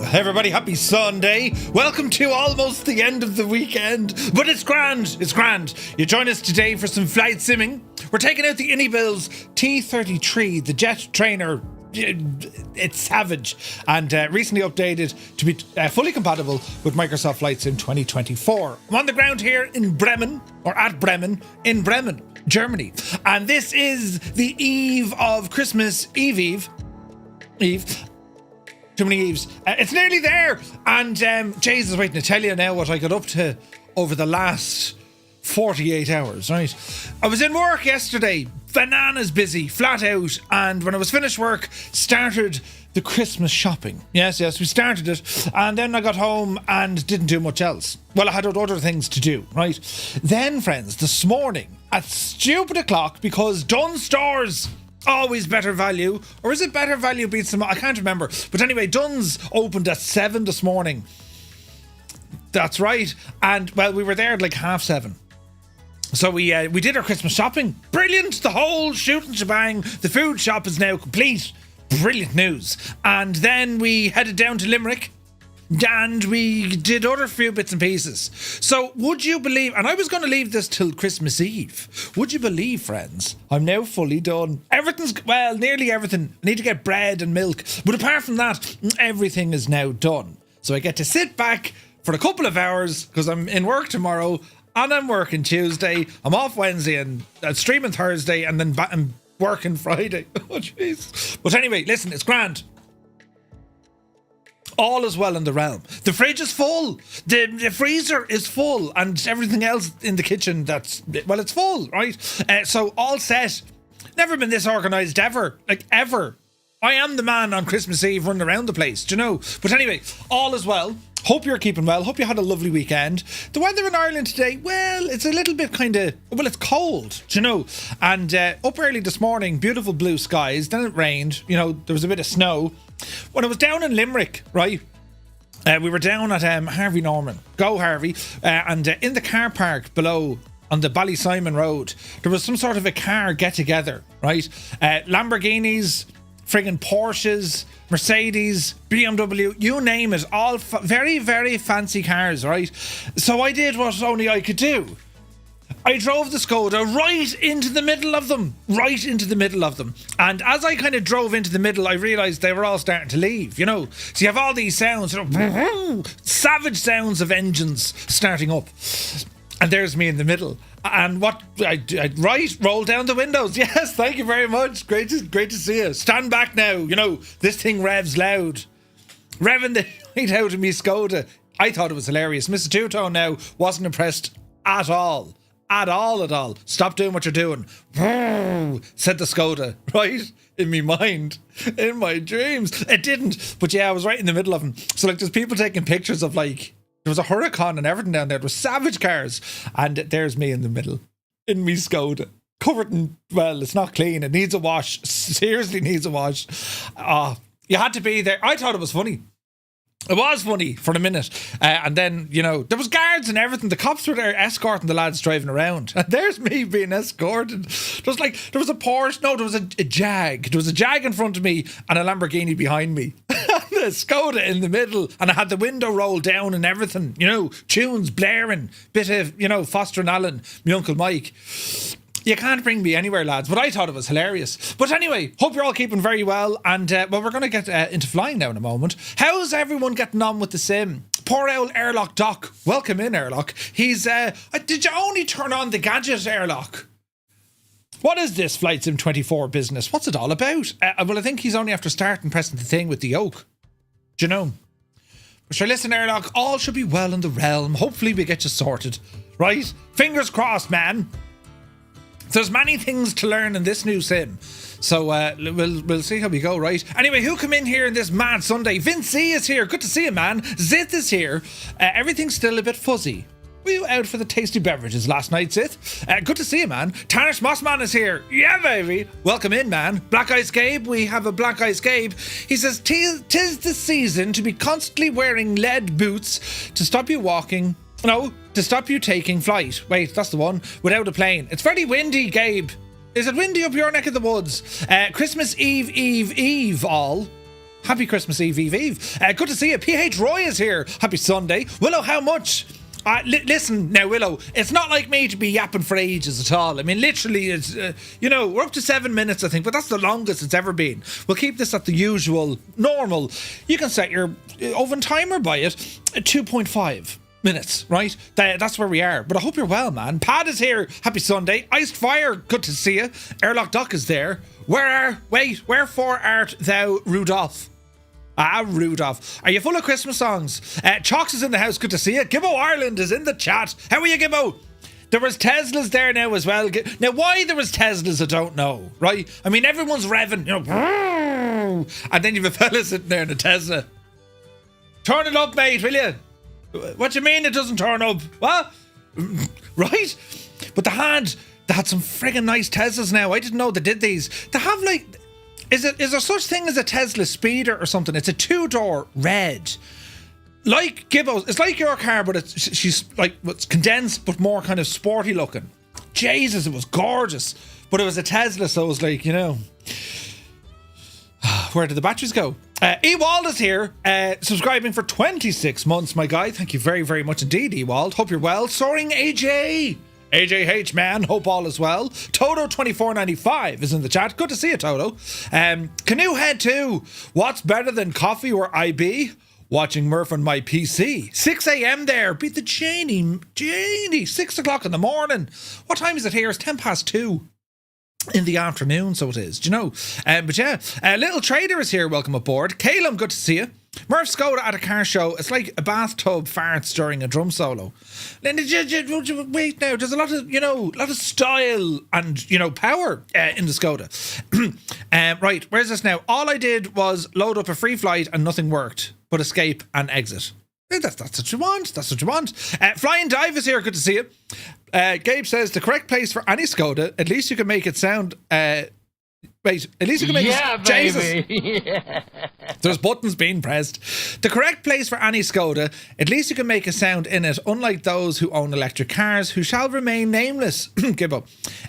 Hey everybody, happy Sunday. Welcome to almost the end of the weekend, but it's grand, You join us today for some flight simming. We're taking out the iniBuilds T-33, the jet trainer. It's savage and recently updated to be fully compatible with Microsoft Flight Sim 2024. I'm on the ground here in Bremen, or at Bremen, in Bremen, Germany. And this is the eve of Christmas Eve. Too many Eves. It's nearly there. And Jesus, waiting to tell you now what I got up to over the last 48 hours, right? I was in work yesterday, bananas busy, flat out. And when I was finished work, started the Christmas shopping. Yes, we started it. And then I got home and didn't do much else. Well, I had other things to do, right? Then, friends, this morning at stupid o'clock, because Dunnes Stores, always better value, or is it better value beats them? I can't remember. But anyway, Dunnes opened at 7 this morning. That's right. And well, we were there at like 7:30. So we did our Christmas shopping. Brilliant. The whole shooting shebang. The food shop is now complete. Brilliant news. And then we headed down to Limerick. And we did other few bits and pieces. So would you believe, and I was going to leave this till Christmas Eve. Would you believe, friends, I'm now fully done. Everything's, well, nearly everything. I need to get bread and milk. But apart from that, everything is now done. So I get to sit back for a couple of hours because I'm in work tomorrow and I'm working Tuesday. I'm off Wednesday and streaming Thursday and then I'm working Friday. Oh, jeez. But anyway, listen, it's grand. All is well in the realm. The fridge is full. The freezer is full. And everything else in the kitchen it's full, right? So all set. Never been this organised ever. Like, ever. I am the man on Christmas Eve running around the place, do you know? But anyway, all is well. Hope you're keeping well. Hope you had a lovely weekend. The weather in Ireland today, well, it's a little bit it's cold, do you know? And up early this morning, beautiful blue skies. Then it rained. You know, there was a bit of snow. When I was down in Limerick, right, we were down at Harvey Norman. Go Harvey. And in the car park below on the Ballysimon Road, there was some sort of a car get-together, right? Lamborghinis, friggin' Porsches, Mercedes, BMW, you name it, all very, very fancy cars, right? So I did what only I could do. I drove the Skoda right into the middle of them. And as I kind of drove into the middle, I realised they were all starting to leave, you know. So you have all these sounds, you know, savage sounds of engines starting up. And there's me in the middle. And what roll down the windows. Yes, thank you very much. Great to see you. Stand back now. You know, this thing revs loud. Revving the right out of me Skoda. I thought it was hilarious. Mr. Two-Tone now wasn't impressed at all. At all. Stop doing what you're doing. Said the Skoda, right? In me mind. In my dreams. It didn't. But yeah, I was right in the middle of them. So like there's people taking pictures of like, there was a Huracan and everything down there. There was savage cars. And there's me in the middle. In me Skoda. Covered in, well, it's not clean. It needs a wash. Seriously needs a wash. You had to be there. I thought it was funny. It was funny for a minute. And then, you know, there was guards and everything. The cops were there escorting the lads driving around. And there's me being escorted. There was a Porsche. No, there was a Jag. There was a Jag in front of me and a Lamborghini behind me. The Skoda in the middle. And I had the window rolled down and everything. You know, tunes blaring. Bit of, you know, Foster and Allen, my Uncle Mike. You can't bring me anywhere, lads, but I thought it was hilarious. But anyway, hope you're all keeping very well. And, well, we're going to get into flying now in a moment. How's everyone getting on with the sim? Poor old Airlock Doc. Welcome in, Airlock. He's, did you only turn on the gadget, Airlock? What is this Flight Sim 24 business? What's it all about? Well, I think he's only after starting pressing the thing with the yoke. Do you know? But sure, listen, Airlock, all should be well in the realm. Hopefully we get you sorted, right? Fingers crossed, man. There's many things to learn in this new sim. So we'll see how we go, right? Anyway, who come in here in this mad Sunday? Vince C is here. Good to see you, man. Zith is here. Everything's still a bit fuzzy. Were you out for the tasty beverages last night, Zith? Good to see you, man. Tarnish Mossman is here. Yeah, baby. Welcome in, man. Black Ice Gabe. We have a Black Ice Gabe. He says, "'Tis the season to be constantly wearing lead boots to stop you walking. No, to stop you taking flight." Wait, that's the one. Without a plane. It's very windy, Gabe. Is it windy up your neck of the woods? Christmas Eve all. Happy Christmas Eve, Eve, Eve. Good to see you. PH Roy is here. Happy Sunday. Willow, how much? Listen now, Willow, it's not like me to be yapping for ages at all. I mean, literally, it's, we're up to 7 minutes, I think, but that's the longest it's ever been. We'll keep this at the usual, normal. You can set your oven timer by it at 2.5 minutes, right? That's where we are. But I hope you're well, man. Pat is here. Happy Sunday. Iced Fire, good to see you. Airlock Duck is there. Wherefore art thou, Rudolph? Rudolph. Are you full of Christmas songs? Chalks is in the house. Good to see you. Gibbo Ireland is in the chat. How are you, Gibbo? There was Teslas there now as well. Now, why there was Teslas, I don't know, right? I mean, everyone's revving, and then you've a fella sitting there in a Tesla. Turn it up, mate, will you? What do you mean it doesn't turn up? What? Right? But they had some friggin' nice Teslas now. I didn't know they did these. They have Is there such thing as a Tesla Speeder or something? It's a 2-door red. Like Gibbo's. It's like your car, but she's it's condensed but more kind of sporty looking. Jesus, it was gorgeous. But it was a Tesla, so it was where did the batteries go? Ewald is here, subscribing for 26 months, my guy. Thank you very, very much indeed, Ewald. Hope you're well. Soaring AJ. AJH, man, hope all is well. Toto2495 is in the chat. Good to see you, Toto. Canoe Head 2. What's better than coffee or IB? Watching Murph on my PC. 6 a.m. there. Beat the Janie. 6 o'clock in the morning. What time is it here? It's 2:10 in the afternoon, so it is. Do you know? But yeah, Little Trader is here. Welcome aboard. Caleb, good to see you. Murph Skoda at a car show. It's like a bathtub farts during a drum solo. Wait now, there's a lot of style and power in the Skoda. Right, where's this now? All I did was load up a free flight and nothing worked but escape and exit. That's what you want. That's what you want. Flying Dive is here. Good to see you. Gabe says the correct place for any Skoda. At least you can make it sound. At least you can make it. Baby. Jesus. There's buttons being pressed. The correct place for any Skoda. At least you can make a sound in it, unlike those who own electric cars, who shall remain nameless. Gibbo.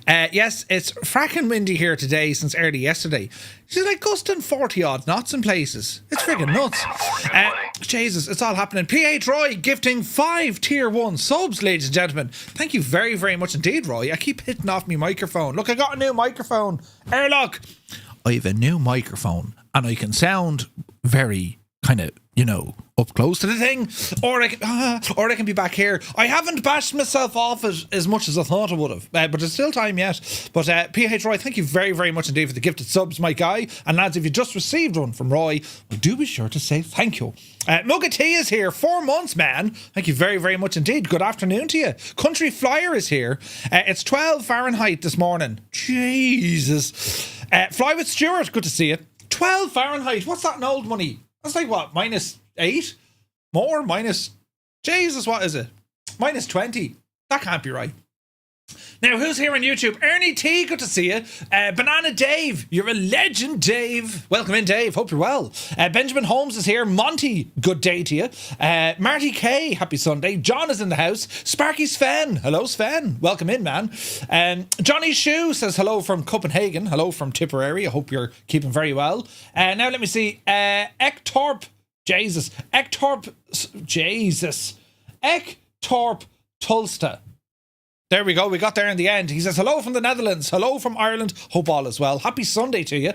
Yes, it's fracking windy here today since early yesterday. She's gusting 40 odd knots in places. It's friggin' nuts. Jesus, it's all happening. PH Roy gifting 5 tier 1 subs, ladies and gentlemen. Thank you very, very much indeed, Roy. I keep hitting off my microphone. Look, I got a new microphone. Airlock. I have a new microphone and I can sound very kind of, up close to the thing, or I can be back here. I haven't bashed myself off as much as I thought I would have, but there's still time yet. But PH Roy, thank you very, very much indeed for the gifted subs, my guy. And lads, if you just received one from Roy, well, do be sure to say thank you. Mugga T is here. 4 months, man. Thank you very, very much indeed. Good afternoon to you. Country Flyer is here. It's 12 Fahrenheit this morning. Jesus. Fly with Stuart. Good to see you. 12 Fahrenheit. What's that in old money? That's like what? -8? More? Minus... Jesus, what is it? -20. That can't be right. Now, who's here on YouTube? Ernie T, good to see you. Banana Dave, you're a legend, Dave. Welcome in, Dave. Hope you're well. Benjamin Holmes is here. Monty, good day to you. Marty K, happy Sunday. John is in the house. Sparky Sven. Hello, Sven. Welcome in, man. Johnny Shue says hello from Copenhagen. Hello from Tipperary. I hope you're keeping very well. Now, let me see. Ektorp Tulsta. There we go. We got there in the end. He says, hello from the Netherlands. Hello from Ireland. Hope all is well. Happy Sunday to you.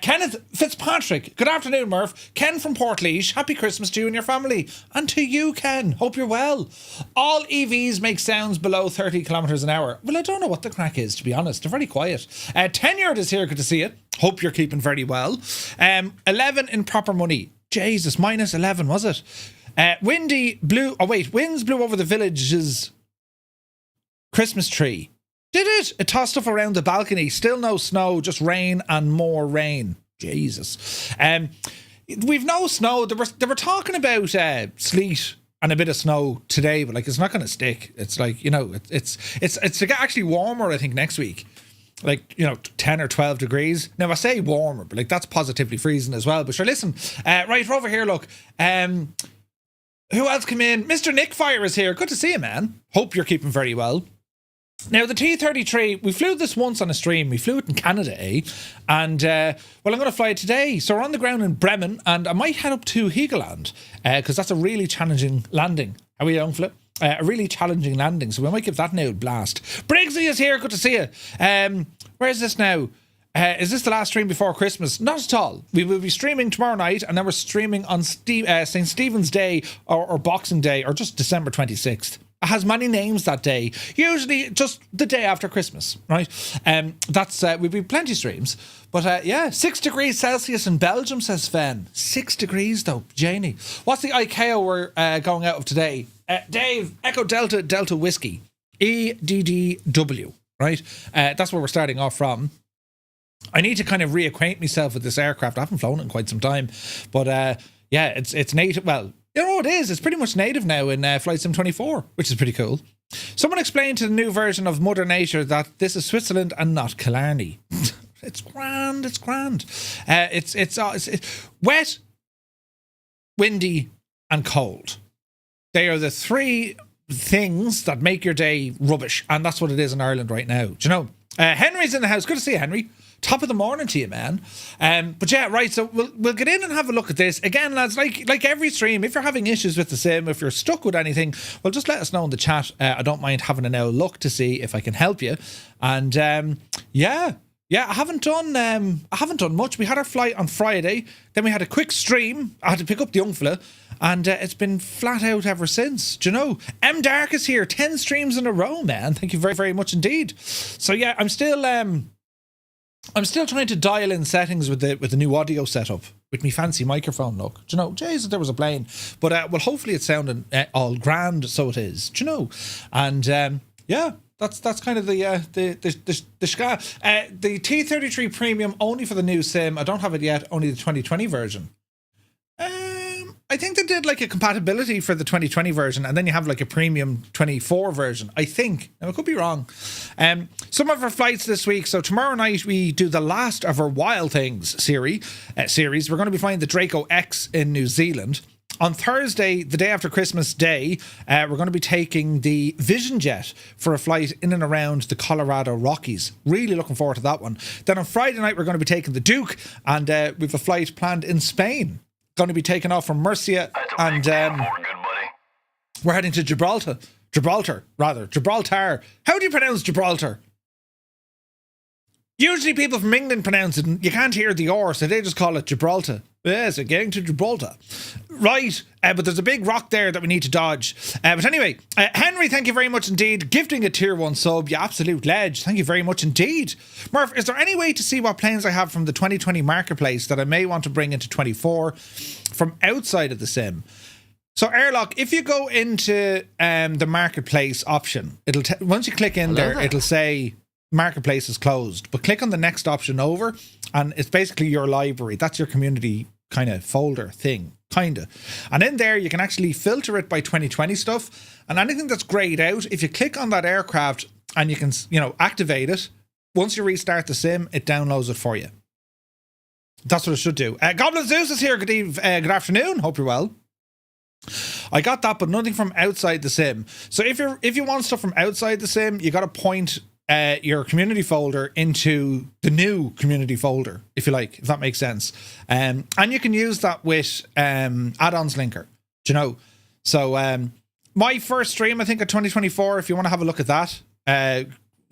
Kenneth Fitzpatrick. Good afternoon, Murph. Ken from Portlaoise. Happy Christmas to you and your family. And to you, Ken. Hope you're well. All EVs make sounds below 30 kilometres an hour. Well, I don't know what the crack is, to be honest. They're very quiet. Tenured is here. Good to see you. Hope you're keeping very well. 11 in proper money. Jesus, -11, was it? Winds blew over the village's Christmas tree. Did it? It tossed stuff around the balcony. Still no snow, just rain and more rain. Jesus. We've no snow. They were talking about sleet and a bit of snow today, but it's not going to stick. It's it's actually warmer, I think, next week. 10 or 12 degrees. Now, I say warmer, but that's positively freezing as well. But sure, listen, right over here, look. Who else came in? Mr. Nick Fire is here. Good to see you, man. Hope you're keeping very well. Now, the T-33, we flew this once on a stream. We flew it in Canada, And, well, I'm going to fly it today. So we're on the ground in Bremen, and I might head up to Helgoland, because that's a really challenging landing. How are you, young Flip? A really challenging landing, so we might give that an old blast. Briggsy is here, good to see you. Where is this now? Is this the last stream before Christmas? Not at all. We will be streaming tomorrow night, and then we're streaming on St. Stephen's Day or Boxing Day, or just December 26th. It has many names that day. Usually just the day after Christmas, right? We'll be plenty of streams. But yeah, 6 degrees Celsius in Belgium, says Sven. 6 degrees though, Janie. What's the ICAO we're going out of today? Dave, Echo Delta Delta Whiskey. EDDW, right? That's where we're starting off from. I need to kind of reacquaint myself with this aircraft. I haven't flown it in quite some time. But yeah, it's native. Well, you know, it is. It's pretty much native now in Flight Sim 24, which is pretty cool. Someone explained to the new version of Mother Nature that this is Switzerland and not Killarney. It's grand. It's grand. It's wet, windy, and cold. They are the three things that make your day rubbish, and that's what it is in Ireland right now. Do you know? Henry's in the house. Good to see you, Henry. Top of the morning to you, man. But yeah, right, so we'll get in and have a look at this. Again, lads, like every stream, if you're having issues with the sim, if you're stuck with anything, well, just let us know in the chat. I don't mind having an old look to see if I can help you. And yeah, I haven't done much. We had our flight on Friday, then we had a quick stream. I had to pick up the young fella, and it's been flat out ever since. Do you know? M Dark is here, 10 streams in a row, man. Thank you very, very much indeed. So yeah, I'm still trying to dial in settings with the new audio setup with me fancy microphone look. Do you know? Jesus, there was a plane. But well, hopefully it's sounding all grand, so it is. Do you know? And yeah, that's kind of the T-33 Premium only for the new sim. I don't have it yet. Only the 2020 version. I think they did like a compatibility for the 2020 version, and then you have like a premium 24 version, I think. Now, I could be wrong. Some of our flights this week. So tomorrow night we do the last of our Wild Things series. We're going to be flying the Draco X in New Zealand. On Thursday, the day after Christmas Day, we're going to be taking the Vision Jet for a flight in and around the Colorado Rockies. Really looking forward to that one. Then on Friday night, we're going to be taking the Duke, and we have a flight planned in Spain. Going to be taken off from Murcia, and we're heading to Gibraltar. How do you pronounce Gibraltar? Usually people from England pronounce it, and you can't hear the R, so they just call it Gibraltar. Yes, we're getting to Gibraltar. Right, but there's a big rock there that we need to dodge. But anyway, Henry, thank you very much indeed. Gifting a tier 1 sub, you absolute ledge. Thank you very much indeed. Murph, is there any way to see what planes I have from the 2020 marketplace that I may want to bring into 24 from outside of the sim? So Airlock, if you go into the marketplace option, once you click in there, it'll say marketplace is closed, but click on the next option over, and it's basically your library. That's your community kind of folder thing, kind of. And in there, you can actually filter it by 2020 stuff, and anything that's grayed out, if you click on that aircraft and you can, activate it, once you restart the sim, it downloads it for you. That's what it should do. Goblin Zeus is here. Good afternoon. Hope you're well. I got that, but nothing from outside the sim. So if you want stuff from outside the sim, you got to point your community folder into the new community folder, if you like, if that makes sense. And you can use that with add-ons linker, do you know? So my first stream, I think, of 2024, if you want to have a look at that,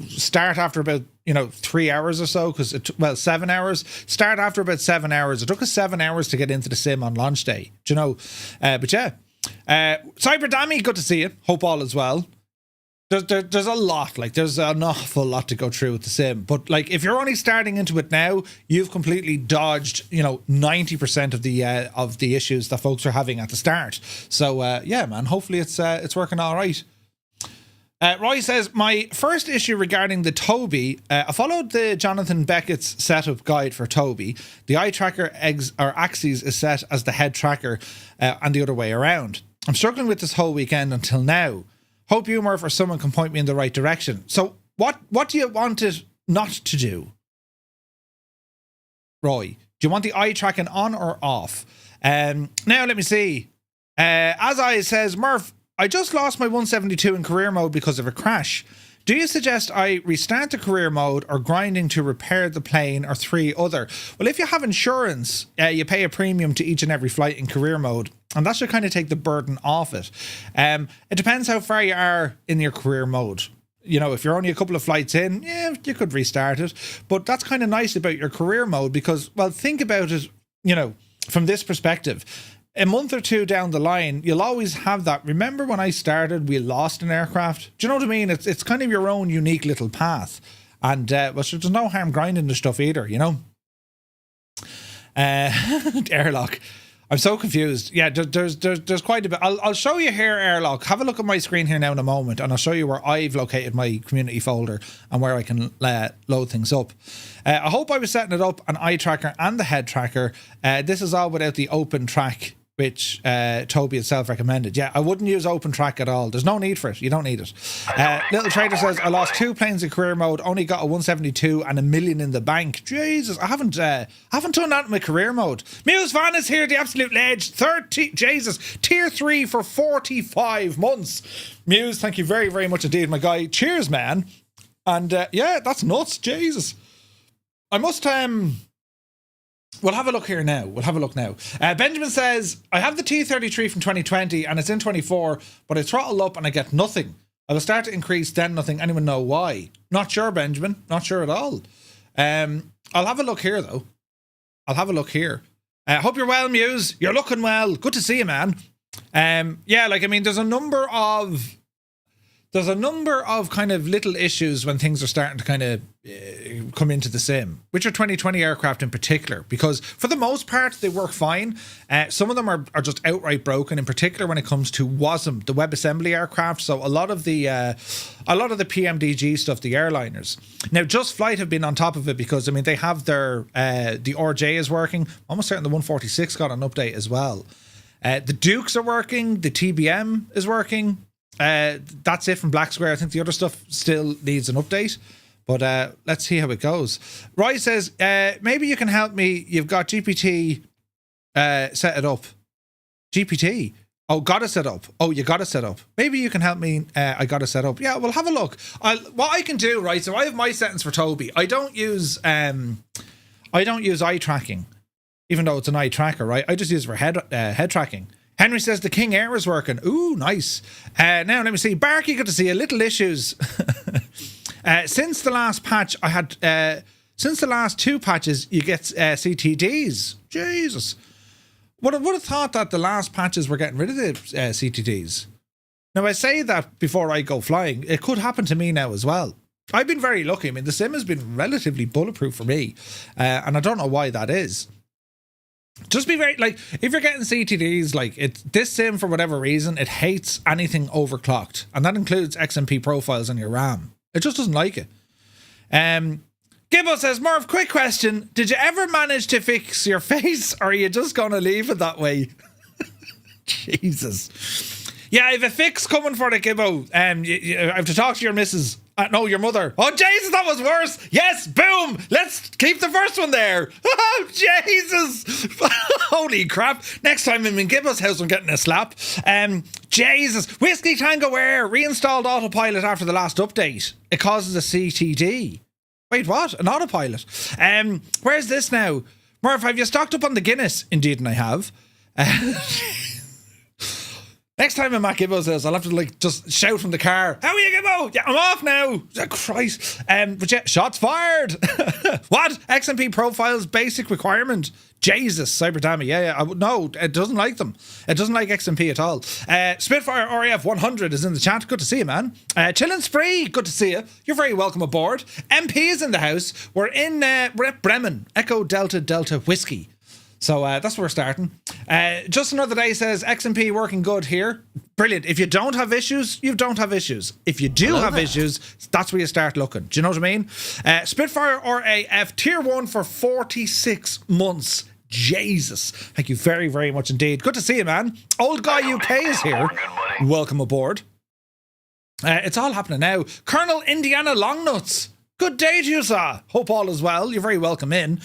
start after about 3 hours or so, because 7 hours. Start after about 7 hours. It took us 7 hours to get into the sim on launch day, do you know? But yeah, Cyber Dammy, good to see you. Hope all is well. There's a lot, there's an awful lot to go through with the sim, but if you're only starting into it now, you've completely dodged 90% of the issues that folks are having at the start. So yeah, man, hopefully it's working all right. Roy says, my first issue regarding the Toby, I followed the Jonathan Beckett's setup guide for Toby. The eye tracker axis is set as the head tracker and the other way around. I'm struggling with this whole weekend until now. Hope you, Murph, or someone can point me in the right direction. So what do you want it not to do? Roy, do you want the eye tracking on or off? Now, let me see. As I says, Murph, I just lost my 172 in career mode because of a crash. Do you suggest I restart the career mode or grinding to repair the plane or 3 other? Well, if you have insurance, you pay a premium to each and every flight in career mode, and that should kind of take the burden off it. It depends how far you are in your career mode. You know, if you're only a couple of flights in, yeah, you could restart it. But that's kind of nice about your career mode because, well, think about it, you know, from this perspective. A month or 2 down the line, you'll always have that. Remember when I started, we lost an aircraft? Do you know what I mean? It's kind of your own unique little path. And, well, so there's no harm grinding the stuff either, you know? Airlock. I'm so confused. Yeah, there's quite a bit. I'll show you here, Airlock. Have a look at my screen here now in a moment, and I'll show you where I've located my community folder and where I can load things up. I hope I was setting it up on eye tracker and the head tracker. This is all without the open track, which Toby itself recommended. Yeah, I wouldn't use open track at all. There's no need for it. You don't need it. Little Trader says, I lost 2 planes in career mode, only got a 172 and $1 million in the bank. Jesus, I haven't done that in my career mode. Muse Van is here, the absolute ledge. Tier 3 for 45 months. Muse, thank you very, very much indeed, my guy. Cheers, man. And yeah, that's nuts. Jesus. I must... We'll have a look here now. We'll have a look now. Benjamin says, I have the T-33 from 2020 and it's in 24, but I throttle up and I get nothing. I will start to increase, then nothing. Anyone know why? Not sure, Benjamin. Not sure at all. I'll have a look here, though. I'll have a look here. Hope you're well, Muse. You're looking well. Good to see you, man. Yeah, like, I mean, there's a number of kind of little issues when things are starting to kind of come into the sim, which are 2020 aircraft in particular, because for the most part, they work fine. Some of them are just outright broken, in particular when it comes to WASM, the WebAssembly aircraft. So a lot of the PMDG stuff, the airliners. Now, Just Flight have been on top of it because, I mean, they have their, the RJ is working. Almost certain the 146 got an update as well. The Dukes are working. The TBM is working. That's it from Black Square. I think the other stuff still needs an update, but let's see how it goes. Roy says, maybe you can help me. You've got GPT set it up. GPT? Oh, got it set up. Oh, you got it set up. Maybe you can help me. I got it set up. Yeah, well, have a look. What I can do, right? So I have my settings for Toby. I don't use eye tracking, even though it's an eye tracker, right? I just use it for head tracking. Henry says the King Air is working. Ooh, nice. Now, let me see. Barky, good to see you. Little issues. Since the last patch, I had... since the last 2 patches, you get CTDs. Jesus. Would have thought that the last patches were getting rid of the CTDs. Now, I say that before I go flying. It could happen to me now as well. I've been very lucky. I mean, the sim has been relatively bulletproof for me. And I don't know why that is. Just be very, like, if you're getting CTDs, like, this sim, for whatever reason, it hates anything overclocked. And that includes XMP profiles on your RAM. It just doesn't like it. Gibbo says, Merv, quick question. Did you ever manage to fix your face, or are you just going to leave it that way? Jesus. Yeah, I have a fix coming for the Gibbo. I have to talk to your missus. No, your mother. Oh, Jesus, that was worse. Yes, boom. Let's keep the first one there. Oh, Jesus. Holy crap. Next time I'm in Gibbo's house, I'm getting a slap. Jesus. Whiskey Tango Air reinstalled autopilot after the last update. It causes a CTD. Wait, what? An autopilot? Where's this now? Murph, have you stocked up on the Guinness? Indeed, and I have. Next time I'm at Gibbo's house, I'll have to, like, just shout from the car, how are you, Gibbo? Yeah, I'm off now. Oh, Christ. But yeah, shots fired. What? XMP profiles, basic requirement. Jesus, Cyberdammy. Yeah. No, it doesn't like them. It doesn't like XMP at all. Spitfire RAF 100 is in the chat. Good to see you, man. Chillin' Spree. Good to see you. You're very welcome aboard. MP is in the house. We're at Bremen. Echo Delta Delta Whiskey. So that's where we're starting. Just Another Day says, XMP working good here. Brilliant. If you don't have issues, you don't have issues. If you do have issues, that's where you start looking. Do you know what I mean? Spitfire RAF Tier 1 for 46 months. Jesus. Thank you very, very much indeed. Good to see you, man. Old Guy UK is here. Welcome aboard. It's all happening now. Colonel Indiana Longnuts. Good day to you, sir. Hope all is well. You're very welcome in.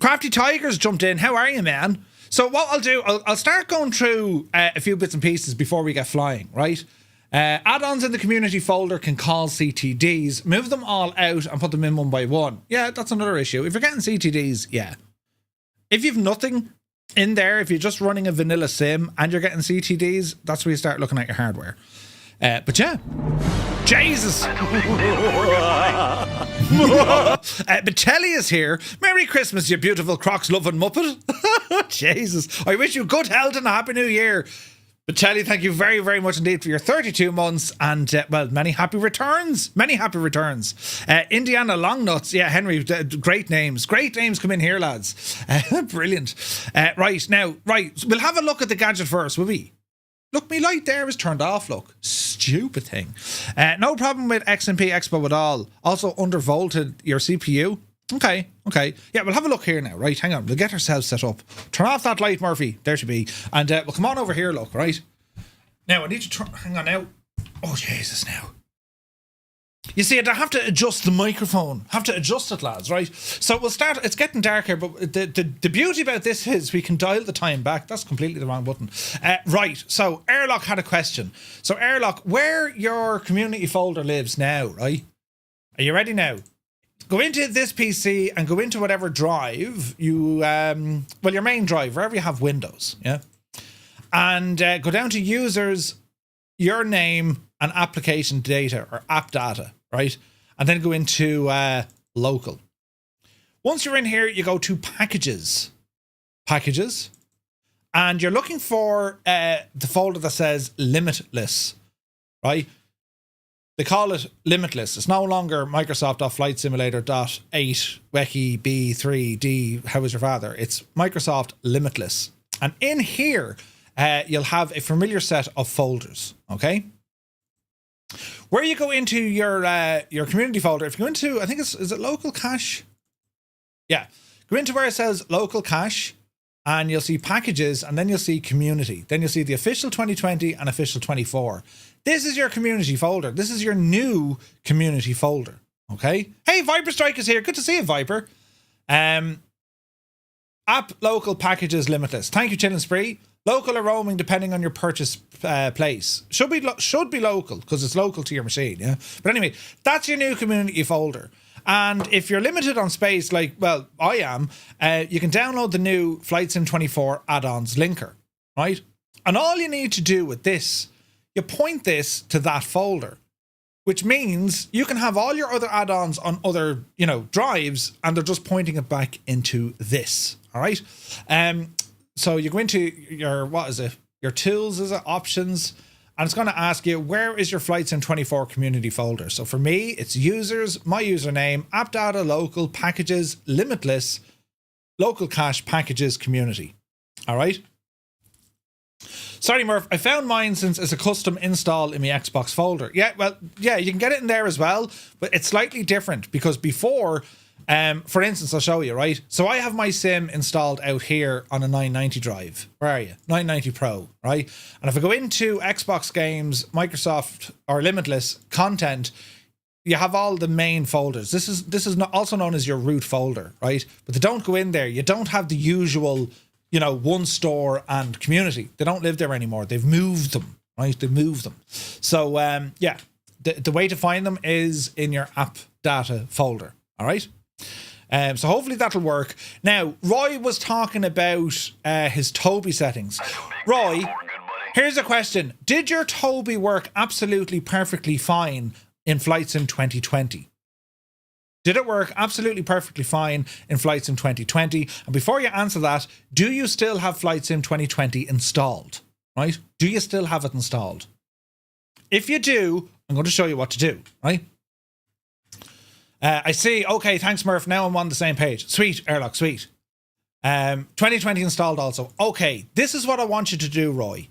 Crafty Tigers jumped in. How are you, man? So what I'll do, I'll start going through a few bits and pieces before we get flying, right? Add-ons in the community folder can cause CTDs. Move them all out and put them in one by one. Yeah, that's another issue. If you're getting CTDs, yeah. If you've nothing in there, if you're just running a vanilla sim and you're getting CTDs, that's where you start looking at your hardware. But yeah. Jesus. Batelli is here. Merry Christmas, you beautiful Crocs-loving Muppet. Jesus. I wish you good health and a Happy New Year. Batelli, thank you very, very much indeed for your 32 months and, well, many happy returns. Many happy returns. Indiana Longnuts. Yeah, Henry, great names. Great names come in here, lads. Brilliant. Right, we'll have a look at the gadget first, will we? Look, me light there is turned off, look. Stupid thing. No problem with XMP Expo at all. Also undervolted your CPU. Okay. Yeah, we'll have a look here now, right? Hang on, we'll get ourselves set up. Turn off that light, Murphy. There should be. And we'll come on over here, look, right? Now, I need to turn... Hang on now. Oh, Jesus, now. You see, I have to adjust the microphone. Have to adjust it, lads, right? So we'll start... It's getting darker, but the beauty about this is we can dial the time back. That's completely the wrong button. Right, so Airlock had a question. So Airlock, where your community folder lives now, right? Are you ready now? Go into this PC and go into whatever drive you... well, your main drive, wherever you have Windows, yeah? And go down to users, your name, and application data, or app data, right? And then go into local. Once you're in here, you go to packages, and you're looking for the folder that says limitless, right? They call it limitless. It's no longer Microsoft.FlightSimulator.8 Weki B3D. How is your father? It's Microsoft limitless, and in here you'll have a familiar set of folders. Okay. Where you go into your community folder, if you go into, I think is it local cache? Yeah. Go into where it says local cache and you'll see packages and then you'll see community. Then you'll see the official 2020 and official 24. This is your community folder. This is your new community folder. Okay. Hey, Viper Strike is here. Good to see you, Viper. App local packages limitless. Thank you, Chin and Spree. Local or roaming depending on your purchase place. Should be local because it's local to your machine, yeah? But anyway, that's your new community folder. And if you're limited on space, like, well, I am, you can download the new Flight Sim 24 add-ons linker, right? And all you need to do with this, you point this to that folder, which means you can have all your other add-ons on other, drives, and they're just pointing it back into this, all right? So you go into your, your tools, is it? Options. And it's going to ask you, where is your Flight Sim 24 community folder? So for me, it's users, my username, app data, local, packages, limitless, local cache, packages, community. All right. Sorry, Murph. I found mine since it's a custom install in my Xbox folder. Yeah, well, yeah, you can get it in there as well, but it's slightly different because before... for instance, I'll show you, right? So I have my sim installed out here on a 990 drive. Where are you? 990 Pro, right? And if I go into Xbox games, Microsoft or Limitless content, you have all the main folders. This is not also known as your root folder, right? But they don't go in there. You don't have the usual, one store and community. They don't live there anymore. They've moved them, right? They've moved them. So, yeah, the way to find them is in your app data folder, all right? So hopefully that'll work. Now, Roy was talking about his Toby settings. Roy, here's a question. Did your Toby work absolutely perfectly fine in Flight Sim 2020? Did it work absolutely perfectly fine in Flight Sim 2020? And before you answer that, do you still have Flight Sim 2020 installed? Right? Do you still have it installed? If you do, I'm going to show you what to do, right? I see. Okay, thanks, Murph. Now I'm on the same page. Sweet, Airlock, sweet. 2020 installed also. Okay, this is what I want you to do, Roy.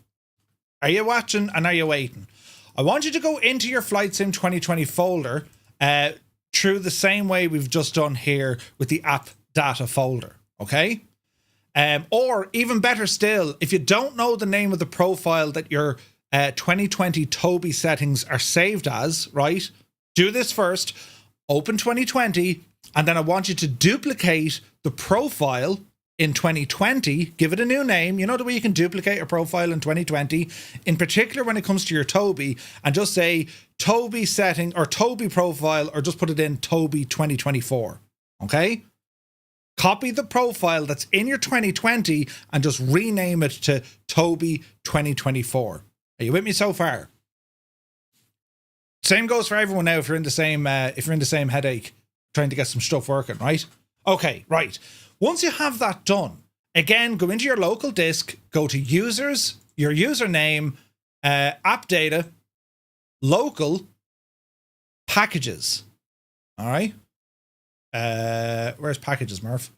Are you watching and are you waiting? I want you to go into your Flight Sim 2020 folder through the same way we've just done here with the app data folder, okay? Or even better still, if you don't know the name of the profile that your 2020 Toby settings are saved as, right? Do this first. Open 2020, and then I want you to duplicate the profile in 2020, give it a new name. You know the way you can duplicate a profile in 2020, in particular when it comes to your Toby, and just say Toby setting or Toby profile, or just put it in Toby 2024. Okay? Copy the profile that's in your 2020 and just rename it to Toby 2024. Are you with me so far? Same goes for everyone now. If you're in the same headache, trying to get some stuff working, right? Okay, right. Once you have that done, again, go into your local disk, go to users, your username, app data, local, packages. All right. Where's packages, Murph?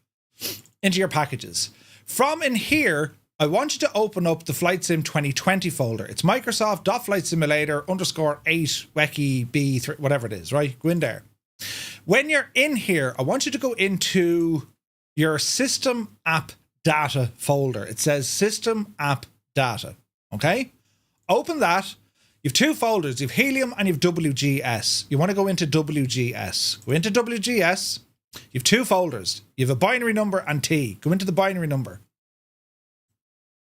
Into your packages. From in here, I want you to open up the Flight Sim 2020 folder. It's Microsoft.FlightSimulator_8 Weki B3, whatever it is, right? Go in there. When you're in here, I want you to go into your system app data folder. It says system app data. Okay? Open that. You've two folders. You've Helium and you've WGS. You want to go into WGS. Go into WGS. You've two folders. You have a binary number and T. Go into the binary number.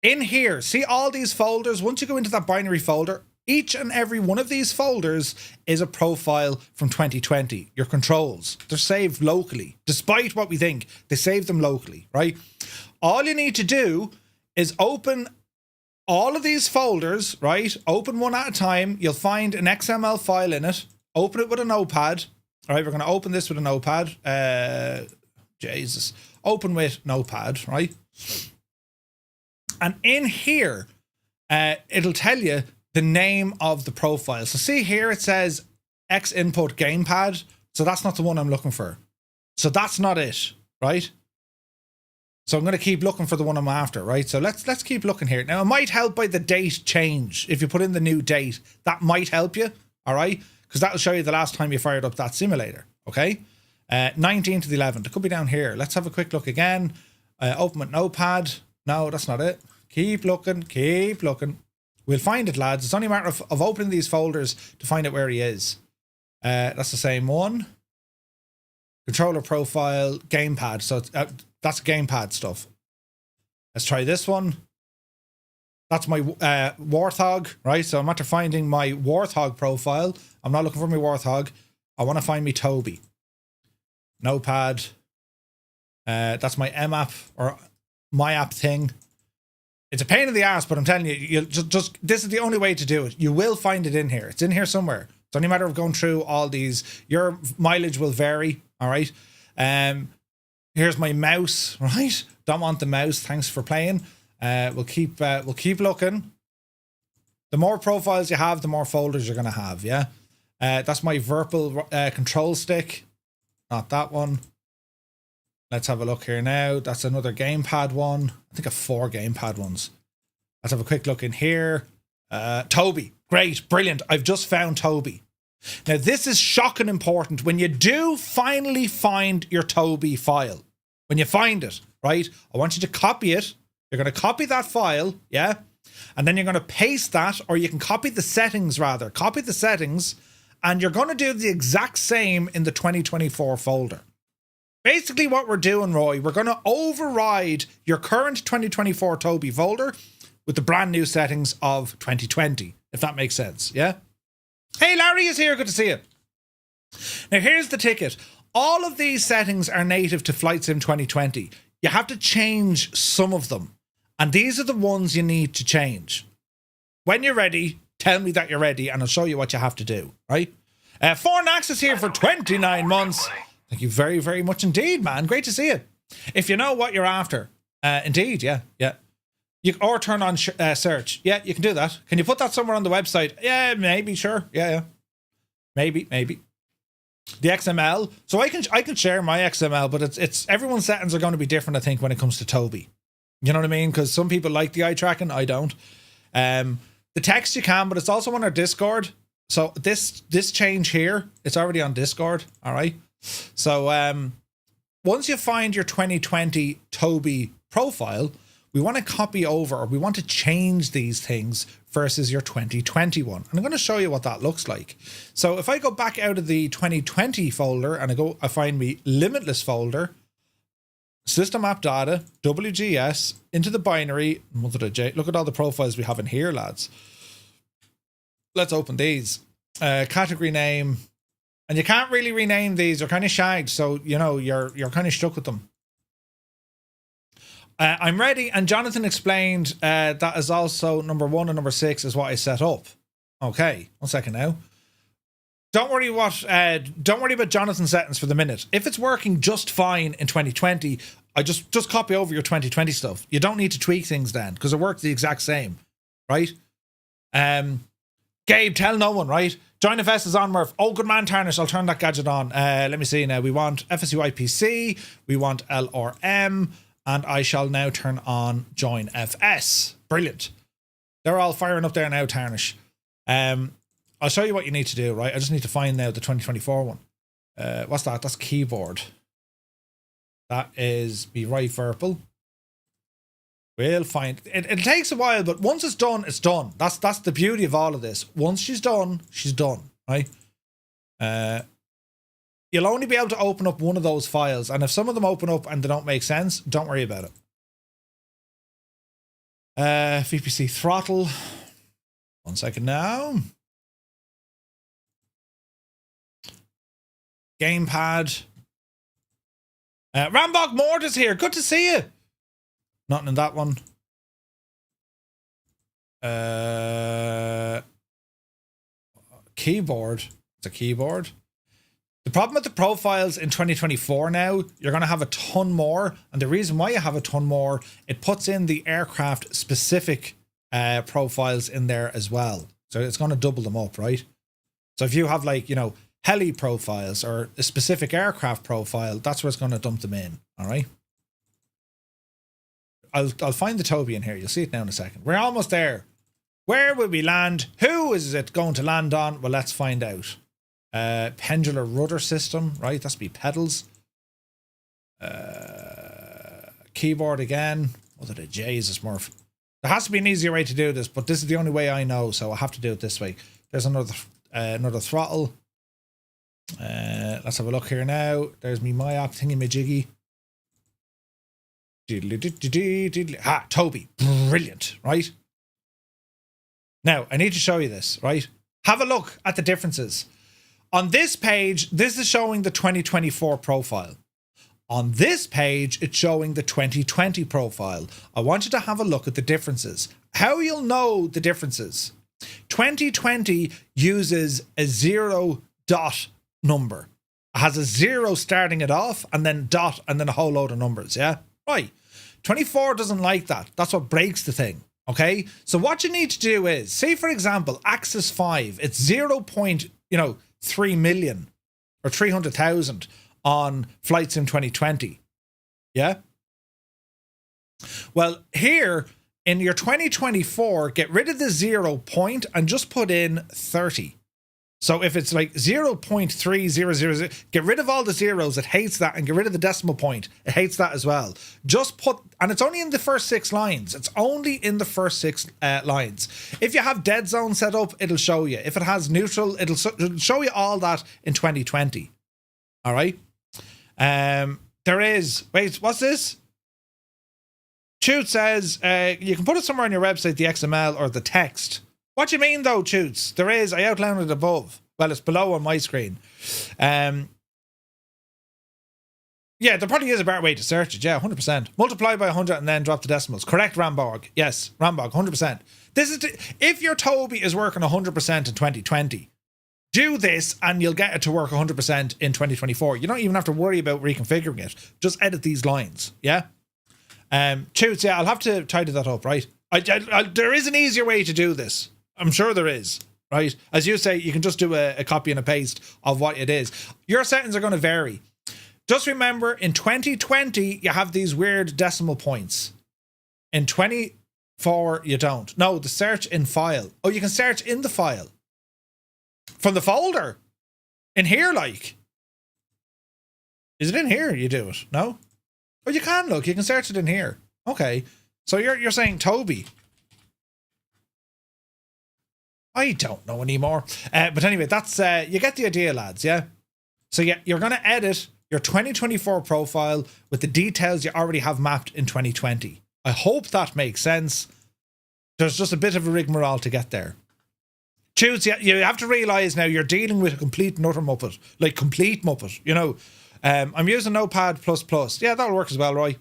In here, see all these folders? Once you go into that binary folder, each and every one of these folders is a profile from 2020. Your controls, they're saved locally. Despite what we think, they save them locally, right? All you need to do is open all of these folders, right? Open one at a time. You'll find an XML file in it. Open it with a notepad. All right, we're going to open this with a notepad. Jesus. Open with notepad, right? And in here, it'll tell you the name of the profile. So see here, it says X input gamepad. So that's not the one I'm looking for. So that's not it, right? So I'm going to keep looking for the one I'm after, right? So let's keep looking here. Now, it might help by the date change. If you put in the new date, that might help you, all right? Because that'll show you the last time you fired up that simulator, okay? 19th to the 11th. It could be down here. Let's have a quick look again. Open with notepad. No, that's not it. Keep looking, keep looking. We'll find it, lads. It's only a matter of opening these folders to find out where he is. That's the same one. Controller profile, gamepad. So it's, that's gamepad stuff. Let's try this one. That's my Warthog, right? So I'm after finding my Warthog profile. I'm not looking for my Warthog. I want to find me Toby. Notepad. That's my MApp or my app thing. It's a pain in the ass, but I'm telling you, you'll just this is the only way to do it. You will find it in here. It's in here somewhere. It's only a matter of going through all these. Your mileage will vary, all right? Here's my mouse, right? Don't want the mouse. Thanks for playing. We'll keep looking. The more profiles you have, the more folders you're gonna have. Yeah, that's my Virpil control stick. Not that one. Let's have a look here now. That's another gamepad one. I think I have 4 gamepad ones. Let's have a quick look in here. Toby. Great. Brilliant. I've just found Toby. Now, this is shocking important. When you do finally find your Toby file, when you find it, right, I want you to copy it. You're going to copy that file, yeah? And then you're going to paste that, or you can copy the settings, rather. Copy the settings, and you're going to do the exact same in the 2024 folder. Basically what we're doing, Roy, we're going to override your current 2024 Toby folder with the brand new settings of 2020, if that makes sense, yeah? Hey, Larry is here. Good to see you. Now, here's the ticket. All of these settings are native to Flight Sim 2020. You have to change some of them, and these are the ones you need to change. When you're ready, tell me that you're ready, and I'll show you what you have to do, right? Fornax is here for 29 months. Thank you very, very much indeed, man. Great to see you. If you know what you're after, indeed, yeah. Or turn on search. Yeah, you can do that. Can you put that somewhere on the website? Yeah, maybe, sure. Yeah. Maybe. The XML. So I can share my XML, but it's everyone's settings are going to be different, I think, when it comes to Toby. You know what I mean? Because some people like the eye tracking, I don't. The text you can, but it's also on our Discord. So this change here, it's already on Discord. All right. So once you find your 2020 Toby profile, we want to copy over, or we want to change these things versus your 2021. And I'm going to show you what that looks like. So if I go back out of the 2020 folder and I find me Limitless folder, System app data, WGS, into the binary. Look at all the profiles we have in here, lads. Let's open these. Category name. And you can't really rename these. They're kind of shagged, so, you know, you're kind of stuck with them. I'm ready, and Jonathan explained that is also number 1 and number 6 is what I set up. Okay, 1 second now. Don't worry about Jonathan's settings for the minute. If it's working just fine in 2020, I just copy over your 2020 stuff. You don't need to tweak things then, because it works the exact same, right? Gabe, tell no one, right? JoinFS is on, Murph. Oh, good man, Tarnish. I'll turn that gadget on. Let me see now. We want FSUIPC. We want LRM. And I shall now turn on JoinFS. Brilliant. They're all firing up there now, Tarnish. I'll show you what you need to do, right? I just need to find now the 2024 one. What's that? That's keyboard. That is be right Verpal. We'll find it. It takes a while, but once it's done, it's done. That's the beauty of all of this. Once she's done, right? You'll only be able to open up one of those files, and if some of them open up and they don't make sense, don't worry about it. VPC throttle. 1 second now. Gamepad. Rambok Mort is here. Good to see you. Nothing in that one. Keyboard. It's a keyboard. The problem with the profiles in 2024 now, you're going to have a ton more. And the reason why you have a ton more, it puts in the aircraft specific profiles in there as well. So it's going to double them up, right? So if you have like, you know, heli profiles or a specific aircraft profile, that's where it's going to dump them in. All right. I'll find the Toby in here. You'll see it now in a second. We're almost there. Where will we land? Who is it going to land on? Well, let's find out. Pendular rudder system, right? That's be pedals. Keyboard again. What are the J's, Murph? There has to be an easier way to do this, but this is the only way I know, so I have to do it this way. There's another throttle. Let's have a look here now. There's me myop thingy-majiggy. Ah, Toby. Brilliant, right? Now, I need to show you this, right? Have a look at the differences. On this page, this is showing the 2024 profile. On this page, it's showing the 2020 profile. I want you to have a look at the differences. How you'll know the differences. 2020 uses a 0 dot number. It has a 0 starting it off and then dot and then a whole load of numbers, yeah? Right. 24 doesn't like that. That's what breaks the thing, okay? So what you need to do is, say for example, Axis 5, it's 0.3 million or 300,000 on Flight Sim 2020, yeah? Well, here in your 2024, get rid of the 0 point and just put in 30. So if it's like 0.3000, get rid of all the zeros, it hates that, and get rid of the decimal point, it hates that as well. Just put, and it's only in the first 6 lines. It's only in the first 6 lines. If you have dead zone set up, it'll show you. If it has neutral, it'll show you all that in 2020. All right. There is, wait, what's this? Chute says, you can put it somewhere on your website, the XML or the text. What do you mean though, Chutes? There is, I outlined it above. Well, it's below on my screen. Yeah, there probably is a better way to search it. Yeah, 100%. Multiply by 100 and then drop the decimals. Correct, Ramborg. Yes, Ramborg, 100%. This is if your Toby is working 100% in 2020, do this and you'll get it to work 100% in 2024. You don't even have to worry about reconfiguring it. Just edit these lines. Yeah. Chutes, yeah, I'll have to tidy that up, right? There is an easier way to do this. I'm sure there is, right? As you say, you can just do a copy and a paste of what it is. Your settings are going to vary. Just remember, in 2020, you have these weird decimal points. In 24, you don't. No, the search in file. Oh, you can search in the file. From the folder. In here, like. Is it in here you do it? No? Oh, you can look. You can search it in here. Okay. So you're saying Toby. I don't know anymore. But anyway, that's you get the idea, lads, yeah? So yeah, you're going to edit your 2024 profile with the details you already have mapped in 2020. I hope that makes sense. There's just a bit of a rigmarole to get there. Choose, you have to realise now you're dealing with a complete and utter muppet. Like, complete muppet, you know. I'm using Notepad++. Yeah, that'll work as well, Roy.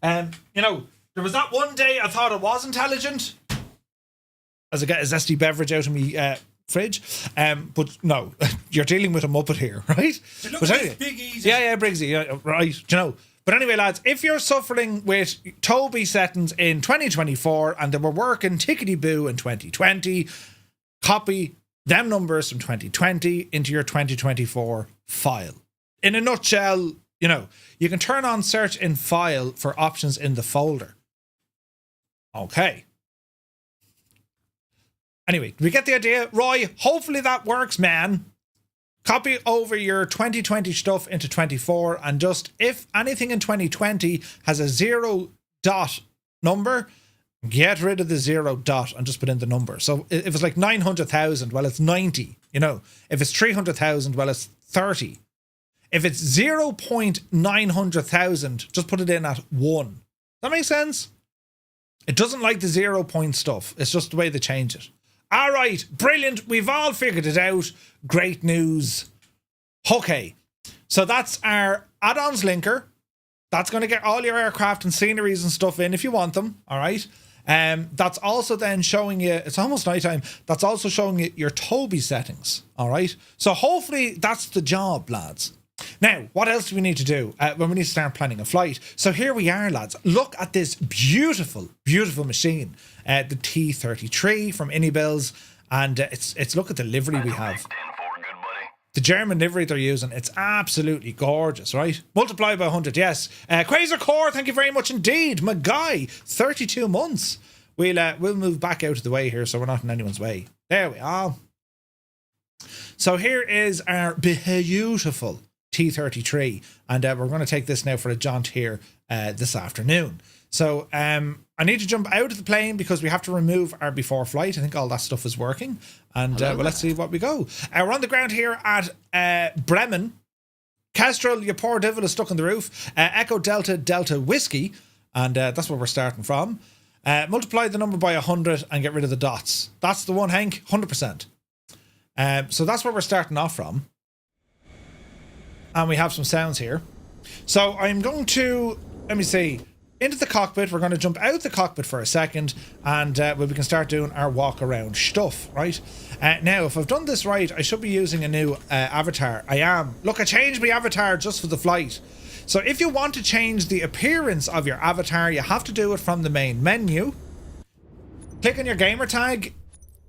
You know, there was that one day I thought it was intelligent as I get a zesty beverage out of me fridge. But no, you're dealing with a muppet here, right? But anyway, yeah, Briggsy, yeah, right, you know. But anyway, lads, if you're suffering with Toby settings in 2024 and they were working tickety-boo in 2020, copy them numbers from 2020 into your 2024 file. In a nutshell, you know, you can turn on search in file for options in the folder. Okay. Anyway, we get the idea? Roy, hopefully that works, man. Copy over your 2020 stuff into 24 and just, if anything in 2020 has a 0 dot number, get rid of the 0 dot and just put in the number. So if it's like 900,000, well, it's 90, you know. If it's 300,000, well, it's 30. If it's 0.900,000, just put it in at 1. That makes sense? It doesn't like the 0 point stuff. It's just the way they change it. All right, brilliant. We've all figured it out. Great news. Okay, so that's our add-ons linker. That's going to get all your aircraft and sceneries and stuff in if you want them. All right. That's also then showing you, it's almost nighttime. That's also showing you your Toby settings. All right. So hopefully that's the job, lads. Now, what else do we need to do? Well, we need to start planning a flight. So here we are, lads. Look at this beautiful, beautiful machine. The T-33 from iniBuilds. And it's look at the livery we have. The German livery they're using. It's absolutely gorgeous, right? Multiply by 100, yes. Quasar Core, thank you very much indeed. My guy, 32 months. We'll move back out of the way here so we're not in anyone's way. There we are. So here is our beautiful T-33, and we're going to take this now for a jaunt here this afternoon. So I need to jump out of the plane because we have to remove our before flight. I think all that stuff is working, and well, let's see what we go. We're on the ground here at Bremen. Kestrel, you poor devil, is stuck on the roof. Echo Delta Delta Whiskey, and that's where we're starting from. Multiply the number by 100 and get rid of the dots. That's the one, Hank, 100%. So that's where we're starting off from. And we have some sounds here. So I'm going to, let me see, into the cockpit. We're going to jump out the cockpit for a second and we can start doing our walk around stuff, right? Now, if I've done this right, I should be using a new avatar. I am. Look, I changed my avatar just for the flight. So if you want to change the appearance of your avatar, you have to do it from the main menu. Click on your gamer tag,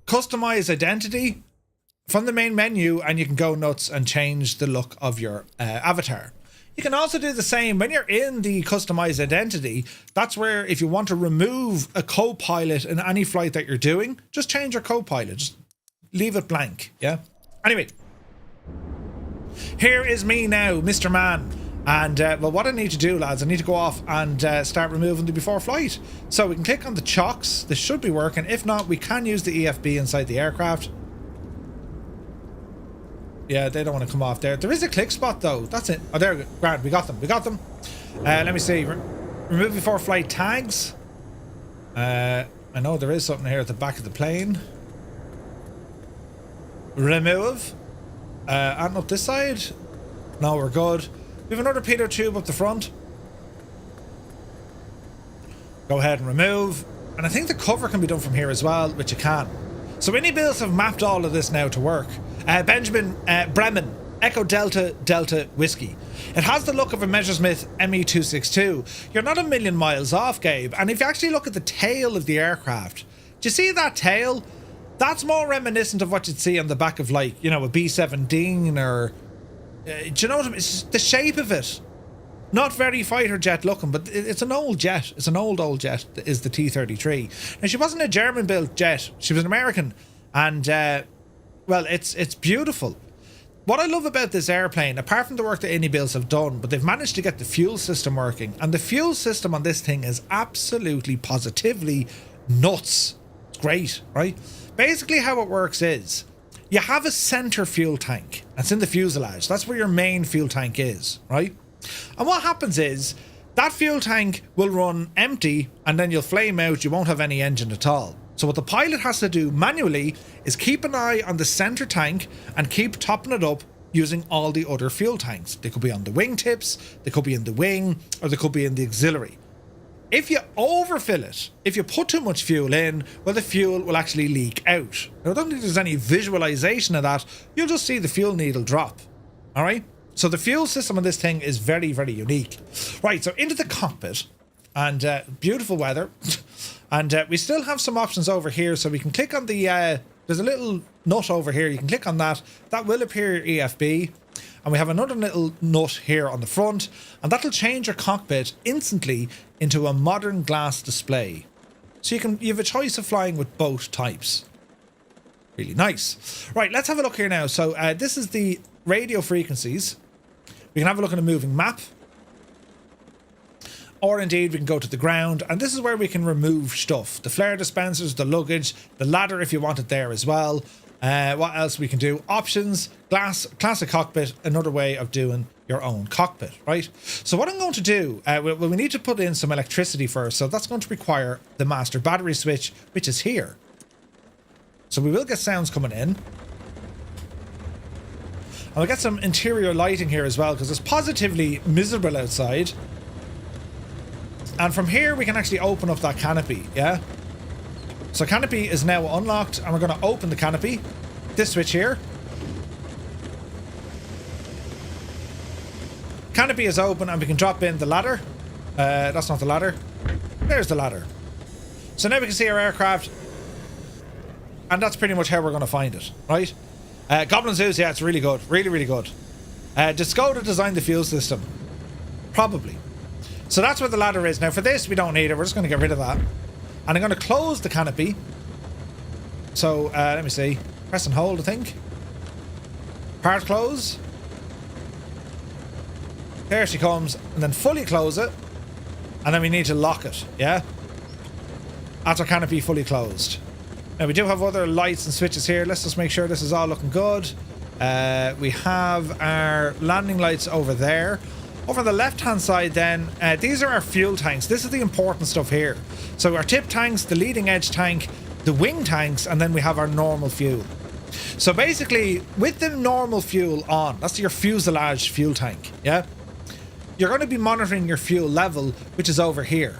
customize identity, from the main menu, and you can go nuts and change the look of your avatar. You can also do the same when you're in the customized identity. That's where if you want to remove a co-pilot in any flight that you're doing, just change your co-pilot. Just leave it blank, yeah? Anyway, here is me now, Mr. Man. And well, what I need to do, lads, I need to go off and start removing the before flight. So we can click on the chocks. This should be working. If not, we can use the EFB inside the aircraft. Yeah, they don't want to come off there. There is a click spot though. That's it. Oh, there. Grand. We got them. We got them. Let me see. Remove before flight tags. I know there is something here at the back of the plane. Remove. And up this side. No, we're good. We have another pitot tube up the front. Go ahead and remove. And I think the cover can be done from here as well, which you can. So iniBuilds have mapped all of this now to work. Benjamin, Bremen, Echo Delta Delta Whiskey. It has the look of a Messerschmitt ME262. You're not a million miles off, Gabe. And if you actually look at the tail of the aircraft, do you see that tail? That's more reminiscent of what you'd see on the back of, like, you know, a B-17 or... do you know what I mean? It's the shape of it. Not very fighter jet looking, but it's an old jet. It's an old jet, is the T-33. Now, she wasn't a German-built jet. She was an American. And... well, it's beautiful. What I love about this airplane, apart from the work that iniBuilds have done, but they've managed to get the fuel system working. And the fuel system on this thing is absolutely, positively nuts. It's great, right? Basically how it works is, you have a center fuel tank. That's in the fuselage. That's where your main fuel tank is, right? And what happens is that fuel tank will run empty and then you'll flame out. You won't have any engine at all. So what the pilot has to do manually is keep an eye on the center tank and keep topping it up using all the other fuel tanks. They could be on the wingtips, they could be in the wing, or they could be in the auxiliary. If you overfill it, if you put too much fuel in, well, the fuel will actually leak out. Now, I don't think there's any visualization of that. You'll just see the fuel needle drop. All right? So the fuel system on this thing is very, very unique. Right, so into the cockpit, and beautiful weather. And we still have some options over here, so we can click on the, there's a little nut over here, you can click on that, that will appear your EFB, and we have another little nut here on the front, and that'll change your cockpit instantly into a modern glass display. So you have a choice of flying with both types. Really nice. Right, let's have a look here now. So this is the radio frequencies. We can have a look at a moving map. Or indeed, we can go to the ground, and this is where we can remove stuff. The flare dispensers, the luggage, the ladder if you want it there as well. What else we can do? Options, glass, classic cockpit, another way of doing your own cockpit, right? So what I'm going to do, we need to put in some electricity first, so that's going to require the master battery switch, which is here. So we will get sounds coming in. And we'll get some interior lighting here as well, because it's positively miserable outside. And from here, we can actually open up that canopy, yeah? So canopy is now unlocked, and we're going to open the canopy. This switch here. Canopy is open, and we can drop in the ladder. That's not the ladder. There's the ladder. So now we can see our aircraft. And that's pretty much how we're going to find it, right? Goblin Zeus, yeah, it's really good. Really, really good. Skoda designed the fuel system. Probably. So that's where the ladder is. Now for this, we don't need it. We're just going to get rid of that. And I'm going to close the canopy. So, let me see. Press and hold, I think. Part close. There she comes. And then fully close it. And then we need to lock it, yeah? That's our canopy fully closed. Now we do have other lights and switches here. Let's just make sure this is all looking good. We have our landing lights over there. Over on the left-hand side then, these are our fuel tanks. This is the important stuff here. So our tip tanks, the leading edge tank, the wing tanks, and then we have our normal fuel. So basically, with the normal fuel on, that's your fuselage fuel tank, yeah? You're going to be monitoring your fuel level, which is over here.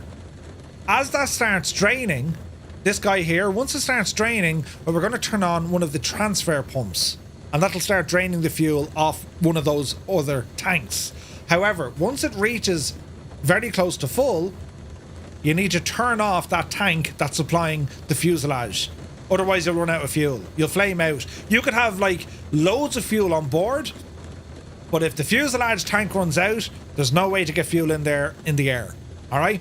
As that starts draining, this guy here, once it starts draining, well, we're going to turn on one of the transfer pumps. And that'll start draining the fuel off one of those other tanks. However, once it reaches very close to full, you need to turn off that tank that's supplying the fuselage. Otherwise, you'll run out of fuel. You'll flame out. You could have, like, loads of fuel on board, but if the fuselage tank runs out, there's no way to get fuel in there in the air. All right?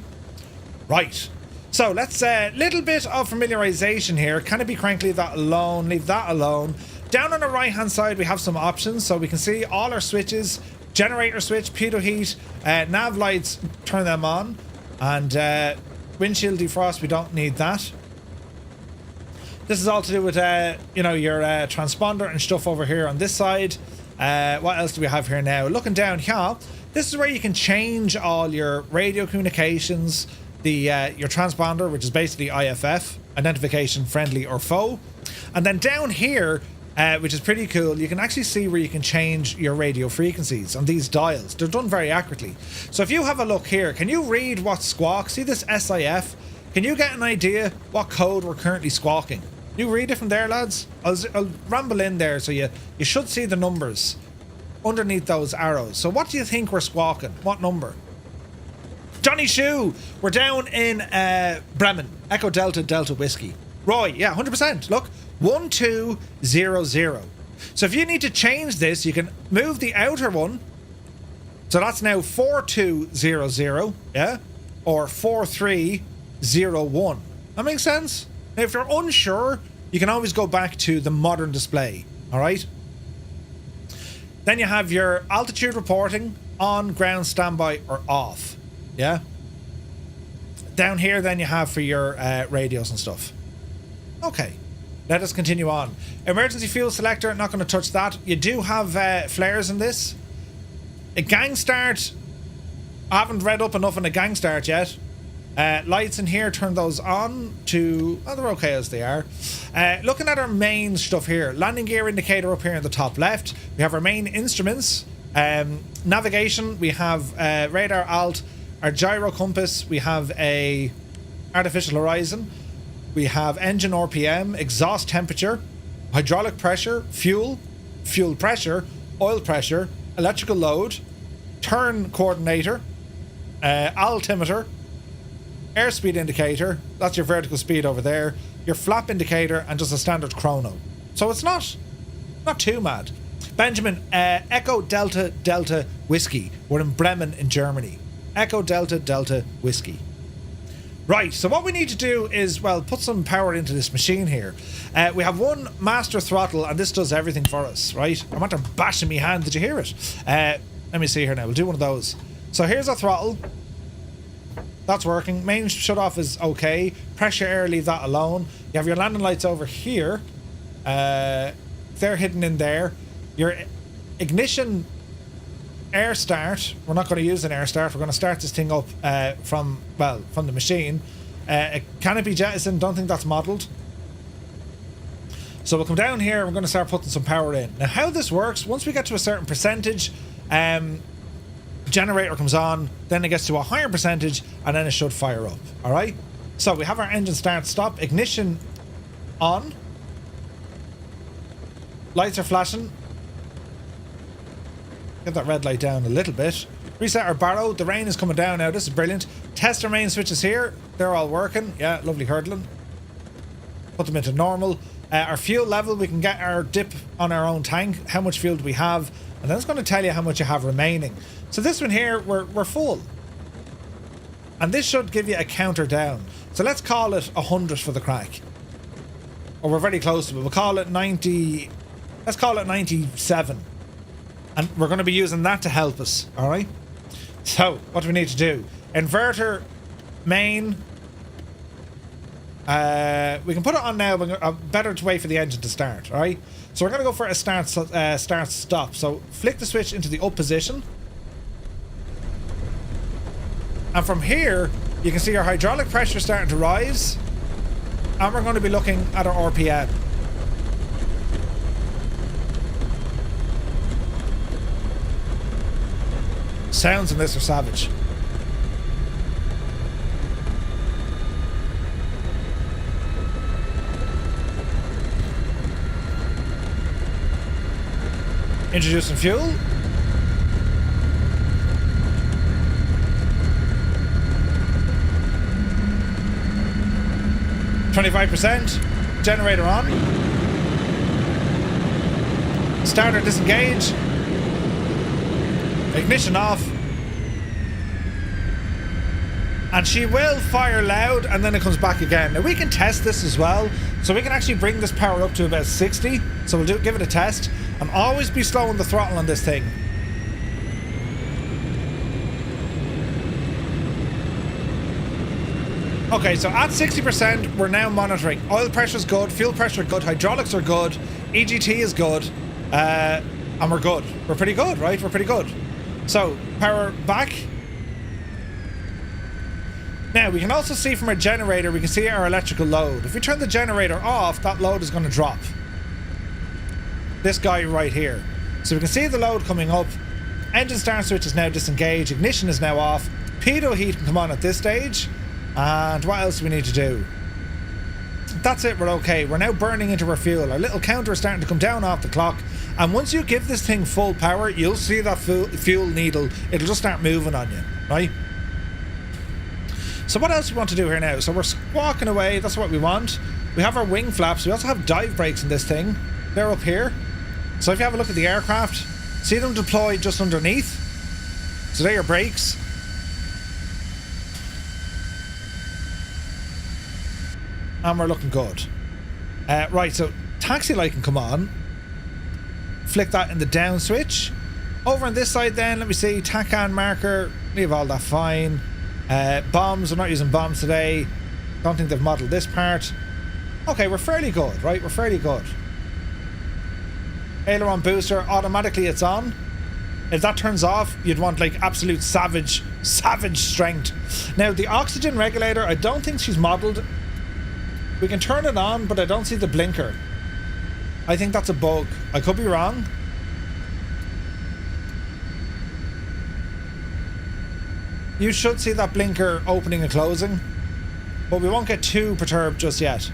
Right. So, let's, little bit of familiarization here. Can it be crank? Leave that alone. Leave that alone. Down on the right-hand side, we have some options. So, we can see all our switches. Generator switch, pitot heat, nav lights, turn them on, and windshield defrost, we don't need that. This is all to do with you know, your transponder and stuff over here on this side. What else do we have here now? Looking down here, this is where you can change all your radio communications, your transponder, which is basically IFF, identification friendly or foe, and then down here, which is pretty cool, you can actually see where you can change your radio frequencies on these dials. They're done very accurately. So if you have a look here, can you read what squawk? See this SIF? Can you get an idea what code we're currently squawking? Can you read it from there, lads? I'll ramble in there, so you should see the numbers underneath those arrows. So what do you think we're squawking? What number? Johnny Shoe! We're down in Bremen. Echo Delta Delta Whiskey. Roy, yeah, 100%. Look. 1200. So if you need to change this, you can move the outer one. So that's now 4200, yeah? Or 4301. That makes sense? Now, if you're unsure, you can always go back to the modern display, all right? Then you have your altitude reporting, on, ground, standby, or off, yeah? Down here, then you have for your radios and stuff. Okay. Let us continue on. Emergency fuel selector, not going to touch that. You do have flares in this. A gang start. I haven't read up enough on a gang start yet. Lights in here, turn those on to... Oh, they're okay as they are. Looking at our main stuff here. Landing gear indicator up here in the top left. We have our main instruments. Navigation, we have radar alt. Our gyro compass, we have a artificial horizon. We have engine RPM, exhaust temperature, hydraulic pressure, fuel pressure, oil pressure, electrical load, turn coordinator, altimeter, airspeed indicator, that's your vertical speed over there, your flap indicator, and just a standard chrono. So it's not too mad. Benjamin, Echo Delta Delta Whiskey. We're in Bremen in Germany. Echo Delta Delta Whiskey. Right, so what we need to do is, well, put some power into this machine here. We have one master throttle, and this does everything for us, right? I'm after bashing my hand. Did you hear it? Let me see here now. We'll do one of those. So here's our throttle. That's working. Main shut off is okay. Pressure air, leave that alone. You have your landing lights over here. They're hidden in there. Your ignition air start. We're not going to use an air start. We're going to start this thing up from the machine. Canopy jettison. Don't think that's modelled. So we'll come down here. We're going to start putting some power in. Now, how this works? Once we get to a certain percentage, generator comes on, then it gets to a higher percentage, and then it should fire up. All right. So we have our engine start stop, ignition on, lights are flashing. Get that red light down a little bit. Reset our barrow. The rain is coming down now. This is brilliant. Test our main switches here. They're all working. Yeah, lovely hurdling. Put them into normal. Our fuel level, we can get our dip on our own tank. How much fuel do we have? And then it's going to tell you how much you have remaining. So this one here, we're full. And this should give you a counter down. So let's call it 100 for the crack. Or we're very close to it. We'll call it 90. Let's call it 97. And we're going to be using that to help us. All right. So what do we need to do? Inverter, main. We can put it on now, but better to wait for the engine to start. All right. So we're going to go for a start stop. So flick the switch into the up position. And from here, you can see our hydraulic pressure starting to rise. And we're going to be looking at our RPM. Sounds in this are savage. Introducing fuel. %. Generator on. Starter disengage. Ignition off. And she will fire loud, and then it comes back again. Now we can test this as well. So we can actually bring this power up to about 60. So we'll give it a test. And always be slowing the throttle on this thing. Okay, so at 60%, we're now monitoring. Oil pressure is good, fuel pressure good, hydraulics are good, EGT is good, and we're good. We're pretty good, right? We're pretty good. So, power back. Now, we can also see from our generator, we can see our electrical load. If we turn the generator off, that load is going to drop. This guy right here. So we can see the load coming up. Engine start switch is now disengaged. Ignition is now off. Pitot heat can come on at this stage. And what else do we need to do? That's it, we're okay. We're now burning into our fuel. Our little counter is starting to come down off the clock. And once you give this thing full power, you'll see that fuel needle. It'll just start moving on you, right? So what else do we want to do here now? So we're squawking away. That's what we want. We have our wing flaps. We also have dive brakes in this thing. They're up here. So if you have a look at the aircraft, see them deployed just underneath. So they're your brakes. And we're looking good. Right, so taxi light can come on. Flick that in the down switch. Over on this side then, let me see, TACAN marker, leave all that fine. Bombs, we're not using bombs today. Don't think they've modelled this part. Okay, we're fairly good, right? We're fairly good. Aileron booster, automatically it's on. If that turns off, you'd want like absolute savage strength. Now the oxygen regulator, I don't think she's modelled. We can turn it on, but I don't see the blinker. I think that's a bug. I could be wrong. You should see that blinker opening and closing, but we won't get too perturbed just yet.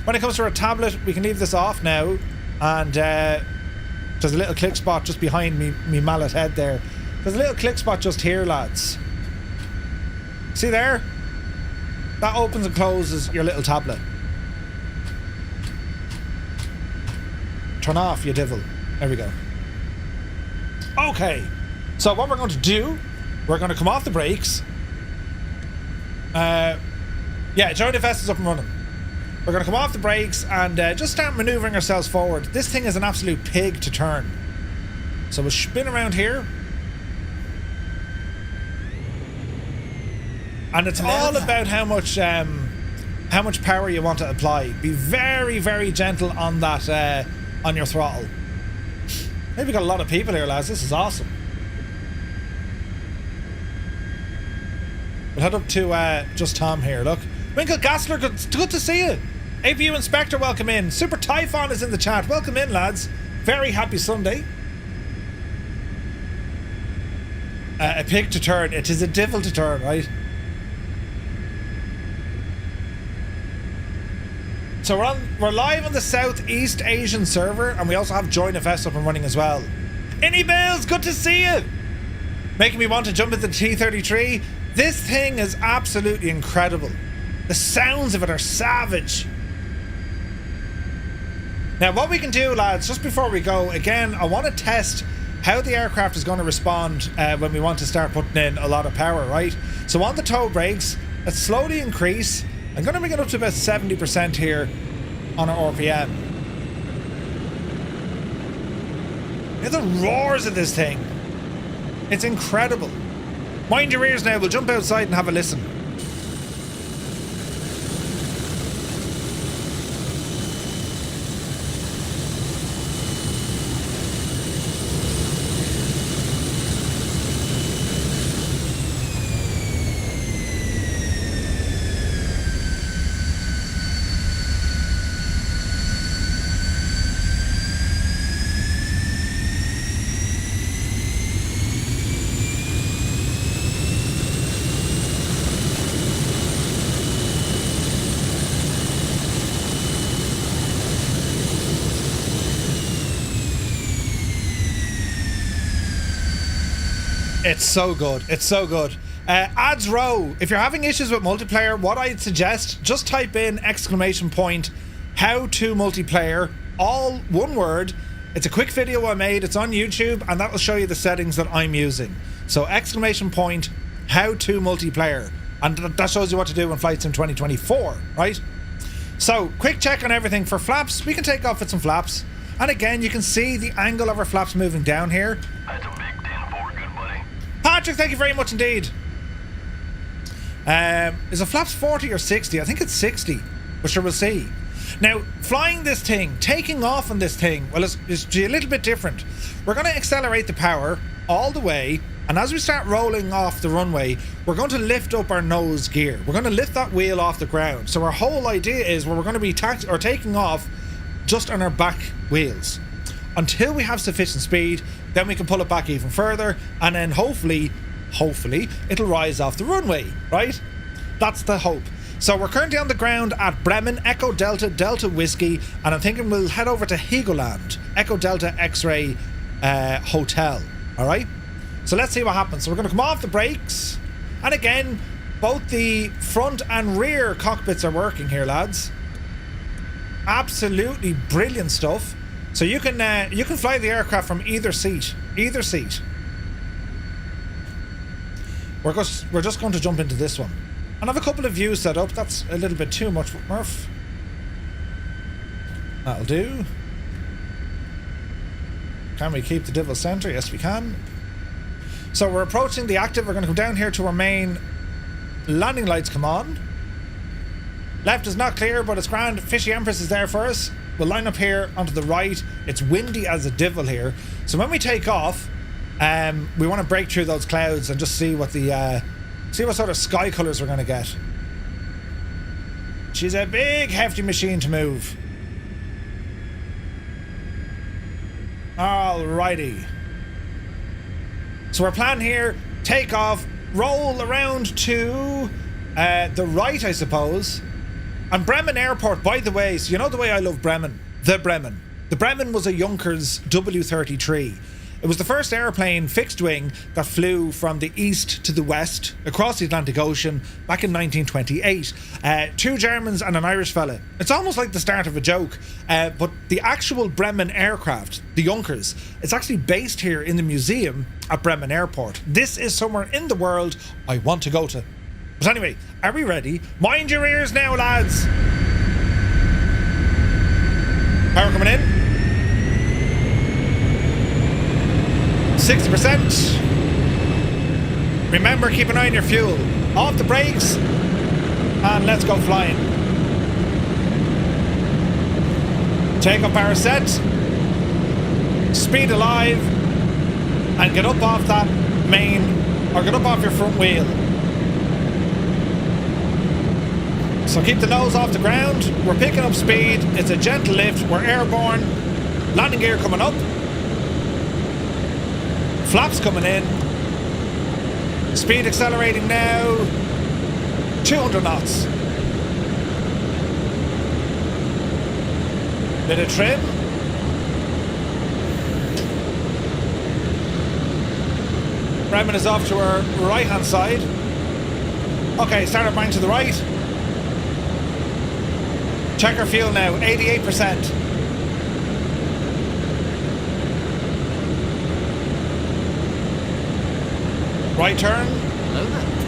When it comes to our tablet, we can leave this off now, and there's a little click spot just behind me mallet head there. There's a little click spot just here, lads. See there? That opens and closes your little tablet. Turn off, you devil. There we go. Okay, so what we're going to do, we're going to come off the brakes. Yeah, JoinFS is up and running. We're going to come off the brakes and just start manoeuvring ourselves forward. This thing is an absolute pig to turn. So we'll spin around here. And it's all about how much power you want to apply. Be very, very gentle on that, on your throttle. Maybe got a lot of people here, lads. This is awesome. We'll head up to just Tom here. Look, Winkle Gassler, good to see you. APU Inspector, welcome in. Super Typhon is in the chat. Welcome in, lads. Very happy Sunday. A pig to turn. It is a devil to turn, right? So we're live on the Southeast Asian server, and we also have JoinFS up and running as well. iniBuilds, good to see you. Making me want to jump into the T-33. This thing is absolutely incredible. The sounds of it are savage. Now what we can do, lads, just before we go, again, I want to test how the aircraft is going to respond when we want to start putting in a lot of power, right? So on the toe brakes, let's slowly increase. I'm going to bring it up to about 70% here on our RPM. Hear the roars of this thing. It's incredible. Mind your ears now, we'll jump outside and have a listen. It's so good. It's so good. Ads row. If you're having issues with multiplayer, what I'd suggest, just type in ! How to multiplayer, all one word. It's a quick video I made. It's on YouTube, and that will show you the settings that I'm using. So ! How to multiplayer, and that shows you what to do in Flight Sim 2024, right? So quick check on everything. For flaps, we can take off with some flaps, and again you can see the angle of our flaps moving down here. That's a big 10-4, good buddy. Patrick, thank you very much indeed. Is it flaps 40 or 60? I think it's 60, but sure, we'll see. Now, flying this thing, taking off on this thing, well, it's a little bit different. We're going to accelerate the power all the way, and as we start rolling off the runway, we're going to lift up our nose gear. We're going to lift that wheel off the ground. So our whole idea is we're going to be taking off just on our back wheels until we have sufficient speed. Then we can pull it back even further, and then hopefully it'll rise off the runway, right? That's the hope. So we're currently on the ground at Bremen, Echo Delta, Delta Whiskey, and I'm thinking we'll head over to Helgoland, Echo Delta X-Ray Hotel, all right? So let's see what happens. So we're going to come off the brakes, and again, both the front and rear cockpits are working here, lads. Absolutely brilliant stuff. So you can fly the aircraft from either seat. We're just going to jump into this one. And I have a couple of views set up. That's a little bit too much, Murph. That'll do. Can we keep the devil center? Yes, we can. So we're approaching the active. We're going to go down here to our main landing lights. Come on. Left is not clear, but it's grand. Fishy Empress is there for us. We'll line up here onto the right. It's windy as a devil here. So when we take off, we want to break through those clouds and just see what see what sort of sky colours we're going to get. She's a big, hefty machine to move. Alrighty. So we're planning here, take off, roll around to the right, I suppose. And Bremen Airport, by the way, so you know the way I love Bremen? The Bremen. The Bremen was a Junkers W-33. It was the first airplane, fixed wing, that flew from the east to the west across the Atlantic Ocean back in 1928. 2 Germans and an Irish fella. It's almost like the start of a joke, but the actual Bremen aircraft, the Junkers, it's actually based here in the museum at Bremen Airport. This is somewhere in the world I want to go to. But anyway, are we ready? Mind your ears now, lads. Power coming in. 60%. Remember, keep an eye on your fuel. Off the brakes. And let's go flying. Take up our set. Speed alive. And get up off that main, or get up off your front wheel. So keep the nose off the ground. We're picking up speed. It's a gentle lift. We're airborne. Landing gear coming up. Flaps coming in. Speed accelerating now. 200 knots. Bit of trim. Bremen is off to our right hand side. Okay, starter bang to the right. Check our fuel now, 88%. Right turn.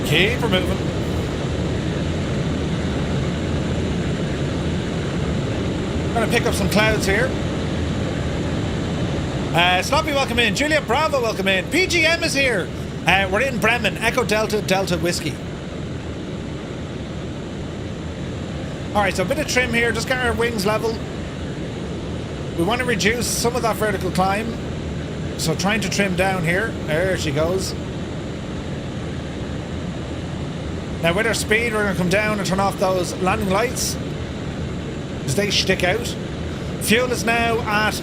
Keep her moving. Gonna pick up some clouds here. Sloppy, welcome in. Juliet Bravo, welcome in. PGM is here. We're in Bremen, Echo Delta, Delta Whiskey. Alright, so a bit of trim here, just get our wings level. We want to reduce some of that vertical climb. So trying to trim down here. There she goes. Now with our speed, we're going to come down and turn off those landing lights, because they stick out. Fuel is now at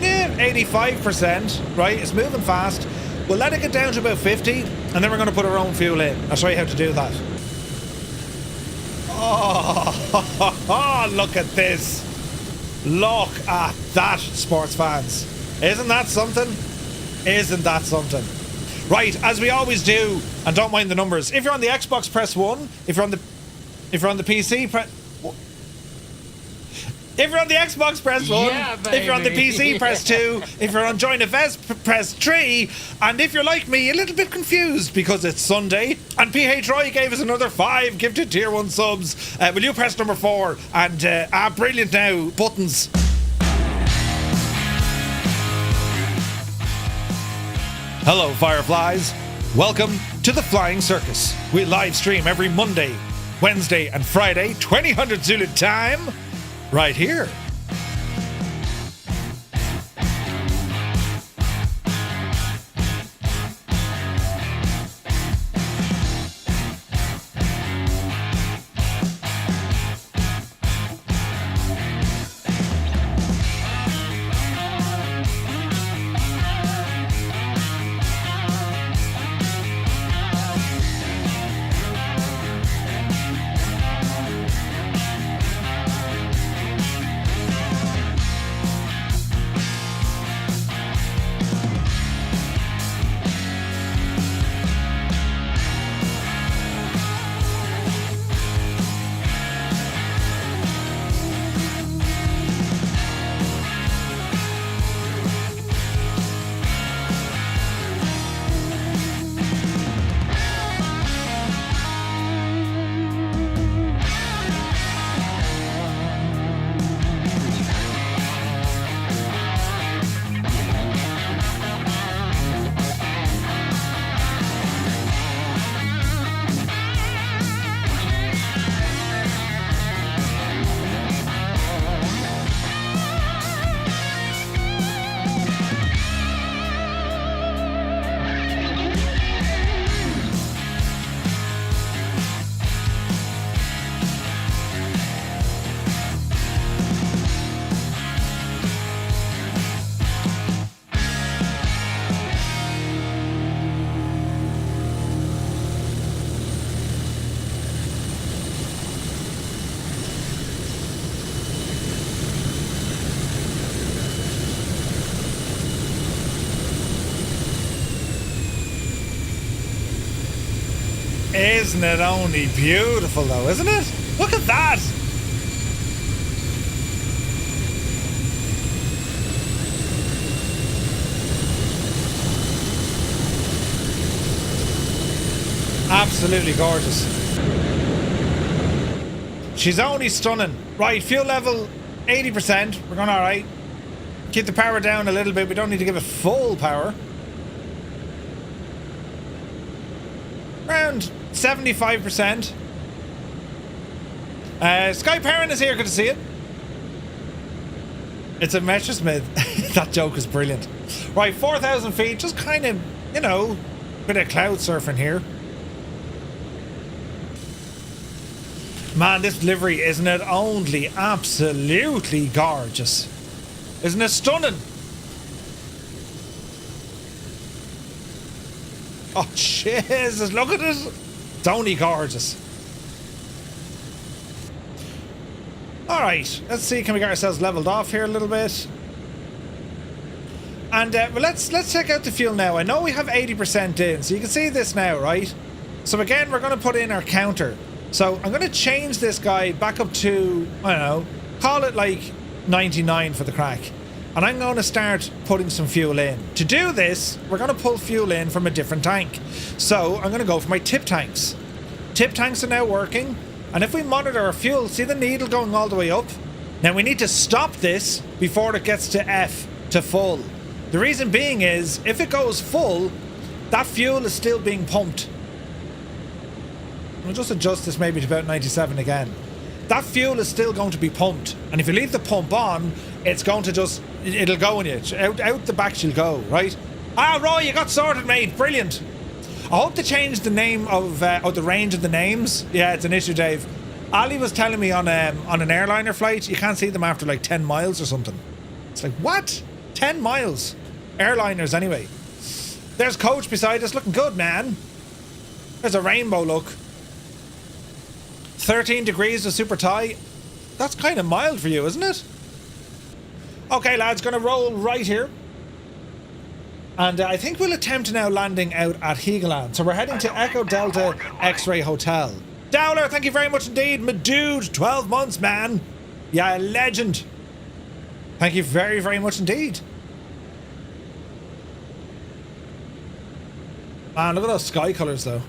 85%, right? It's moving fast. We'll let it get down to about 50, and then we're going to put our own fuel in. I'll show you how to do that. Oh, look at this. Look at that, sports fans. Isn't that something? Isn't that something? Right, as we always do, and don't mind the numbers. If you're on the Xbox, press 1. If you're on the PC, press... If you're on the Xbox, press 1. Yeah, if you're on the PC, press 2. If you're on Join Events, press 3. And if you're like me, a little bit confused because it's Sunday, and PH Roy gave us another 5 gifted Tier 1 subs, will you press number 4? And, brilliant now, buttons. Hello, Fireflies. Welcome to the Flying Circus. We live stream every Monday, Wednesday, and Friday, 2000 Zulu time, right here. Isn't it only beautiful though, isn't it? Look at that! Absolutely gorgeous. She's only stunning. Right, fuel level 80%. We're going alright. Keep the power down a little bit. We don't need to give it full power. Around 75%. Sky Perrin is here. Good to see you. It's a Messersmith. That joke is brilliant. Right, 4,000 feet. Just kind of, you know, bit of cloud surfing here. Man, this livery, isn't it only absolutely gorgeous? Isn't it stunning? Oh, Jesus, look at it. It's only gorgeous. All right, let's see. Can we get ourselves leveled off here a little bit? And well, let's check out the fuel now. I know we have 80% in, so you can see this now, right? So again, we're going to put in our counter. So I'm going to change this guy back up to, I don't know, call it like 99 for the crack. And I'm going to start putting some fuel in. To do this, we're going to pull fuel in from a different tank. So I'm going to go for my tip tanks. Tip tanks are now working. And if we monitor our fuel, see the needle going all the way up? Now we need to stop this before it gets to F, to full. The reason being is, if it goes full, that fuel is still being pumped. We'll just adjust this maybe to about 97 again. That fuel is still going to be pumped. And if you leave the pump on, it's going to just, it'll go on you. Out the back she'll go, right? Ah, Roy, you got sorted, mate. Brilliant. I hope to change the name of, or the range of the names. Yeah, it's an issue, Dave. Ali was telling me on an airliner flight, you can't see them after like 10 miles or something. It's like, what? 10 miles? Airliners, anyway. There's Coach beside us, looking good, man. There's a rainbow look. 13 degrees of super tie. That's kind of mild for you, isn't it? Okay, lads, gonna roll right here. And I think we'll attempt now landing out at Helgoland. So we're heading to Echo Delta X-Ray Hotel. Dowler, thank you very much indeed. My dude, 12 months, man. Yeah, legend. Thank you very, very much indeed. Man, look at those sky colours, though.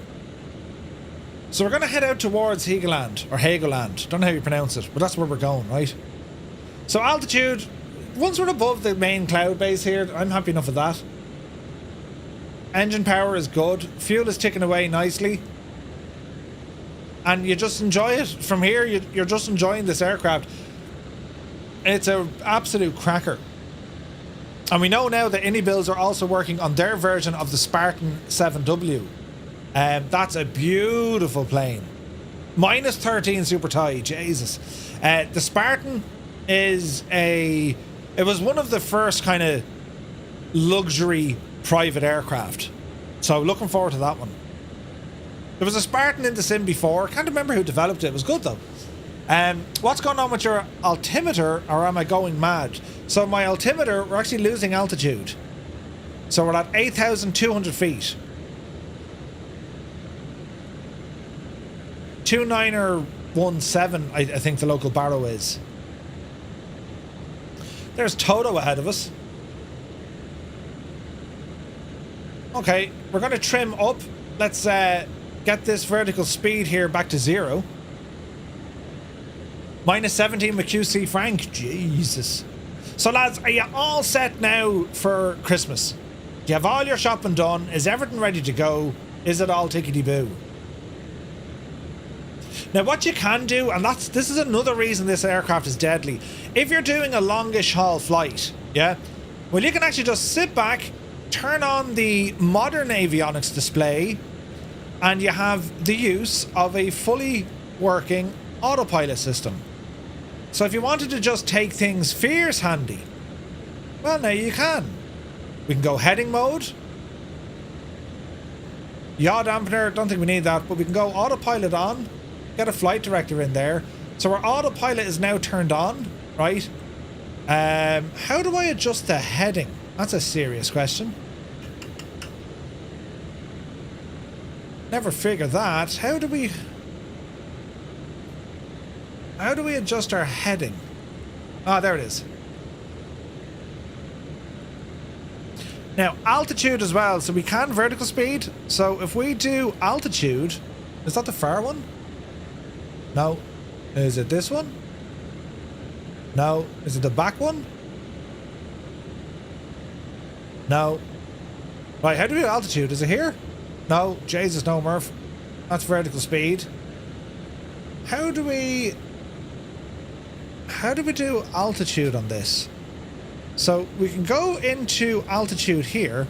So we're going to head out towards Helgoland, or Helgoland. Don't know how you pronounce it, but that's where we're going, right? So altitude, once we're above the main cloud base here, I'm happy enough with that. Engine power is good. Fuel is ticking away nicely. And you just enjoy it. From here, you're just enjoying this aircraft. It's an absolute cracker. And we know now that iniBuilds are also working on their version of the Spartan 7W. That's a beautiful plane. Minus 13 super tie, Jesus. The Spartan is it was one of the first kind of luxury private aircraft. So looking forward to that one. There was a Spartan in the sim before. Can't remember who developed it. It was good though. What's going on with your altimeter, or am I going mad? So my altimeter, we're actually losing altitude. So we're at 8,200 feet. 2917, I think the local barrow is. There's Toto ahead of us. Okay, we're going to trim up. Let's get this vertical speed here back to 0. Minus 17 with QC Frank. Jesus. So lads, are you all set now for Christmas? Do you have all your shopping done? Is everything ready to go? Is it all tickety-boo? Now what you can do, and this is another reason this aircraft is deadly. If you're doing a longish haul flight, yeah, well you can actually just sit back, turn on the modern avionics display, and you have the use of a fully working autopilot system. So if you wanted to just take things fierce handy, well now you can. We can go heading mode. Yaw dampener, don't think we need that, but we can go autopilot on. Get a flight director in there. So our autopilot is now turned on, right? How do I adjust the heading? That's a serious question. Never figure that. How do we adjust our heading? Ah, there it is. Now, altitude as well. So we can vertical speed. So if we do altitude, is that the far one? No. Is it this one? No. Is it the back one? No. Right, how do we do altitude? Is it here? No. Jesus, no, Murph. That's vertical speed. How do we do altitude on this? So we can go into altitude here.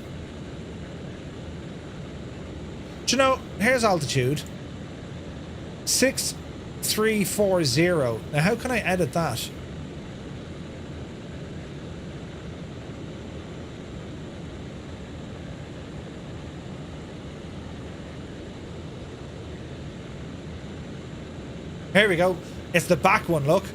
Do you know, here's altitude. 6340. Now how can I edit that? Here we go. It's the back one, look.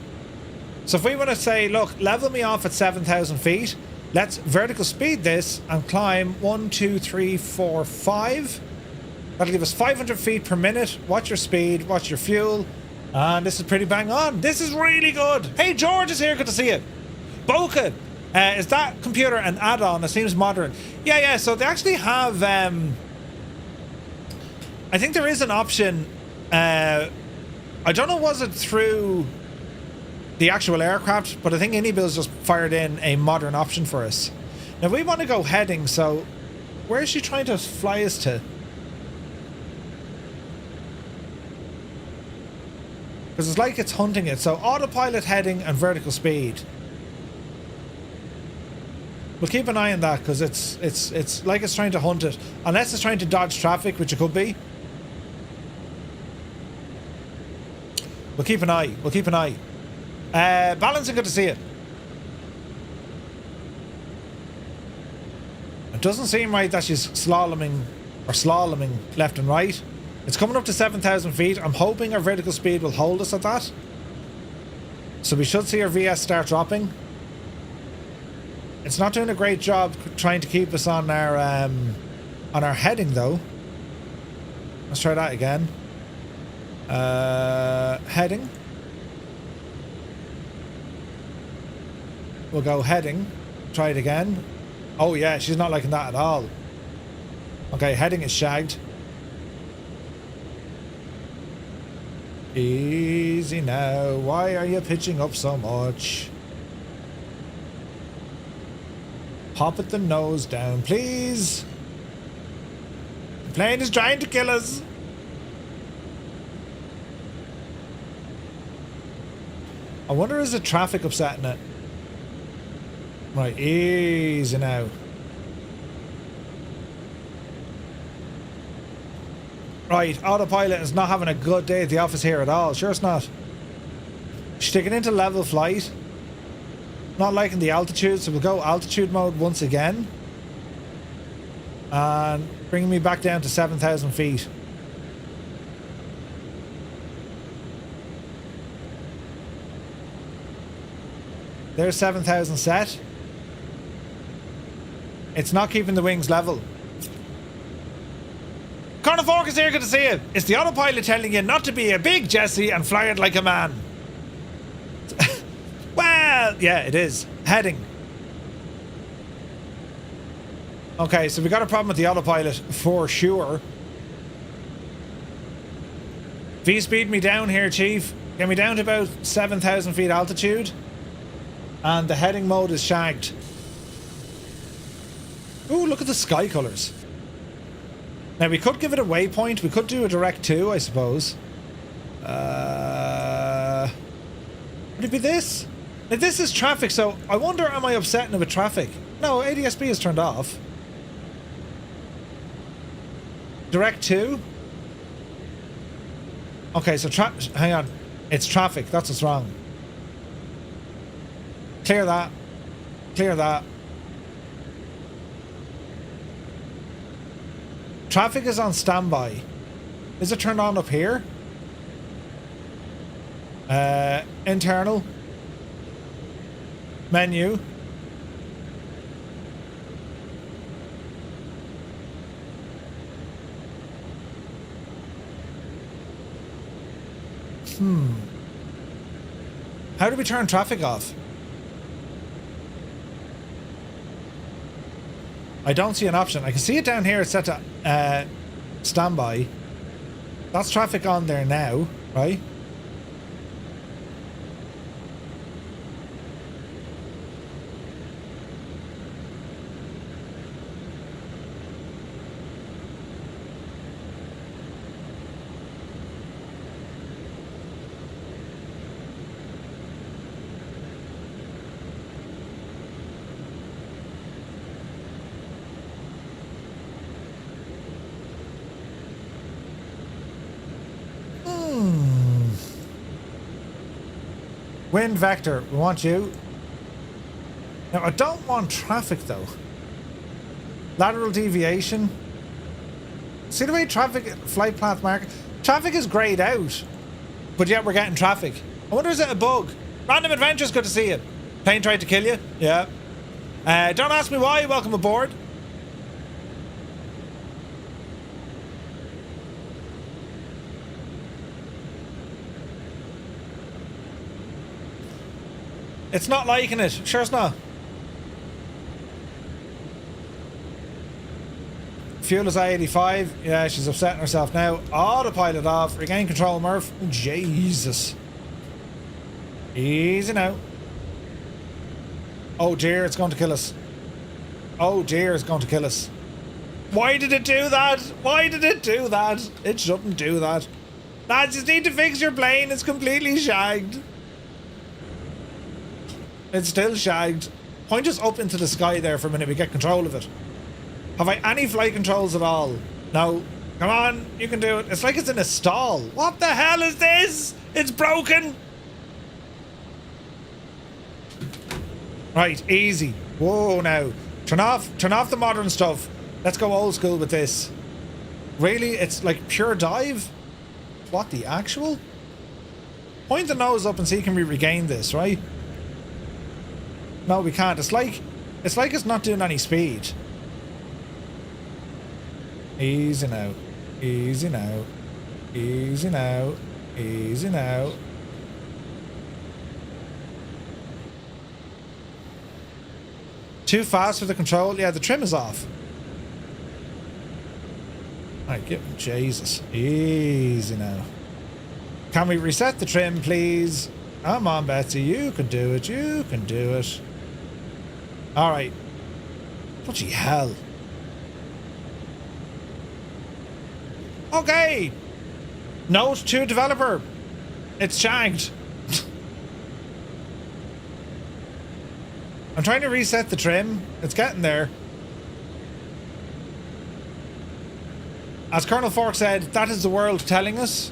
So if we want to say, look, level me off at 7,000 feet, let's vertical speed this and climb 1, 2, 3, 4, 5. That'll give us 500 feet per minute. Watch your speed, watch your fuel. And this is pretty bang on. This is really good. Hey, George is here. Good to see you. Boca, is that computer an add-on? It seems modern. Yeah. So they actually have... I think there is an option. I don't know, was it through the actual aircraft, but I think iniBuilds just fired in a modern option for us. Now we want to go heading, so where is she trying to fly us to? Because it's like it's hunting it. So autopilot, heading and vertical speed. We'll keep an eye on that because it's like it's trying to hunt it. Unless it's trying to dodge traffic, which it could be. We'll keep an eye. We'll keep an eye. Balancing, good to see it. It doesn't seem right that she's slaloming left and right. It's coming up to 7,000 feet. I'm hoping our vertical speed will hold us at that. So we should see our VS start dropping. It's not doing a great job trying to keep us on our heading though. Let's try that again. Heading. We'll go heading. Try it again. Oh yeah, she's not liking that at all. Okay, heading is shagged. Easy now. Why are you pitching up so much? Pop at the nose down, please. The plane is trying to kill us. I wonder, is the traffic upsetting it? Right, easy now. Right, autopilot is not having a good day at the office here at all. Sure it's not. She's taking into level flight. Not liking the altitude, so we'll go altitude mode once again. And bringing me back down to 7,000 feet. There's 7,000 set. It's not keeping the wings level. Corner Fork is here, good to see you. It's the autopilot telling you not to be a big Jesse and fly it like a man. Well, yeah, it is. Heading. Okay, so we got a problem with the autopilot for sure. V-speed me down here, Chief. Get me down to about 7,000 feet altitude. And the heading mode is shagged. Ooh, look at the sky colours. Now we could give it a waypoint. We could do a direct 2, I suppose. Would it be this? Now, this is traffic, so I wonder, am I upsetting it with traffic? No, ADSB is turned off. Direct 2? Okay, so hang on. It's traffic. That's what's wrong. Clear that. Clear that. Traffic is on standby. Is it turned on up here? Internal. Menu. How do we turn traffic off? I don't see an option. I can see it down here. It's set to standby. That's traffic on there now, right? Wind vector, we want you. Now, I don't want traffic though. Lateral deviation. See the way traffic, flight path marker? Traffic is greyed out, but yet we're getting traffic. I wonder, is it a bug? Random Adventures, good to see you. Plane tried to kill you? Yeah. Don't ask me why, welcome aboard. It's not liking it. Sure it's not. Fuel is I-85. Yeah, she's upsetting herself now. Autopilot off. Regain control, Murph. Jesus. Easy now. Oh dear, it's going to kill us. Oh dear, it's going to kill us. Why did it do that? Why did it do that? It shouldn't do that. Lads, you need to fix your plane. It's completely shagged. It's still shagged. Point us up into the sky there for a minute. We get control of it. Have I any flight controls at all? No. Come on. You can do it. It's like it's in a stall. What the hell is this? It's broken. Right. Easy. Whoa now. Turn off the modern stuff. Let's go old school with this. Really? It's like pure dive? What the actual? Point the nose up and see can we regain this, right? No, we can't. It's like it's not doing any speed. Easy now. Easy now. Easy now. Easy now. Too fast for the control? Yeah, the trim is off. Alright, Jesus. Easy now. Can we reset the trim, please? Come on, Betsy. You can do it. You can do it. Alright. Bloody hell. Okay. Note to developer. It's shagged. I'm trying to reset the trim. It's getting there. As Colonel Fork said, that is the world telling us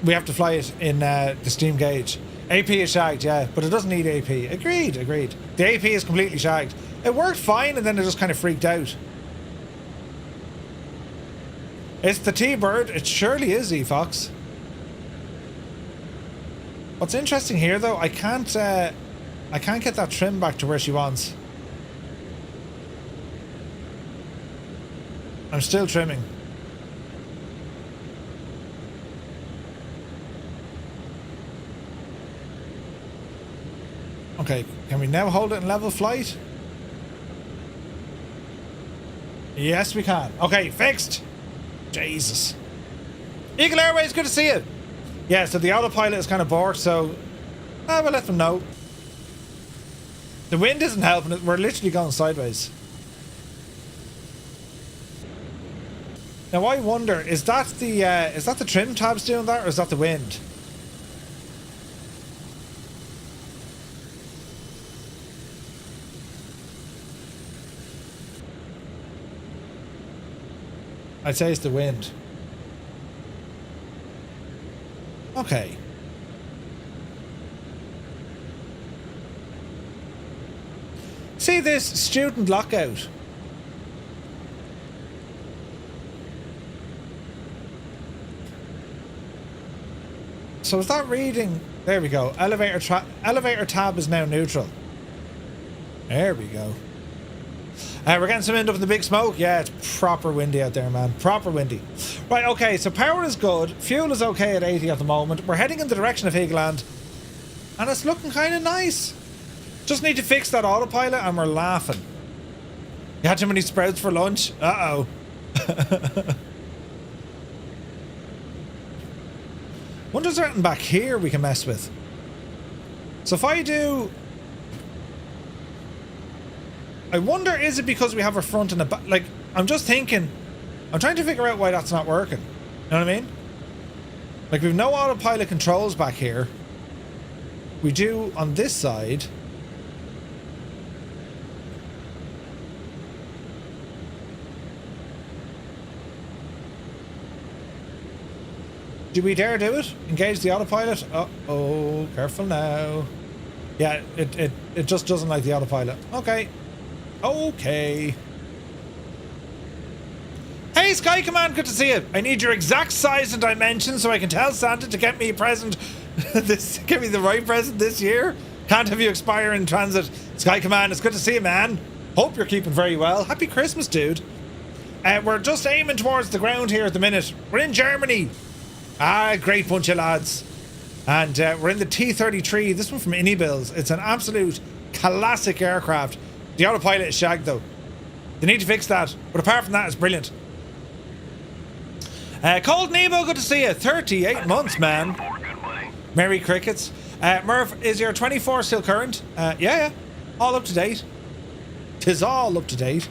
we have to fly it in the steam gauge. AP is shagged, yeah, but it doesn't need AP. Agreed, agreed. The AP is completely shagged. It worked fine and then it just kind of freaked out. It's the T-Bird. It surely is, E-Fox. What's interesting here, though, I can't get that trim back to where she wants. I'm still trimming. Okay, can we now hold it in level flight? Yes, we can. Okay, fixed. Jesus. Eagle Airways, good to see you. Yeah, so the autopilot is kind of bored, so we'll let them know. The wind isn't helping it. We're literally going sideways. Now I wonder, is that the trim tabs doing that, or is that the wind? I'd say it's the wind. Okay. See this student lockout. So is that reading? There we go. Elevator tab is now neutral. There we go. We're getting some wind up in the big smoke. Yeah, it's proper windy out there, man. Proper windy. Right, okay, so power is good. Fuel is okay at 80 at the moment. We're heading in the direction of Helgoland. And it's looking kind of nice. Just need to fix that autopilot and we're laughing. You had too many sprouts for lunch? Uh-oh. Wonder if there's anything back here we can mess with. So if I do... I wonder, is it because we have a front and a back? Like, I'm just thinking... I'm trying to figure out why that's not working. You know what I mean? Like, we've no autopilot controls back here. We do on this side. Do we dare do it? Engage the autopilot? Uh-oh, careful now. Yeah, it just doesn't like the autopilot. Okay. Okay. Hey, Sky Command, good to see you. I need your exact size and dimensions so I can tell Santa to get me a present. Give me the right present this year. Can't have you expire in transit. Sky Command, it's good to see you, man. Hope you're keeping very well. Happy Christmas, dude. We're just aiming towards the ground here at the minute. We're in Germany. Ah, great bunch of lads. And we're in the T-33. This one from iniBuilds. It's an absolute classic aircraft. The autopilot is shagged, though. They need to fix that. But apart from that, it's brilliant. Cold Nebo, good to see you. 38 months, man. Merry Crickets. Murph, is your 24 still current? Yeah. All up to date. 'Tis all up to date.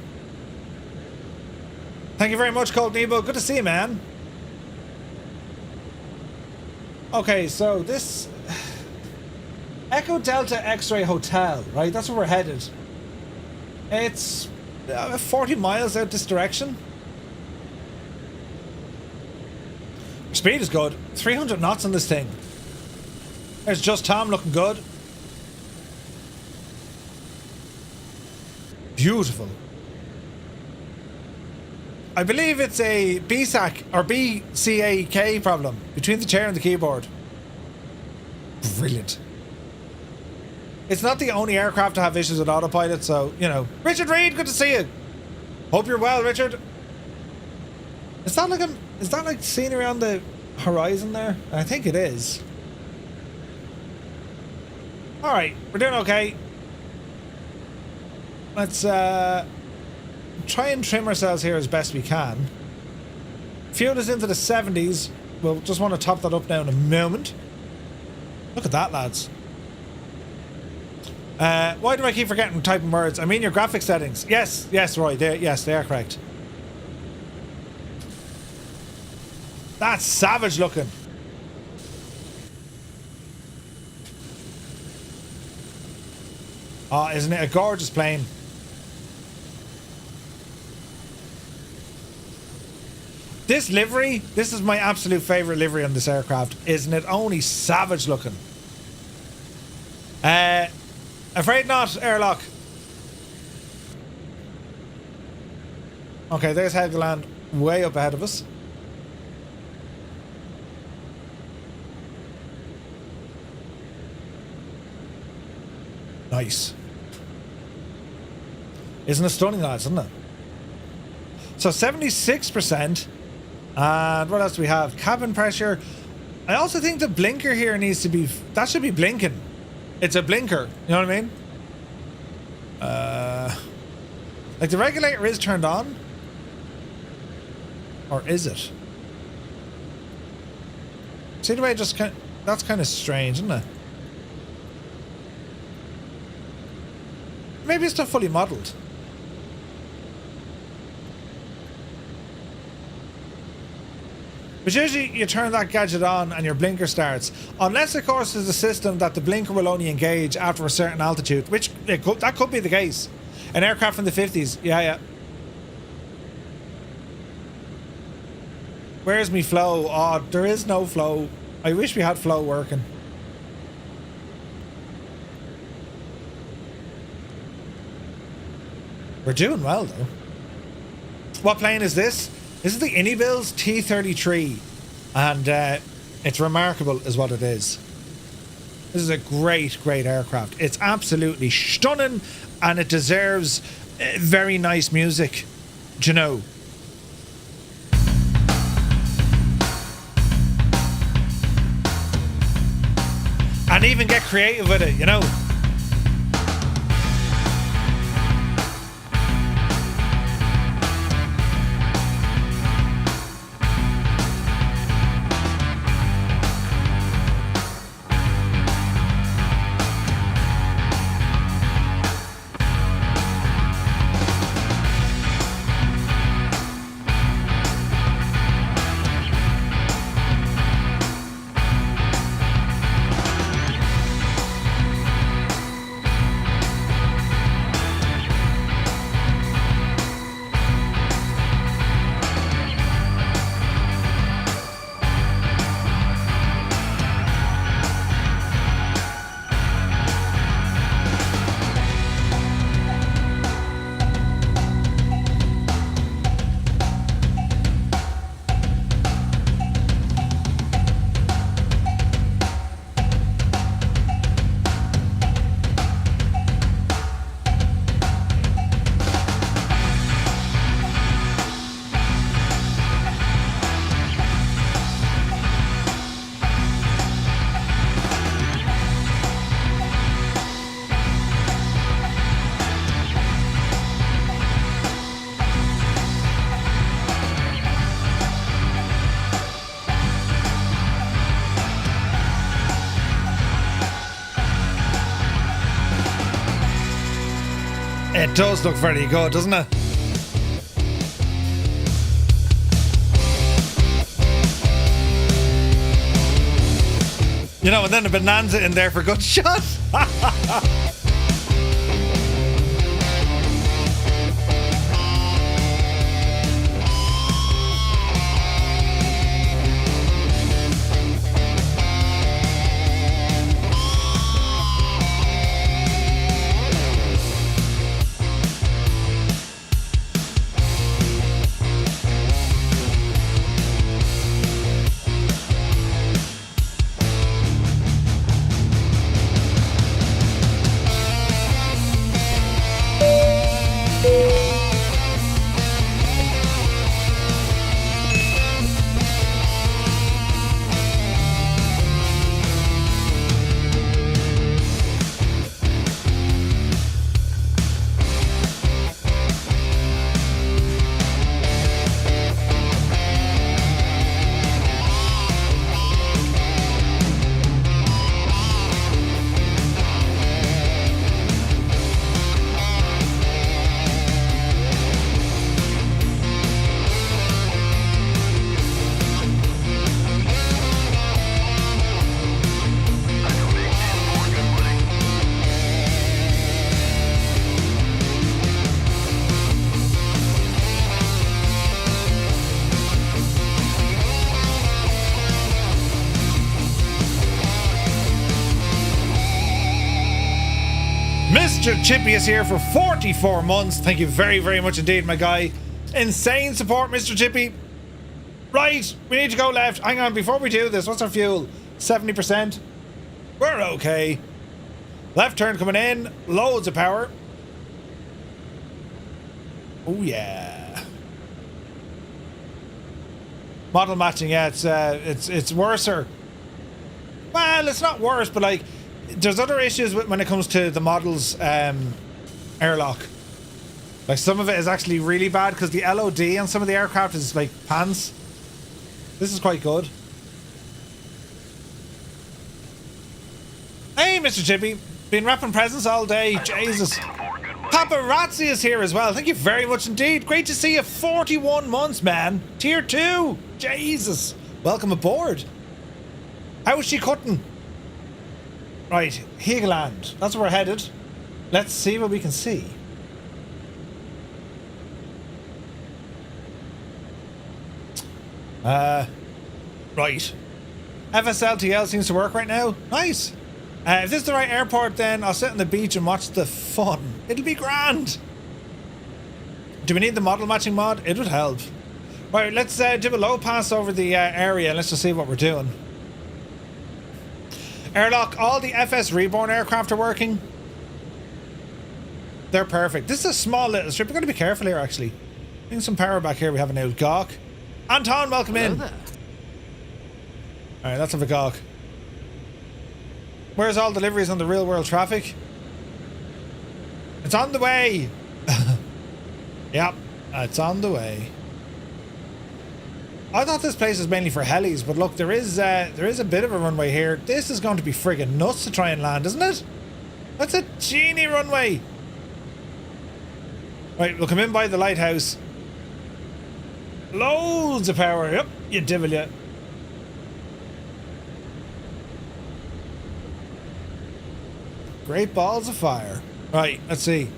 Thank you very much, Cold Nebo. Good to see you, man. Okay, so this... Echo Delta X-Ray Hotel, right? That's where we're headed. It's 40 miles out this direction. Speed is good. 300 knots on this thing. There's just Tom looking good. Beautiful. I believe it's a BSAC or BCAK problem between the chair and the keyboard. Brilliant. It's not the only aircraft to have issues with autopilot, so, you know. Richard Reed, good to see you. Hope you're well, Richard. Is that like scenery on the horizon there? I think it is. Alright, we're doing okay. Let's try and trim ourselves here as best we can. Fuel is into the 70s. We'll just want to top that up now in a moment. Look at that, lads. Why do I keep forgetting typing words? I mean your graphic settings. Yes, Roy. Yes, they are correct. That's savage looking. Oh, isn't it a gorgeous plane? This livery, this is my absolute favourite livery on this aircraft. Isn't it only savage looking? Afraid not, airlock. Okay, there's Helgoland way up ahead of us. Nice. Isn't it stunning, lads, isn't it? So 76%. And what else do we have? Cabin pressure. I also think the blinker here needs to be... That should be blinking. It's a blinker. You know what I mean? Like the regulator is turned on. Or is it? See the way it just kind of... That's kind of strange, isn't it? Maybe it's not fully modelled. But usually you turn that gadget on and your blinker starts. Unless, of course, there's a system that the blinker will only engage after a certain altitude, which that could be the case. An aircraft from the 50s. Yeah. Where's me flow? Oh, there is no flow. I wish we had flow working. We're doing well, though. What plane is this? This is the iniBuilds T-33. And it's remarkable is what it is. This is a great, great aircraft. It's absolutely stunning and it deserves very nice music, do you know? And even get creative with it, you know? It does look very good, doesn't it? You know, and then a bonanza in there for good shot. Mr. Chippy is here for 44 months. Thank you very, very much indeed, my guy. Insane support, Mr. Chippy. Right, we need to go left. Hang on, before we do this, what's our fuel? 70%. We're okay. Left turn coming in. Loads of power. Oh, yeah. Model matching, yeah, it's worser. Well, it's not worse, but like, there's other issues when it comes to the model's airlock. Like, some of it is actually really bad because the LOD on some of the aircraft is like pants. This is quite good. Hey, Mr. Chippy. Been wrapping presents all day. Jesus. Paparazzi is here as well. Thank you very much indeed. Great to see you. 41 months, man. Tier 2. Jesus. Welcome aboard. How's she cutting? Right, Helgoland. That's where we're headed. Let's see what we can see. Right. FSLTL seems to work right now. Nice. If this is the right airport, then I'll sit on the beach and watch the fun. It'll be grand. Do we need the model matching mod? It would help. Right, let's do a low pass over the area. Let's just see what we're doing. Airlock, all the FS Reborn aircraft are working. They're perfect. This is a small little strip. We're going to be careful here, actually. Getting some power back here. We have an old gawk. Anton, welcome in. There. Alright, let's have a gawk. Where's all deliveries on the real world traffic? It's on the way. Yep, it's on the way. I thought this place was mainly for helis, but look, there is a bit of a runway here. This is going to be friggin' nuts to try and land, isn't it? That's a genie runway. Right, we'll come in by the lighthouse. Loads of power. Yep, you divil ya. Great balls of fire. Right, let's see.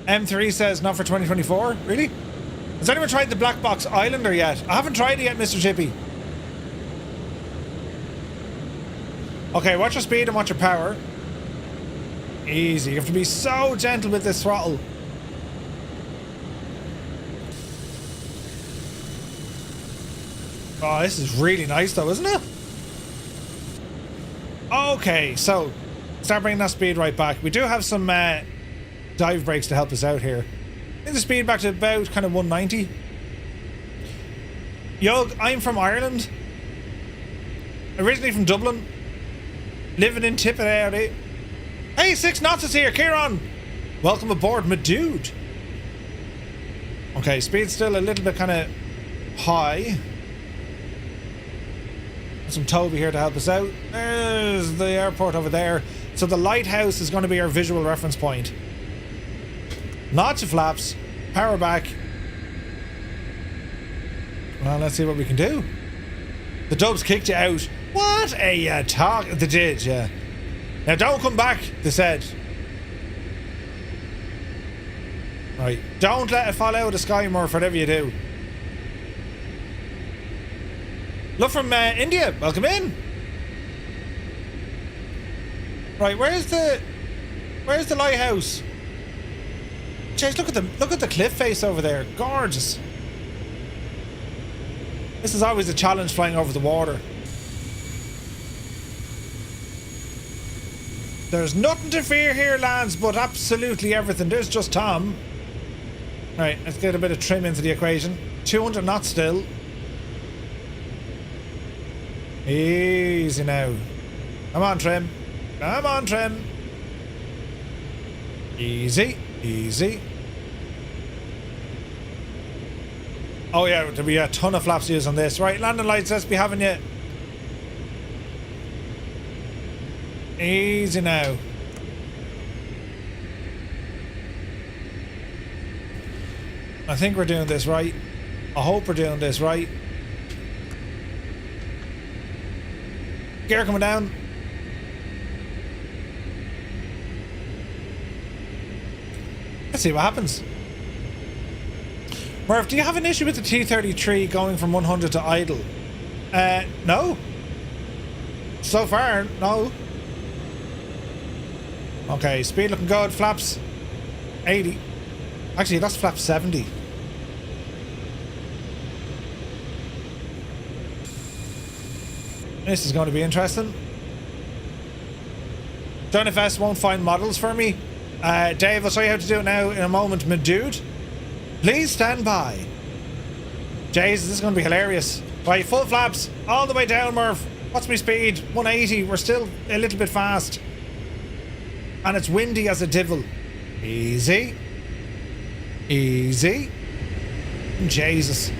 M3 says not for 2024. Really? Has anyone tried the Black Box Islander yet? I haven't tried it yet, Mr. Chippy. Okay, watch your speed and watch your power. Easy. You have to be so gentle with this throttle. Oh, this is really nice though, isn't it? Okay, so start bringing that speed right back. We do have some dive brakes to help us out here. Bring the speed back to about kind of 190. Yo, I'm from Ireland. Originally from Dublin. Living in Tipperary. Hey, 6 knots is here, Kieran. Welcome aboard, my dude. Okay, speed's still a little bit kind of high. Some Toby here to help us out. There's the airport over there. So the lighthouse is going to be our visual reference point. Lots of flaps. Power back. Well, let's see what we can do. The Dubs kicked you out. What a talk. They did, yeah. Now don't come back, they said. Right. Don't let it fall out of the sky, Murph, whatever you do. Look from India. Welcome in. Right, where's the lighthouse? Jeez, look at the cliff face over there. Gorgeous. This is always a challenge flying over the water. There's nothing to fear here, lads, but absolutely everything. There's just Tom. Right, let's get a bit of trim into the equation. 200 knots still. Easy now. Come on, trim. Come on, trim. Easy. Easy. Oh yeah, there'll be a ton of flaps used on this. Right, landing lights, let's be having you. Easy now. I think we're doing this right. I hope we're doing this right. Gear coming down. Let's see what happens. Murph, do you have an issue with the T-33 going from 100 to idle? No. So far, no. Okay, speed looking good. Flaps 80. Actually, that's flap 70. This is going to be interesting. Don't FS won't find models for me. Dave, I'll show you how to do it now in a moment, my dude. Please stand by. Jeez, this is going to be hilarious. Right, full flaps, all the way down, Murph. What's my speed? 180. We're still a little bit fast. And it's windy as a divil. Easy. Easy. Jesus.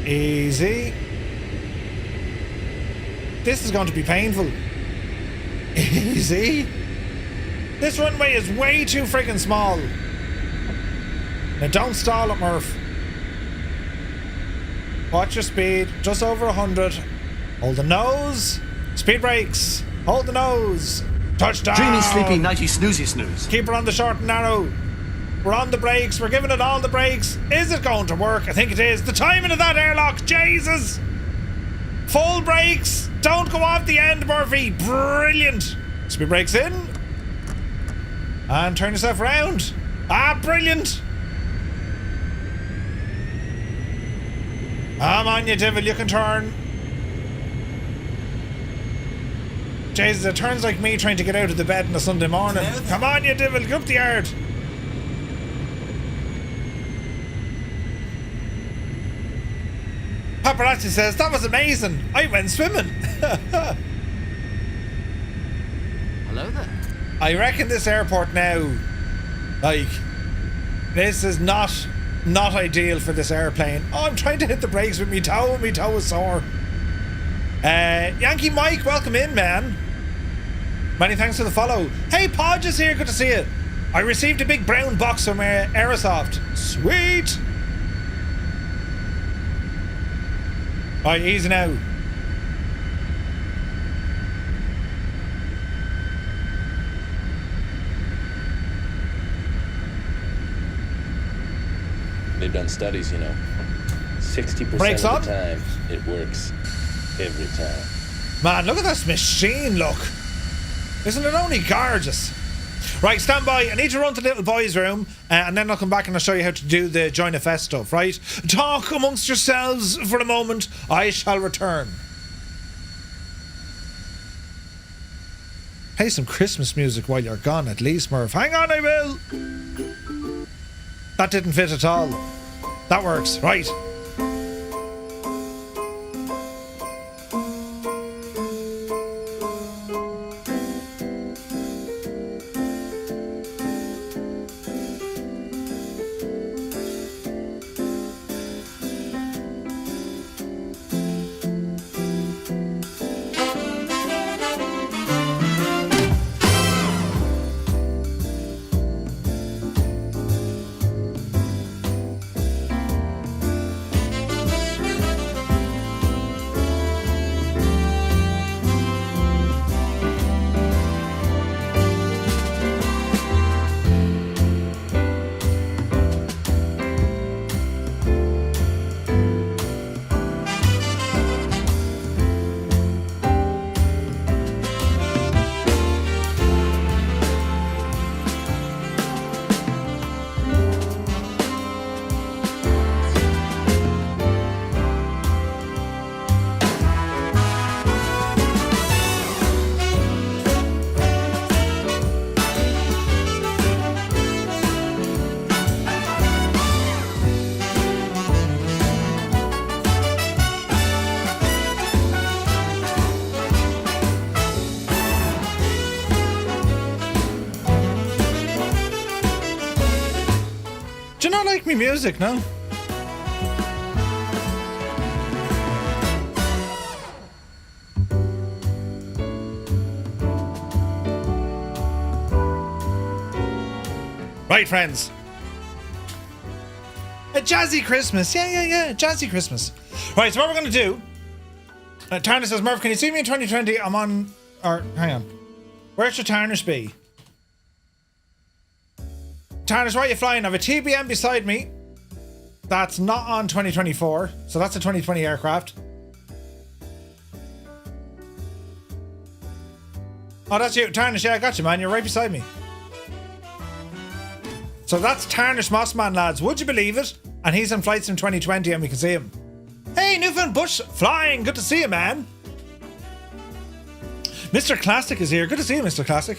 Easy. This is going to be painful. Easy. This runway is way too friggin' small. Now don't stall it, Murph. Watch your speed. Just over 100. Hold the nose. Speed brakes. Hold the nose. Touchdown. Dreamy, sleepy, nighty, snoozy, snooze. Keep her on the short and narrow. We're on the brakes. We're giving it all the brakes. Is it going to work? I think it is. The timing of that airlock. Jesus. Full brakes. Don't go off the end, Murphy. Brilliant. Speed brakes in. And turn yourself around. Ah, brilliant. Come on, you devil. You can turn. Jesus, it turns like me trying to get out of the bed on a Sunday morning. Come on, you devil. Get up the yard. Paparazzi says, that was amazing. I went swimming. Hello there. I reckon this airport now, like, this is not ideal for this airplane. Oh, I'm trying to hit the brakes with me toe is sore. Yankee Mike, welcome in, man. Many thanks for the follow. Hey, Podge is here, good to see you. I received a big brown box from Aerosoft. Sweet. Alright, easy now. They've done studies, 60% Brakes of on? the time, it works every time. Man, look at this machine, look. Isn't it only gorgeous? Right, stand by. I need to run to the little boys' room, and then I'll come back and I'll show you how to do the Join a Fest stuff, right? Talk amongst yourselves for a moment. I shall return. Play some Christmas music while you're gone, at least, Murph. Hang on, I will. That didn't fit at all. That works, right. Do you not like me music, no? Right, friends. A jazzy Christmas. Yeah. Jazzy Christmas. Right, so what we're going to do... Tarnish says, Murph, can you see me in 2020? I'm on... Or, hang on. Where should Tarnish be? Tarnish, why are you flying? I have a TBM beside me. That's not on 2024. So that's a 2020 aircraft. Oh, that's you. Tarnish, yeah, I got you, man. You're right beside me. So that's Tarnish Mossman, lads. Would you believe it? And he's in Flight Sim 2020 and we can see him. Hey, Newfound Bush flying. Good to see you, man. Mr. Classic is here. Good to see you, Mr. Classic.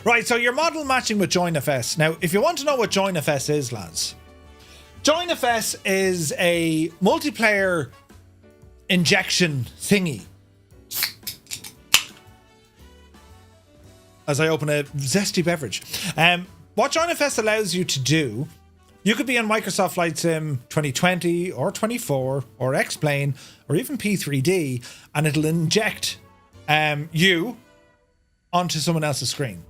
Right, so you're model matching with JoinFS. Now, if you want to know what JoinFS is, lads, JoinFS is a multiplayer injection thingy. As I open a zesty beverage. What JoinFS allows you to do, you could be on Microsoft Flight Sim 2020 or 24 or X-Plane or even P3D, and it'll inject you onto someone else's screen.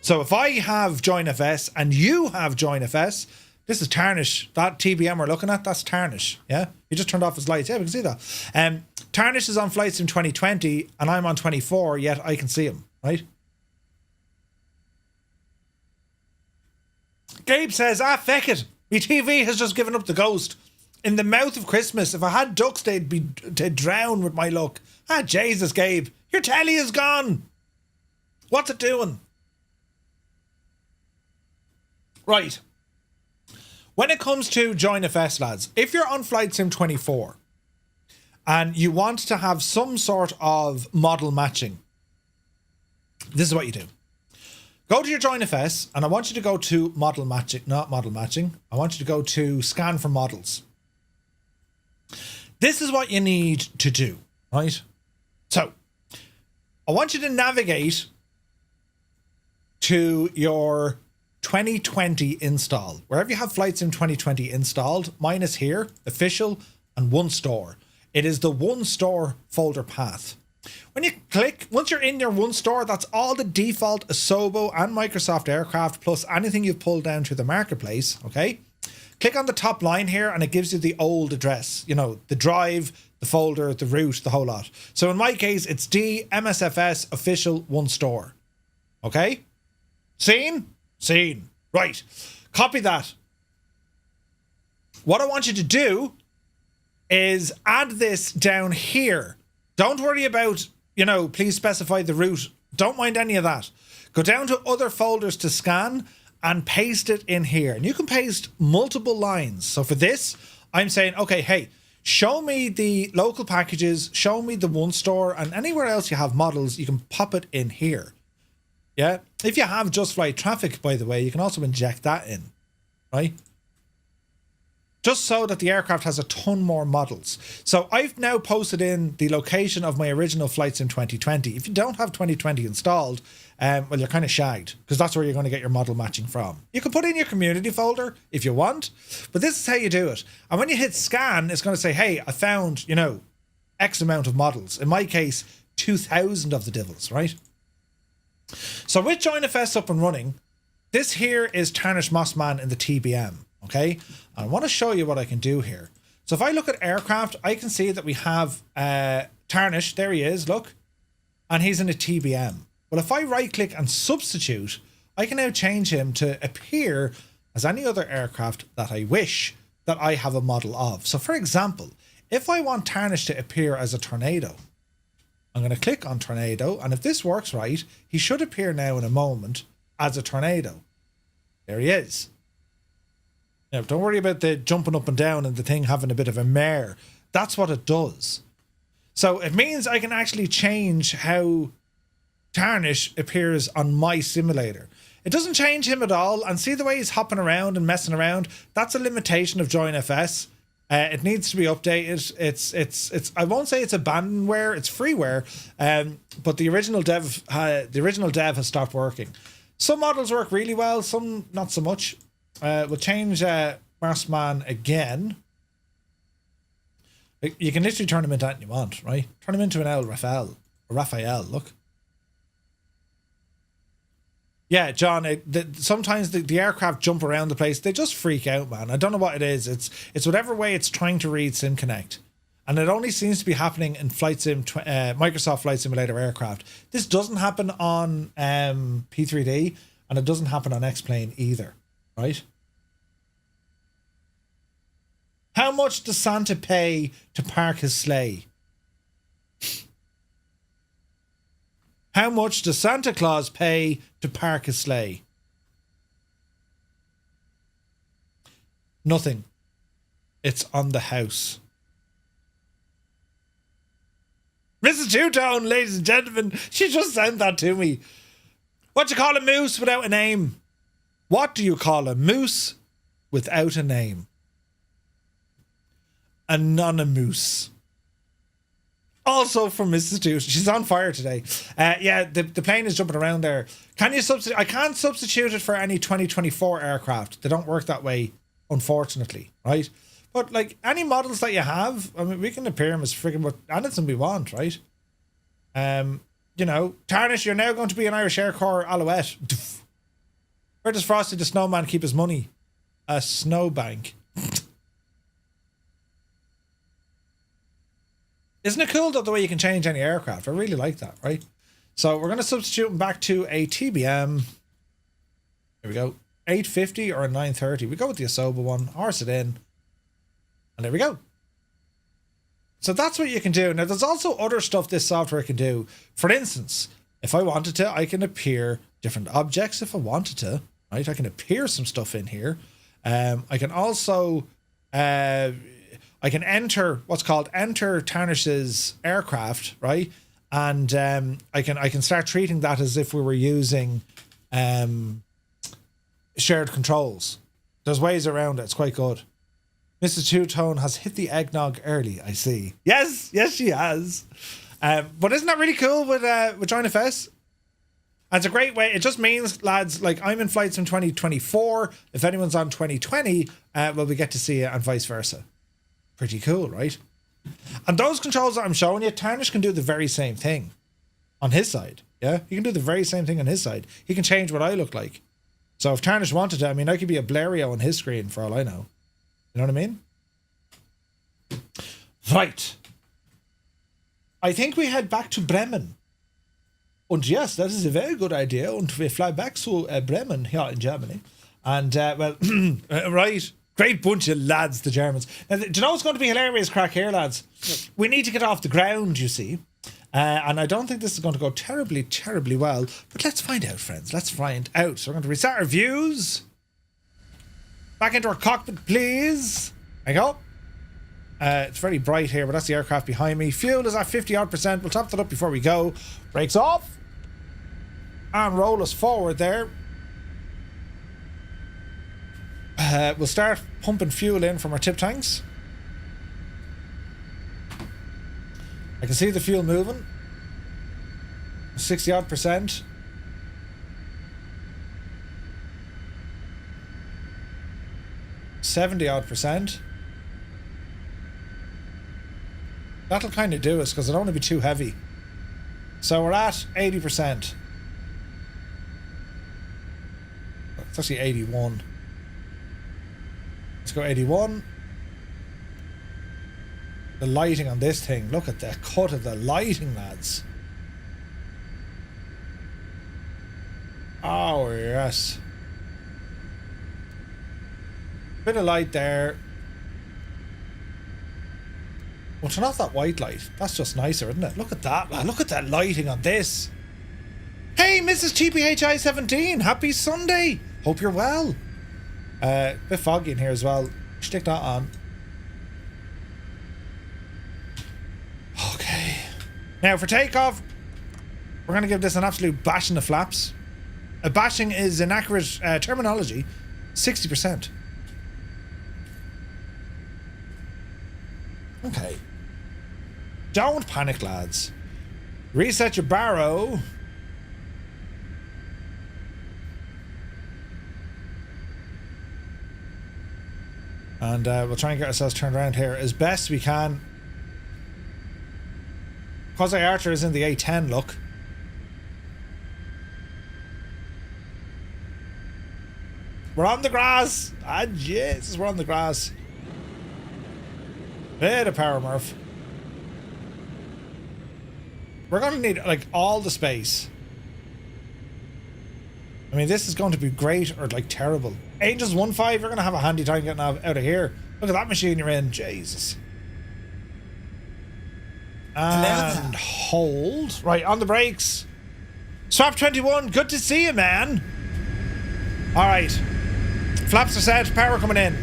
So if I have JoinFS and you have JoinFS, this is Tarnish. That TBM we're looking at, that's Tarnish. Yeah, he just turned off his lights. Yeah, we can see that. Tarnish is on Flight Sim 2020 and I'm on 24, yet I can see him, right? Gabe says, feck it. My TV has just given up the ghost. In the mouth of Christmas, if I had ducks, they'd drown with my luck. Jesus, Gabe. Your telly is gone. What's it doing? Right. When it comes to JoinFS, lads, if you're on Flight Sim 24 and you want to have some sort of model matching, this is what you do. Go to your JoinFS and I want you to go to model matching, not model matching. I want you to go to scan for models. this is what you need to do, right? So I want you to navigate to your 2020 install. Wherever you have Flight Sim 2020 installed, mine is here, official, and one store. It is the one store folder path. When you click, once you're in your one store, that's all the default Asobo and Microsoft aircraft plus anything you've pulled down to the marketplace, okay? Click on the top line here and it gives you the old address, you know, the drive, the folder, the route, the whole lot. So in my case, it's D MSFS official one store. Okay? Seen? Seen. Right. Copy that. What I want you to do is add this down here. Don't worry about, you know, please specify the route. Don't mind any of that. Go down to other folders to scan and paste it in here. And you can paste multiple lines. So for this, I'm saying, okay, hey, show me the local packages, show me the one store, and anywhere else you have models, you can pop it in here. Yeah. If you have just flight traffic, by the way, you can also inject that in, right? Just so that the aircraft has a ton more models. So I've now posted in the location of my original Flight Sim 2020. If you don't have 2020 installed, well, you're kind of shagged because that's where you're going to get your model matching from. You can put in your community folder if you want, but this is how you do it. And when you hit scan, it's going to say, hey, I found, you know, X amount of models. In my case, 2,000 of the devils, right? So with JoinFS up and running, this here is Tarnished Mossman in the TBM. Okay, and I want to show you what I can do here. So if I look at aircraft, I can see that we have Tarnish. There he is, look. And he's in a TBM. Well, if I right click and substitute, I can now change him to appear as any other aircraft that I wish that I have a model of. So for example, if I want Tarnish to appear as a Tornado, I'm going to click on Tornado. And if this works right, he should appear now in a moment as a Tornado. There he is. Now, don't worry about the jumping up and down and the thing having a bit of a mare. That's what it does. So it means I can actually change how Tarnish appears on my simulator. It doesn't change him at all. And see the way he's hopping around and messing around? That's a limitation of JoinFS. It needs to be updated. It's. I won't say it's abandonware. It's freeware. But the original dev has stopped working. Some models work really well. Some not so much. We'll change Marsman again. You can literally turn him into anything you want, right? Turn him into an El Raphael, look. Yeah, John, sometimes the aircraft jump around the place. They just freak out, man. I don't know what it is. It's whatever way it's trying to read SimConnect. And it only seems to be happening in Microsoft Flight Simulator aircraft. This doesn't happen on P3D, and it doesn't happen on X-Plane either. Right? How much does Santa pay to park his sleigh? How much does Santa Claus pay to park his sleigh? Nothing. It's on the house. Mrs. Two-Tone, ladies and gentlemen, she just sent that to me. What do you call a moose without a name? What do you call a moose without a name? Anonymous. Also from Mrs. Two. She's on fire today. Yeah, the plane is jumping around there. Can you substitute? I can't substitute it for any 2024 aircraft. They don't work that way, unfortunately, right? But like any models that you have, I mean, we can appear them as friggin' what anything we want, right? You know, Tarnish, you're now going to be an Irish Air Corps Alouette. Where does Frosty the Snowman keep his money? A snowbank. Isn't it cool, though, the way you can change any aircraft? I really like that, right? So we're going to substitute him back to a TBM. Here we go. 850 or a 930. We go with the Asoba one. Horse it in. And there we go. So that's what you can do. Now, there's also other stuff this software can do. For instance, if I wanted to, I can appear different objects if I wanted to. Right, I can appear some stuff in here. I can also I can enter what's called enter Tarnish's aircraft, right? And I can start treating that as if we were using shared controls. There's ways around it. It's quite good. Mrs. Two-Tone has hit the eggnog early, I see. Yes, she has. But isn't that really cool with Join FS? And it's a great way. It just means, lads, like I'm in flights from 2024. If anyone's on 2020, well, we get to see it and vice versa. Pretty cool, right? And those controls that I'm showing you, Tarnish can do the very same thing on his side. Yeah, he can do the very same thing on his side. He can change what I look like. So if Tarnish wanted to, I mean, I could be a Blairio on his screen for all I know. You know what I mean? Right. I think we head back to Bremen. Und yes, that is a very good idea. Und we fly back to Bremen here in Germany. And, well, right. Great bunch of lads, the Germans. Now, do you know what's going to be hilarious crack here, lads? We need to get off the ground, you see. And I don't think this is going to go terribly, terribly well. But let's find out, friends. Let's find out. So we're going to reset our views. Back into our cockpit, please. There you go. It's very bright here, but that's the aircraft behind me. Fuel is at 50-odd%. We'll top that up before we go. Brakes off. And roll us forward there. We'll start pumping fuel in from our tip tanks. I can see the fuel moving. 60-odd%. %70-odd%. That'll kind of do us because I don't want to be too heavy. So we're at 80%. It's actually 81. Let's go 81. The lighting on this thing. Look at the cut of the lighting, lads. Oh, yes. Bit of light there. Well, turn off that white light. That's just nicer, isn't it? Look at that, lad. Look at that lighting on this. Hey, Mrs. TPHI17. Happy Sunday. Hope you're well. Bit foggy in here as well. Stick that on. Okay. Now for takeoff, we're going to give this an absolute bash in the flaps. A bashing is inaccurate terminology. 60%. Okay. Don't panic, lads. Reset your barrow. And we'll try and get ourselves turned around here as best we can. Quasi Archer is in the A10 look. We're on the grass. Ah, Jesus, we're on the grass. Bit of power, Murph. We're going to need, like, all the space. I mean, this is going to be great or, like, terrible. Angels 1-5, you're going to have a handy time getting out of here. Look at that machine you're in. Jesus. And hold. Right, on the brakes. Swap 21, good to see you, man. All right. Flaps are set, power coming in.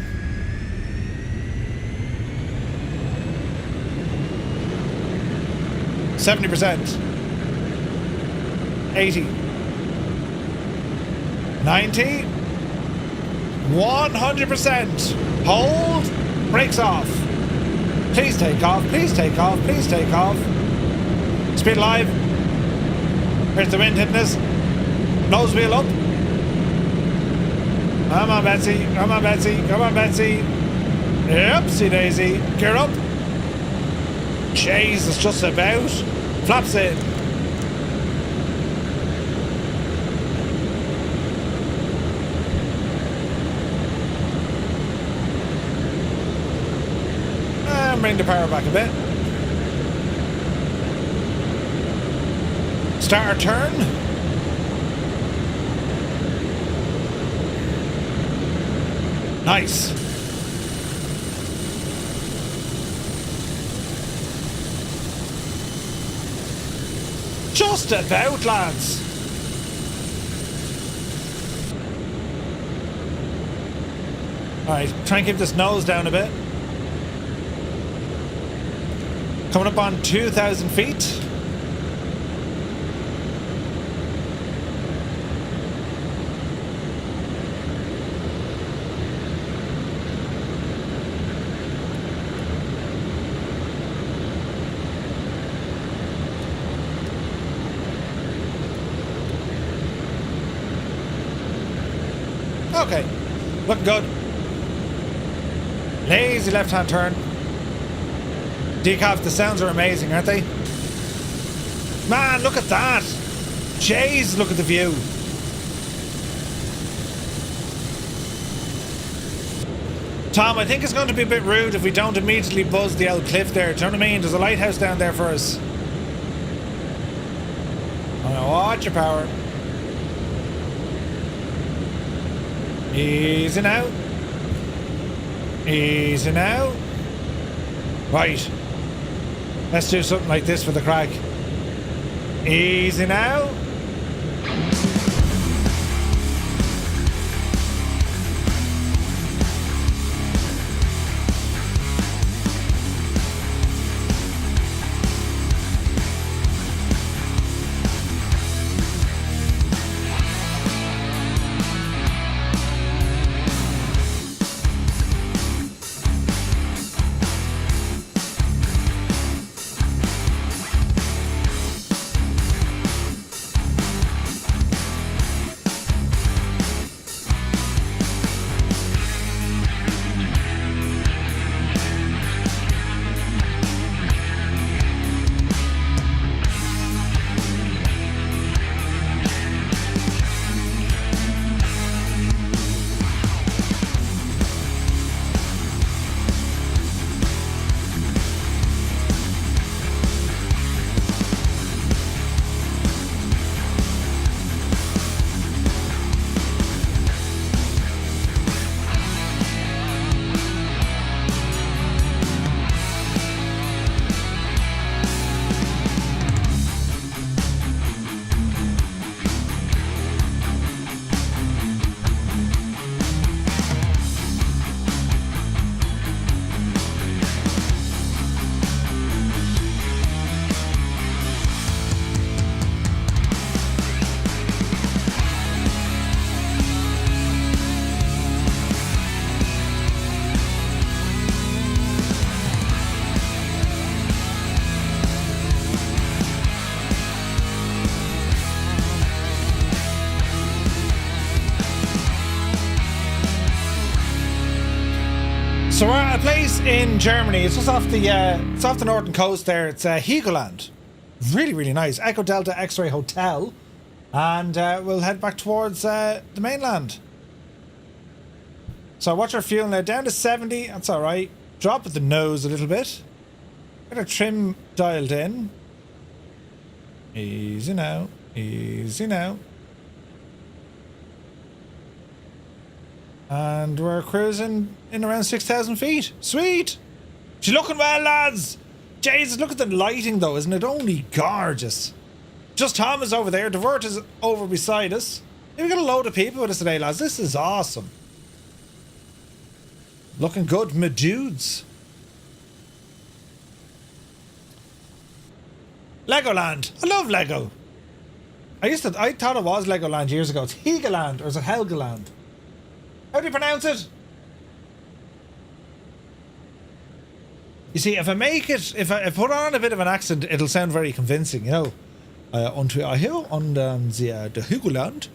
%70. 80. 90. 100%. Hold. Brakes off. Please take off. Please take off. Please take off. Speed alive. Here's the wind hitting us. Nose wheel up. Come on, Betsy. Come on, Betsy. Come on, Betsy. Oopsie daisy. Gear up. Jesus, just about. Flaps in. And bring the power back a bit. Start our turn. Nice. Just about, lads. Alright, try and keep this nose down a bit. Coming up on 2,000 feet. Okay. Looking good. Lazy left-hand turn. Decaf, the sounds are amazing, aren't they? Man, look at that. Jeez, look at the view. Tom, I think it's going to be a bit rude if we don't immediately buzz the old cliff there. Do you know what I mean? There's a lighthouse down there for us. Oh, no, watch your power. Easy now. Easy now. Right. Let's do something like this for the crack. Easy now. So we're at a place in Germany. It's just off the northern coast there. It's Helgoland. Really, really nice. Echo Delta X-Ray Hotel. And we'll head back towards the mainland. So watch our fuel now. Down to 70. That's all right. Drop at the nose a little bit. Get our trim dialed in. Easy now. Easy now. And we're cruising in around 6,000 feet. Sweet! She's looking well, lads! Jesus, look at the lighting though, isn't it? Only gorgeous. Just Tom is over there. Divert is over beside us. We've got a load of people with us today, lads. This is awesome. Looking good, my dudes. Legoland. I love Lego. I thought it was Legoland years ago. It's Helgoland, or is it Helgoland? How do you pronounce it? You see, if I put on a bit of an accent, it'll sound very convincing, you know. Und we are here on the Helgoland,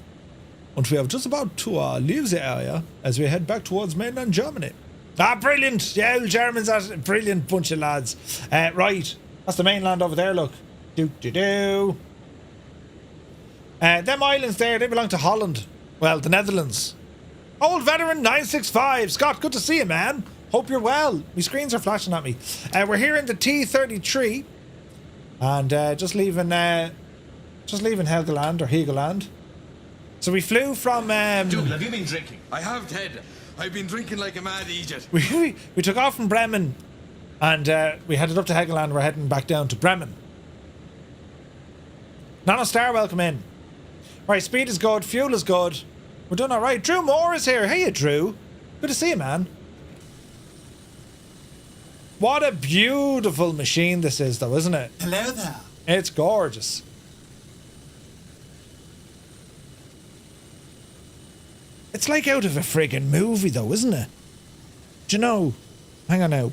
and we are just about to leave the area as we head back towards mainland Germany. Ah, brilliant! Yeah, Germans are a brilliant bunch of lads. Right, that's the mainland over there, look. Them islands there, they belong to Holland. Well, the Netherlands. Old veteran 965. Scott, good to see you, man. Hope you're well. My screens are flashing at me. We're here in the T-33. And just leaving Helgoland or Helgoland. So we flew from... Dude, have you been drinking? I have, Ted. I've been drinking like a mad idiot. We took off from Bremen. And we headed up to Helgoland. We're heading back down to Bremen. Nano Star, welcome in. Right, speed is good. Fuel is good. We're doing all right. Drew Moore is here. Hey, Drew. Good to see you, man. What a beautiful machine this is, though, isn't it? Hello there. It's gorgeous. It's like out of a friggin' movie, though, isn't it? Do you know? Hang on now.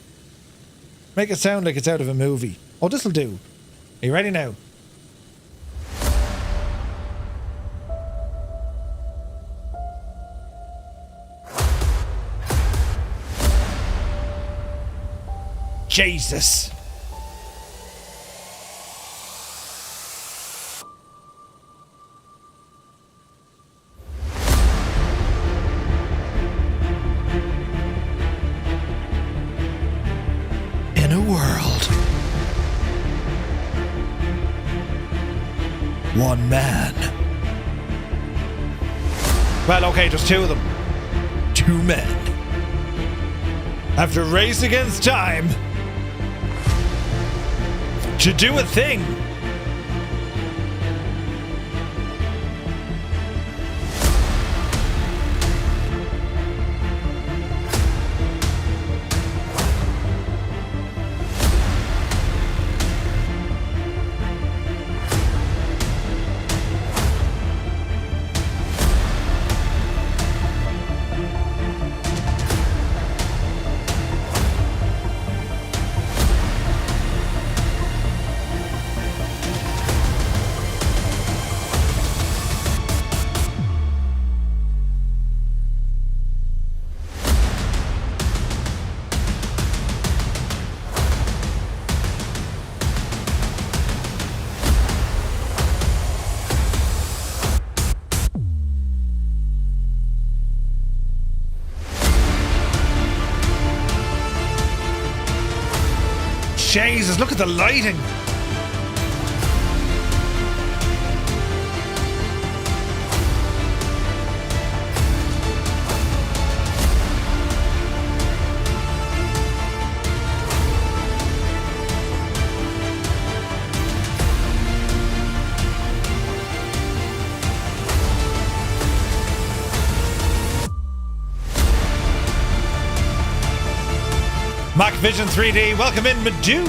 Make it sound like it's out of a movie. Oh, this'll do. Are you ready now? Jesus. In a world, one man. Well, okay, there's two of them. Two men. Have to race against time to do a thing. Jesus, look at the lighting. Mac Vision 3D, welcome in, my dude.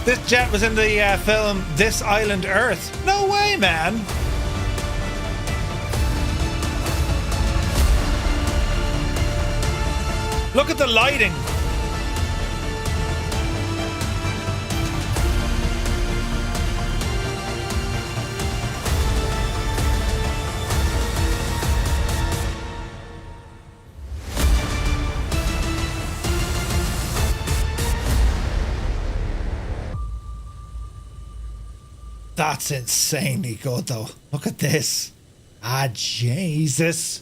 This jet was in the film This Island Earth. No way, man. Look at the lighting. That's insanely good, though. Look at this. Ah, Jesus.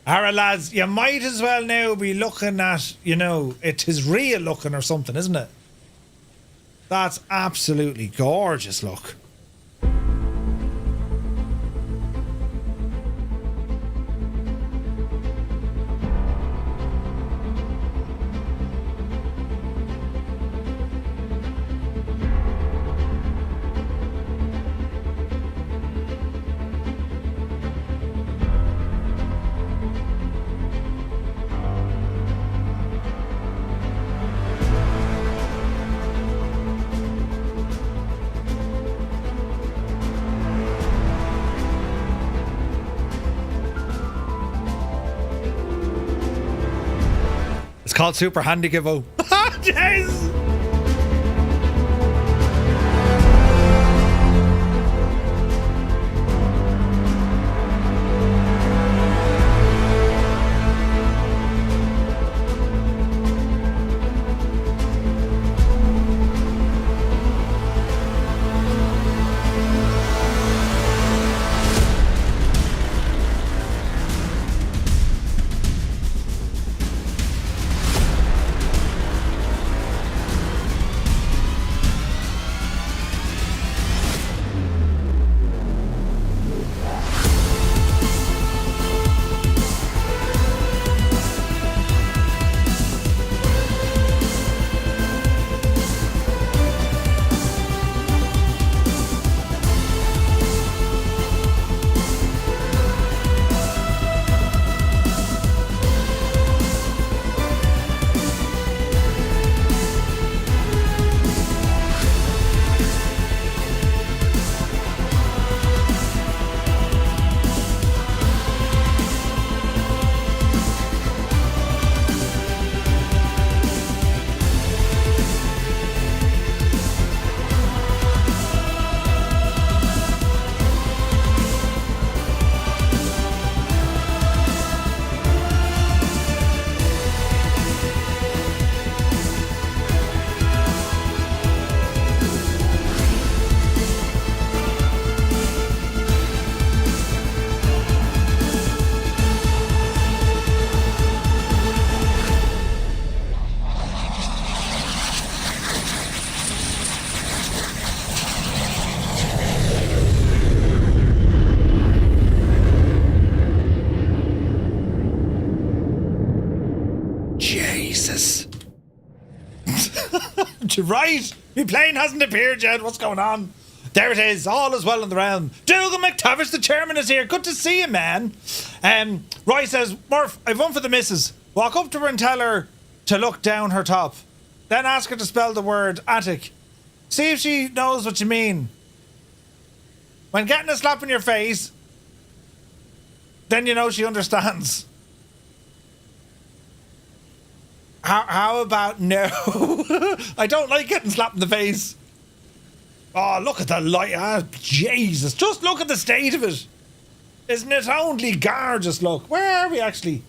Alright, lads, you might as well now be looking at, you know, it is real looking or something, isn't it? That's absolutely gorgeous, look. It's called Super Handy Givo. Jeez! Right. My plane hasn't appeared yet. What's going on? There it is. All is well in the realm. Dougal McTavish, the chairman, is here. Good to see you, man. Roy says, Murph, I've one for the missus. Walk up to her and tell her to look down her top. Then ask her to spell the word attic. See if she knows what you mean. When getting a slap in your face, then you know she understands. How about no? I don't like getting slapped in the face. Oh, look at the light. Ah, Jesus. Just look at the state of it. Isn't it only gorgeous? Look. Where are we actually?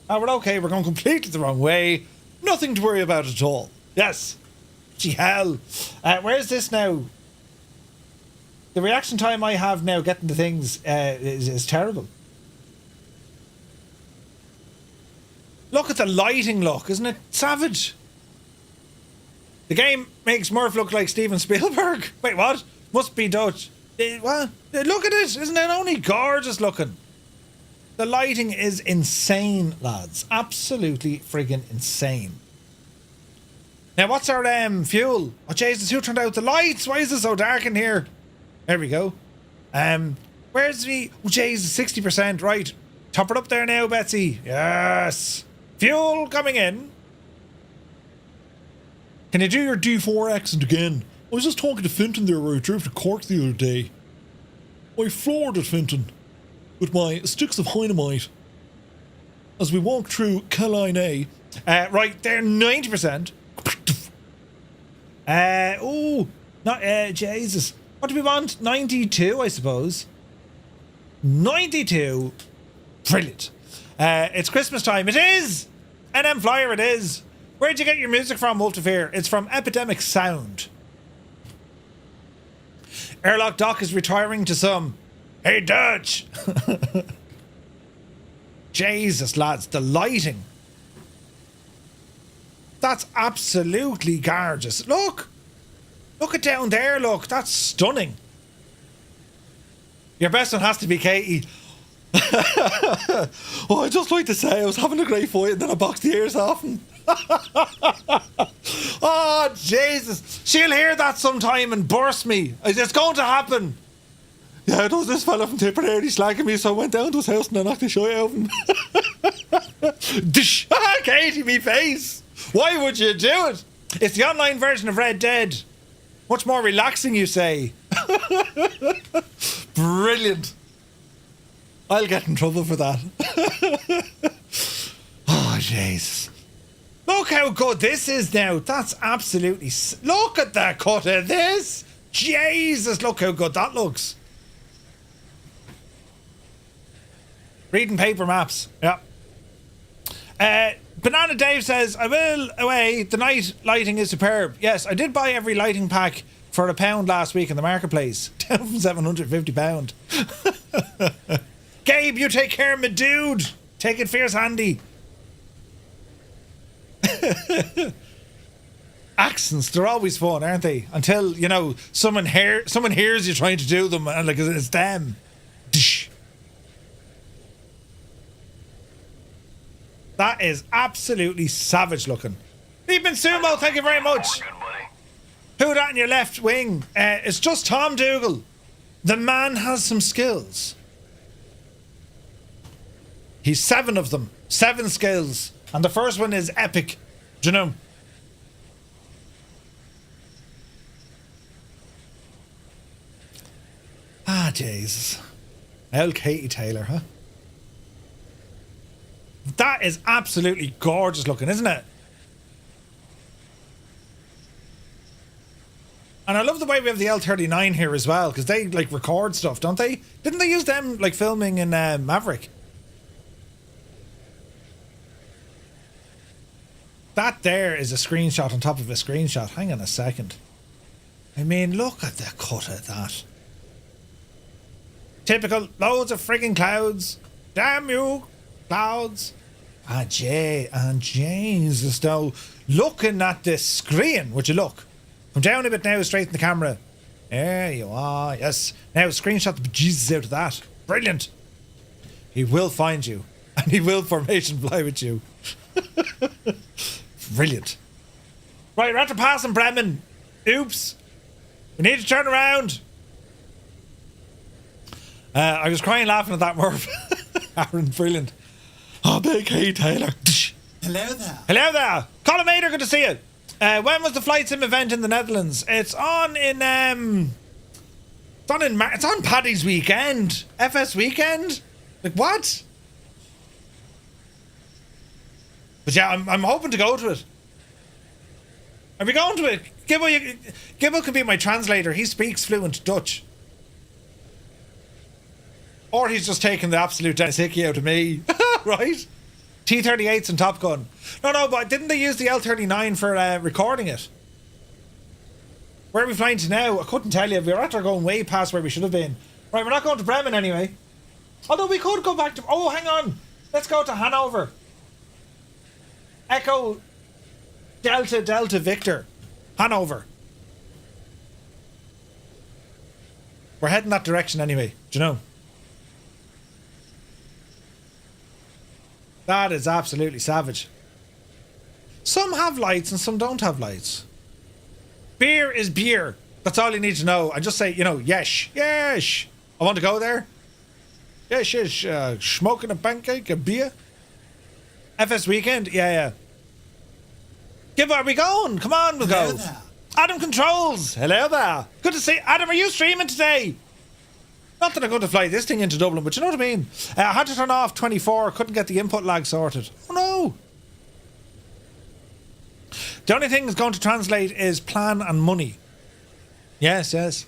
Oh, we're okay. We're going completely the wrong way. Nothing to worry about at all. Yes. Gee hell. Where's this now? The reaction time I have now getting the things is terrible. Look at the lighting, look. Isn't it savage? The game makes Murph look like Steven Spielberg. Wait, what? Must be Dutch. What? Look at it. Isn't it only gorgeous looking? The lighting is insane, lads. Absolutely friggin' insane. Now, what's our fuel? Oh, Jesus, who turned out the lights? Why is it so dark in here? There we go. Where's the... Oh, Jesus, 60%. Right. Top it up there now, Betsy. Yes. Fuel coming in. Can you do your D4 accent again? I was just talking to Finton there where I drove to Cork the other day. I floored at Finton with my sticks of dynamite as we walked through Helgoland. Right, they're 90%. Jesus. What do we want? 92, I suppose. 92. Brilliant. It's Christmas time. It is! NM Flyer, it is. Where'd you get your music from, Multifear? It's from Epidemic Sound. Airlock Doc is retiring to some... Hey, Dutch! Jesus, lads, the lighting. That's absolutely gorgeous. Look! Look at down there, look. That's stunning. Your best one has to be Katie. Oh, I'd just like to say I was having a great fight and then I boxed the ears off and... Oh, Jesus. She'll hear that sometime and burst me. It's going to happen. Yeah, there was this fella from Tipperary slagging me, so I went down to his house and I knocked the shit out of him. Katie, me face. Why would you do it? It's the online version of Red Dead. Much more relaxing, you say. Brilliant. I'll get in trouble for that. Oh, jeez. Look how good this is now. That's absolutely... Look at the cut of this. Jesus, look how good that looks. Reading paper maps. Yeah. Banana Dave says, I will away. The night lighting is superb. Yes, I did buy every lighting pack for £1 last week in the marketplace. Down from £750. Gabe, you take care, my dude. Take it fierce handy. Accents, they're always fun, aren't they? Until, you know, someone hears you trying to do them and like it's them. That is absolutely savage looking. Eben Sumo, thank you very much. Who that in your left wing? It's just Tom Dougal. The man has some skills. He's 7 of them. 7 skills. And the first one is epic. Do you know? Ah, Jesus. L. Katie Taylor, huh? That is absolutely gorgeous looking, isn't it? And I love the way we have the L39 here as well, because they like record stuff, don't they? Didn't they use them like filming in Maverick? That there is a screenshot on top of a screenshot. Hang on a second. I mean, look at the cut of that. Typical, loads of frigging clouds. Damn you, clouds. And Jesus, though, looking at this screen, would you look? Come down a bit now, straight in the camera. There you are, yes. Now screenshot the bejesus out of that. Brilliant. He will find you, and he will formation fly with you. Brilliant. Right, we're after passing Bremen. Oops. We need to turn around. I was crying laughing at that, Murph. Aaron, brilliant. Oh, big hey, Taylor. Hello there. Hello there. Colin Mader, good to see you. When was the Flight Sim event in the Netherlands? It's on it's on Paddy's weekend. FS weekend? Like, what? But yeah, I'm hoping to go to it. Are we going to it? Gibbo can be my translator. He speaks fluent Dutch. Or he's just taking the absolute Hickey out of me. Right? T-38s and Top Gun. No, but didn't they use the L-39 for recording it? Where are we flying to now? I couldn't tell you. We're after going way past where we should have been. Right, we're not going to Bremen anyway. Although we could go back to... Oh, hang on. Let's go to Hanover. Echo Delta Victor. Hanover. We're heading that direction anyway. Do you know? That is absolutely savage. Some have lights and some don't have lights. Beer is beer. That's all you need to know. I just say, yes. I want to go there. Yes. Smoking a pancake, a beer. FS weekend? Yeah. Give are we going? Come on, we'll go. There. Adam Controls. Hello there. Good to see you. Adam, are you streaming today? Not that I'm going to fly this thing into Dublin, but you know what I mean? I had to turn off 24. Couldn't get the input lag sorted. Oh no. The only thing that's going to translate is plan and money. Yes.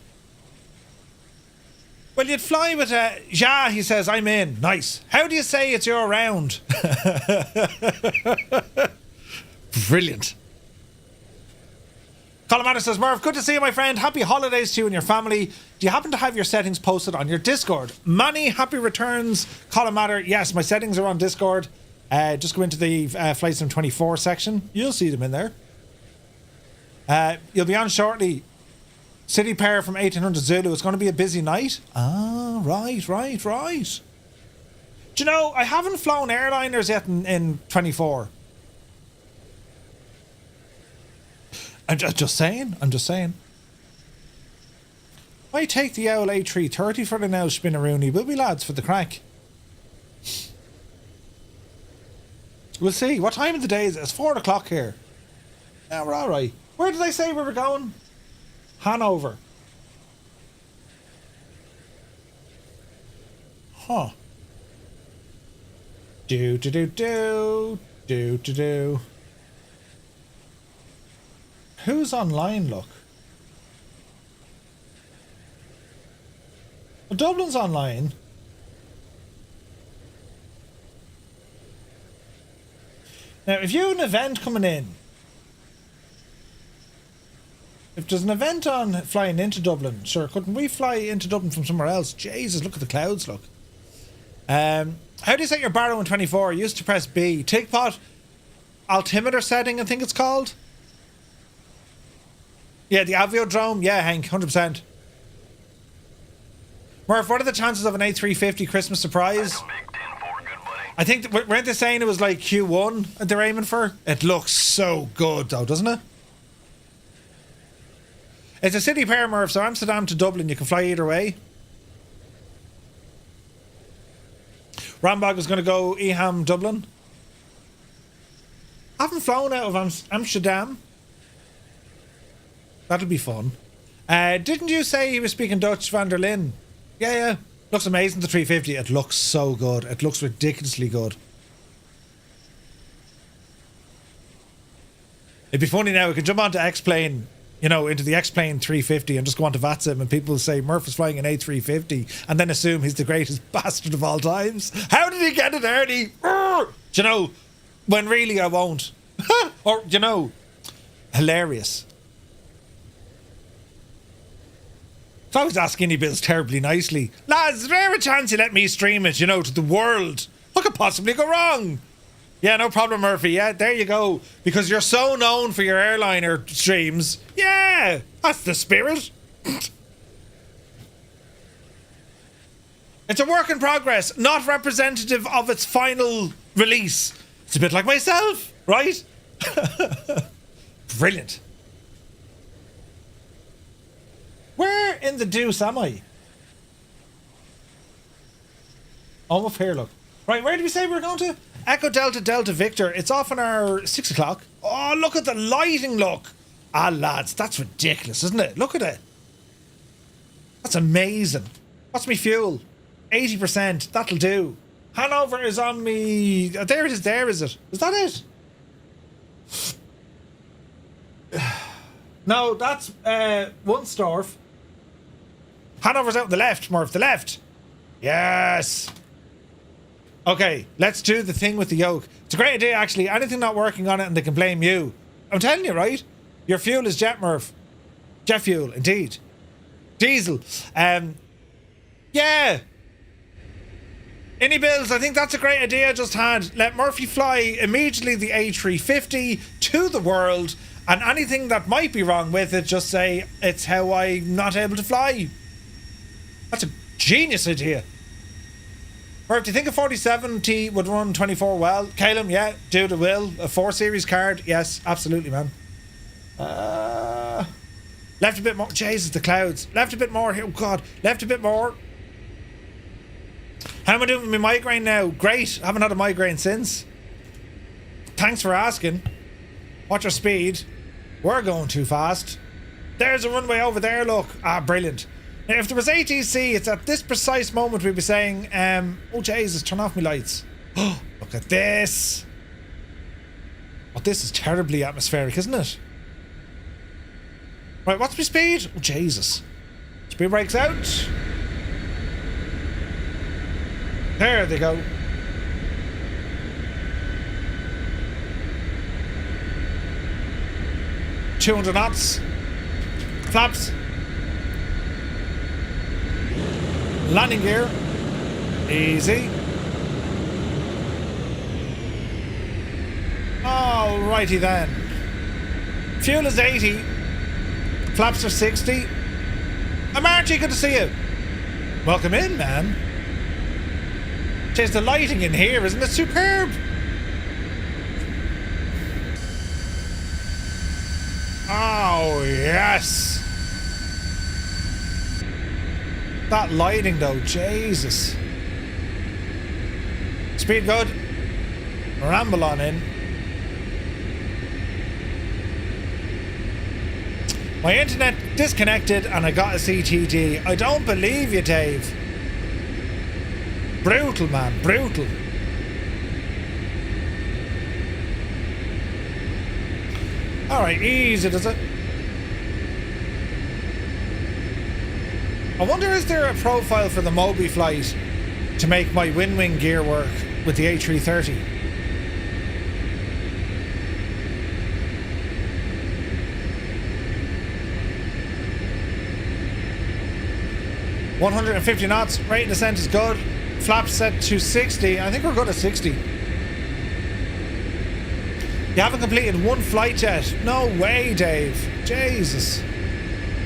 Well, you'd fly with Ja, he says, I'm in. Nice. How do you say it's your round? Brilliant. Colin says, Merv, good to see you, my friend. Happy holidays to you and your family. Do you happen to have your settings posted on your Discord? Manny, happy returns. Colin Matter, yes, my settings are on Discord. Just go into the Flight Sim 24 section. You'll see them in there. You'll be on shortly. City Pair from 1800 Zulu. It's going to be a busy night. Ah, right. Do you know, I haven't flown airliners yet in 24. I'm just saying. I take the owl A330 for the now spinneroony, will we, lads, for the crack? We'll see. What time of the day is it? It's 4 o'clock here. Yeah, we're alright. Where did I say we were going? Hanover. Huh. Do. Who's online, look? Well, Dublin's online. Now, if you have an event coming in, if there's an event on flying into Dublin, sure, couldn't we fly into Dublin from somewhere else? Jesus, look at the clouds, look. How do you set your barrow in 24? You used to press B. Tigpot altimeter setting, I think it's called. Yeah, the aviodrome. Yeah, Hank, 100%. Murph, what are the chances of an A350 Christmas surprise? I think, weren't they saying it was like Q1 that they're aiming for? It looks so good though, doesn't it? It's a city pair, Murph, so Amsterdam to Dublin, you can fly either way. Rambog is going to go Eham, Dublin. I haven't flown out of Amsterdam. That'll be fun. Didn't you say he was speaking Dutch, Van der Linde? Yeah. Looks amazing, the 350. It looks so good. It looks ridiculously good. It'd be funny now, we could jump onto X-Plane, into the X-Plane 350 and just go onto VATSIM and people will say Murph is flying an A350 and then assume he's the greatest bastard of all times. How did he get it early? When really I won't. Or, hilarious. So I was asking iniBuilds terribly nicely. Lads, is there a chance you let me stream it, to the world? What could possibly go wrong? Yeah, no problem, Murphy. Yeah, there you go. Because you're so known for your airliner streams. Yeah, that's the spirit. It's a work in progress, not representative of its final release. It's a bit like myself, right? Brilliant. Where in the deuce am I? Oh, I'm up here, look. Right, where did we say we were going to? Echo Delta Delta Victor. It's off on our 6 o'clock. Oh, look at the lighting, look. Ah, lads, that's ridiculous, isn't it? Look at it. That's amazing. What's me fuel? 80%. That'll do. Hanover is on me. There it is. There is it. Is that it? No, that's Wunstorf. Hanover's out on the left, Murph. The left. Yes. Okay, let's do the thing with the yoke. It's a great idea, actually. Anything not working on it and they can blame you. I'm telling you, right? Your fuel is jet, Murph. Jet fuel, indeed. Diesel. Yeah. iniBuilds, I think that's a great idea I just had. Let Murphy fly immediately the A350 to the world, and anything that might be wrong with it, just say, it's how I'm not able to fly. That's a genius idea. Murph, do you think a 47T would run 24 well? Calum, yeah, dude, it will. A 4 Series card, yes, absolutely, man. Left a bit more. Jesus, the clouds. Left a bit more here. Oh, God. Left a bit more. How am I doing with my migraine now? Great. I haven't had a migraine since. Thanks for asking. What's your speed? We're going too fast. There's a runway over there, look. Ah, brilliant. Now, if there was ATC, it's at this precise moment we'd be saying, oh, Jesus, turn off my lights. Oh, look at this. Oh, this is terribly atmospheric, isn't it? Right, what's my speed? Oh, Jesus. Speed brakes out. There they go. $200 knots. Flaps. Landing gear. Easy. Alrighty then. Fuel is 80. Flaps are 60. Marty, good to see you. Welcome in, man. There's the lighting in here, isn't it superb? Oh, yes. That lighting, though, Jesus. Speed good. Ramble on in. My internet disconnected and I got a CTD. I don't believe you, Dave. Brutal, man. Brutal. Alright, easy, does it? I wonder, is there a profile for the Moby flight to make my wing gear work with the A330? $150 knots, rate of descent is good. Flaps set to 60. I think we're good at 60. You haven't completed one flight yet. No way, Dave. Jesus.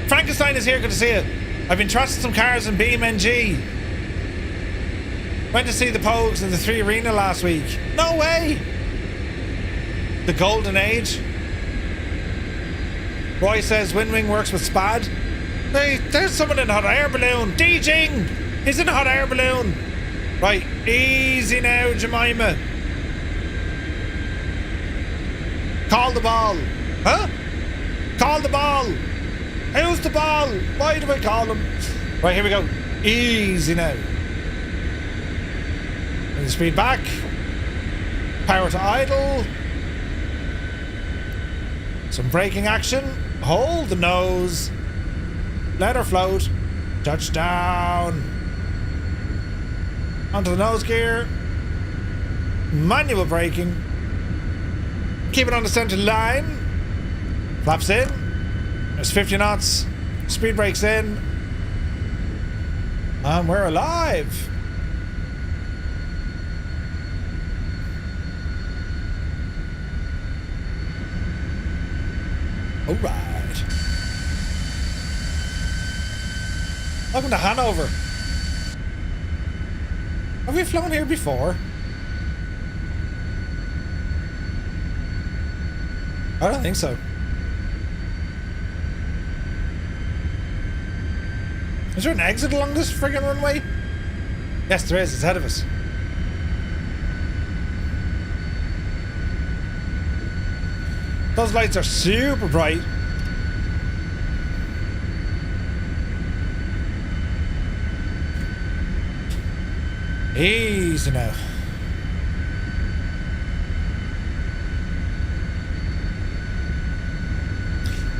Frankenstein is here, good to see you. I've been trusting some cars in BMNG. Went to see the Pogues in the 3 Arena last week. No way. The golden age. Roy says Wing works with SPAD. Hey, there's someone in a hot air balloon. DJing! He's in a hot air balloon. Right, easy now, Jemima. Call the ball. Huh? Call the ball. Who's the ball? Why do I call him? Right, here we go. Easy now. Bring the speed back. Power to idle. Some braking action. Hold the nose. Let her float. Touchdown. Onto the nose gear. Manual braking. Keep it on the center line. Flaps in. There's 50 knots. Speed brakes in. And we're alive. All right. Welcome to Hanover. Have we flown here before? I don't think so. Is there an exit along this friggin' runway? Yes, there is. It's ahead of us. Those lights are super bright. Easy now.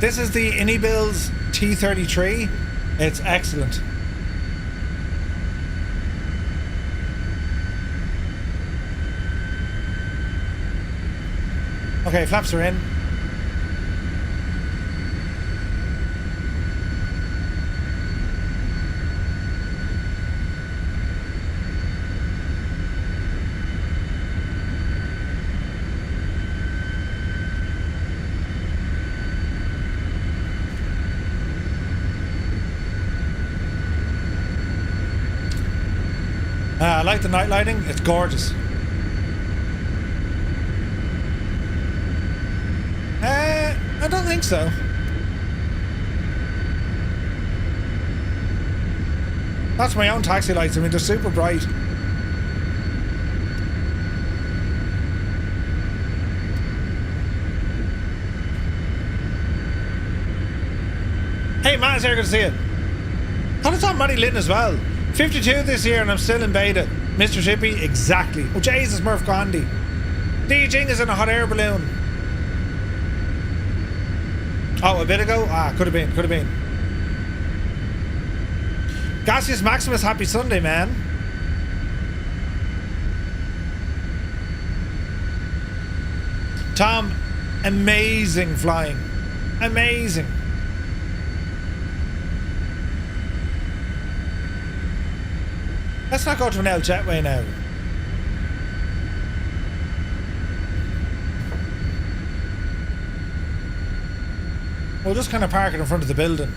This is the iniBuilds T-33. It's excellent. Okay, flaps are in. I like the night lighting. It's gorgeous. I don't think so. That's my own taxi lights. I mean, they're super bright. Hey, Matt, it's here. Good to see you. Thought I saw Matty Lynn as well. 52 this year and I'm still in beta. Mr. Shippy, exactly. Oh, Jesus, Murph Gandhi. D. Jing is in a hot air balloon. Oh, a bit ago? Ah, could have been, could have been. Gaseous Maximus, happy Sunday, man. Tom, amazing flying. Amazing. Let's not go to an L jetway now. We'll just kind of park it in front of the building.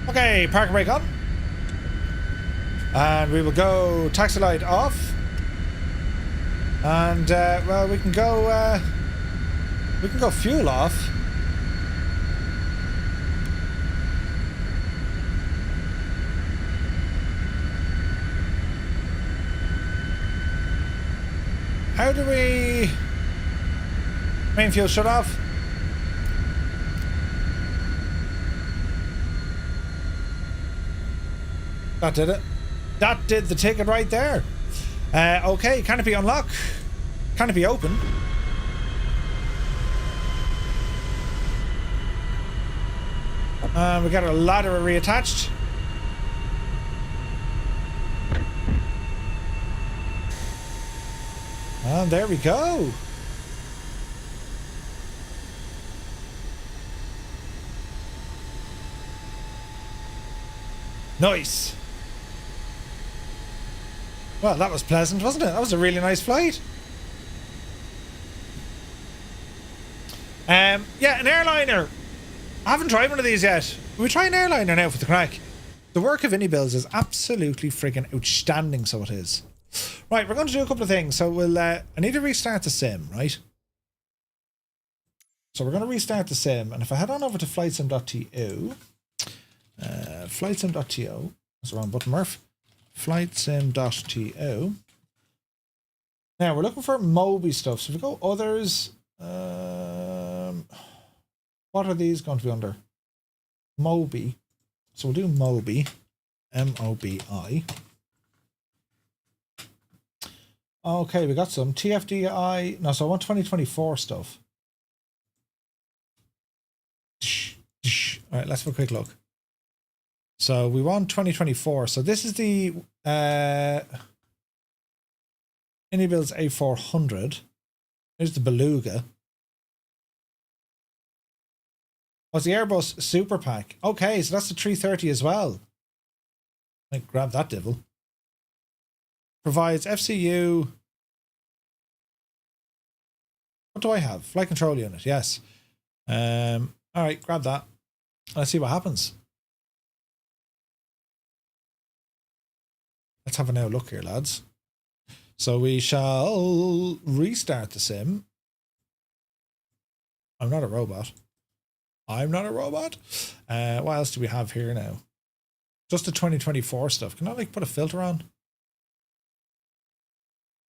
Okay, park brake on. And we will go taxi light off. And, well, we can go fuel off. How do we... Main fuel shut off? That did it. That did the ticket right there. Okay, canopy unlock. Canopy open. We got our ladder reattached. And there we go. Nice. Well, that was pleasant, wasn't it? That was a really nice flight. Yeah, an airliner. I haven't tried one of these yet. We try an airliner now for the crack. The work of iniBuilds is absolutely freaking outstanding, so it is. Right, we're going to do a couple of things. So we'll, I need to restart the sim, right? So we're going to restart the sim. And if I head on over to flightsim.to, flightsim.to, that's the wrong button, Murph. Flightsim.to. Now we're looking for Moby stuff. So if we go others, what are these going to be under? Moby. So we'll do Moby. M-O-B-I. Okay, we got some TFDI. No, so I want 2024 stuff. All right, let's have a quick look. So we want 2024. So this is the iniBuilds A400. Here's the Beluga. Oh, it's the Airbus Super Pack. Okay, so that's the 330 as well. I grab that devil. Provides FCU. What do I have? Flight control unit. Yes. All right, grab that. Let's see what happens. Let's have a now look here, lads. So we shall restart the sim. I'm not a robot. I'm not a robot. What else do we have here now? Just the 2024 stuff. Can I like put a filter on?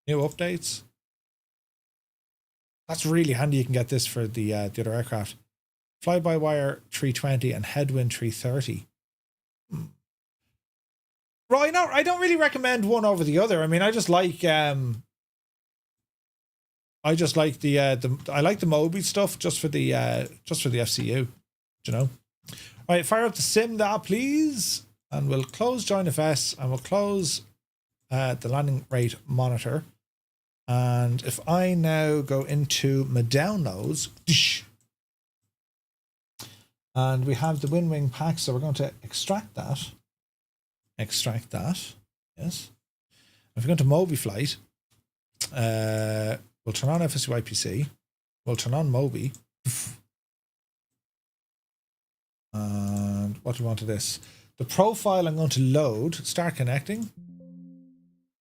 New updates. That's really handy. You can get this for the other aircraft. Fly-by-wire 320 and headwind 330. Right, no, I don't really recommend one over the other. I mean, I just like the I like the Moby stuff just for the FCU. You know. All right, fire up the sim there, please, and we'll close join FS and we'll close the landing rate monitor. And if I now go into my downloads, and we have the WinWing pack, so we're going to extract that. Yes. If we go to Moby Flight, we'll turn on FSU IPC. We'll turn on Moby. And what do we want to this? The profile I'm going to load, start connecting.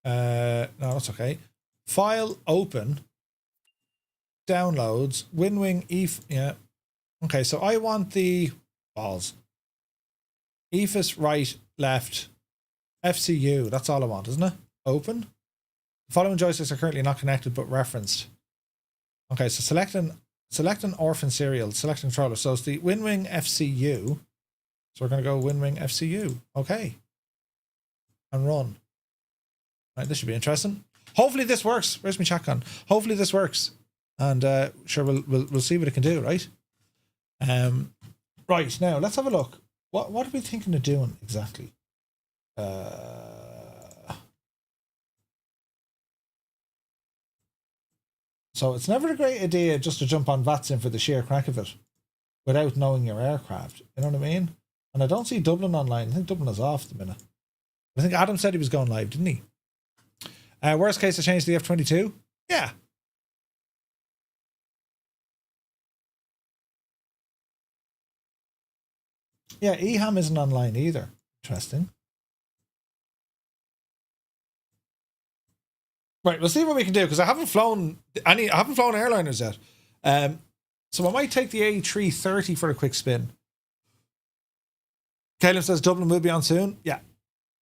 No, that's okay. File open. Downloads. WinWing yeah. Okay, so I want the balls. EFIS right, left. FCU, that's all I want, isn't it? Open. The following joysticks are currently not connected but referenced. Okay, so select an orphan serial, select controller. So it's the WinWing FCU. So we're going to go WinWing FCU. Okay. And run. Right, this should be interesting. Hopefully this works. Where's my chat gun? Hopefully this works. And sure, we'll see what it can do, right? Right, now let's have a look. What are we thinking of doing exactly? So it's never a great idea just to jump on VATSIM for the sheer crack of it without knowing your aircraft. You know what I mean? And I don't see Dublin online. I think Dublin is off at the minute. I think Adam said he was going live, didn't he? Worst case, I changed the F-22. Yeah. Yeah, EHAM isn't online either. Interesting. Right, we'll see what we can do because I haven't flown airliners yet. So I might take the A330 for a quick spin. Caleb says Dublin will be on soon. Yeah.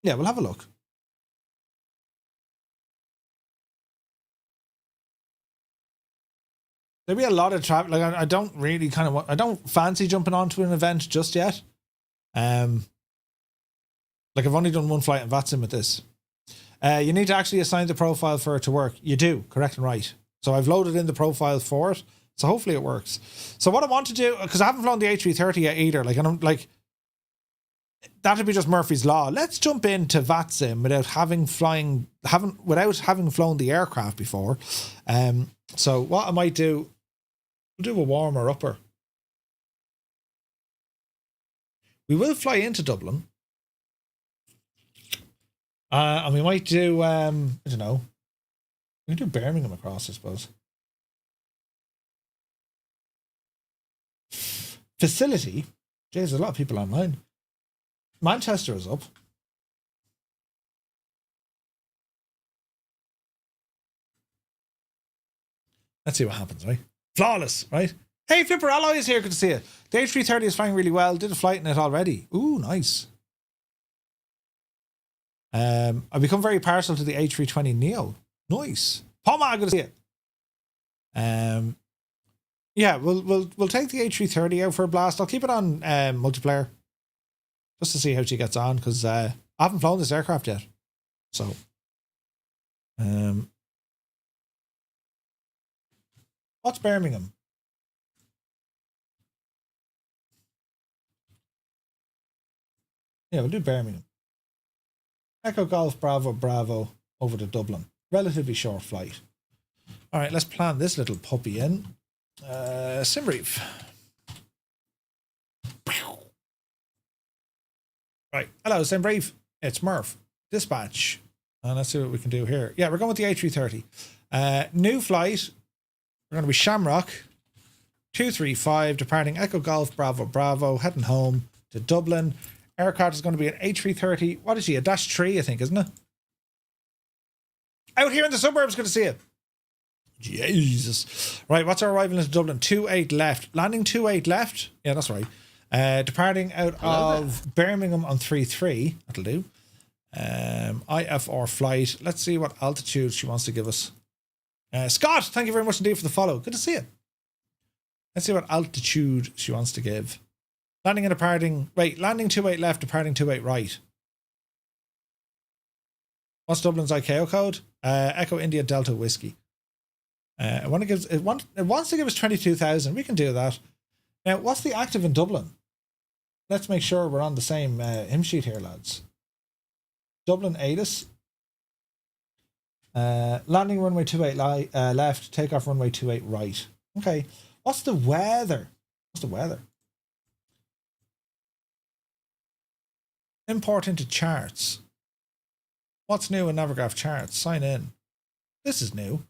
Yeah, we'll have a look. There'll be a lot of traffic. Like I don't really I don't fancy jumping onto an event just yet. Like I've only done one flight in VATSIM with this. You need to actually assign the profile for it to work. You do, correct and right. So I've loaded in the profile for it. So hopefully it works. So what I want to do, because I haven't flown the A330 yet either, like, and I'm like, that'd be just Murphy's Law. Let's jump into VATSIM without having flown the aircraft before. So what I might do, we'll do a warmer upper. We will fly into Dublin. And we might do, I don't know, we can do Birmingham across, I suppose. Facility. Jeez, there's a lot of people online. Manchester is up. Let's see what happens, right? Flawless, right? Hey, Flipper Alloy is here. Good to see you. The A330 is flying really well. Did a flight in it already. Ooh, nice. I've become very partial to the A320 Neo. Nice. Palma, good to see it. Yeah, we'll take the A330 out for a blast. I'll keep it on multiplayer just to see how she gets on because I haven't flown this aircraft yet. So, what's Birmingham? Yeah, we'll do Birmingham. Echo Golf Bravo Bravo over to Dublin. Relatively short flight. All right, let's plan this little puppy in. Sim brief. Right, hello, sim brief. It's Murph. Dispatch. And let's see what we can do here. Yeah, we're going with the A330. New flight. We're going to be Shamrock 235, departing Echo Golf Bravo Bravo, heading home to Dublin. Aircraft is going to be an A330. What is she? A -3, I think, isn't it? Out here in the suburbs. Good to see you. Jesus. Right, what's our arrival into Dublin? 28 left. Landing 28 left? Yeah, that's right. Departing out of Birmingham on 33. That'll do. IFR flight. Let's see what altitude she wants to give us. Scott, thank you very much indeed for the follow. Good to see you. Let's see what altitude she wants to give. Landing and departing. Wait, landing 28 left, departing 28 right. What's Dublin's ICAO code? Echo India Delta Whiskey. It wants to give us 22,000. We can do that. Now, what's the active in Dublin? Let's make sure we're on the same hymn sheet here, lads. Dublin ATIS. Landing runway 28 left, takeoff runway 28 right. Okay. What's the weather? Import into charts. What's new in Navigraph charts? Sign in. This is new.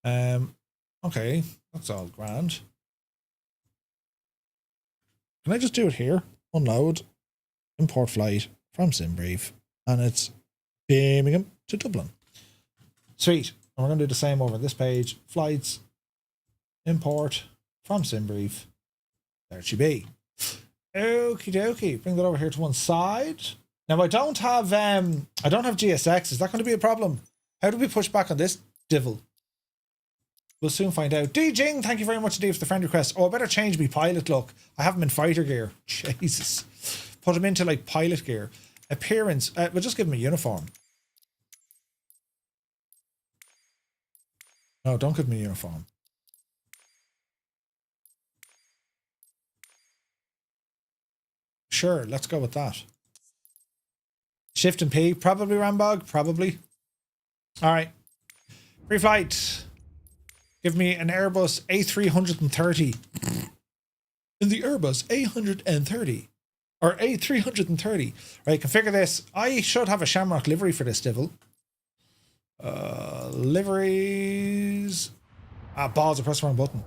Okay, that's all grand. Can I just do it here? Unload, import flight from SimBrief, and it's Birmingham to Dublin. Sweet. And we're going to do the same over this page. Flights, import from SimBrief. There she be. Okie dokie. Bring that over here to one side. Now I don't have GSX. Is that going to be a problem? How do we push back on this divil? We'll soon find out. D Jing, thank you very much indeed for the friend request. Oh, I better change my pilot look. I have him in fighter gear. Jesus. Put him into like pilot gear. Appearance. We'll just give him a uniform. No, don't give me a uniform. Sure, let's go with that. Shift and P, probably Rambog, probably. All right. Free flight. Give me an Airbus A330. In the Airbus A130 or A330. Right, configure this. I should have a Shamrock livery for this devil. Liveries. Balls, I pressed the wrong button.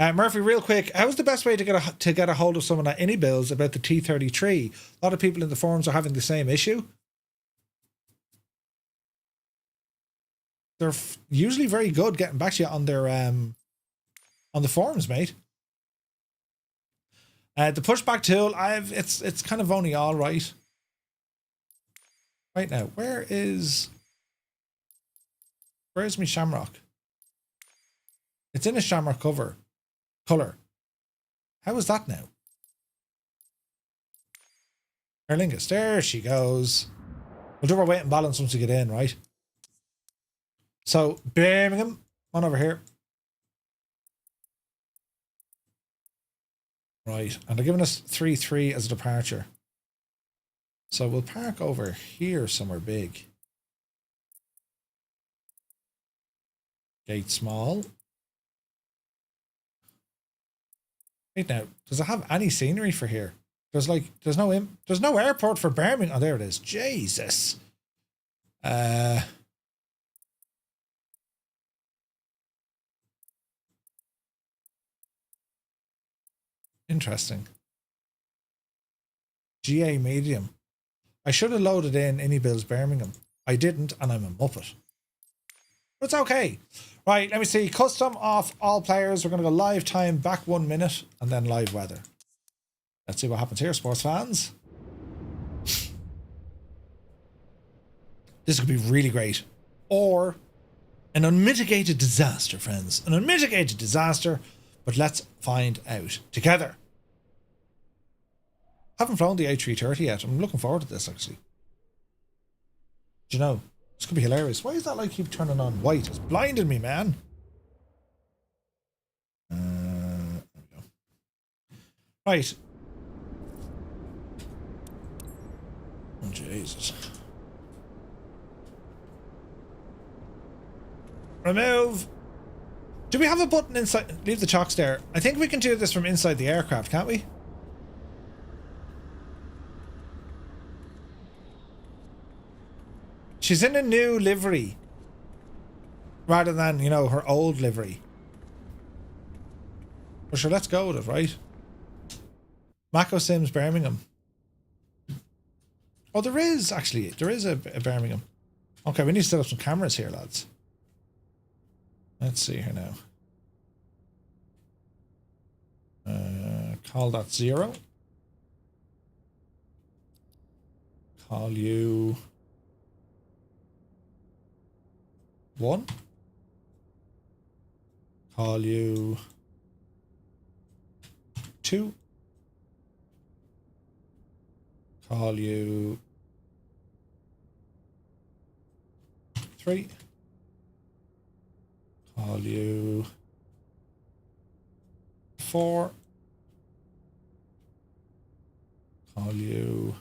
Murphy, real quick, how's the best way to get a hold of someone at iniBuilds about the T-33? A lot of people in the forums are having the same issue. They're usually very good getting back to you on their on the forums, mate. The pushback tool, it's kind of only all right. Right now, where's my Shamrock? It's in a Shamrock color. How is that now? Aer Lingus, there she goes. We'll do our weight and balance once we get in, right? So, Birmingham, on over here. Right, and they're giving us 3-3 as a departure. So we'll park over here somewhere big. Gate small. Wait now, does it have any scenery for here? There's no airport for Birmingham. Oh, there it is. Jesus. Interesting. GA medium. I should have loaded in iniBuilds Birmingham. I didn't, and I'm a muppet. But it's okay. Right, let me see. Custom off all players. We're going to go live time back 1 minute and then live weather. Let's see what happens here, sports fans. This could be really great. Or an unmitigated disaster, friends. An unmitigated disaster. But let's find out together. Haven't flown the A330 yet. I'm looking forward to this, actually. Do you know? This could be hilarious. Why is that light keep turning on white? It's blinding me, man. There we go. Right. Oh, Jesus. Remove. Do we have a button inside? Leave the chocks there. I think we can do this from inside the aircraft, can't we? She's in a new livery rather than, you know, her old livery. Well, sure, let's go with it, right? Mako Sims Birmingham. Oh, there is a Birmingham. Okay, we need to set up some cameras here, lads. Let's see here now. Call that 0. Call you 1. Call you 2. Call you 3. Call you 4. Call you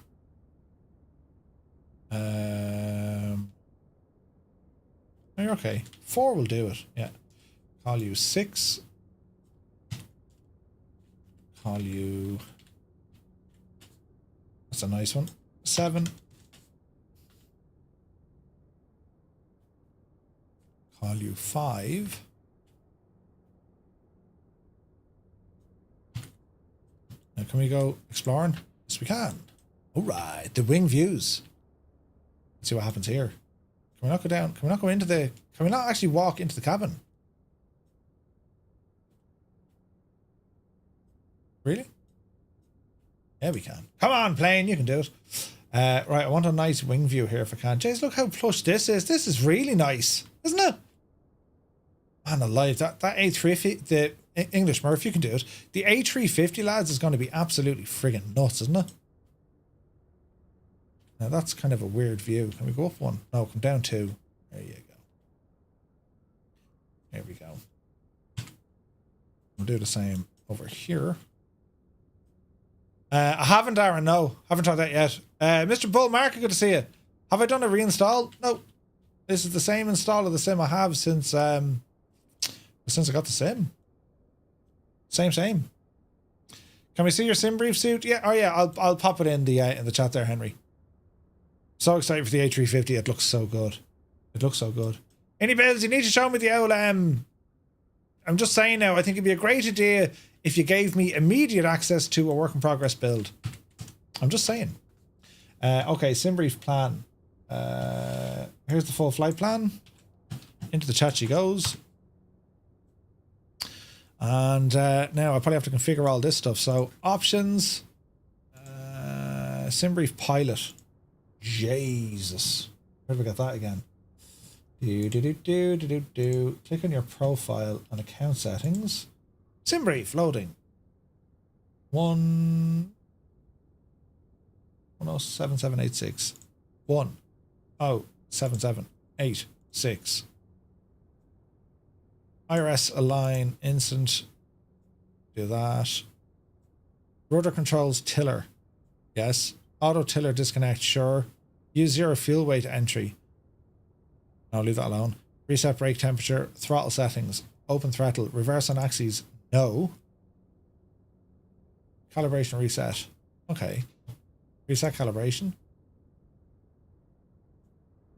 you're okay. 4 will do it. Yeah. Call you 6. Call you, that's a nice one, 7. Call you 5. Now can we go exploring? Yes, we can. All right, the wing views. Let's see what happens here. Can we not go down? Can we not go into the... Can we not actually walk into the cabin? Really? Yeah, we can. Come on, plane, you can do it. Right, I want a nice wing view here if I can. Jeez, look how plush this is. This is really nice, isn't it? Man alive, that A350, the English Murph, you can do it. The A350, lads, is going to be absolutely friggin' nuts, isn't it? Now, that's kind of a weird view. Can we go up one? No, come down 2. There you go. There we go. We'll do the same over here. I haven't, Aaron, no. Haven't tried that yet. Mr. Bull Market, good to see you. Have I done a reinstall? No. This is the same install of the sim I have since I got the sim. Same. Can we see your sim brief suit? Yeah, oh yeah, I'll pop it in the chat there, Henry. So excited for the A350. It looks so good. It looks so good. iniBuilds, you need to show me the old I'm just saying now, I think it'd be a great idea if you gave me immediate access to a work in progress build. I'm just saying. Okay, sim brief plan. Here's the full flight plan. Into the chat she goes. And now I probably have to configure all this stuff. So options, sim brief pilot. Jesus, where did we get that again? Click on your profile and account settings. Sim brief loading. 107786. 107786. IRS align instant. Do that. Rudder controls tiller. Yes. Auto tiller disconnect. Sure. Use 0 fuel weight entry. No, leave that alone. Reset brake temperature. Throttle settings. Open throttle. Reverse on axes. No. Calibration reset. Okay. Reset calibration.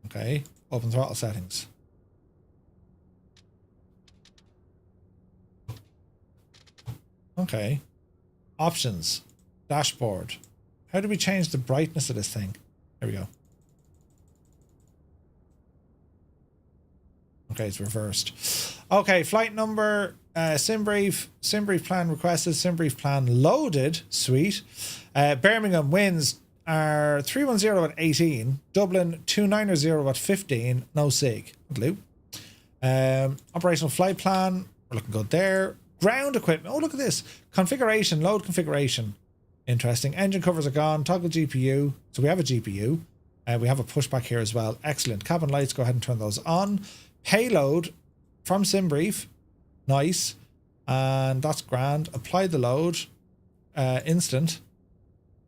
Okay. Open throttle settings. Okay. Options. Dashboard. How do we change the brightness of this thing? There we go. Okay, it's reversed. Okay, flight number, sim brief plan requested, sim brief plan loaded. Sweet. Birmingham winds are 310 at 18. Dublin 290 at 15. No sig. Blue. Operational flight plan. We're looking good there. Ground equipment. Oh, look at this. Configuration. Load configuration. Interesting. Engine covers are gone. Toggle GPU. So we have a GPU. We have a pushback here as well. Excellent. Cabin lights. Go ahead and turn those on. Payload from SimBrief. Nice. And that's grand. Apply the load. Instant.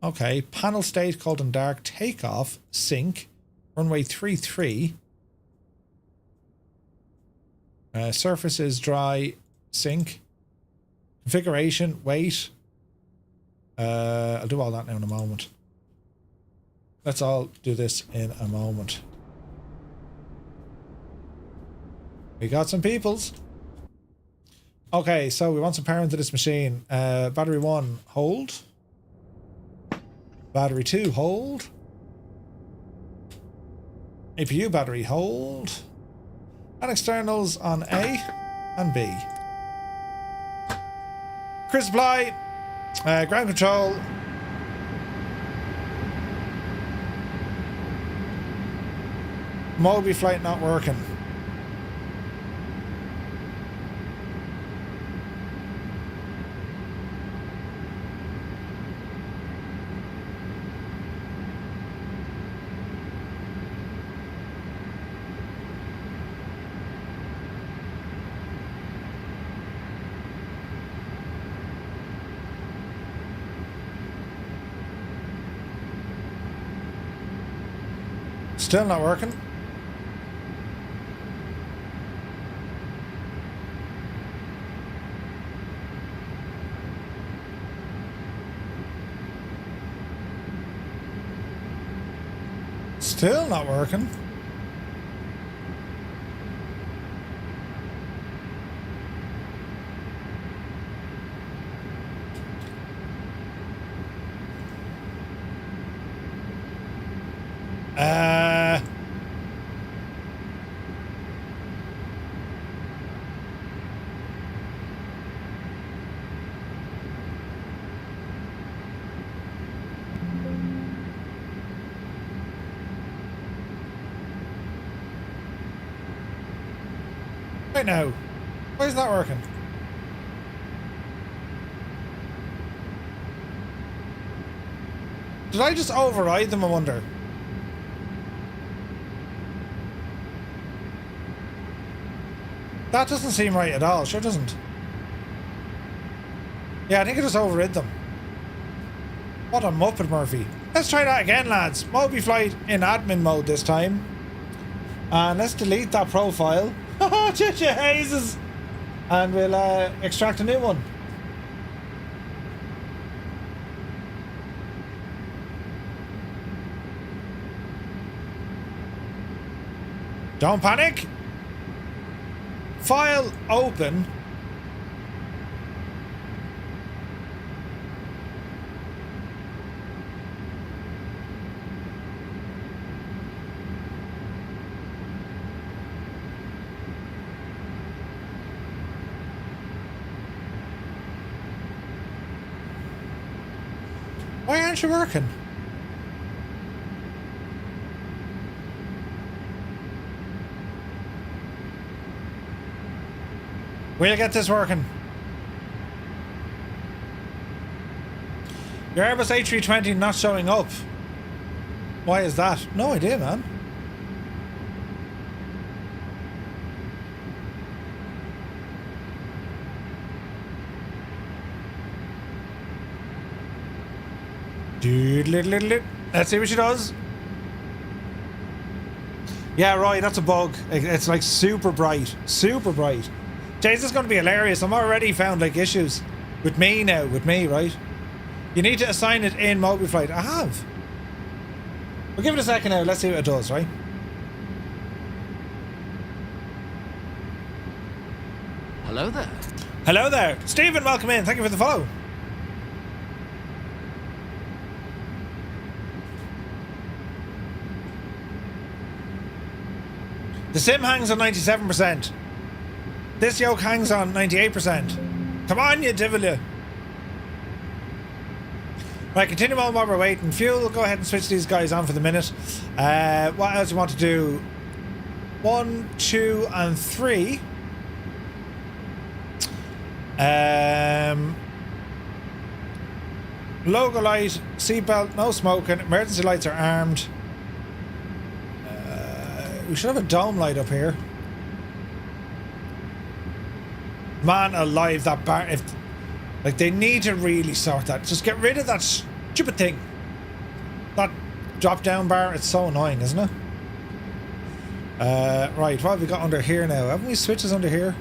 Okay. Panel state cold and dark. Takeoff. Sync. Runway 33. Surface is dry. Sync. Configuration. Wait. I'll do all that now in a moment. Let's all do this in a moment. We got some peoples. Okay, so we want some power into this machine. Battery 1, hold. Battery 2, hold. APU battery, hold. And externals on A. and B. Cruise supply, ground control. Moby flight not working. Still not working. Still not working. Right now. Why is that working? Did I just override them, I wonder? That doesn't seem right at all. Sure doesn't. Yeah, I think I just overrid them. What a muppet, Murphy. Let's try that again, lads. Moby flight in admin mode this time. And let's delete that profile. Chicha hazes. And we'll extract a new one. Don't panic. File open. Why aren't you working? We'll get this working. Your Airbus A320 not showing up. Why is that? No idea, man. Let's see what she does. Yeah, right, that's a bug. It's like super bright. Super bright. Jeez, this is going to be hilarious. I'm already found like issues with me now. With me, right? You need to assign it in Moby Flight. I have. We'll give it a second now. Let's see what it does, right? Hello there. Hello there. Stephen, welcome in. Thank you for the follow. The sim hangs on 97%. This yoke hangs on 98%. Come on, you devil, you. Right, continue on while we're waiting. Fuel, we'll go ahead and switch these guys on for the minute. What else do you want to do? 1, 2, and 3. Logo light, seatbelt, no smoking. Emergency lights are armed. We should have a dome light up here. Man alive, that bar. If like they need to really sort that. Just get rid of that stupid thing. That drop down bar, it's so annoying, isn't it? Right, what have we got under here now? Haven't we switches under here?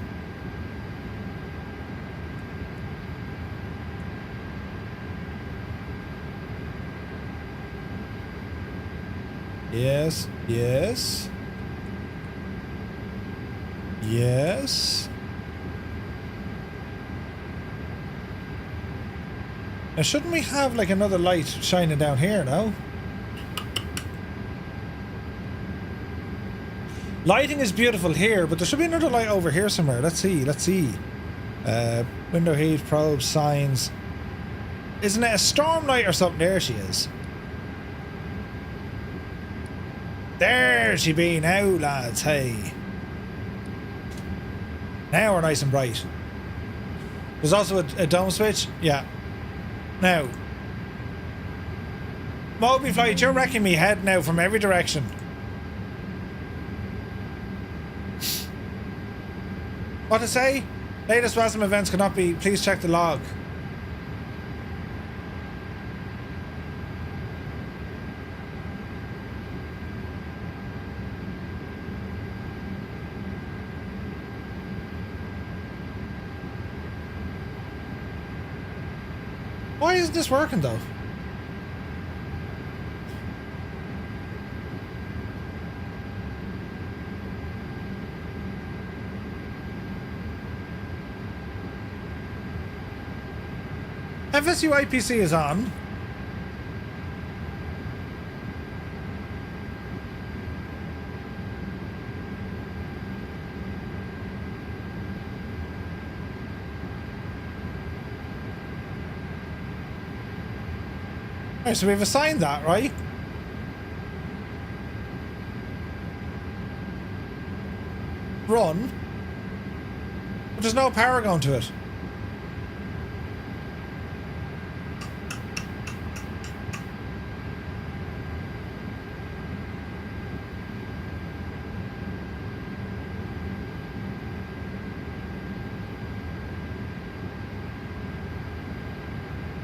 Yes, yes. Yes. Now, shouldn't we have like another light shining down here now? Lighting is beautiful here, but there should be another light over here somewhere. Let's see, let's see. Window heat, probe, signs. Isn't it a storm light or something? There she is. There she be now, lads, hey. Now we're nice and bright. There's also a dome switch. Yeah. Now. Moby Flight, you're wrecking me head now from every direction. What to say? Latest WASM events cannot be. Please check the log. Why isn't this working though? FSU IPC is on. Right, so we've assigned that, right? Run. But there's no power going to it.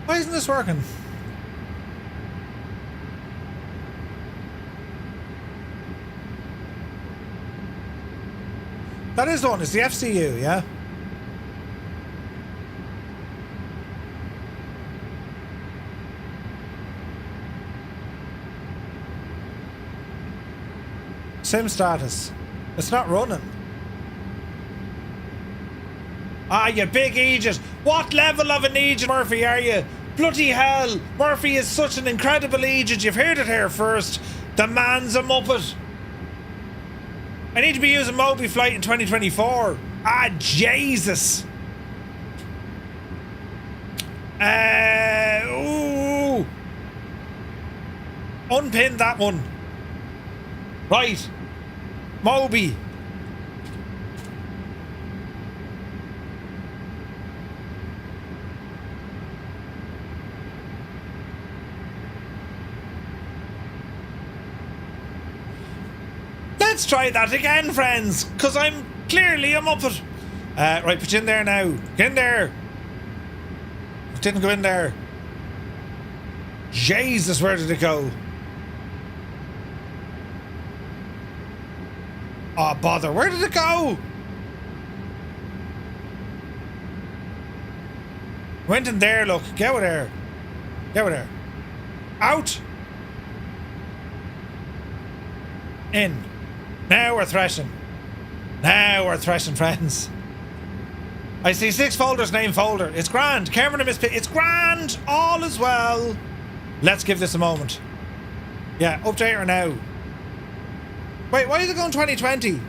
Why isn't this working? That is the one, it's the FCU, yeah? Sim status. It's not running. Ah, you big Aegis. What level of an Aegis, Murphy, are you? Bloody hell. Murphy is such an incredible Aegis. You've heard it here first. The man's a muppet. I need to be using Moby Flight in 2024. Ah, Jesus. Ooh. Unpin that one. Right. Moby. Let's try that again, friends, because I'm clearly a muppet. Right, put you in there now. Get in there. It didn't go in there. Jesus, where did it go? Oh, bother. Where did it go? Went in there, look. Get with there. Get with there. Out. In. Now we're threshing. Now we're threshing, friends. I see 6 folders, name folder. It's grand. Cameron and Miss Pitt. It's grand. All is well. Let's give this a moment. Yeah, update her now. Wait, why is it going 2020?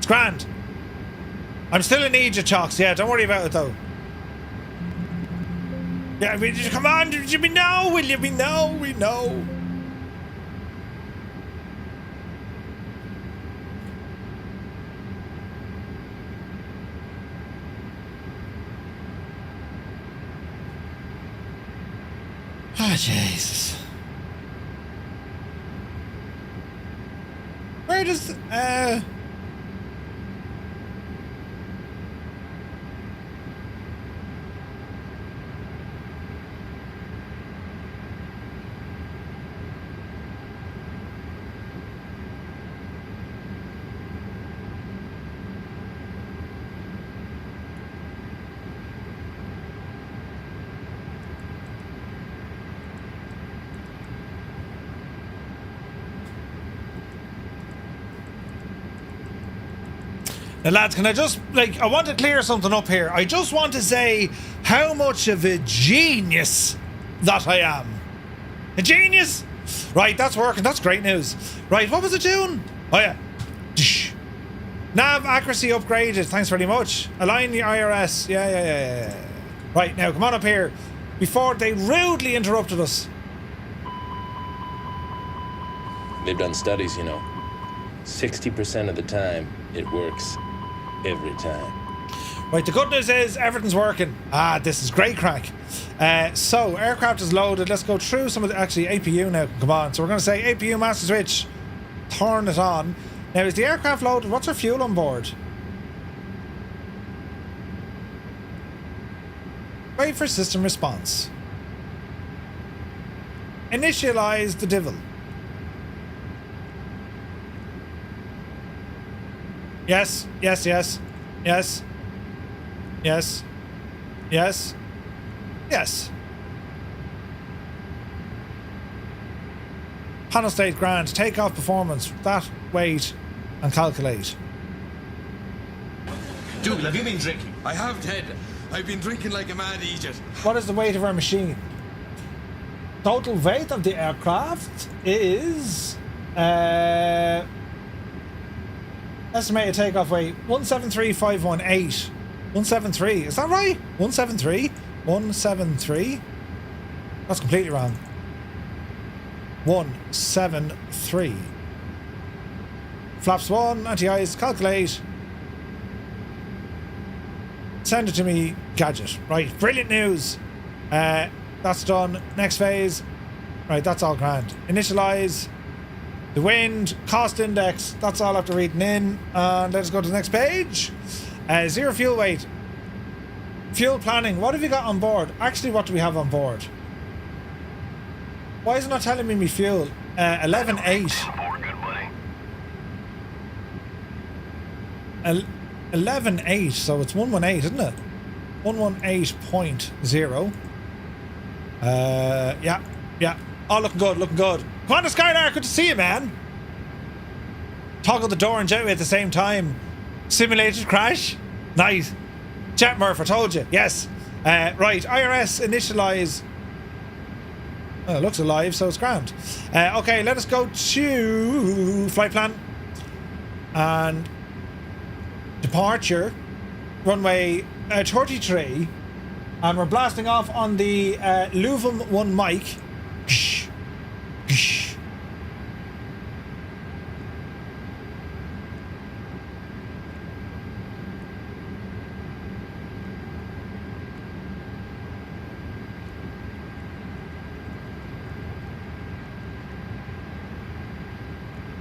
Grand. I'm still in Egypt, Chalks. Yeah, don't worry about it though. Yeah, come on, will you be no? Will you be no? We know. Ah, Jesus. Where does Lads, can I just, I want to clear something up here. I just want to say how much of a genius that I am. A genius? Right, that's working. That's great news. Right, what was it doing? Oh, yeah. Nav accuracy upgraded. Thanks very much. Align the IRS. Yeah. Right, now, come on up here before they rudely interrupted us. They've done studies, 60% of the time, it works every time. Right, the good news is everything's working. This is great crack. So, aircraft is loaded. Let's go through some of the... Actually, APU now. Come on. So, we're going to say APU master switch. Turn it on. Now, is the aircraft loaded? What's our fuel on board? Wait for system response. Initialize the Devil. Yes. Panel state grand. Takeoff performance. That, wait, and calculate. Dougal, have you been drinking? I have, Ted. I've been drinking like a mad idiot. What is the weight of our machine? Total weight of the aircraft is... estimated takeoff weight 173,518. 173, is that right? 173? 173? That's completely wrong. 173. Flaps 1, anti-ice, calculate. Send it to me, gadget. Right, brilliant news. That's done. Next phase. Right, that's all grand. Initialize. The wind, cost index, that's all after reading in. And let's go to the next page. Zero fuel weight. Fuel planning, what have you got on board? Actually, what do we have on board? Why is it not telling me fuel? 11.8. 11.8, so it's 118, isn't it? 118.0. Yeah. Oh, looking good. Come on, Skylar, good to see you, man. Toggle the door and jetway at the same time. Simulated crash. Nice. Jet Murph, I told you. Yes. Right, IRS initialize. Oh, it looks alive, so it's grand. Okay, let us go to flight plan. And departure. Runway 33. And we're blasting off on the Luvum 1 mic.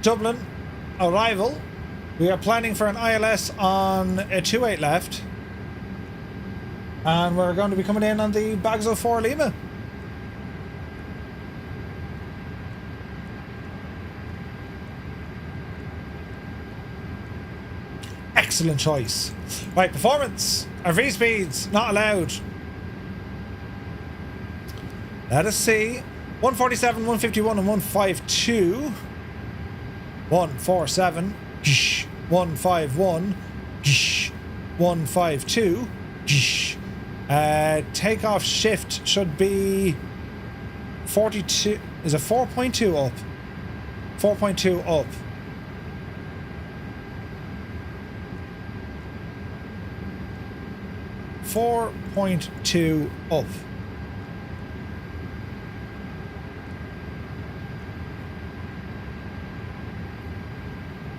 Dublin, arrival. We are planning for an ILS on a 28 left. And we're going to be coming in on the Bagzo 4 Lima. Excellent choice. Right, performance. Our V speeds, not allowed. Let us see. 147, 151 and 152. 147. 151. 152. Takeoff shift should be 42. Is it 4.2 up? 4.2 up. 4.2 up.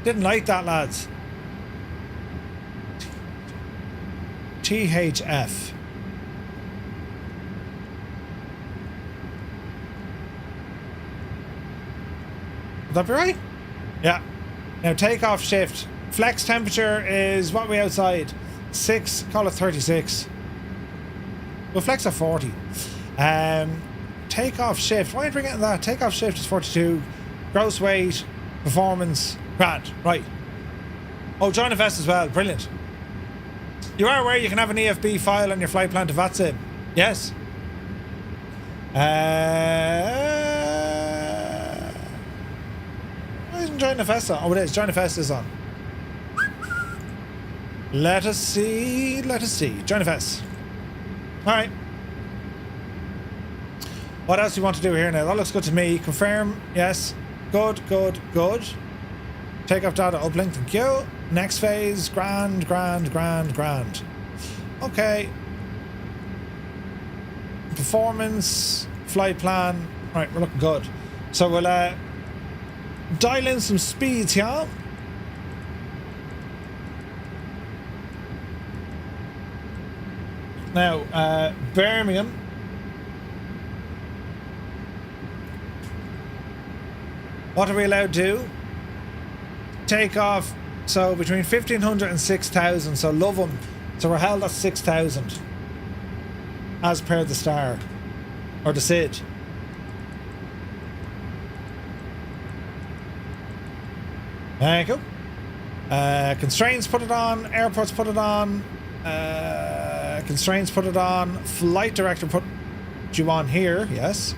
Didn't like that, lads. THF. Would that be right? Yeah. Now takeoff shift. Flex temperature is what we outside. 6, call it 36. We'll flex at 40. Takeoff shift. Why aren't we getting that? Takeoff shift is 42. Gross weight, performance, grand. Right. Oh, join FS as well. Brilliant. You are aware you can have an EFB file on your flight plan to VATSIM? Yes. Why isn't join FS on? Oh, it is. Join FS is on. Let us see. Let us see. Join FS. Alright. What else do you want to do here now? That looks good to me. Confirm. Yes. Good, good, good. Take off data uplink. Thank you. Next phase. Grand, grand, grand, grand. Okay. Performance. Flight plan. Right, we're looking good. So we'll dial in some speeds here. Now, Birmingham. What are we allowed to do? Take off, so between 1,500 and 6,000, so love them. So we're held at 6,000. As per the star. Or the SID. There you go. Constraints, put it on. Airports, put it on. Constraints, put it on. Flight director, put you on here. Yes.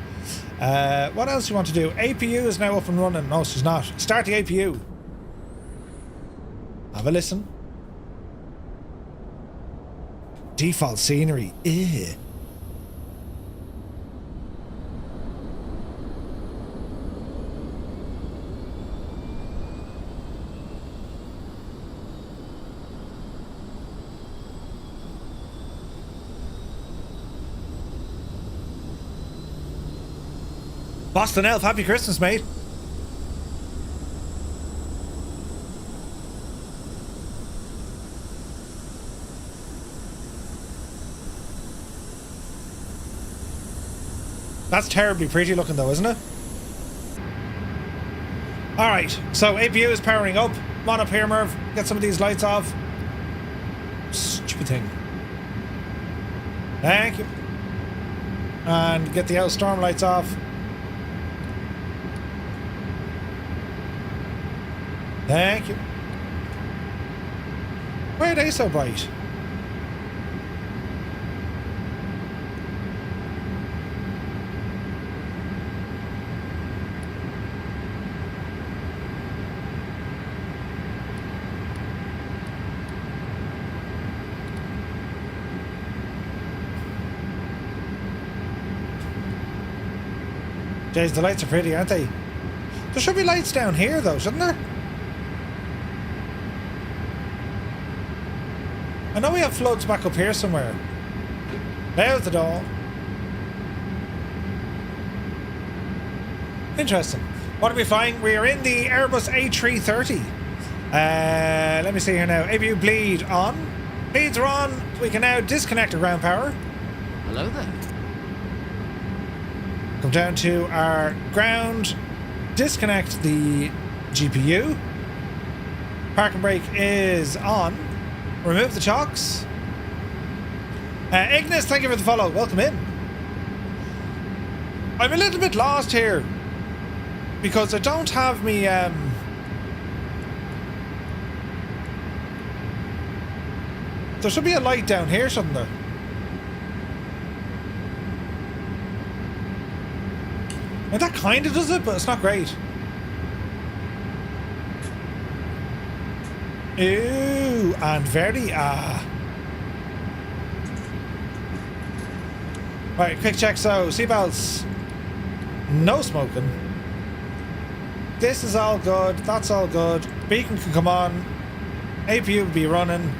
What else do you want to do? APU is now up and running. No, she's not. Start the APU. Have a listen. Default scenery. Ew. Boston Elf, happy Christmas, mate. That's terribly pretty looking though, isn't it? Alright, so APU is powering up. Come on up here, Merv. Get some of these lights off. Stupid thing. Thank you. And get the out storm lights off. Thank you. Why are they so bright? Jeez, the lights are pretty, aren't they? There should be lights down here though, shouldn't there? I know we have floods back up here somewhere. There's the door. Interesting. What are we flying? We are in the Airbus A330. Let me see here now. APU bleed on. Bleeds are on. We can now disconnect our ground power. Hello there. Come down to our ground. Disconnect the GPU. Park and brake is on. Remove the chocks. Ignis, thank you for the follow. Welcome in. I'm a little bit lost here because I don't have me. There should be a light down here, shouldn't there? And that kind of does it, but it's not great. Ooh, and very Right, quick check. So seatbelts, no smoking. This is all good. That's all good. Beacon can come on. APU will be running,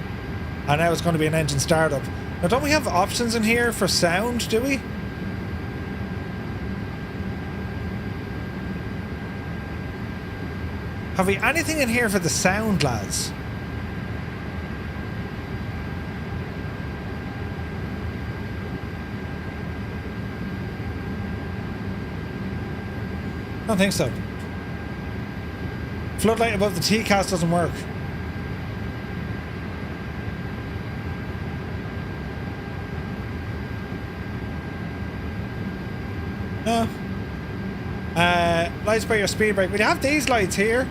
and now it's going to be an engine startup. Now, don't we have options in here for sound? Do we? Have we anything in here for the sound, lads? I don't think so. Floodlight above the T-cast doesn't work. No. Lights by your speed brake. We have these lights here.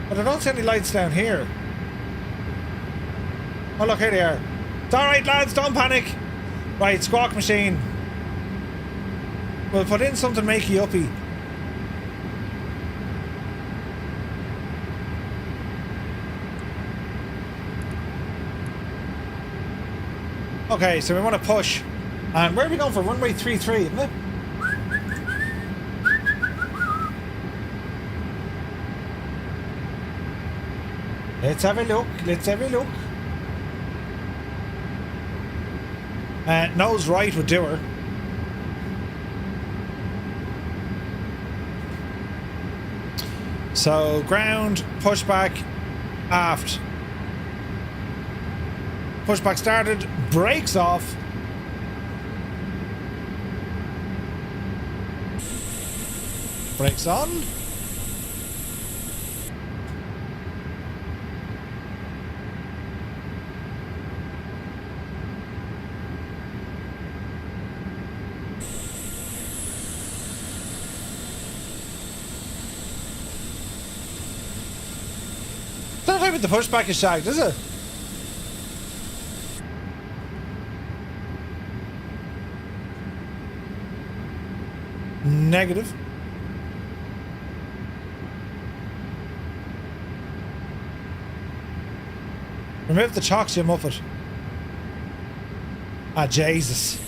But I don't see any lights down here. Oh look, here they are. It's alright lads, don't panic. Right, squawk machine. We'll put in something makey uppy. Okay, so we want to push. And where are we going for? Runway 33, isn't it? Let's have a look. Let's have a look. Nose right would do her. So ground, pushback, aft. Pushback started, brakes off. Brakes on. Don't know if the pushback is shagged, is it? Negative. Remove the chocks, you muppet. Ah, Jesus.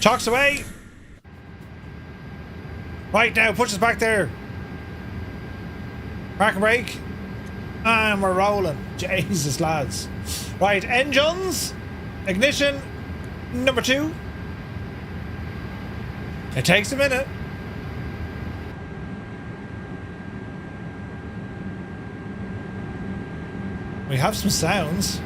Chocks away. Right now, push us back there. Park and brake. And we're rolling. Jesus, lads. Right, engines. Ignition. Number 2. It takes a minute. We have some sounds.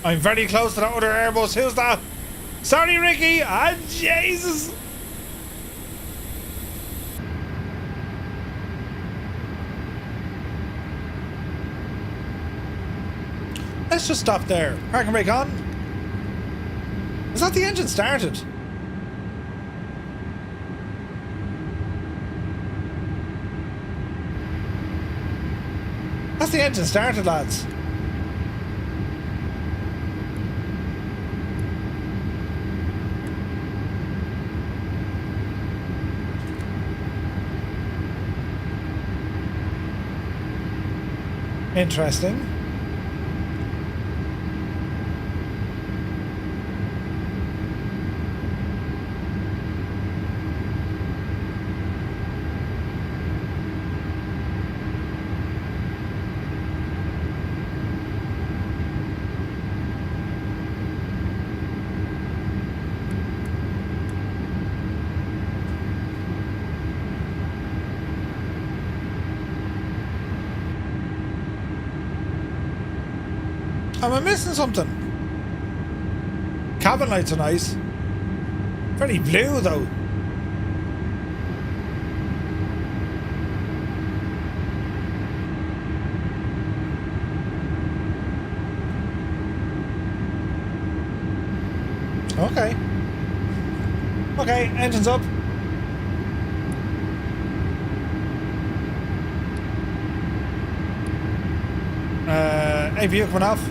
I'm very close to that other Airbus. Who's that? Sorry, Ricky. Ah, Jesus. Let's just stop there. Park and brake on. Is that the engine started? That's the engine started, lads. Interesting. Am I missing something? Cabin lights are nice. Very blue though. Okay. Okay, engines up. APU coming off.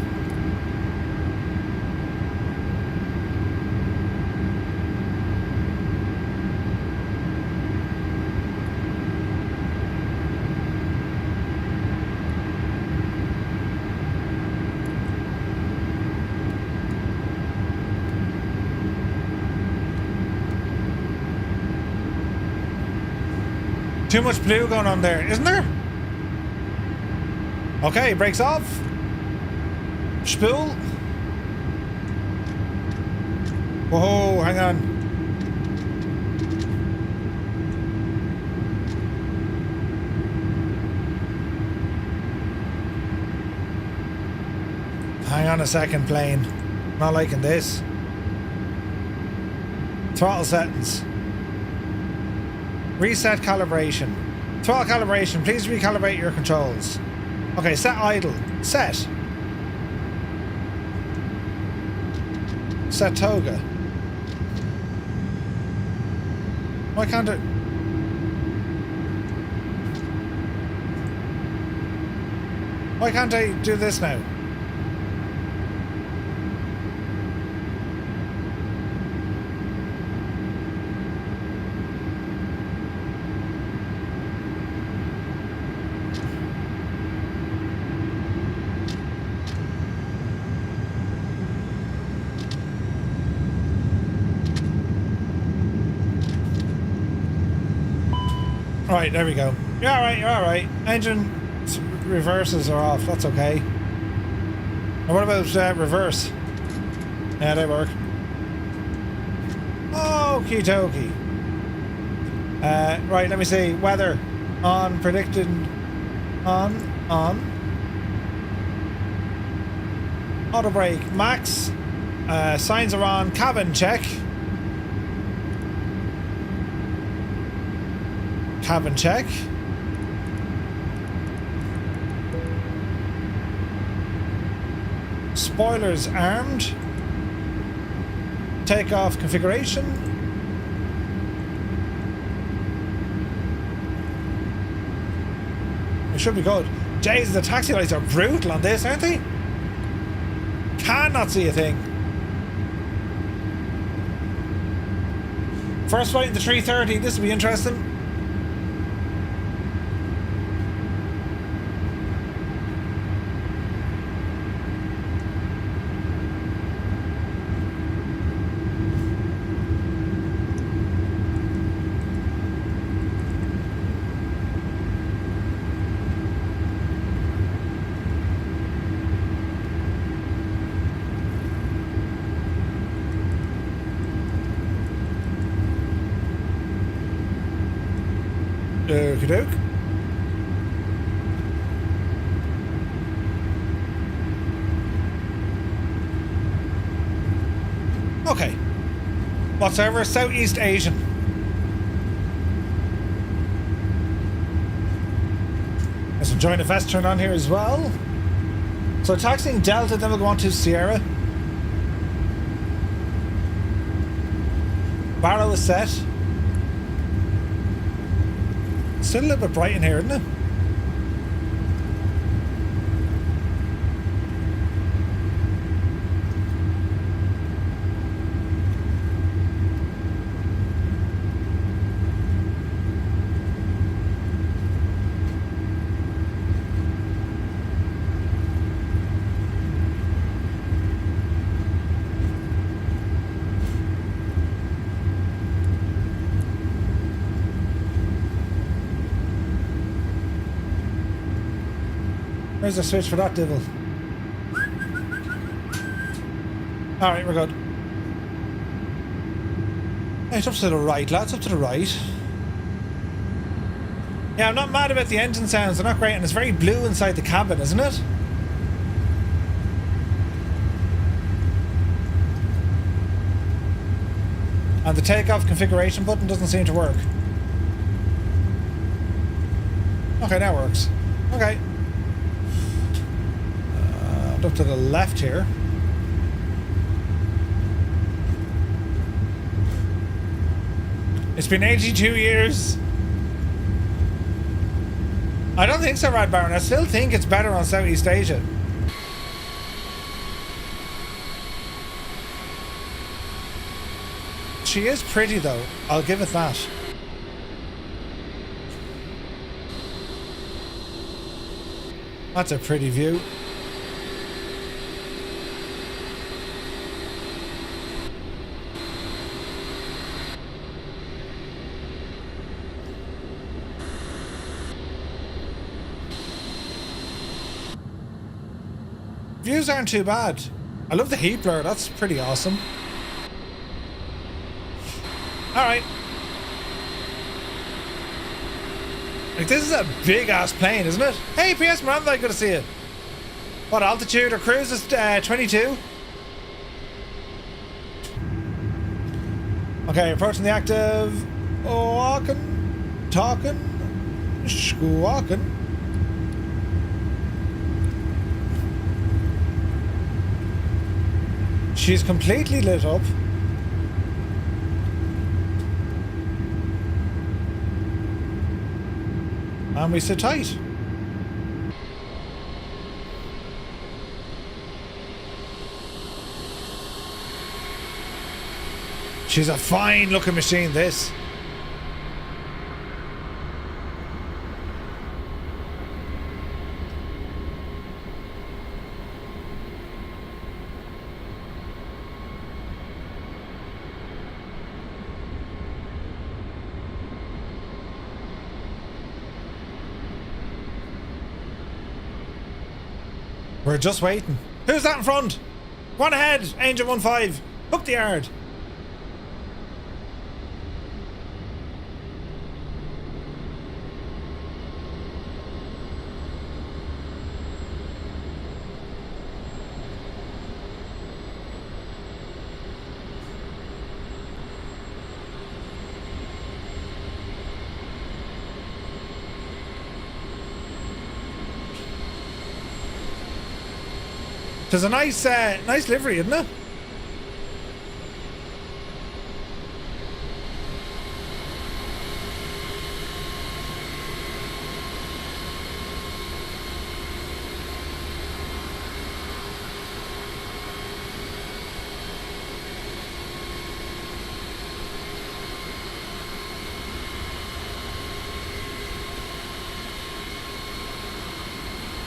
Too much blue going on there, isn't there? Okay, brakes off. Spool. Whoa, hang on. Hang on a second, plane. Not liking this. Throttle settings. Reset calibration. Throttle calibration. Please recalibrate your controls. Okay, set idle. Set. Set toga. Why can't it? Why can't I do this now? Right, there we go. You're alright, you're alright. Engine reverses are off, that's okay. And what about reverse? Yeah, they work. Okie dokie. Right, let me see. Weather. On, predicted. On. Auto brake. Max. Signs are on. Cabin check. Cabin check. Spoilers armed. Takeoff configuration. It should be good. Jeez, the taxi lights are brutal on this, aren't they? Cannot see a thing. First flight in the 330. This will be interesting. Okie doke. Okay. Whatsoever, Southeast Asian. There's some joint FS turned on here as well. So taxiing Delta, then we'll go on to Sierra. Barrow is set. Still a little bit bright in here, isn't it? Where's the switch for that devil? Alright, we're good. Hey, it's up to the right, lads, up to the right. Yeah, I'm not mad about the engine sounds, they're not great, and it's very blue inside the cabin, isn't it? And the takeoff configuration button doesn't seem to work. Okay, that works. Okay. Up to the left here. It's been 82 years. I don't think so, Rad Baron. I still think it's better on Southeast Asia. She is pretty though, I'll give it that. That's a pretty view. Views aren't too bad. I love the heat blur, that's pretty awesome. Alright. Like, this is a big ass plane, isn't it? Hey, PS Miranda, good to see you. What altitude or cruise is 22? Okay, approaching the active. Walking, talking, squawking. She's completely lit up. And we sit tight. She's a fine looking machine, this. We're just waiting. Who's that in front? Go on ahead, Angel 1-5. Up the yard. There's a nice livery, isn't it?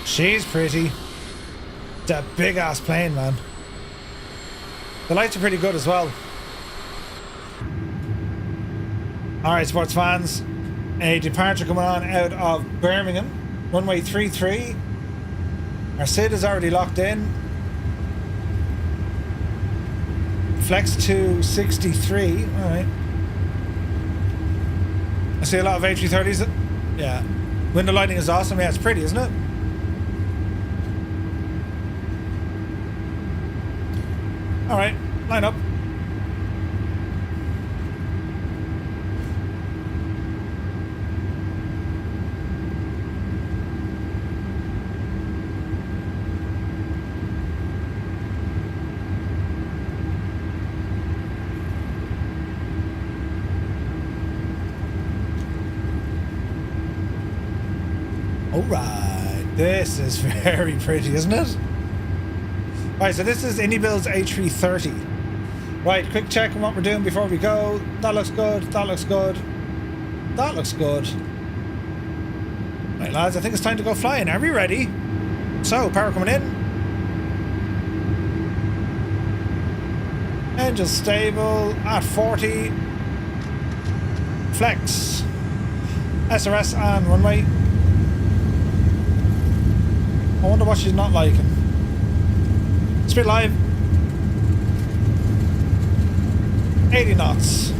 She's pretty. That big ass plane, man. The lights are pretty good as well. Alright, sports fans. A departure coming on out of Birmingham. Runway 33. Our SID is already locked in. Flex to 63. Alright. I see a lot of A330s. Yeah. Window lighting is awesome. Yeah, it's pretty, isn't it? Alright, line up. Alright, this is very pretty, isn't it? Right, so this is iniBuilds A330. Right, quick check on what we're doing before we go. That looks good, that looks good. That looks good. Right, lads, I think it's time to go flying. Are we ready? So, power coming in. Engine stable at 40. Flex. SRS and runway. I wonder what she's not liking. Speed live. 80 knots.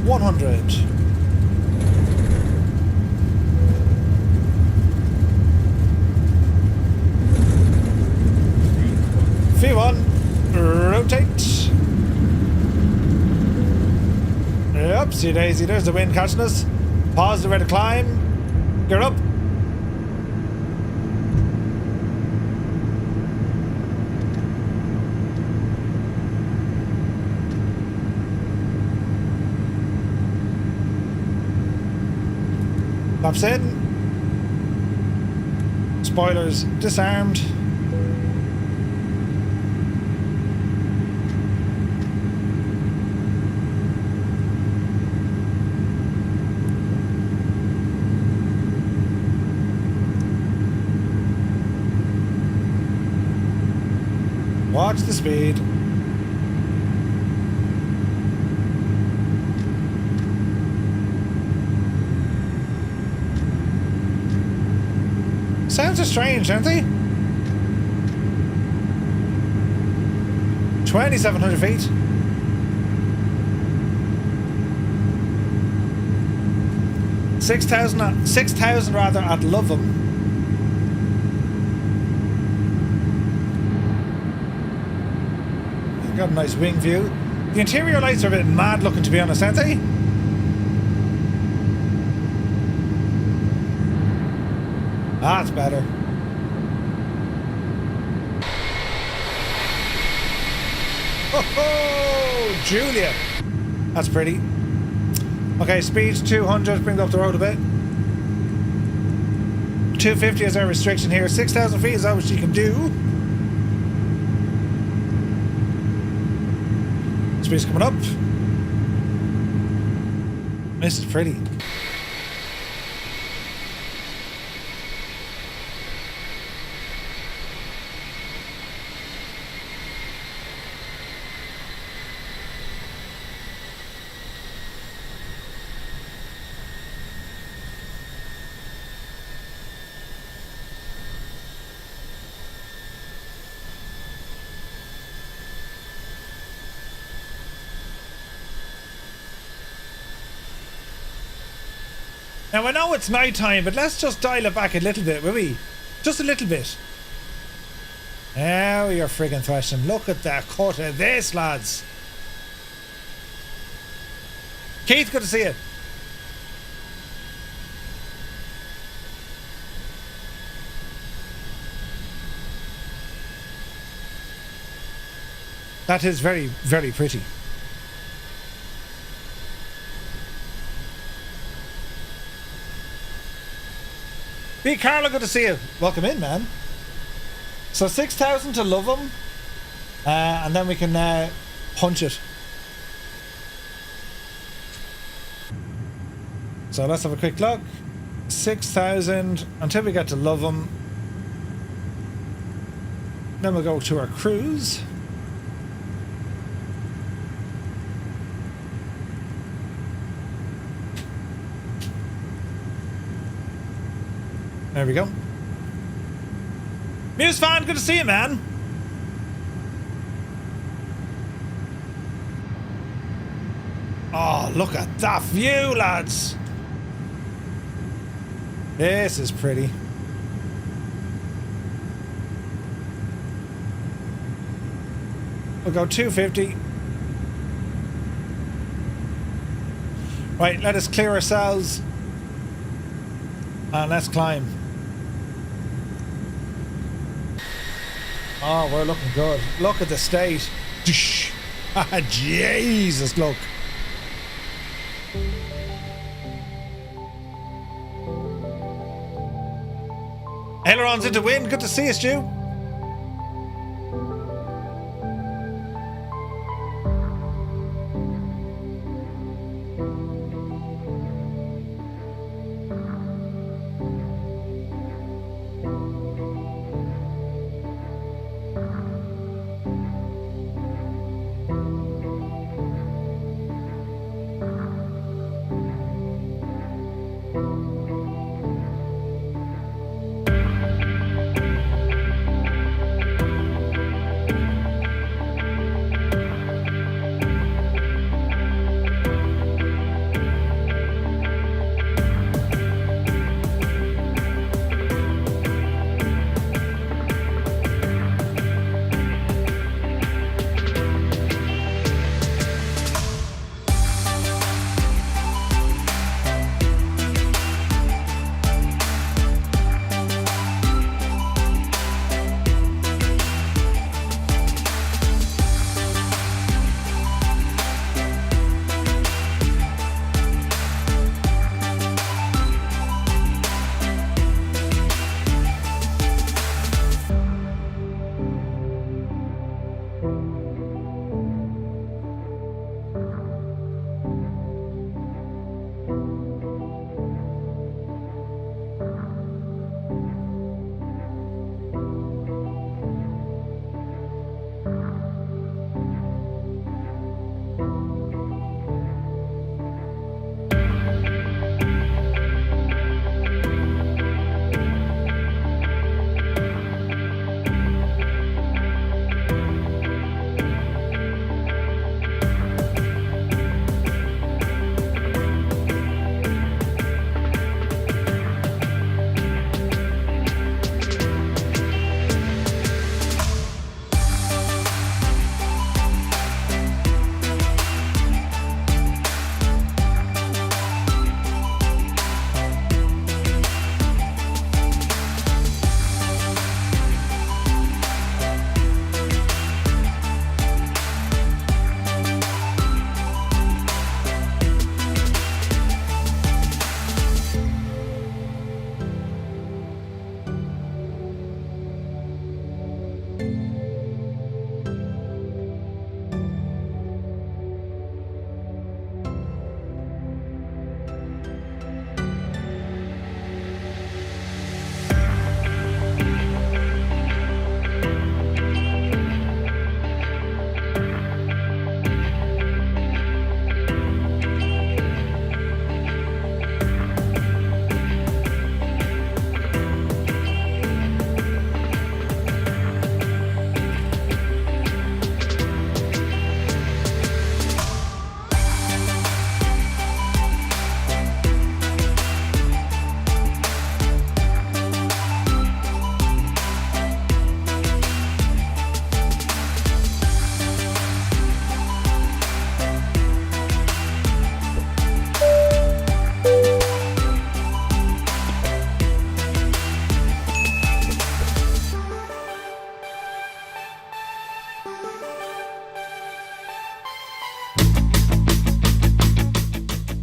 100. V1. Rotate. Oopsie daisy, there's the wind catching us. Pause the rate of climb. Gear up. Flaps in. Spoilers disarmed. Watch the speed. Sounds are strange, aren't they? 2,700 feet. 6,000 rather at Loveham. Got a nice wing view. The interior lights are a bit mad looking, to be honest, aren't they? That's better. Oh, Julia. That's pretty. Okay, speed 200. Bring it up the road a bit. 250 is our restriction here. 6,000 feet is all she can do. Speed's coming up. This is pretty. Now I know it's night time, but let's just dial it back a little bit, will we? Just a little bit. Now you're friggin' thrashing. Look at that cut of this, lads. Keith, good to see you. That is very, very pretty. Hey Carlo, good to see you. Welcome in, man. So 6,000 to love them, and then we can punch it. So let's have a quick look. 6,000 until we get to love them. Then we'll go to our cruise. There we go. Muse fan, good to see you, man. Oh, look at that view, lads. This is pretty. We'll go 250. Right, let us clear ourselves. And let's climb. Oh, we're looking good. Look at the state. Jesus, look. Ailerons into wind. Good to see you, Stu.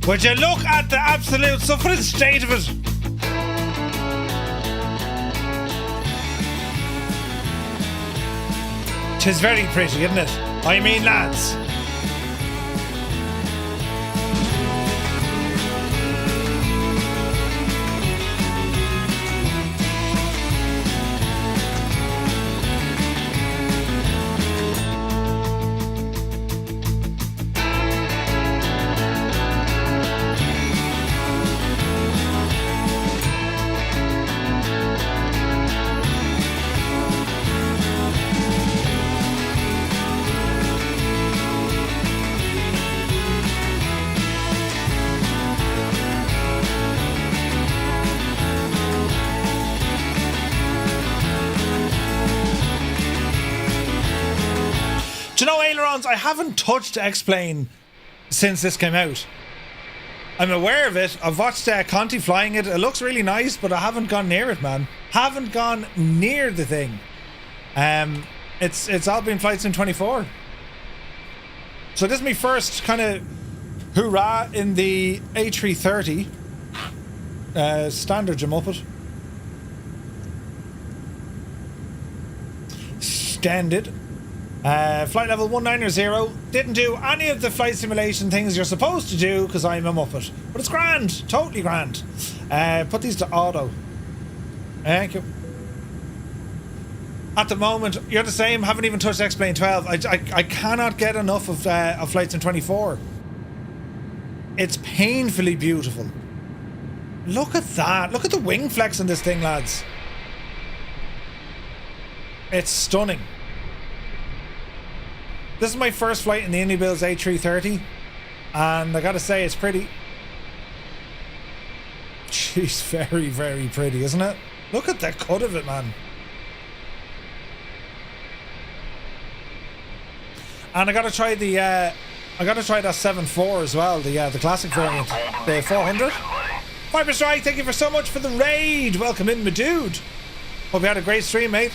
Would you look at the absolute suffering state of it? Tis very pretty, isn't it? I mean, lads. Do you know, ailerons, I haven't touched X-Plane since this came out. I'm aware of it. I've watched Conti flying it. It looks really nice, but I haven't gone near it, man. Haven't gone near the thing. It's all been Flight Sim 24. So this is my first kind of hoorah in the A330. Standard Jamuppet. Standard. Flight level 190. Didn't do any of the flight simulation things you're supposed to do because I'm a Muppet. But it's grand. Totally grand. Put these to auto. Thank you. At the moment, you're the same. Haven't even touched X-Plane 12. I cannot get enough of Flight Sim 24. It's painfully beautiful. Look at that. Look at the wing flex on this thing, lads. It's stunning. This is my first flight in the iniBuilds A330, and I gotta say, it's pretty. She's very, very pretty, isn't it? Look at the cut of it, man. And I gotta try the that 7.4 as well, the classic variant, the 400. Viper Strike, thank you for so much for the raid. Welcome in, my dude. Hope you had a great stream, mate.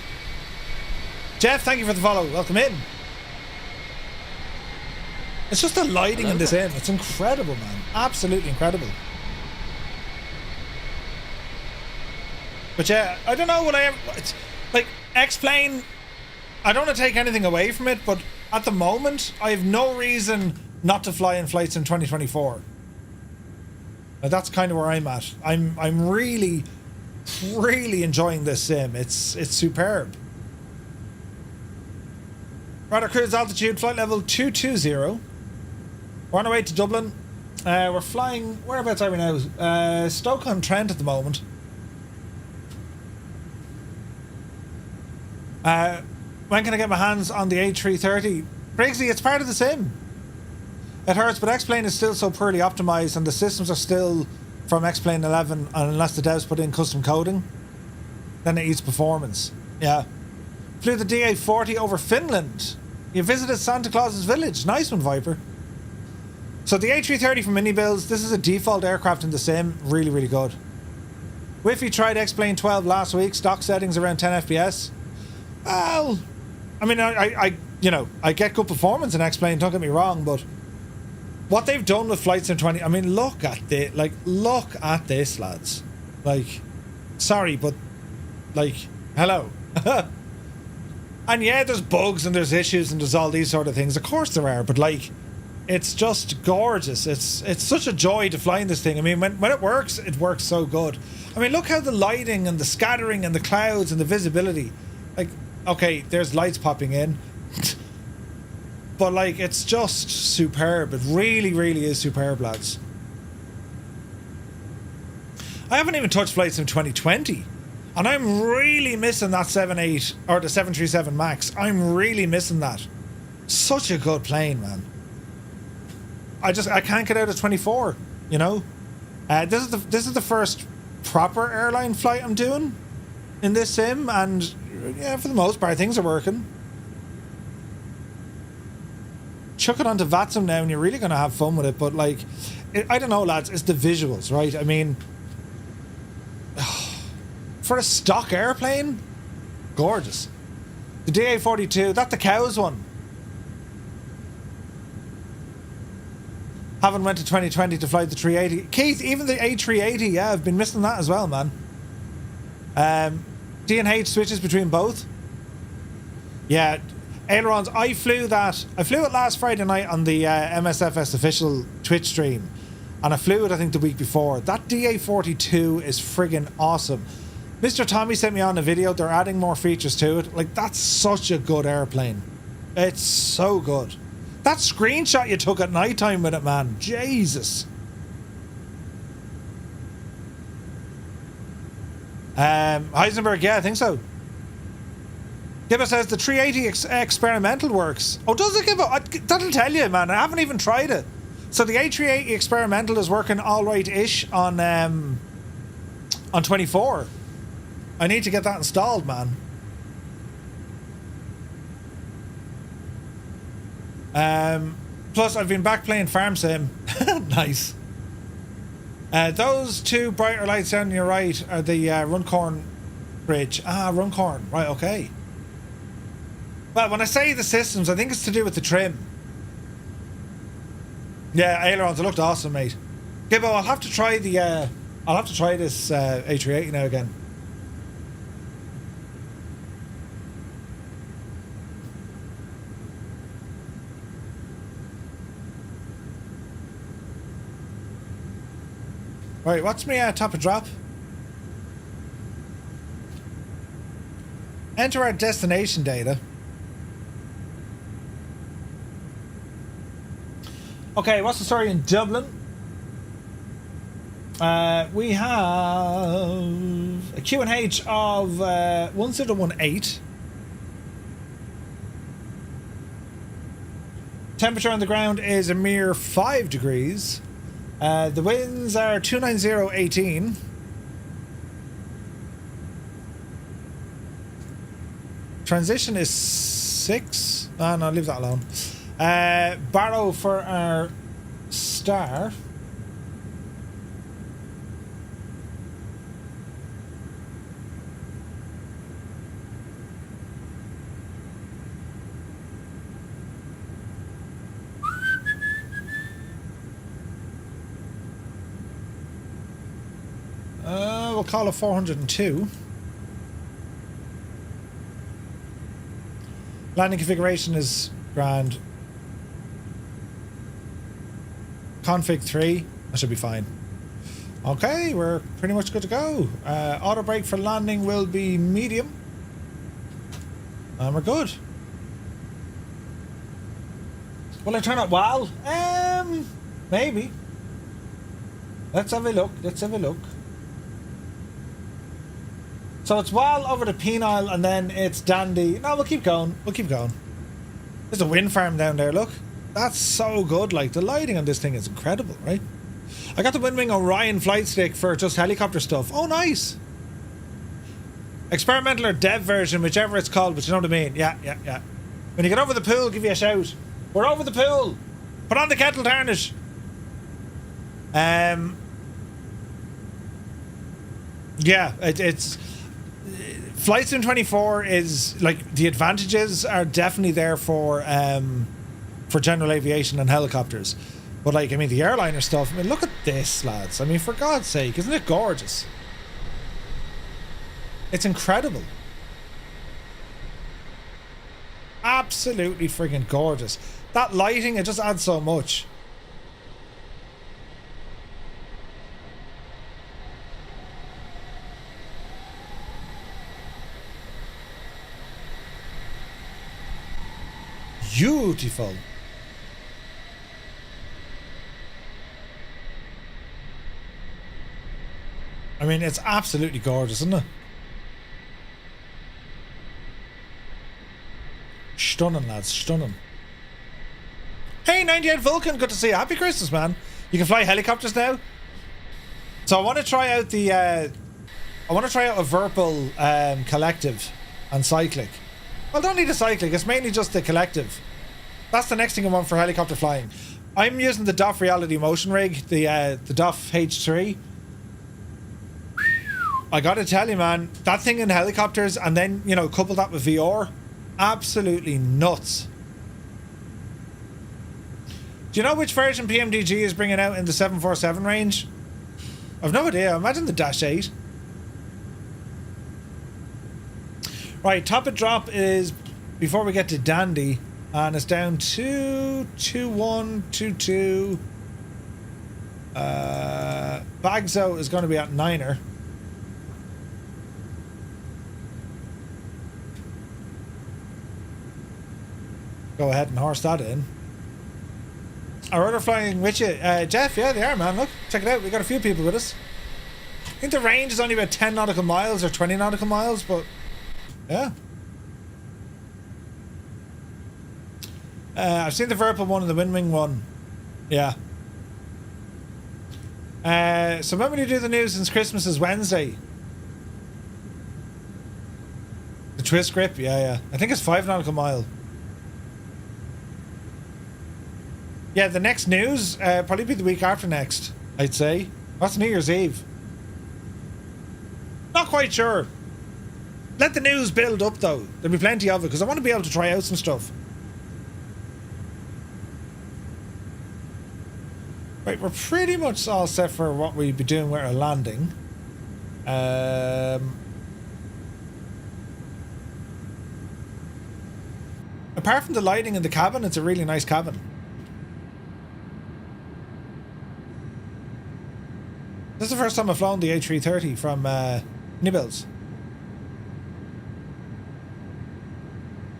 Jeff, thank you for the follow. Welcome in. It's just the lighting in this inn. It's incredible, man. Absolutely incredible. But yeah, I don't know what I ever... It's like, X-Plane, I don't want to take anything away from it, but at the moment, I have no reason not to fly in Flight Sim 2024. Now, that's kind of where I'm at. I'm really, really enjoying this sim. It's superb. Radar cruise altitude, flight level 220. We're on our way to Dublin. We're flying... Whereabouts are we now? Stoke-on-Trent at the moment. When can I get my hands on the A330? Briggsy, it's part of the sim. It hurts, but X-Plane is still so poorly optimised and the systems are still from X-Plane 11 unless the devs put in custom coding. Then it eats performance. Yeah. Flew the DA40 over Finland. You visited Santa Claus's village. Nice one, Viper. So the A330 from iniBuilds, this is a default aircraft in the sim. Really, really good. Wiffy tried X-Plane 12 last week. Stock settings around 10 FPS. Well, I mean, I get good performance in X-Plane, don't get me wrong, but what they've done with Flight Sim 20, I mean, look at this, look at this, lads. Like, sorry, but, like, hello. And yeah, there's bugs and there's issues and there's all these sort of things. Of course there are, but like, it's just gorgeous. It's such a joy to fly in this thing. I mean, when it works so good. I mean, look how the lighting and the scattering and the clouds and the visibility. Like, okay, there's lights popping in. But like, it's just superb. It really, really is superb, lads. I haven't even touched Flight Sim 2020. And I'm really missing that 7.8 or the 737 MAX. I'm really missing that. Such a good plane, man. I can't get out of 24, you know? This is the first proper airline flight I'm doing in this sim, and yeah, for the most part things are working. Chuck it onto VATSIM now and you're really going to have fun with it, but like, I don't know, lads, it's the visuals, right? I mean, for a stock airplane, gorgeous. The DA42, that's the cows one. Haven't went to 2020 to fly the 380. Keith, even the A380, yeah, I've been missing that as well, man. D&H switches between both. Yeah, ailerons. I flew it last Friday night on the MSFS official Twitch stream, and I flew it I think the week before. That DA42 is friggin' awesome. Mr. Tommy sent me on a video. They're adding more features to it. Like, that's such a good airplane. It's so good. That screenshot you took at night time with it, man. Jesus. Heisenberg, yeah, I think so. Gibbo says the 380 experimental works. Oh, does it, Gibbo? That'll tell you, man. I haven't even tried it. So the A380 experimental is working all right-ish on 24. I need to get that installed, man. Plus, I've been back playing Farm Sim. Nice. Those two brighter lights down your right are the Runcorn Bridge. Ah, Runcorn. Right, okay. Well, when I say the systems, I think it's to do with the trim. Yeah, ailerons. It looked awesome, mate. Gibbo, I'll have to try the. I'll have to try this A380 now again. Right, what's my top of drop? Enter our destination data. Okay, what's the story in Dublin? We have a QNH of 1018. Temperature on the ground is a mere 5 degrees. The winds are 29018. Transition is 6. Oh, no, leave that alone. Barrow for our star. We'll call it 402. Landing configuration is grand. Config 3. That should be fine. Okay, we're pretty much good to go. Auto brake for landing will be medium. And we're good. Will I turn up WAL? Maybe. Let's have a look. Let's have a look. So it's WAL over the penile and then it's dandy. No, we'll keep going. We'll keep going. There's a wind farm down there, look. That's so good. Like, the lighting on this thing is incredible, right? I got the Windwing Orion flight stick for just helicopter stuff. Oh, nice. Experimental or dev version, whichever it's called, but you know what I mean. Yeah. When you get over the pool, give you a shout. We're over the pool. Put on the kettle tarnish. Yeah, it's Flight Sim 24 is like, the advantages are definitely there for general aviation and helicopters, but like, I mean, the airliner stuff, I mean, look at this, lads. I mean, for God's sake, isn't it gorgeous? It's incredible. Absolutely friggin' gorgeous. That lighting, it just adds so much. Beautiful. I mean, it's absolutely gorgeous, isn't it? Stunning, lads, stunning. Hey, 98 Vulcan, good to see you. Happy Christmas, man. You can fly helicopters now. So I want to try out the I want to try out a Verpal collective and cyclic. Well, don't need a cyclic, it's mainly just the collective. That's the next thing I want for helicopter flying. I'm using the DOF Reality Motion Rig, the DOF H3. I gotta tell you, man, that thing in helicopters, and then, you know, couple that with VR, absolutely nuts. Do you know which version PMDG is bringing out in the 747 range? I've no idea. I imagine the Dash 8. Right, top of drop is before we get to Dandy, and it's down to 2122. Bagzo is going to be at 9er. Go ahead and horse that in. Our other flying with you, Jeff. Yeah, they are, man. Look, check it out. We got a few people with us. I think the range is only about 10 nautical miles or 20 nautical miles, but yeah. I've seen the Verpal one and the Windwing one. Yeah. So when will you do the news since Christmas is Wednesday? The twist grip, yeah. I think it's 5 nautical mile. Yeah, the next news probably be the week after next, I'd say. That's New Year's Eve. Not quite sure. Let the news build up though. There'll be plenty of it because I want to be able to try out some stuff. Right, we're pretty much all set for what we'd be doing with our landing. Apart from the lighting in the cabin, it's a really nice cabin. This is the first time I've flown the A330 from iniBuilds.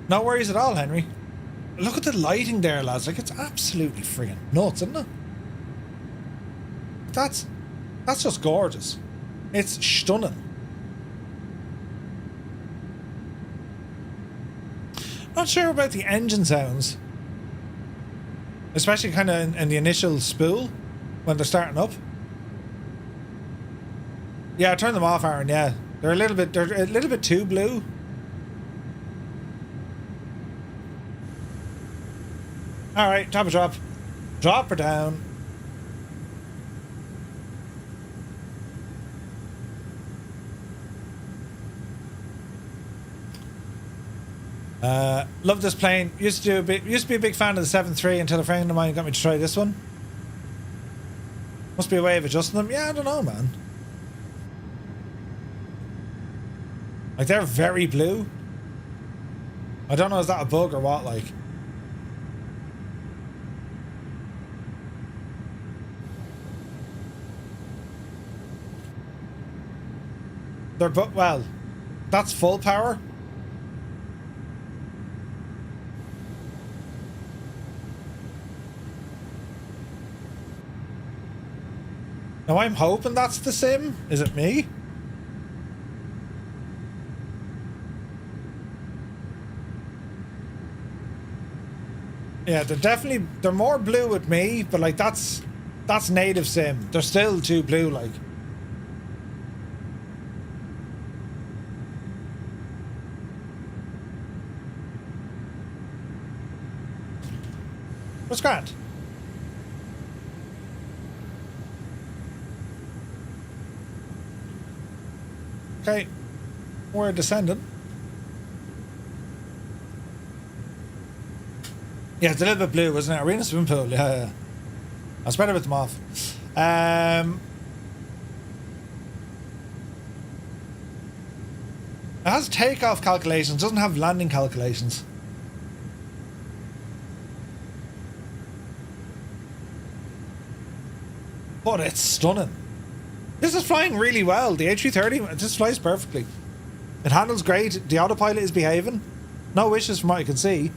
No worries at all, Henry. Look at the lighting there, lads. Like, it's absolutely friggin' nuts, isn't it? That's just gorgeous. It's stunning. Not sure about the engine sounds. Especially kind of in the initial spool when they're starting up. Yeah, turn them off, Aaron. Yeah, they're a little bit too blue. All right, top of drop. Drop her down. Love this plane. Used to be a big fan of the 7.3 until a friend of mine got me to try this one. Must be a way of adjusting them. Yeah, I don't know, man. Like, they're very blue. I don't know, is that a bug or what, like? They're well, that's full power. Now I'm hoping that's the sim. Is it me? Yeah, they're more blue with me, but like that's native sim. They're still too blue, like. What's grand? Okay, we're descending. Yeah, it's a little bit blue, isn't it? Arena swimming pool, yeah. I'll spread a bit them off. It has takeoff calculations, doesn't have landing calculations. But it's stunning. This is flying really well. The A330, it just flies perfectly. It handles great. The autopilot is behaving. No issues from what I can see.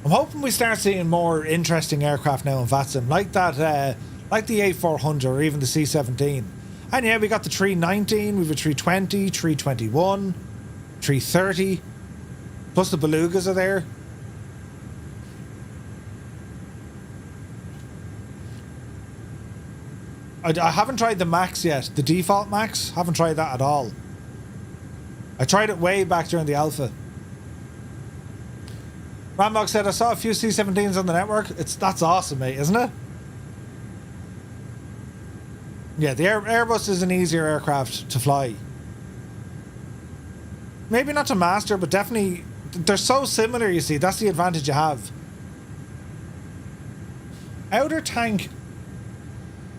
I'm hoping we start seeing more interesting aircraft now in VATSIM, like that, like the A400 or even the C-17. And yeah, we got the 319, we've a 320, 321, 330, plus the Belugas are there. I haven't tried the Max yet, the default Max. Haven't tried that at all. I tried it way back during the alpha. Rambock said, I saw a few C-17s on the network. That's awesome, mate, isn't it? Yeah, the Airbus is an easier aircraft to fly. Maybe not to master, but definitely They're so similar, you see. That's the advantage you have. Outer tank.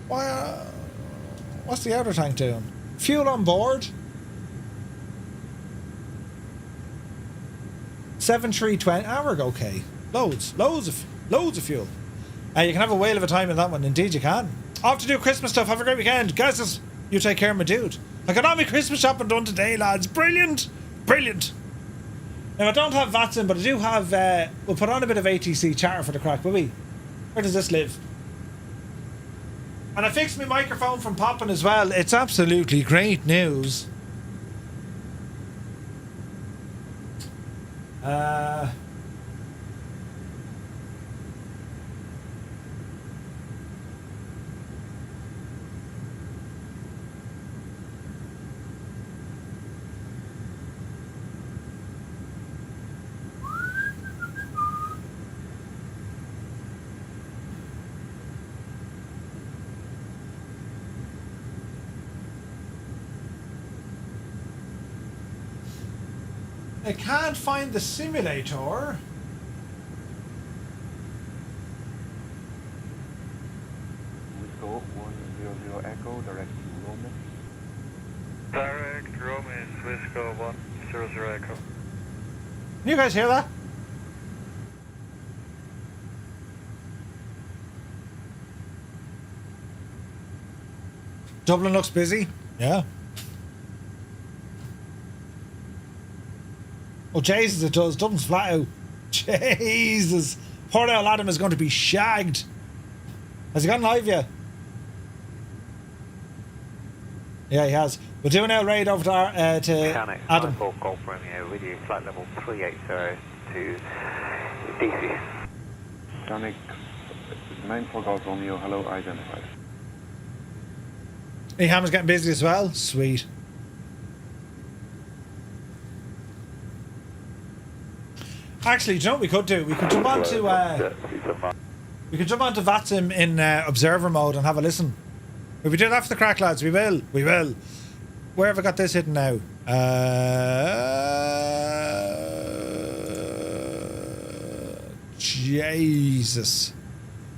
What's the outer tank doing? Fuel on board. 7320. We're okay. Loads of fuel. You can have a whale of a time in that one. Indeed, you can. Off to do Christmas stuff. Have a great weekend, guys. You take care, my dude. I got all my Christmas shopping done today, lads. Brilliant. Now I don't have VATs in, but I do have. We'll put on a bit of ATC chatter for the crack, will we? Where does this live? And I fixed my microphone from popping as well. It's absolutely great news. I can't find the simulator. Wisco 100 Echo, direct to Roman. Direct Roman, Wisco 100 Echo. Can you guys hear that? Dublin looks busy. Yeah. Oh, Jesus, it does. Dublin's flat out. Jesus. Poor old Adam is going to be shagged. Has he gone live yet? Yeah, he has. We'll do an L raid over to Adam. Golf Romeo with you, flight level 380 to DC. Scenic 94 Golf Romeo, hello, identified. Hey, Hammer's getting busy as well. Sweet. Actually, do you know what we could do? We could jump onto VATSIM in observer mode and have a listen. If we do that for the crack, lads, we will. Where have I got this hidden now? Jesus.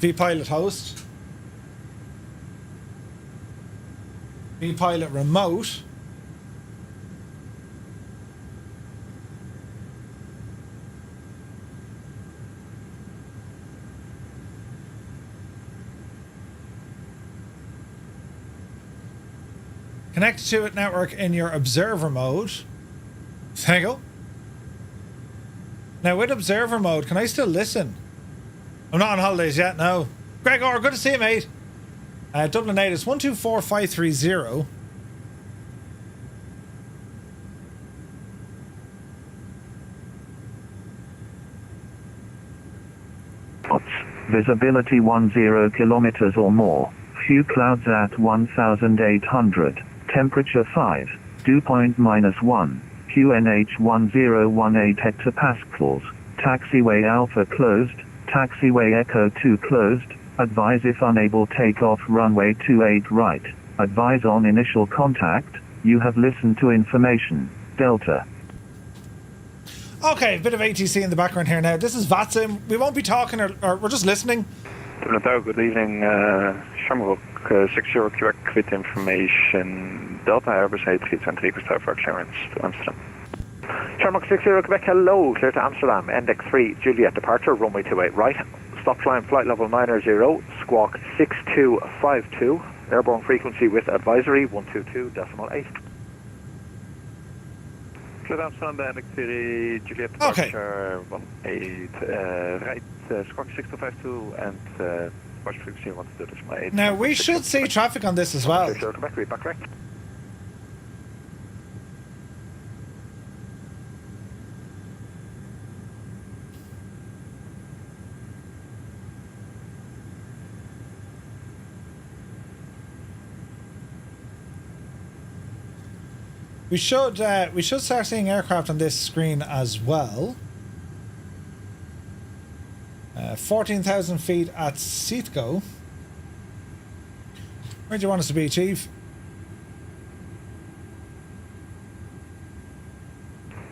vPilot host. vPilot remote. Connect to it network in your observer mode. There you go. Now with observer mode, can I still listen? I'm not on holidays yet, no. Gregor, good to see you, mate. Dublin 8 is 124530. Visibility 10 kilometers or more. Few clouds at 1800. Temperature 5. Dew point -1. QNH 1018 hectopascals. Taxiway Alpha closed. Taxiway Echo 2 closed. Advise if unable takeoff runway 28 right. Advise on initial contact. You have listened to information. Delta. Okay, a bit of ATC in the background here now. This is VATSIM. We won't be talking or we're just listening. Good evening, Shamrock 60 Quebec with information. Delta Airbus A320 request for clearance to Amsterdam. Shamrock 60 Quebec, hello, clear to Amsterdam. Index 3, Juliet departure, runway 28 right. Stop climb, flight level 900, squawk 6252. Airborne frequency with advisory 122.8. Clear to Amsterdam, Index 3, Juliet departure, 18 right. Squawk 6252 and watch frequency 122.8. Now we should see traffic on this as well. Quebec, read back correct. We should start seeing aircraft on this screen as well. 14,000 feet at Seatgo. Where do you want us to be, Chief?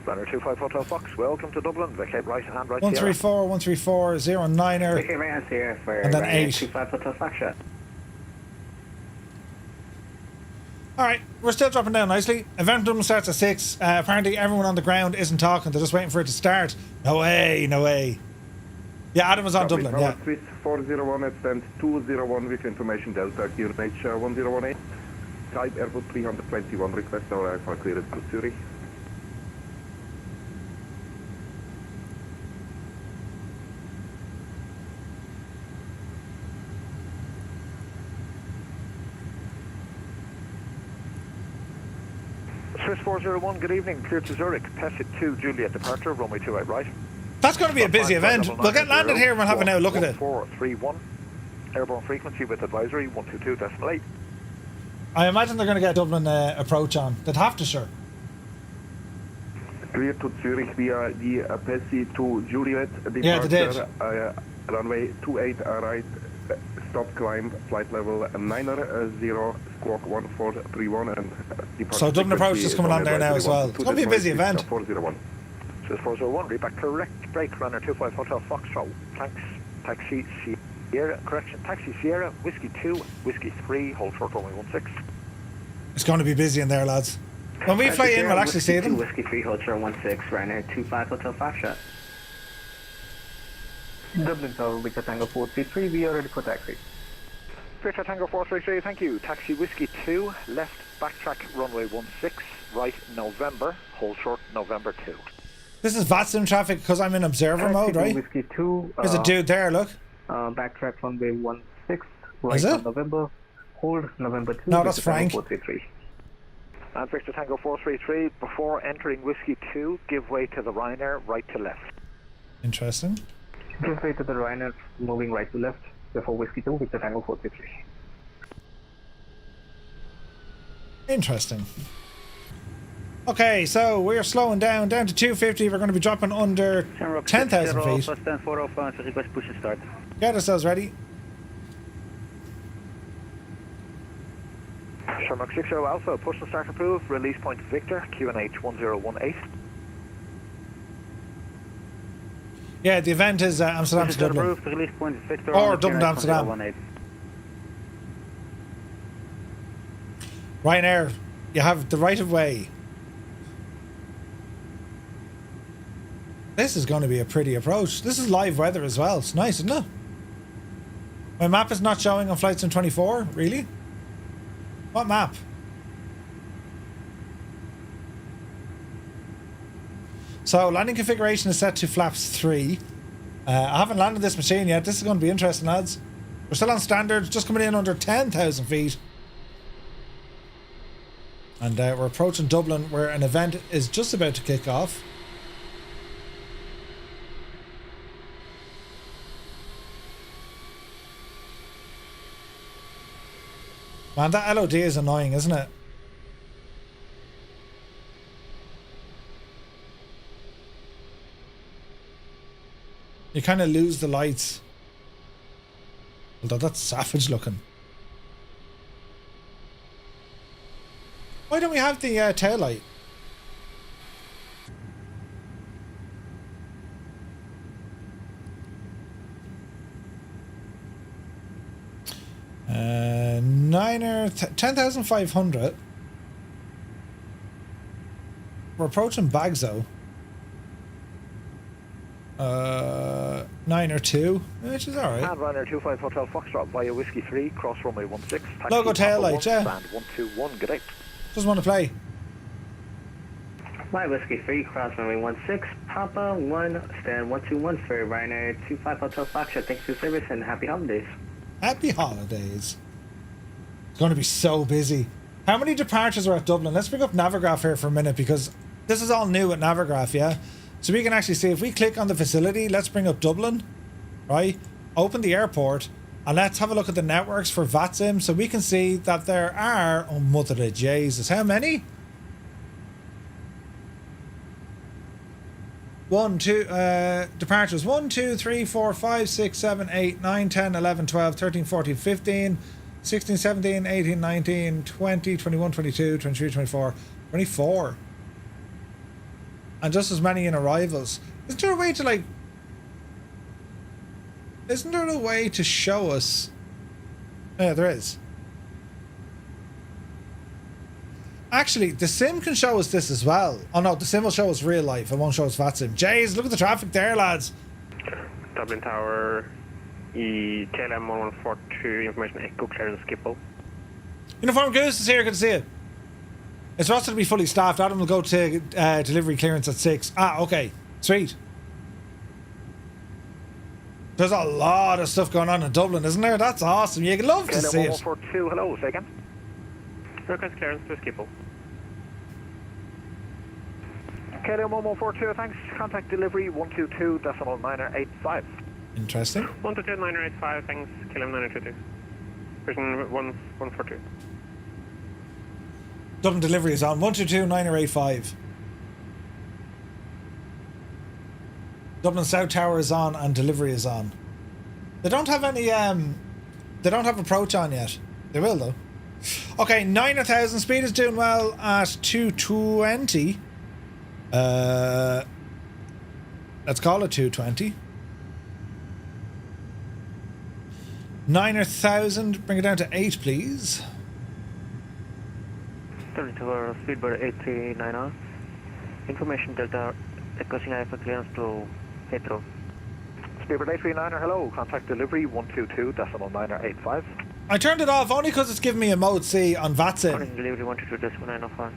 Runner 25 Hotel Fox, welcome to Dublin. Vacate right hand right. 134, 134, 09er. Vacate right hand Sierra for And then Ryanair 8. 25 Hotel Fox shot. Alright, we're still dropping down nicely. Event Dublin starts at 6. Apparently everyone on the ground isn't talking, they're just waiting for it to start. No way, no way. Yeah, Adam was on Dublin, yeah. Swiss 401 at stand 201 with information Delta QNH 1018. Type Airport 321, request our for clearance to Zurich. Swiss 401, good evening. Clear to Zurich. Pessit 2, Juliet departure, runway 28 right. That's going to be a busy event. We'll get landed here and we'll have a now look at it. 431. Airborne frequency with advisory 122.8. I imagine they're going to get Dublin approach on. They'd have to, sure. Clear to Zurich via the Pessit to Juliet departure. Yeah, they did. Runway 28 right. Stop climb, flight level 90, squawk 1431 and departure. So Dublin approach is coming on there now as well. It's going to be a busy event. 401. Swiss 401, read back correct. Break runner 25 Hotel Foxtrot. Thanks. Taxi Sierra, correction. Taxi Sierra, Whiskey 2, Whiskey 3, hold short runway 16. It's going to be busy in there, lads. When we fly in, we'll actually see them. Whiskey 3, hold short 16, Ryanair 25 Hotel Fox shot. Dublin Tower, Victor Tango 433, we are ready for taxi. Victor Tango 433, thank you. Taxi Whiskey 2, left backtrack runway 16, right November, hold short November 2. This is VATSIM traffic because I'm in observer mode, right? Whiskey 2. There's a dude there, look. Backtrack runway 16, right Is it? on November, hold November 2. No, that's Frank. 433. And Victor Tango 433, before entering Whiskey 2, give way to the Ryanair, right to left. Interesting. Give way to the Ryanair, moving right to left, before Whiskey 2, Victor Tango 433. Interesting. Okay, so we're slowing down to 250. We're going to be dropping under 10,000 feet. Stand 405, request push and start. Get ourselves ready. Shamrock 60 Alpha, push and start approved, release point Victor, QNH 1018. Yeah, the event is Amsterdam to Dublin. Approved, release point Victor. Or Dublin to Amsterdam. Ryanair, you have the right of way. This is going to be a pretty approach. This is live weather as well. It's nice, isn't it? My map is not showing on flights in 24. Really? What map? So landing configuration is set to flaps 3. I haven't landed this machine yet. This is going to be interesting, lads. We're still on standard, just coming in under 10,000 feet. And we're approaching Dublin, where an event is just about to kick off. Man, that LOD is annoying, isn't it? You kind of lose the lights. Although that's savage looking. Why don't we have the tail light? Niner, 10,500. We're approaching Bagzo. 9 or 2, which is alright. And Ryanair 25 Hotel Foxtrot via Whiskey 3, cross runway 16. Taxi Logo tail light, yeah. Stand 121, good day. Just want to play. My Whiskey 3, cross runway 16, Papa 1, stand 121 for Ryanair 25 Hotel Foxtrot. Thanks for your service and happy holidays. Happy holidays. It's going to be so busy. How many departures are at Dublin? Let's bring up Navigraph here for a minute because this is all new at Navigraph, yeah? So we can actually see if we click on the facility, let's bring up Dublin, right? Open the airport and let's have a look at the networks for VATSIM so we can see that there are, oh mother of Jesus, how many? 1, 2, 3, 4, 5, 6, 7, 8, 9, 10, 11, 12, 13, 14, 15, 16, 17, 18, 19, 20, 21, 22, 23, 24, 24. and just as many in arrivals. Isn't there a way to like... Isn't there a way to show us... Yeah, there is. Actually, the sim can show us this as well. Oh no, the sim will show us real life. It won't show us VATSIM. Jays, look at the traffic there, lads. Dublin Tower, KLM 1142, information Echo, clearance Skippo. Uniform Goose is here, good to see you. It's rostered to be fully staffed. Adam will go to delivery clearance at 6. Ah, okay. Sweet. There's a lot of stuff going on in Dublin, isn't there? That's awesome. You love to see it. KLM 1142, hello, say again. Request clearance to Skippo. KLM 1142, thanks. Contact delivery 122.985. Interesting. 122.985, thanks. KLM 922. Person 142. Dublin delivery is on 122.985. Dublin South Tower is on and delivery is on. They don't have any they don't have approach on yet. They will though. Okay, 9,000 speed is doing well at 220. Let's call it 220. 9,000, bring it down to 8 please. 32 speedbird 839. Information Delta requesting IFA clearance to Heathrow. Speedbird 839, hello. Contact delivery 122.985. I turned it off only because it's giving me a mode C on VATSIM. Morning delivery 122.905.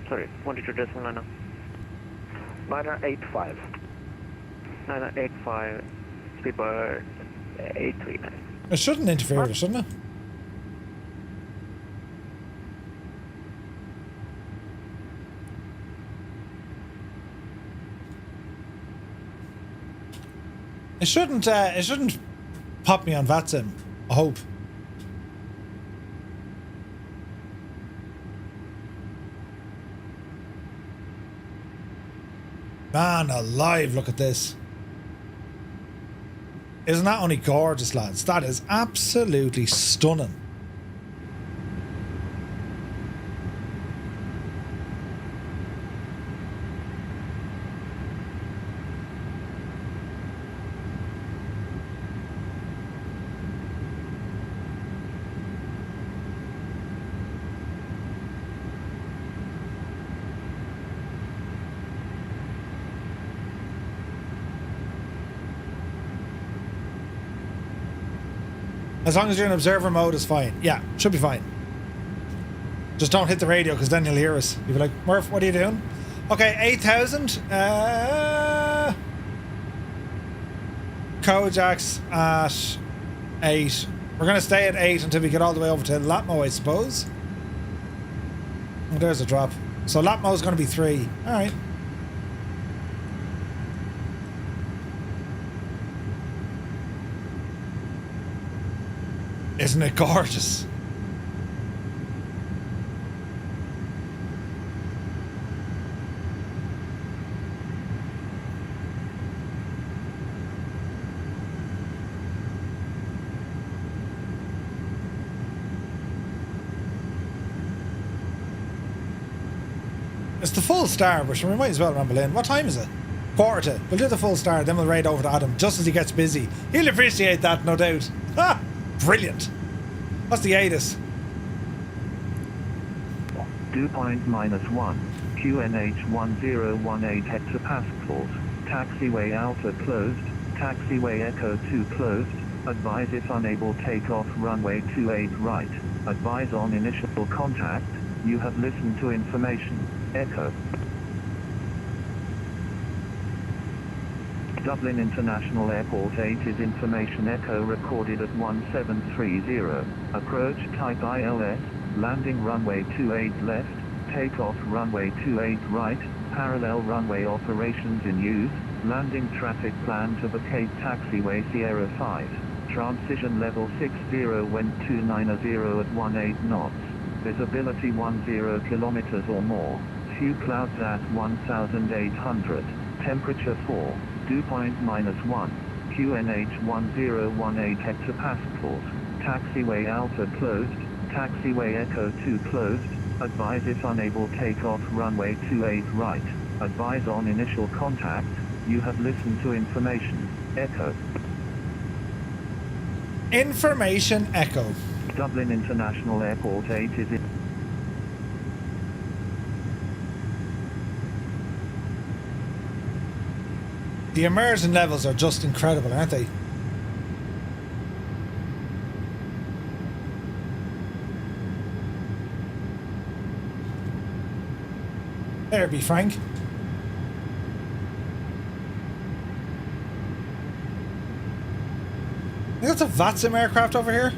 Sorry, 122.9. 985. 985 speedbird 839. It shouldn't interfere, shouldn't it? It shouldn't pop me on VATSIM, I hope. Man alive, look at this. Isn't that only gorgeous, lads? That is absolutely stunning. As long as you're in observer mode, it's fine. Yeah, should be fine. Just don't hit the radio because then you'll hear us. You'll be like, Murph, what are you doing? Okay, 8,000. Kojak's at 8. We're going to stay at 8 until we get all the way over to Latmo, I suppose. Oh, there's a drop. So Latmo is going to be 3. All right. Isn't it gorgeous? It's the full star, but we might as well ramble in. What time is it? 1:45. We'll do the full star, then we'll raid over to Adam just as he gets busy. He'll appreciate that, no doubt. Ah! Brilliant. What's the ATIS? Dew point -1. QNH 1018 hectopascals. Taxiway Alpha closed. Taxiway Echo 2 closed. Advise if unable takeoff runway 28 right. Advise on initial contact. You have listened to information. Echo. Dublin International Airport 8 is information echo recorded at 1730. Approach type ILS, landing runway 28 left, takeoff runway 28 right, parallel runway operations in use, landing traffic plan to the Cape Taxiway Sierra 5, transition level 60 wind 290 at 18 knots, visibility 10 kilometers or more, few clouds at 1800, temperature 4. Dew point -1, QNH 1018 hectopascals, taxiway Alpha closed, taxiway Echo 2 closed, advise if unable takeoff runway 28 right, Advise on initial contact. You have listened to information. Echo. Information echo. Dublin International Airport 8 is in. The immersion levels are just incredible, aren't they? There be Frank. I think that's a VATSIM aircraft over here.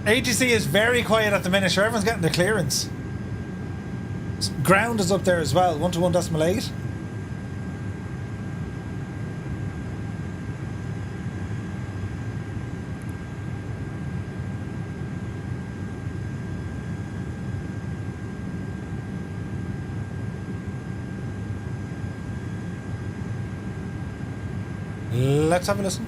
AGC is very quiet at the minute, sure, everyone's getting their clearance. Ground is up there as well, 121.8. Let's have a listen.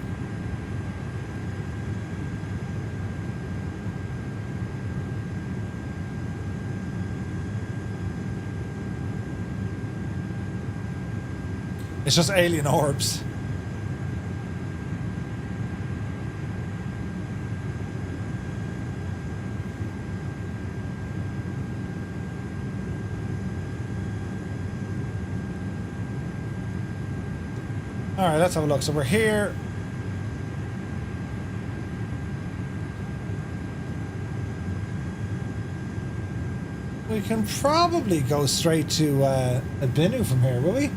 It's just alien orbs. Alright, let's have a look. So we're here. We can probably go straight to Abinu from here, will we?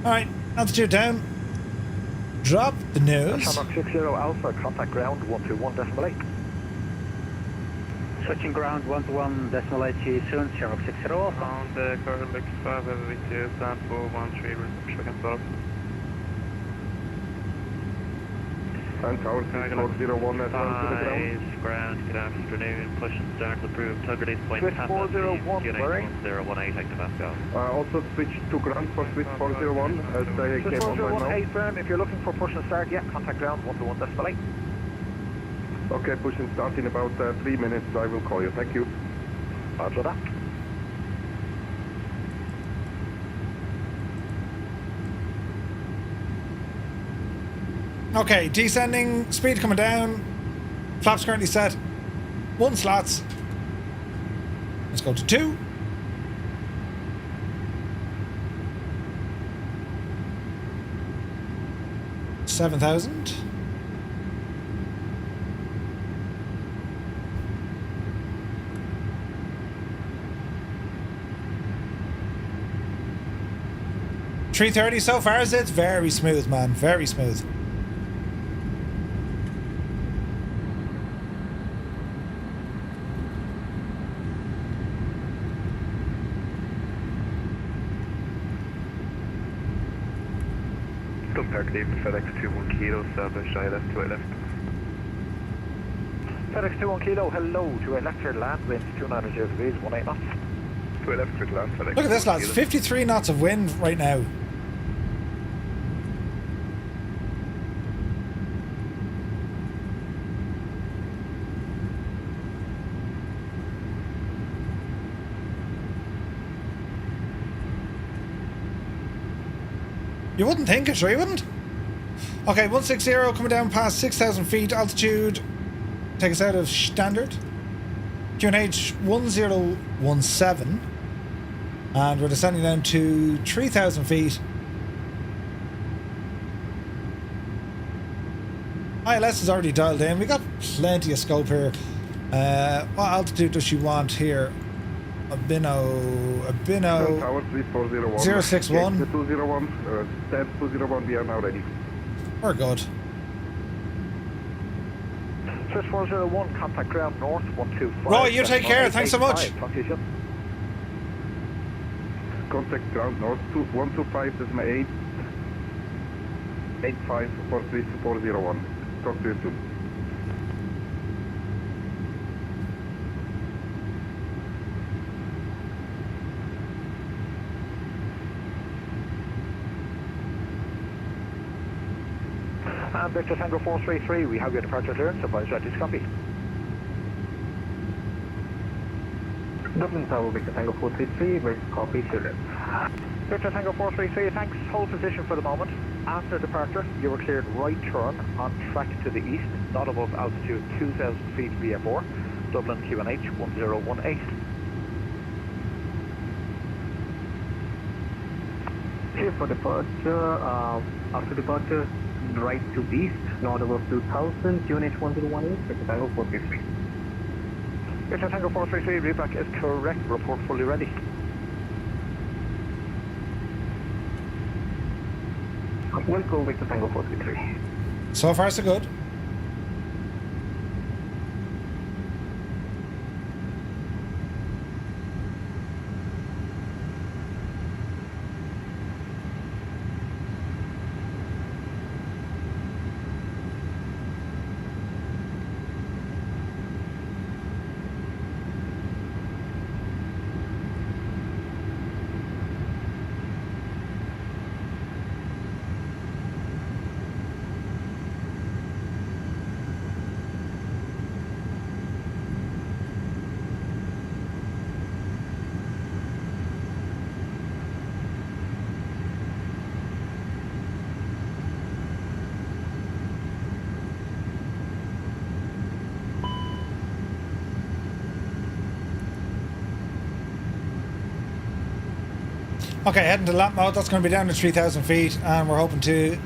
Alright, altitude down. Drop the nose. Shamrock 60 Alpha, contact ground 121.8. Switching ground 121.8 soon, Shamrock 60 Alpha. On the current Lux 5, VT, stand for 13, reception can start. And tower 401 as well to the ground. Ground, good afternoon, push and start approved, tug release point, Switch 401, bearing. 1018, active Pascal. Also switch to ground for switch 401 as they Switch came on by 401, now. 8 firm, if you're looking for push and start, yeah, contact ground 121.8. Okay, push and start in about 3 minutes. I will call you. Thank you. Roger that. Okay, descending, speed coming down. Flaps currently set. 1 slots. Let's go to 2. $7,000. $330 so far, is it? It's very smooth, man. Very smooth. Park David FedEx 21 Kilo, establish ILS 2 left. FedEx 21 Kilo, hello, to electric land winds 290 degrees, 18 knots. 2 electric land FedEx. Look at this, lads. 53 knots of wind right now. You wouldn't think it, sure you wouldn't? Okay, 160 coming down past 6,000 feet altitude. Take us out of standard. QNH 1017. And we're descending down to 3,000 feet. ILS is already dialed in. We got plenty of scope here. What altitude does she want here? Abino Tower 3401. 061. The 201, stand 201, we are now ready. We're good. Switch 401, contact ground north 125. Roy, you take care. Thanks so much. Talk to you soon. Contact ground north 125, this is my 85 for switch 401. Talk to you soon. And Victor Tango 433, we have your departure clearance, advise ready to copy. Dublin Tower, Victor Tango 433, ready to copy clearance. Victor Tango 433, thanks. Hold position for the moment. After departure, you were cleared right turn on track to the east, not above altitude 2,000 feet VF4, Dublin QNH 1018. Clear for departure, after departure, right to east, not above 2000, QNH 1018, Victor Tango 433. Victor Tango 433, readback is correct, report fully ready. We'll go Victor Tango 433. So far, so good. Okay, heading to lap mode. That's going to be down to 3,000 feet, and we're hoping to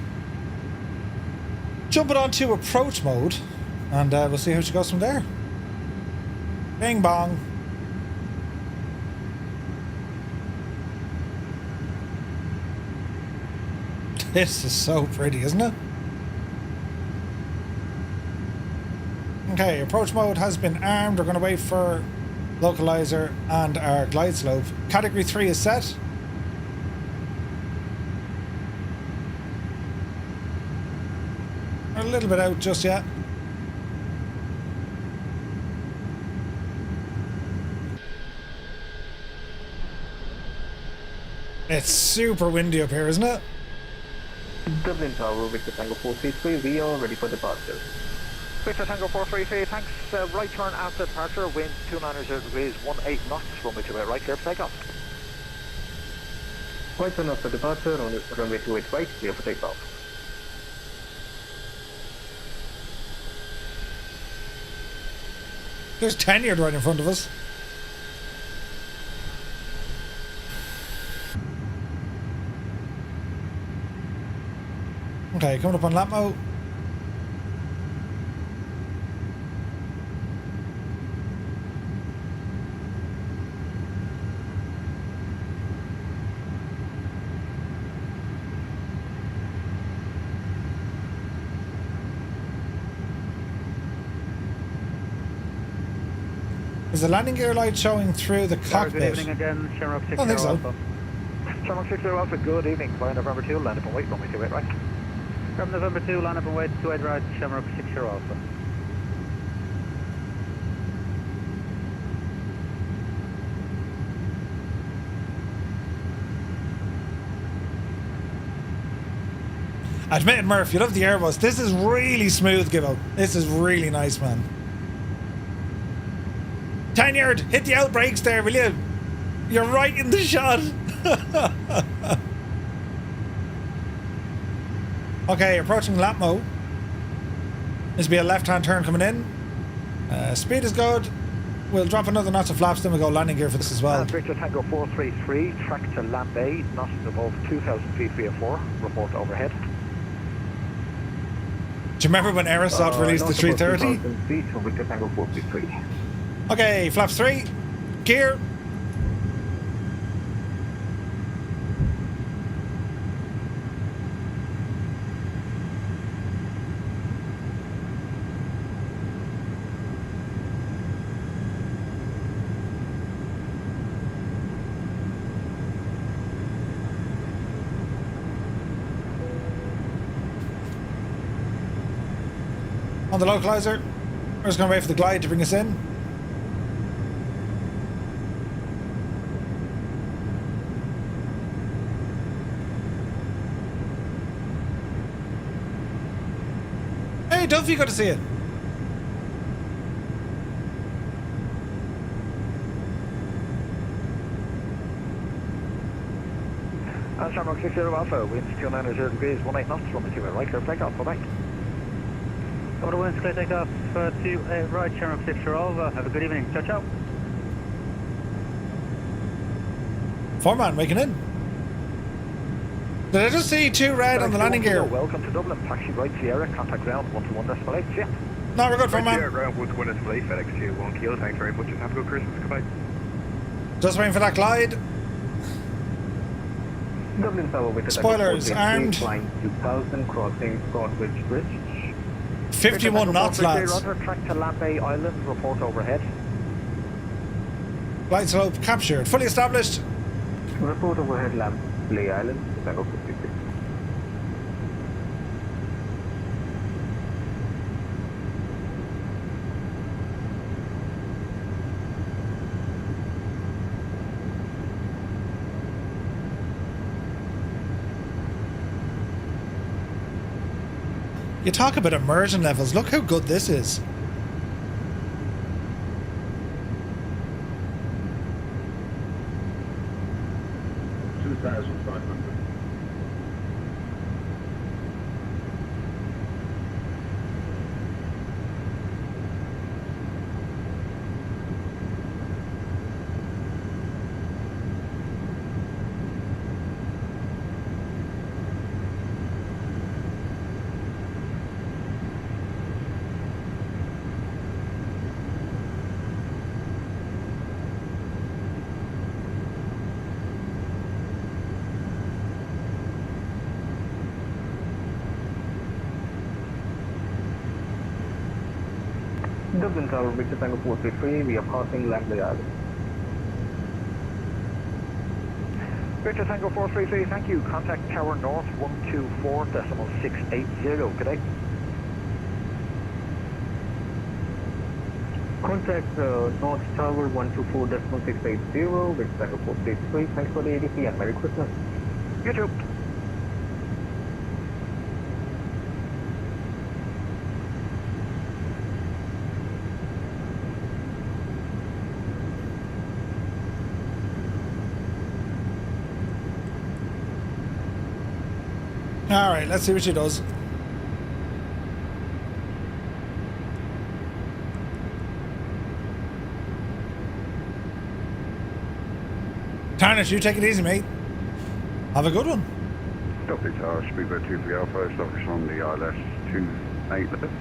jump it onto approach mode, and we'll see how she goes from there. Bing bong. This is so pretty, isn't it? Okay, approach mode has been armed. We're going to wait for localizer and our glide slope. Category 3 is set. A little bit out just yet. It's super windy up here, isn't it? Dublin Tower, Victor Tango 433, we are ready for departure. Victor Tango 433, thanks. Right turn after departure, wind 290 degrees, 18 knots, runway 28 right, clear for takeoff. Right turn after departure, runway 28 right, clear for takeoff. There's Tenyard right in front of us. Okay, coming up on lap mode. Is the landing gear light showing through the cockpit? Good evening again, Shamrock 60 I don't think so. Alpha. Shamrock 60 Alpha, good evening. Flying November 2, land up and wait, runway 28 right. From November 2, line up and wait, 28 right, Shamrock 60 Alpha. Admit it, Murph, you love the Airbus. This is really smooth, Gibbo. This is really nice, man. Tenyard, hit the out brakes there, will you? You're right in the shot. Okay, approaching lap mode. This will be a left-hand turn coming in. Speed is good. We'll drop another notch of flaps, then we'll go landing gear for this as well. Victor Tango 433, track to land bay, not above 2,000 feet VF4, report overhead. Do you remember when Aerosat released the 330? Victor Tango 433. Okay, flaps 3, gear. On the localizer, we're just going to wait for the glide to bring us in. Duffy, good to see you. Shamrock 60 Alpha, winds 290 degrees, 18 knots, runway 2 right, clear takeoff, bye-bye. Over the winds, clear takeoff, 2 right, Shamrock 60 Alpha. Have a good evening. Ciao, ciao. Foreman waking in. Did I just see 2 red on the landing gear? Welcome to Dublin, taxi right Sierra, contact ground 121.8, see ya. No, we're good, Sierra Foreman. ground 121.8, FedEx 21 kilo, thanks very much and have a good Christmas, goodbye. Just waiting for that glide. Dublin Tower with Spoilers, armed. Flying 2000, crossing Broadwich Bridge. 51 knots, lads. Roger, track to Lambay Island, report overhead. Glide slope captured. Fully established. Report overhead, Lambay Island, Tango 56. You talk about immersion levels. Look how good this is. Dublin Tower, Victor Tango 433, we are passing Lambay Island. Victor Tango 433, thank you. Contact Tower North 124.680. Good day. Contact North Tower 124.680, Victor Tango 433. Thanks for the ADP and Merry Christmas. You too. Alright, let's see what she does. Tarnish, you take it easy, mate. Have a good one. Dublin Tower, Speedbird 2 for Alpha, establish on the ILS 28 left.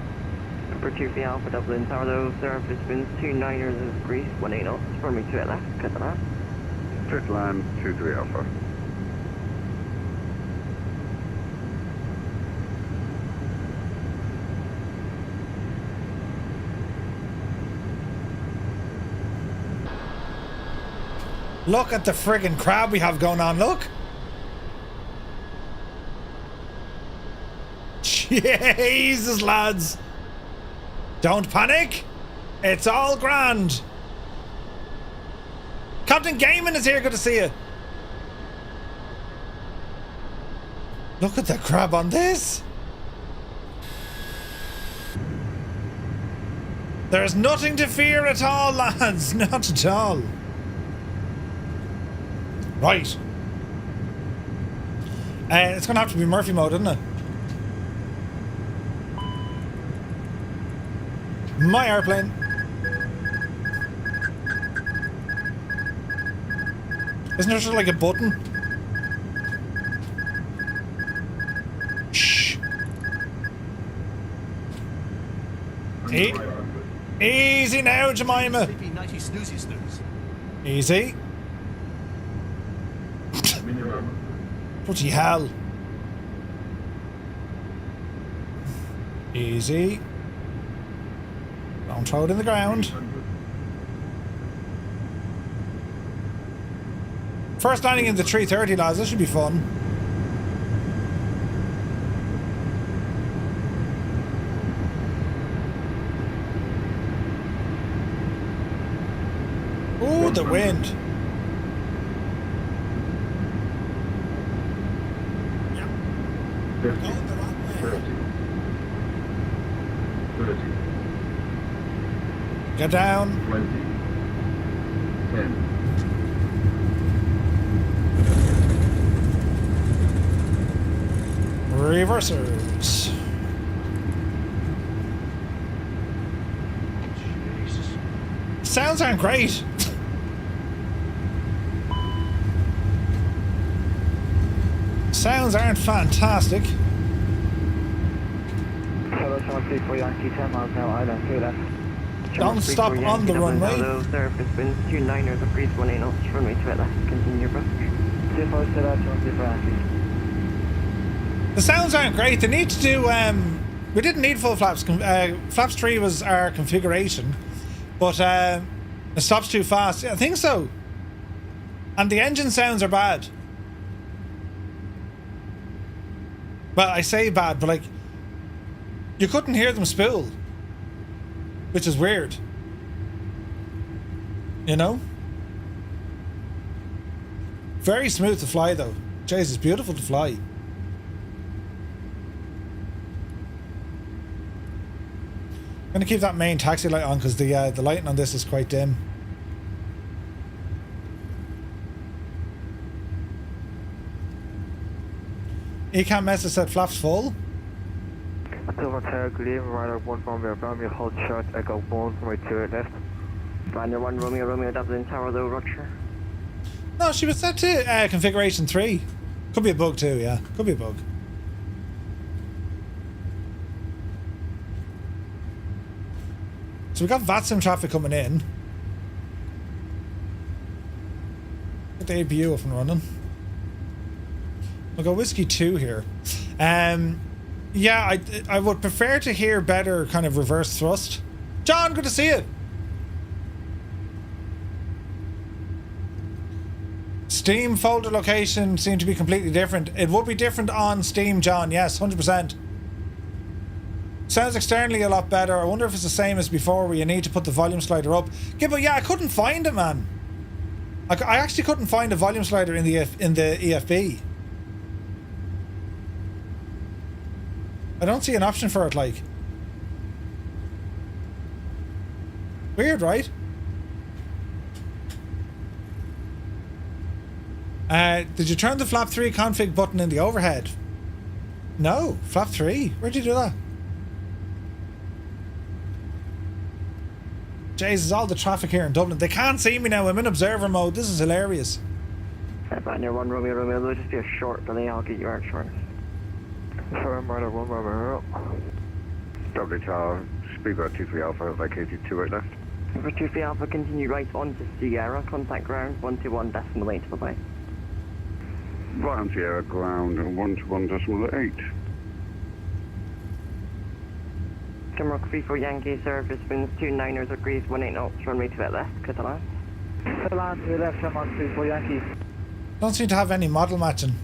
Number 2 for Alpha, Dublin Tower, low surface winds 29 degrees, 18 knots, runway 2 at left, cut the left. Clear to land 23 Alpha. Look at the friggin' crowd we have going on, look. Jesus, lads. Don't panic. It's all grand. Captain Gaiman is here, good to see you. Look at the crab on this. There's nothing to fear at all, lads. Not at all. Right. It's going to have to be Murphy mode, isn't it? My airplane. Isn't there just like a button? Shh. Easy now, Jemima. Easy. Bloody hell. Easy. Don't throw it in the ground. First landing in the 330, lads. This should be fun. Ooh, the wind. Get down. 20. 10. Reversers. Jesus. Sounds aren't great. Sounds aren't fantastic. Hello, 734 Yankee 10 miles now, island, clear left. Don't stop on the runway. Hello, surface winds 29ers of breeze 18 knots, runway to it left, continue approach. 25 to that, 734 Yankee. The sounds aren't great. They need to do. We didn't need full flaps. Flaps 3 was our configuration, but it stops too fast. I think so. And the engine sounds are bad. Well, I say bad, but like you couldn't hear them spool, which is weird. You know. Very smooth to fly though. Jeez, it's beautiful to fly. I'm gonna keep that main taxi light on because the lighting on this is quite dim. Ecam message said flaps full. Silver Tower, Gleam, Rider 1 from your bomb, your hold short, Echo 1 from my 2 left. Ryder 1, Romeo, Dublin Tower, though, Roger. No, she was set to configuration 3. Could be a bug too, yeah. Could be a bug. So we got VATSIM traffic coming in. Get the APU up and running. We'll go Whiskey 2 here. Yeah, I would prefer to hear better kind of reverse thrust. John, good to see you. Steam folder location seemed to be completely different. It would be different on Steam, John. Yes, 100%. Sounds externally a lot better. I wonder if it's the same as before where you need to put the volume slider up. Yeah, but yeah, I couldn't find it, man. I actually couldn't find a volume slider in the EFB. I don't see an option for it, like. Weird, right? Did you turn the flap 3 config button in the overhead? No, flap 3. Where'd you do that? Jesus, all the traffic here in Dublin. They can't see me now. I'm in observer mode. This is hilarious. Ryder 1, Romeo, there'll just be a short delay. I'll get you out short. Sorry, Ryder 1, Romeo. Dublin Tower, speedboat 23 Alpha, vacated 28 left. For 23 Alpha, continue right on to Sierra, contact ground 121.8, bye-bye. Right on Sierra, ground 121.8. Camrock 34 Yankee, surface winds 29ers of breeze 18 knots, runway to it left, Catalan. Catalan to the left, Camrock 34 Yankee. Don't seem to have any model matching.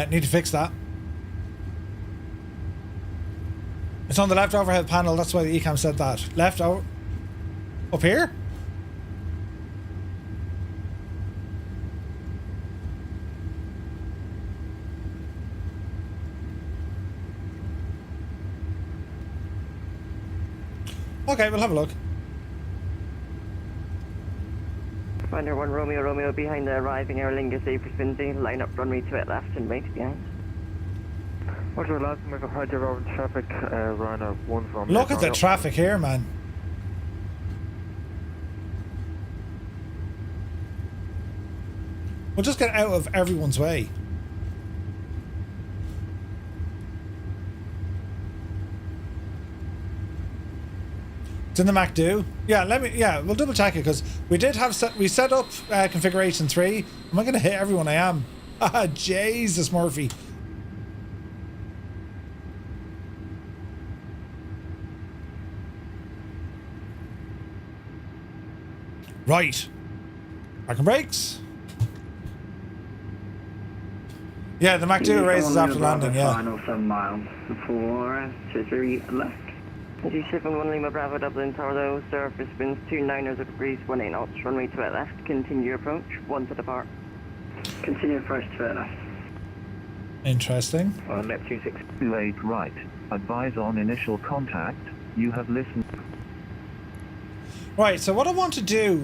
Need to fix that. It's on the left overhead panel, that's why the Ecam said that. Left over... Up here? Okay, we'll have a look. Ryder 1, Romeo, behind the arriving Aer Lingus A-Precipitancy, line up runway to it left and wait behind. What's your last time I've heard you over traffic, Ryder 1 from... Look at the traffic here, man. We'll just get out of everyone's way. Didn't the Mac do? Yeah, we'll double check it because we did have we set up configuration 3. Am I going to hit everyone? I am. Ah, Jesus, Murphy. Right. Parking brakes. Yeah, the Mac 2 races after landing, yeah. Final 7 miles before 23 left. G71 Lima Bravo Dublin Tower, though, surface winds 29ers of breeze 18 knots, runway to it left, continue approach, 1 to depart. Continue approach to it left. Interesting. Neptune 6. 28 right. Advise on initial contact. You have listened. Right, so what I want to do,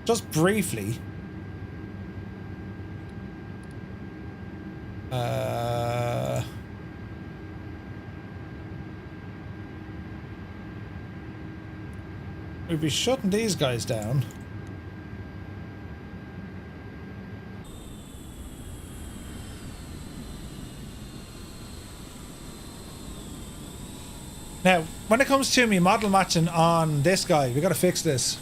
just briefly, we'll be shutting these guys down. Now, when it comes to me model matching on this guy, we got to fix this.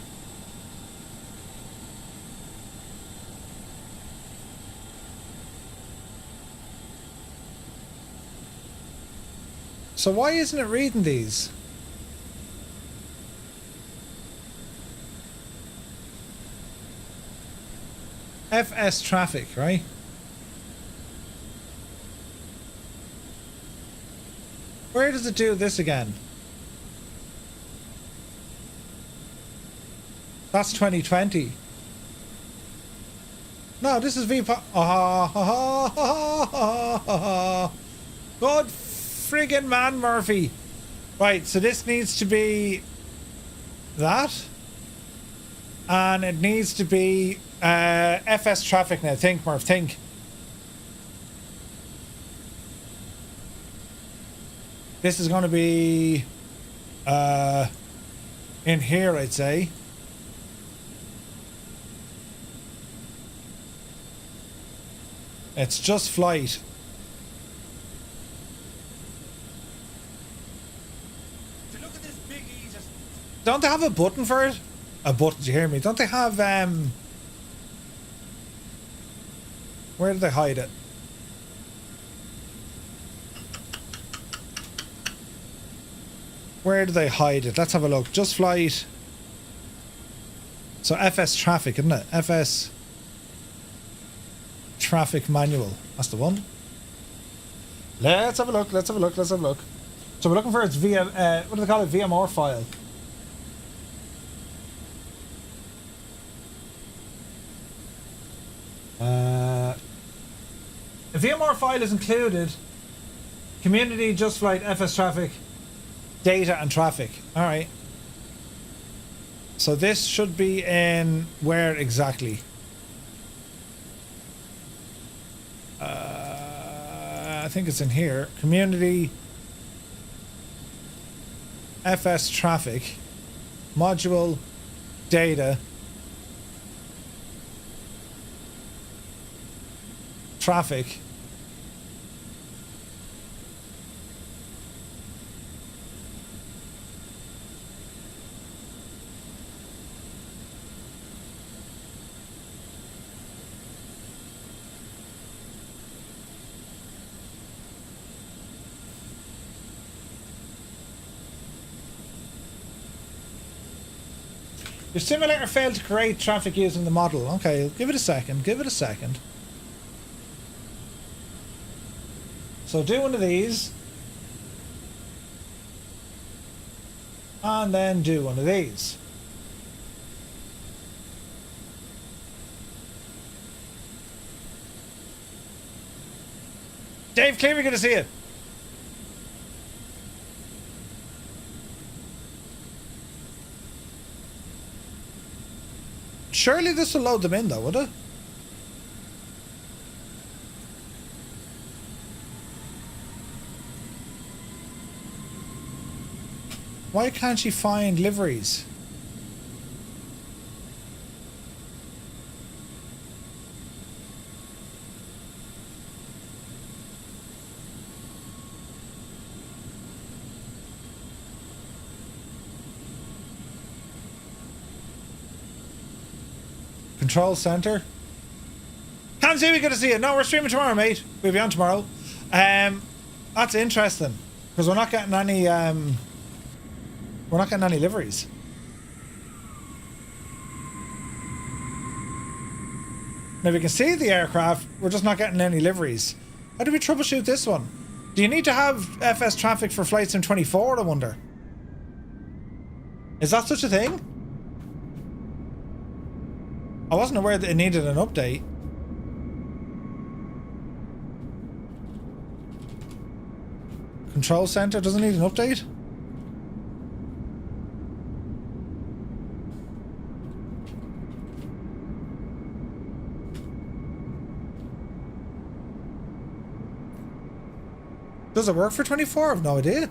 So why isn't it reading these? FS traffic, right? Where does it do this again? That's 2020. No, this is VPOP. Good friggin' man, Murphy. Right, so this needs to be that. And it needs to be FS traffic now. Think, Murph, think. This is going to be in here, I'd say. It's just flight. Look at this big easy. Don't they have a button for it? A button, do you hear me? Don't they have where did they hide it? Where do they hide it? Let's have a look. Just flight. So FS traffic, isn't it? FS traffic manual. That's the one. Let's have a look. Let's have a look. Let's have a look. So we're looking for its VM. What do they call it? VMR file. The VMR file is included. Community, just flight, FS traffic, data and traffic. Alright. So this should be in where exactly? I think it's in here. Community, FS traffic, module, data, traffic. Your simulator failed to create traffic using the model. Okay, give it a second. Give it a second. So do one of these. And then do one of these. Dave Cleary, good to see you. Surely this will load them in though, would it? Why can't she find liveries? Control center. Can't see we got to see it. No, we're streaming tomorrow, mate. We'll be on tomorrow. That's interesting because we're not getting any. We're not getting any liveries. Now we can see the aircraft. We're just not getting any liveries. How do we troubleshoot this one? Do you need to have FS traffic for Flight Sim 24? I wonder. Is that such a thing? I wasn't aware that it needed an update. Control center doesn't need an update. Does it work for 24? I've no idea.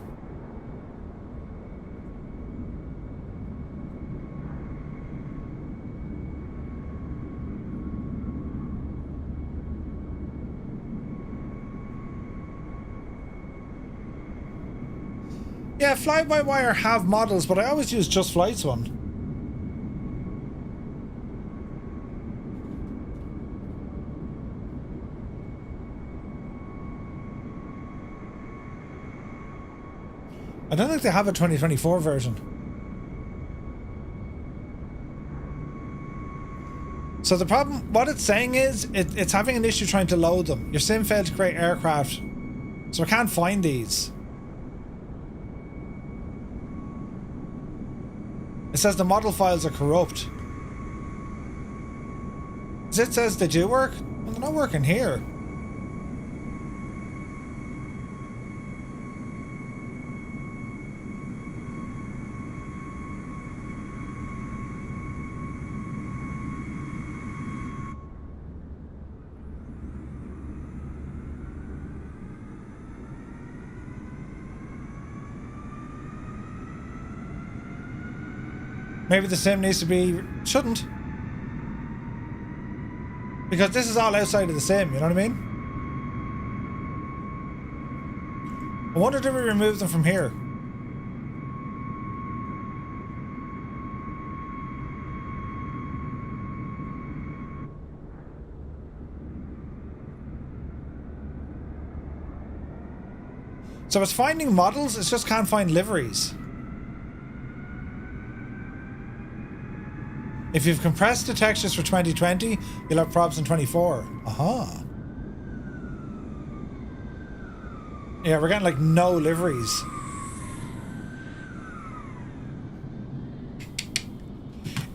Yeah, fly-by-wire have models, but I always use Just Flight's one. I don't think they have a 2024 version. So the problem, what it's saying is, it's having an issue trying to load them. Your sim failed to create aircraft, so I can't find these. It says the model files are corrupt. It says they do work? Well, they're not working here. Maybe the sim needs to be... shouldn't. Because this is all outside of the sim, you know what I mean? I wonder if we remove them from here. So it's finding models, it just can't find liveries. If you've compressed the textures for 2020, you'll have problems in 24. Aha. Yeah, we're getting like no liveries.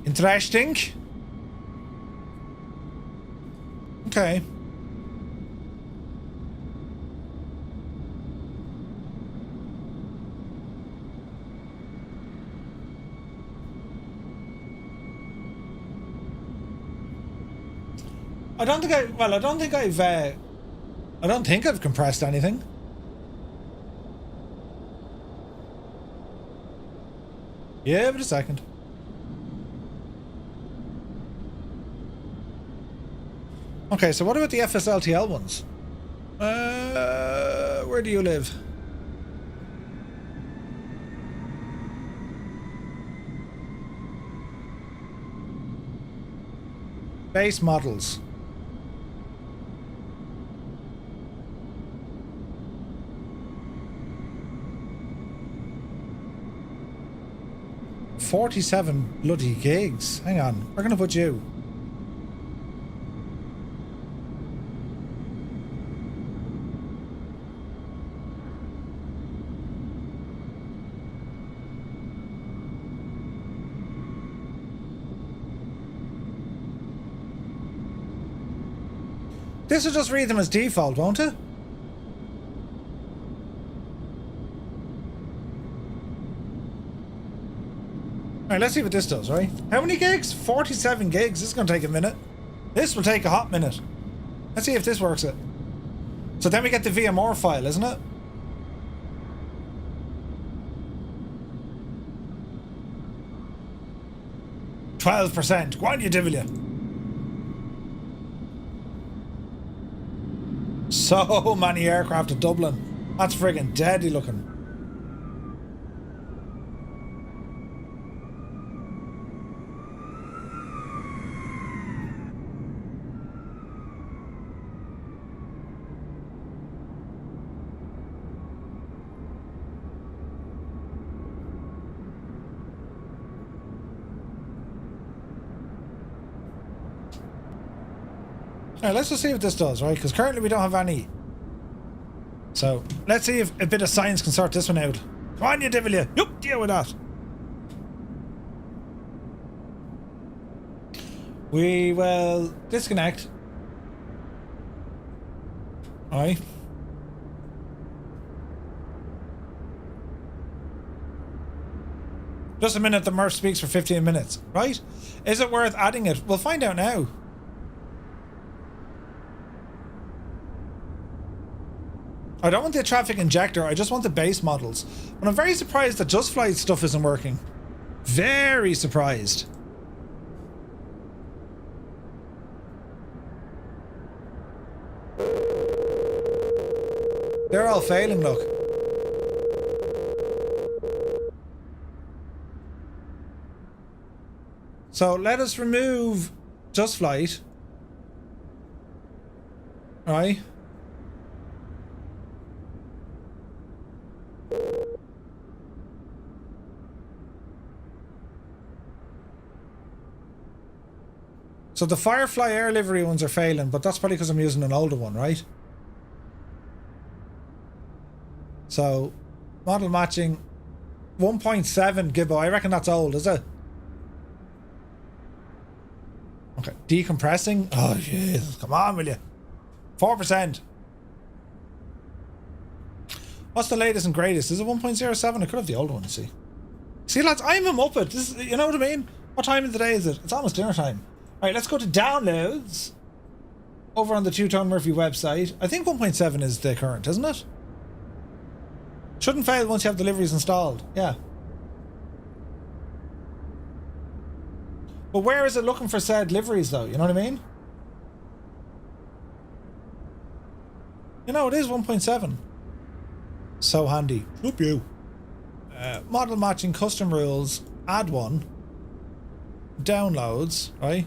Interesting. Okay. I don't think I've compressed anything. Yeah, but a second. Okay, so what about the FSLTL ones? Where do you live? Base models. $47 bloody gigs. Hang on, we're gonna put you. This will just read them as default, won't it? Alright, let's see what this does, right? How many gigs? 47 gigs. This is going to take a minute. This will take a hot minute. Let's see if this works it. So then we get the VMR file, isn't it? %. Go on, you devil you. So many aircraft at Dublin. That's friggin' deadly looking. Alright, let's just see what this does, right? Because currently we don't have any. So, let's see if a bit of science can sort this one out. Come on, you devil you! Yup, deal with that! We will disconnect. Alright. Just a minute, the Murph speaks for 15 minutes. Right? Is it worth adding it? We'll find out now. I don't want the traffic injector, I just want the base models. But I'm very surprised that Just Flight stuff isn't working. Very surprised. They're all failing, look. So let us remove Just Flight. Right. So the Firefly air livery ones are failing, but that's probably because I'm using an older one, right? So, model matching 1.7 Gibbo. I reckon that's old, is it? Okay, decompressing. Oh, Jesus, come on, will you? 4%. What's the latest and greatest? Is it 1.07? I could have the old one, see. See, lads, I'm a muppet. This is, you know what I mean? What time of the day is it? It's almost dinner time. Alright, let's go to downloads. Over on the Two-Tone Murphy website. I think 1.7 is the current, isn't it? Shouldn't fail once you have deliveries installed. Yeah. But where is it looking for said liveries, though? You know what I mean? You know, it is 1.7. So handy. Whoop you. Model matching custom rules. Add one. Downloads, right?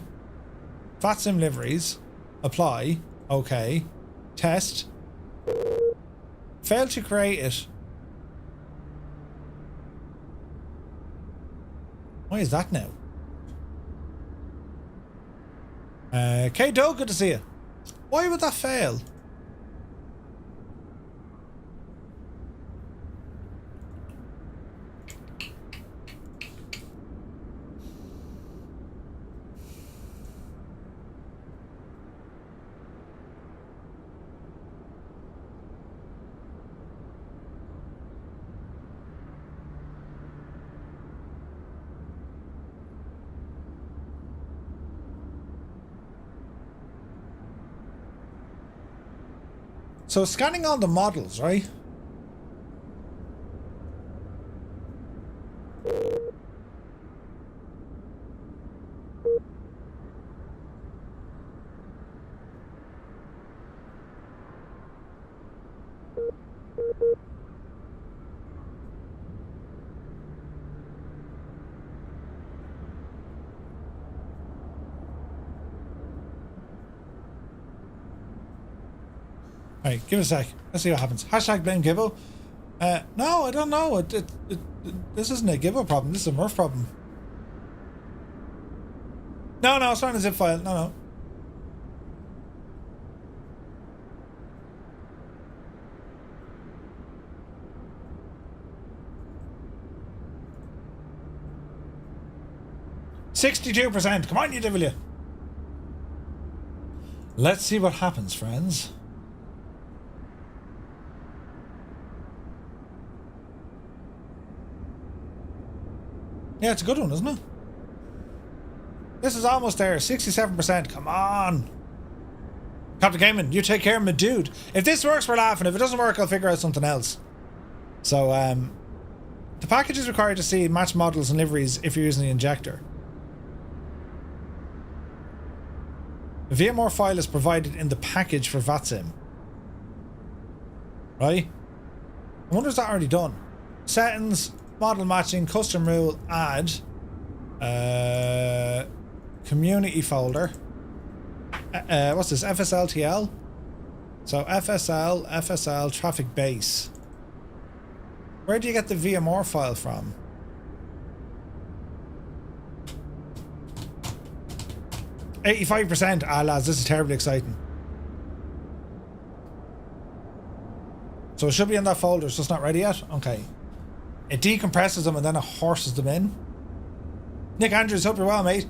VATSIM liveries. Apply. Okay. Test. Fail to create it. Why is that now? K-Doe, good to see you. Why would that fail? So scanning all the models, right? Alright, give it a sec. Let's see what happens. Hashtag blame Gibbo. No, I don't know. This isn't a Gibbo problem. This is a Murph problem. No, it's not a zip file. No. %. Come on, you devil, you. Let's see what happens, friends. Yeah, it's a good one, isn't it? This is almost there. 67%. Come on. Captain Cayman, you take care of me, dude. If this works, we're laughing. If it doesn't work, I'll figure out something else. So, the package is required to see match models and liveries if you're using the injector. The VMware file is provided in the package for VATSIM. Right? I wonder is that already done? Settings, model matching, custom rule, add, community folder. What's this? FSLTL? So FSL, traffic base. Where do you get the VMware file from? %. Ah, lads, this is terribly exciting. So it should be in that folder, it's just not ready yet? Okay. It decompresses them and then it horses them in. Nick Andrews, hope you're well, mate.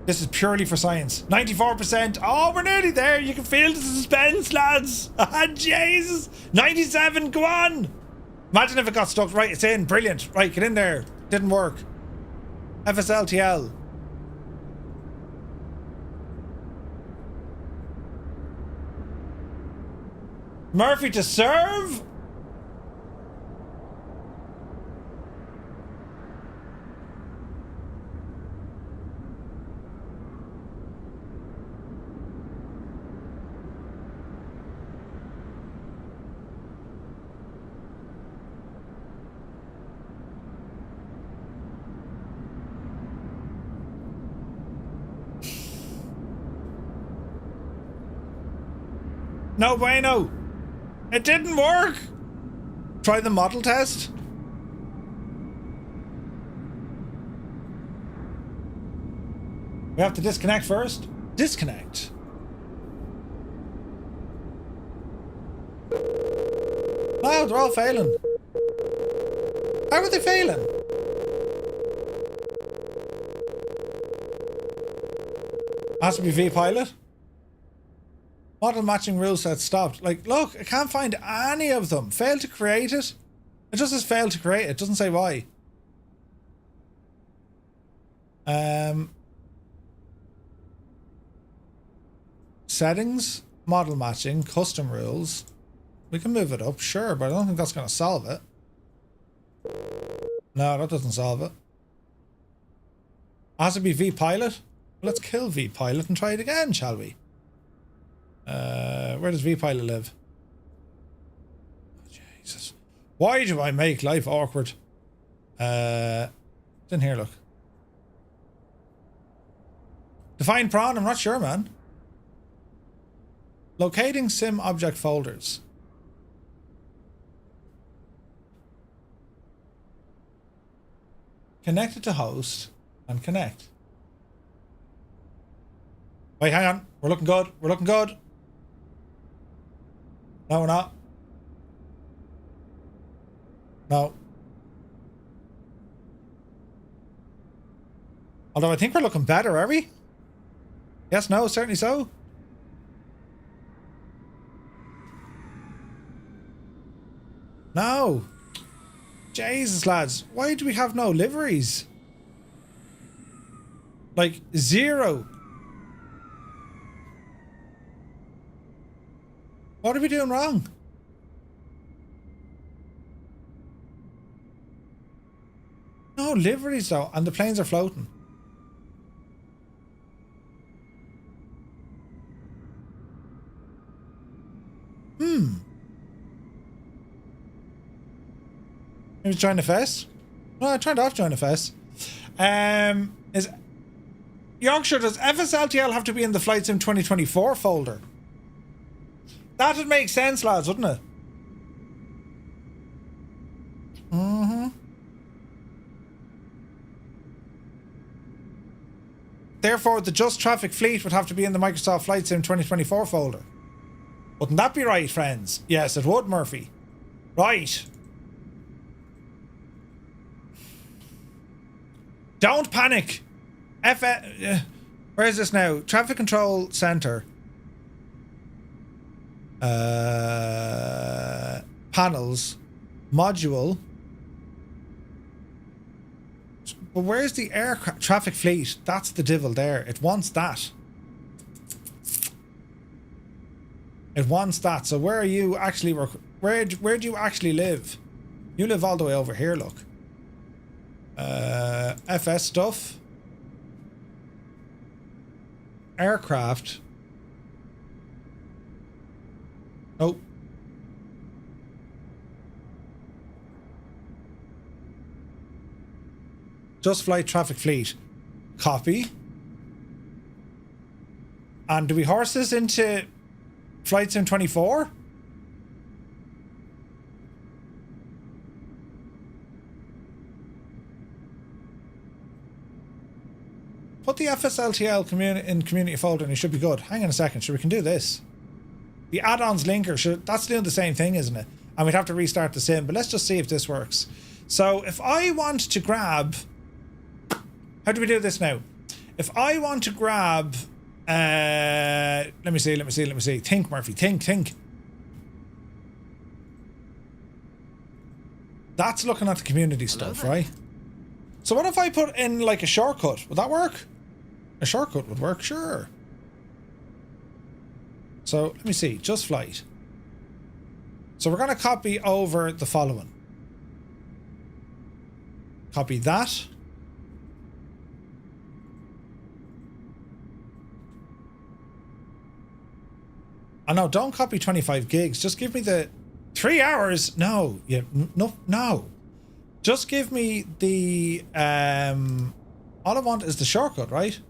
This is purely for science. 94%. Oh, we're nearly there. You can feel the suspense, lads. Ah, Jesus. 97, go on. Imagine if it got stuck. Right, it's in. Brilliant. Right, get in there. Didn't work. FSLTL. Murphy to serve? No bueno. It didn't work. Try the model test. We have to disconnect first. Disconnect. No, they're all failing. How are they failing? Has to be V-Pilot. Model matching rule set stopped. Like, look, I can't find any of them. Failed to create it. It just says failed to create it. It doesn't say why. Settings, model matching, custom rules. We can move it up, sure, but I don't think that's going to solve it. No, that doesn't solve it. Has to be V-Pilot. Let's kill V-Pilot and try it again, shall we? Where does V-Pilot live? Oh, Jesus. Why do I make life awkward? It's in here, look. Define prawn, I'm not sure, man. Locating sim object folders. Connect it to host and connect. Wait, hang on. We're looking good. We're looking good. No, we're not. No. Although I think we're looking better, are we? Yes, no, certainly so. No. Jesus, lads. Why do we have no liveries? Like, zero. What are we doing wrong? No liveries though, and the planes are floating. Maybe join the FS? No, I turned off join the FS. Is Yorkshire, does FSLTL have to be in the Flight Sim 2024 folder? That would make sense, lads, wouldn't it? Mm-hmm. Therefore, the Just Traffic Fleet would have to be in the Microsoft Flight Sim 2024 folder. Wouldn't that be right, friends? Yes, it would, Murphy. Right. Don't panic. Where is this now? Traffic Control Center. Panels. Module. But where's the aircraft traffic fleet? That's the devil there. It wants that. It wants that. So where are you actually? Where do you actually live? You live all the way over here. Look. FS stuff. Aircraft. Oh. Just Flight Traffic Fleet. Copy. And do we horse this into Flight Sim 24? Put the FSLTL in community folder and you should be good. Hang on a second, sure we can do this. The add-ons linker, that's doing the same thing, isn't it? And we'd have to restart the sim, but let's just see if this works. So if I want to grab... How do we do this now? If I want to grab... let me see. Think, Murphy, think. That's looking at the community stuff, right? So what if I put in like a shortcut? Would that work? A shortcut would work, sure. So let me see, just flight. So we're going to copy over the following. Copy that. Oh no, don't copy 25 gigs. Just give me the 3 hours. No, no. Just give me the all I want is the shortcut, right?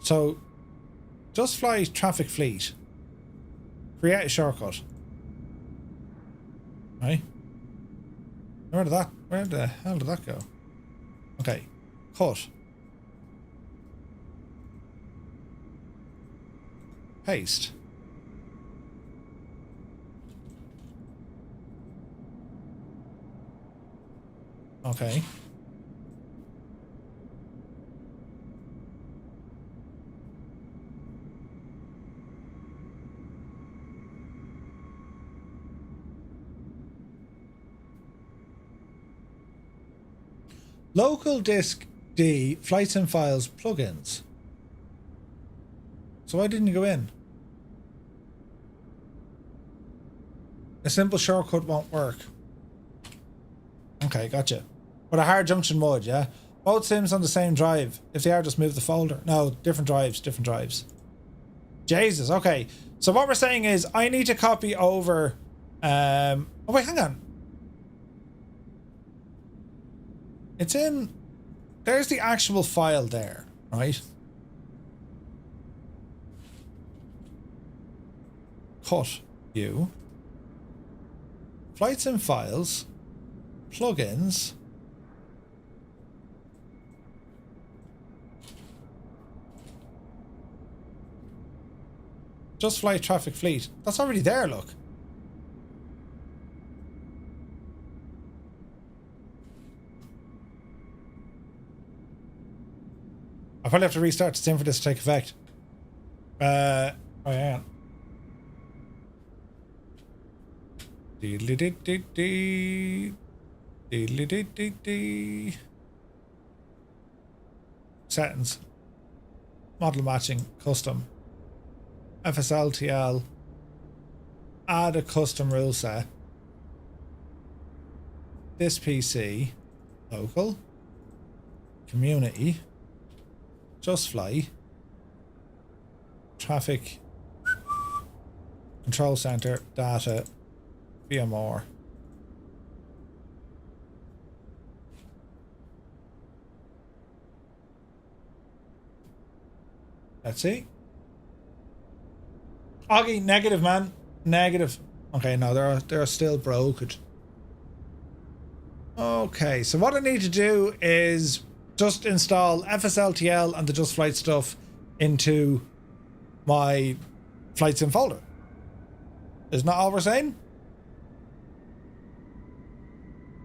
So just fly traffic fleet. Create a shortcut. Right? Where the hell did that go? Okay. Cut. Paste. Okay. Local disk D, flights and files, plugins. So why didn't you go in? A simple shortcut won't work. Okay, gotcha. But a hard junction would, yeah? Both sims on the same drive. If they are, just move the folder. No, different drives, different drives. Jesus, okay. So what we're saying is I need to copy over... oh wait, hang on. It's in... There's the actual file there, right? Cut you. Flights and files. Plugins. Just flight traffic fleet. That's already there, look. I'll probably have to restart the sim for this to take effect. Oh yeah. Settings. Model matching. Custom. FSLTL. Add a custom rule set. This PC. Local. Community. Just fly. Traffic. Control center. Data. VMR. Let's see. Augie, negative, man. Negative. Okay, no, they're still brokered. Okay, so what I need to do is just install FSLTL and the Just Flight stuff into my flight sim folder. Isn't that all we're saying?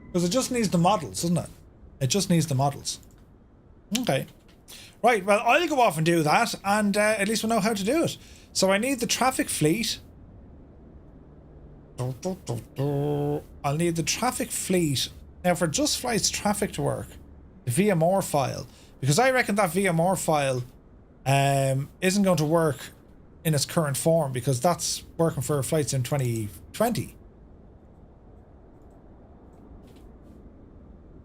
Because it just needs the models, doesn't it? It just needs the models. Okay. Right, well, I'll go off and do that, and at least we'll know how to do it. So I need the traffic fleet. I'll need the traffic fleet. Now, for Just Flight's traffic to work, the VMR file, because I reckon that VMR file isn't going to work in its current form, because that's working for flights in 2020.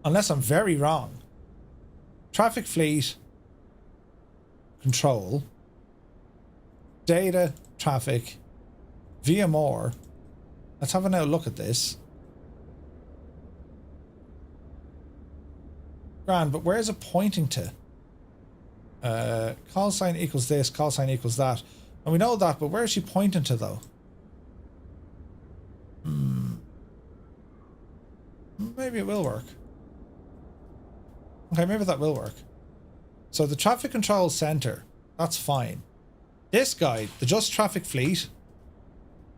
Unless I'm very wrong. Traffic fleet, control, data, traffic, VMR. Let's have a now look at this. Grand, but where is it pointing to? Call sign equals this, call sign equals that. And we know that, but where is she pointing to, though? Maybe it will work. Okay, maybe that will work. So the traffic control center, that's fine. This guy, the Just Traffic Fleet,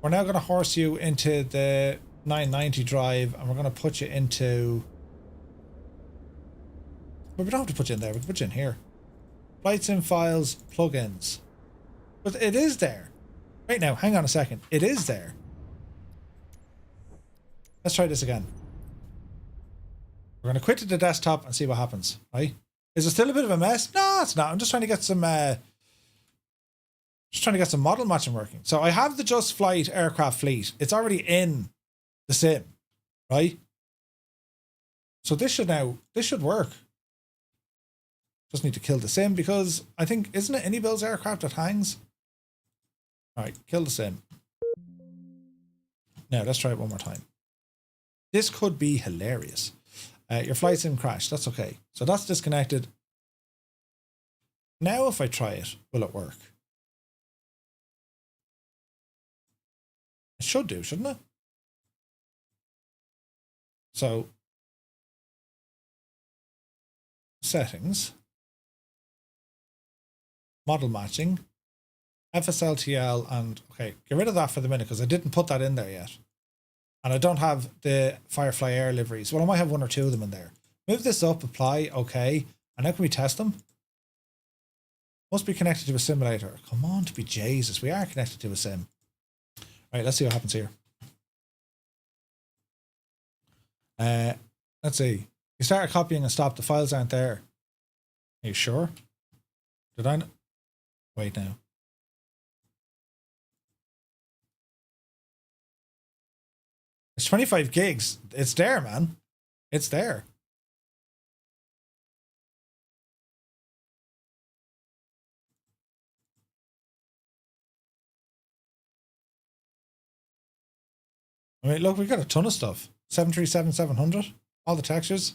we're now going to horse you into the 990 drive, and we're going to put you into... But we don't have to put you in there, we can put you in here. Flights in files, plugins. But it is there. Wait now, hang on a second. It is there. Let's try this again. We're going to quit to the desktop and see what happens, right? Is it still a bit of a mess? No, it's not. I'm just trying to get some model matching working. So I have the Just Flight aircraft fleet. It's already in the sim, right? So this should work. Just need to kill the sim because I think, isn't it iniBuilds aircraft that hangs? All right, kill the sim. Now let's try it one more time. This could be hilarious. Your flight sim crashed. That's okay. So that's disconnected. Now if I try it, will it work? It should do, shouldn't it? So settings, model matching, FSLTL, and okay, get rid of that for the minute because I didn't put that in there yet. And I don't have the Firefly Air liveries. Well, I might have one or two of them in there. Move this up, apply, okay. And how can we test them? Must be connected to a simulator. Come on, to be Jesus. We are connected to a sim. Right, let's see what happens here. Let's see. You started copying and stop. The files aren't there. Are you sure? Did I? Wait now. It's 25 gigs. It's there, man. It's there. I mean, look, we got a ton of stuff. 737-700. All the textures.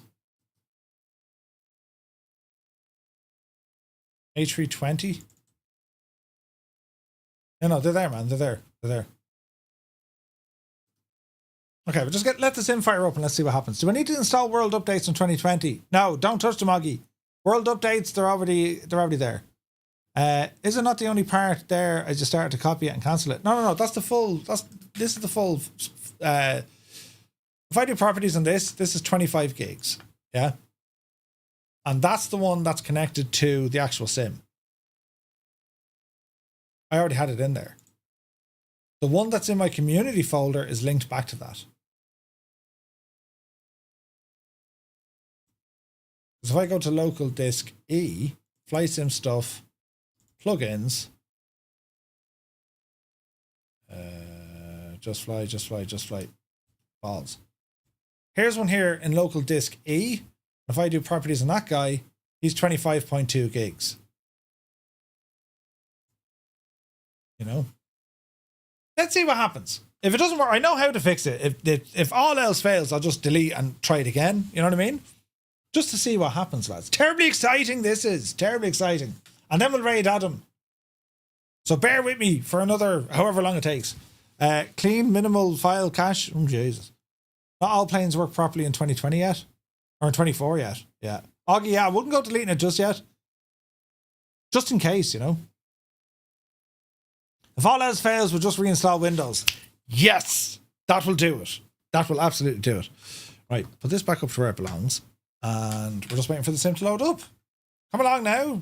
A320. No, they're there, man. They're there. They're there. Okay, we'll just let the sim fire up and let's see what happens. Do I need to install world updates in 2020? No, don't touch the Moggy. World updates, they're already there. Is it not the only part there as you start to copy it and cancel it? No, that's the full, this is the full, if I do properties on this is 25 gigs, yeah? And that's the one that's connected to the actual sim. I already had it in there. The one that's in my community folder is linked back to that. So if I go to local disk E, flight sim stuff, plugins, just fly, balls. Here's one here in local disk E. If I do properties on that guy, he's 25.2 gigs. You know? Let's see what happens. If it doesn't work, I know how to fix it. If all else fails, I'll just delete and try it again. You know what I mean? Just to see what happens, lads. Terribly exciting this is. Terribly exciting. And then we'll raid Adam. So bear with me for another, however long it takes. Clean, minimal file cache. Oh, Jesus. Not all planes work properly in 2020 yet. Or in 24 yet. Yeah. Augie, yeah, I wouldn't go deleting it just yet. Just in case, you know. If all else fails, we'll just reinstall Windows. Yes! That will do it. That will absolutely do it. Right, put this back up to where it belongs. And we're just waiting for the sim to load up. Come along now.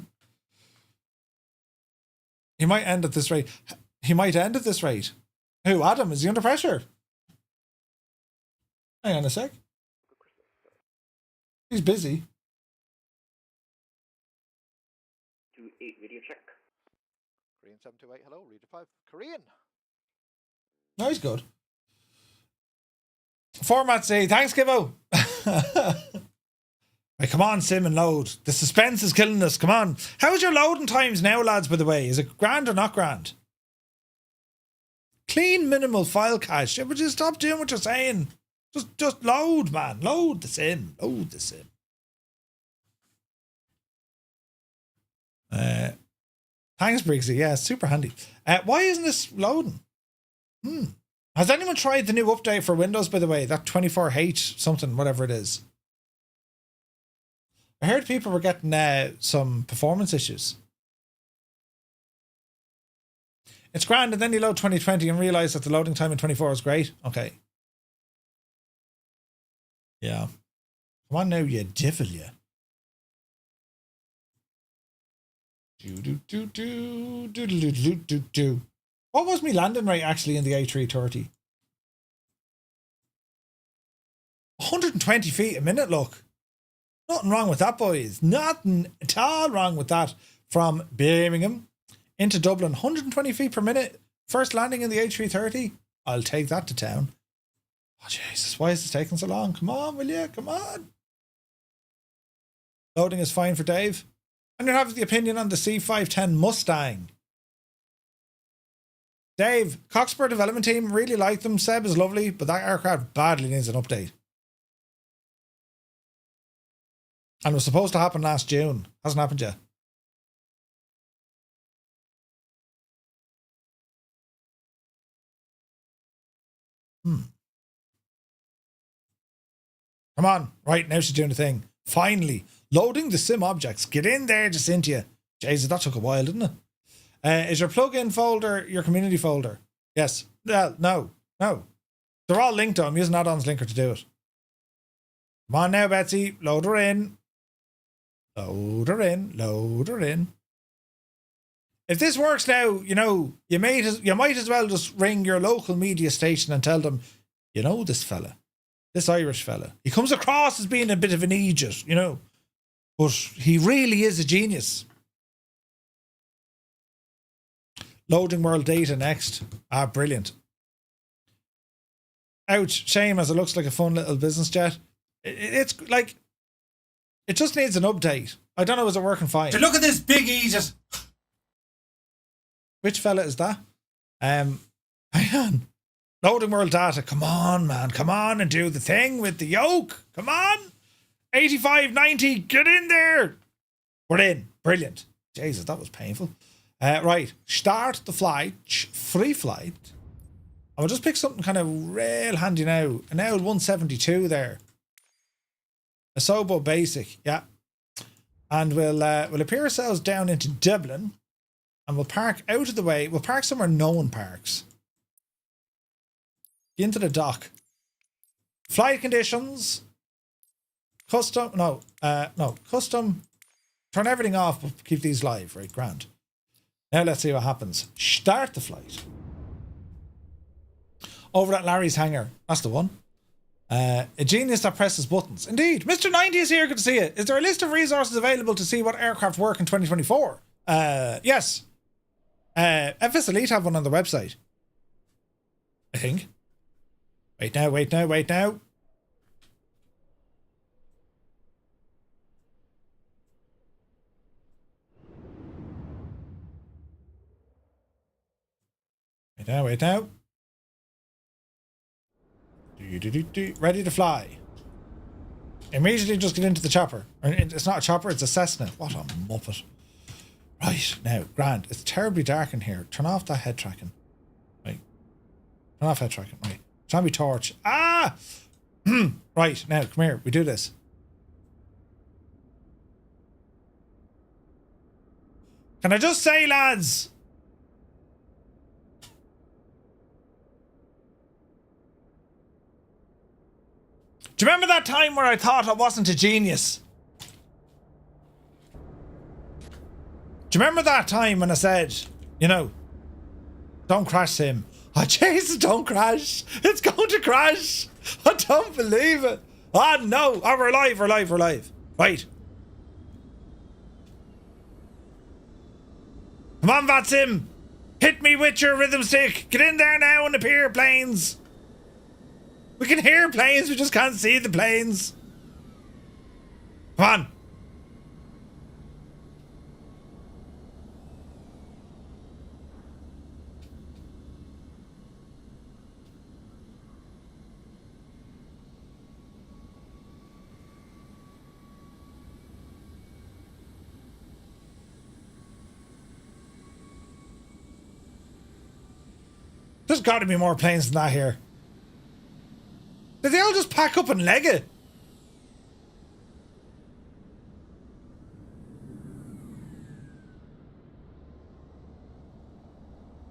He might end at this rate. He might end at this rate. Who, Adam? Is he under pressure? Hang on a sec. He's busy. 28 video check. Korean 728, hello, reader 5. Korean. No, he's good. Format say, thanks, Gibbo. Right, come on, sim and load. The suspense is killing us. Come on. How's your loading times now, lads, by the way? Is it grand or not grand? Clean, minimal file cache. Would you stop doing what you're saying? Just load, man. Load the sim. Load the sim. Thanks, Briggsy. Yeah, super handy. Why isn't this loading? Has anyone tried the new update for Windows, by the way? That 24H something, whatever it is. I heard people were getting some performance issues. It's grand, and then you load 2020 and realise that the loading time in 24 is great. Okay. Yeah. Come on now, you devil, you. Do. What was my landing rate actually in the A330? 120 feet a minute, look. Nothing wrong with that, boys. Nothing at all wrong with that. From Birmingham into Dublin, 120 feet per minute. First landing in the A330. I'll take that to town. Oh, Jesus, why is this taking so long? Come on, will you? Come on. Loading is fine for Dave. And you have the opinion on the C510 Mustang. Dave, Cockspur development team, really like them. Seb is lovely, but that aircraft badly needs an update. And it was supposed to happen last June. Hasn't happened yet. Come on. Right, now she's doing the thing. Finally. Loading the sim objects. Get in there, Jacintia. Jesus, that took a while, didn't it? Is your plugin folder your community folder? Yes. Well, no. They're all linked to. I'm using add-ons linker to do it. Come on now, Betsy. Load her in. Load her in. If this works now, you know, you might as well just ring your local media station and tell them, you know, this fella, this Irish fella, he comes across as being a bit of an idiot, you know, but he really is a genius. Loading world data next. Ah, brilliant. Ouch, shame, as it looks like a fun little business jet. It's like, it just needs an update. I don't know, is it working fine? Look at this big idiot. Which fella is that? Hang on. Loading world data. Come on, man. Come on and do the thing with the yoke. Come on. 85, 90. Get in there. We're in. Brilliant. Jesus, that was painful. Right. Start the flight. Free flight. I'll just pick something kind of real handy now. An L172 there. A Sobo basic. Yeah. And we'll appear ourselves down into Dublin. And we'll park out of the way. We'll park somewhere no one parks. Into the dock. Flight conditions. Custom. No. Custom. Turn everything off, but keep these live. Right, grand. Now let's see what happens. Start the flight. Over at Larry's hangar. That's the one. A genius that presses buttons. Indeed. Mr. 90 is here. Good to see you. Is there a list of resources available to see what aircraft work in 2024? Yes. FS Elite have one on the website, I think. Wait now. Wait now. Wait now, wait now. Ready to fly. Immediately just get into the chopper. It's not a chopper, it's a Cessna. What a muppet. Right, now, grand. It's terribly dark in here. Turn off that head tracking. Right. Turn off head tracking. Right. Turn me torch. Ah! Right, now, come here. We do this. Can I just say, lads? Do you remember that time where I thought I wasn't a genius? Do you remember that time when I said, you know, don't crash sim? Oh, Jesus, don't crash. It's going to crash. I don't believe it. Oh, no. Oh, we're alive. Right. Come on, Vatsim. Hit me with your rhythm stick. Get in there now and appear planes. We can hear planes. We just can't see the planes. Come on. There's got to be more planes than that here. Did they all just pack up and leg it?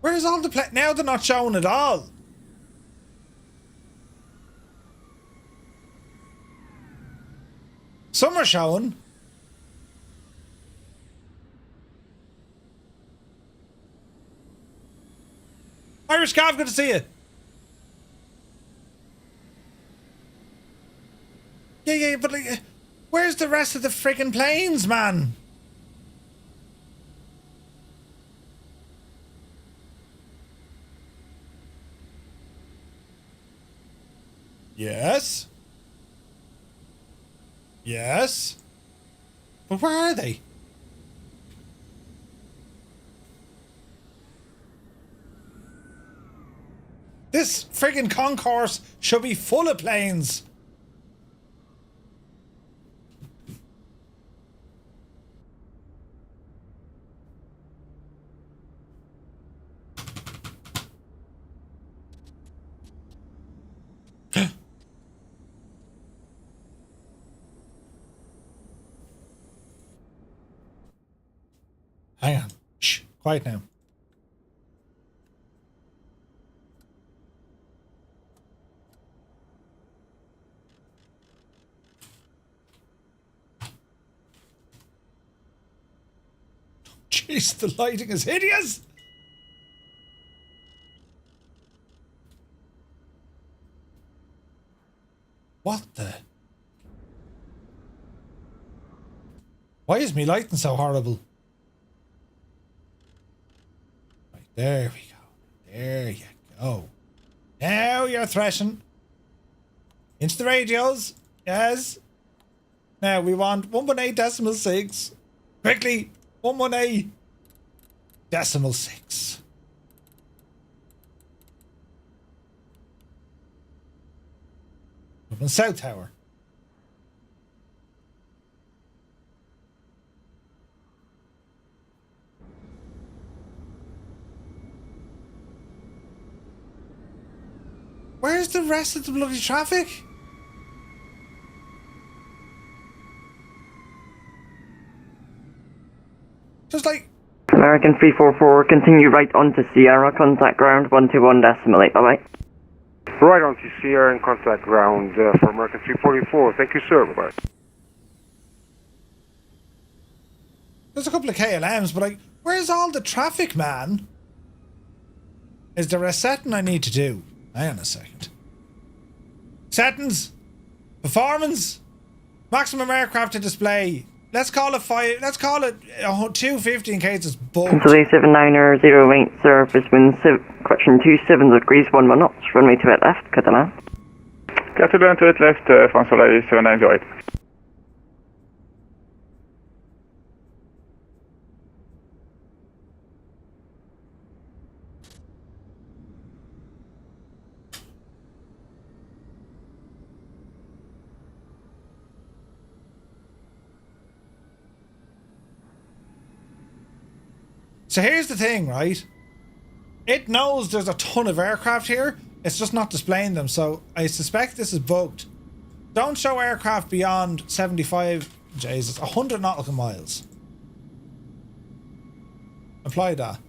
Where's all the planes? Now they're not showing at all. Some are showing. Irish Cav, good to see you. Yeah, but like, where's the rest of the friggin' planes, man? Yes. Yes. But where are they? This friggin' concourse should be full of planes. Hang on. Shh. Quiet now. Jeez, the lighting is hideous! What the? Why is me lighting so horrible? Right, there we go. There you go. Now you're threshing. Into the radios. Yes. Now we want 118.6. Quickly. 118.6. Dublin South Tower. Where's the rest of the bloody traffic? Just like... American 344, continue right onto Sierra, contact ground 121.8, bye-bye. Right on to Sierra and contact ground for American 344. Thank you, sir. Bye-bye. There's a couple of KLMs, but like, where's all the traffic, man? Is there a setting I need to do? Hang on a second. Settings. Performance. Maximum aircraft to display. Let's call it 250 in case it's bugged. Italy 79008, surface wind, correction 27 degrees, 1 knots, runway 28 left, cut them out. Catalan 28 left, France Soleil 7908. So here's the thing, right? It knows there's a ton of aircraft here. It's just not displaying them. So I suspect this is bugged. Don't show aircraft beyond 75, Jesus, 100 nautical miles. Apply that.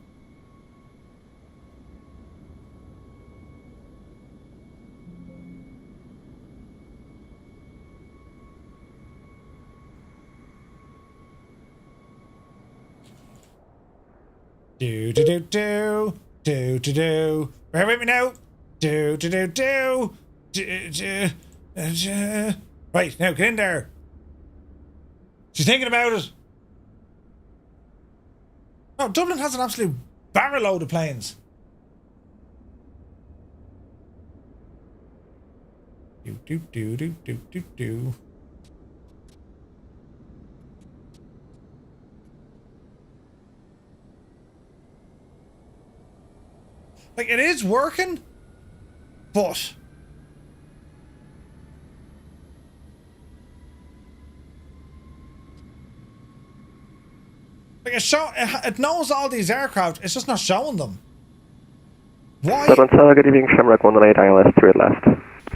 Do do do do do do do. Bear with me now. Do do do do do do do. Right now, get in there. She's thinking about it. Oh, Dublin has an absolute barrel load of planes. Do do do do do do do. Like, it is working, but like it knows all these aircraft, it's just not showing them. Why? Dublin Tower, good evening, Shamrock 118, ILS 3 left.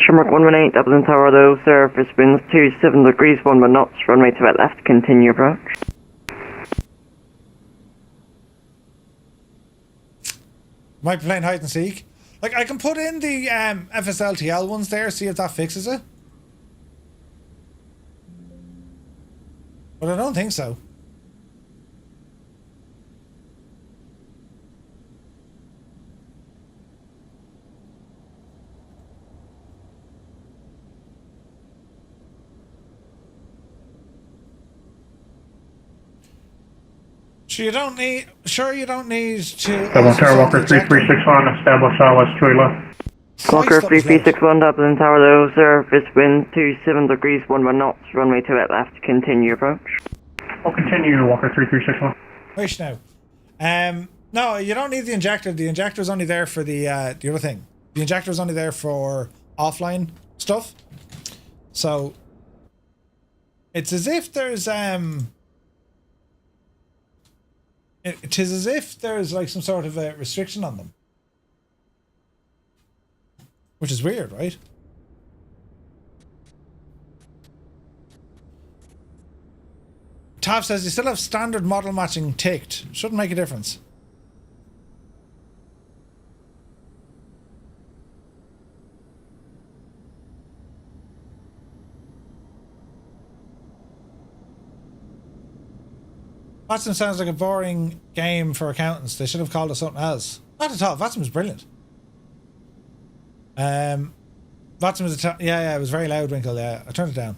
Shamrock 118, Dublin Tower, though, surface winds 27 degrees, 1 knots, runway 28 left, continue approach. Might be playing hide and seek. Like, I can put in the FSLTL ones there, see if that fixes it. But I don't think so. Sure you don't need to... Dublin Tower, Walker 3361, establish West Chewy left. Walker 3361, Dublin Tower, low, surface wind 27 degrees, 11 knots, runway 28 left, continue approach. I'll continue, Walker 3361. Wait now. No, you don't need the injector. The injector is only there for the other thing. The injector is only there for offline stuff. So it's as if there's it is as if there's like some sort of a restriction on them, which is weird, right? Tav says you still have standard model matching ticked. Shouldn't make a difference. Watson sounds like a boring game for accountants. They should have called it something else. Not at all. Watson was brilliant. Watson was yeah, it was very loud, Winkle. Yeah, I turned it down.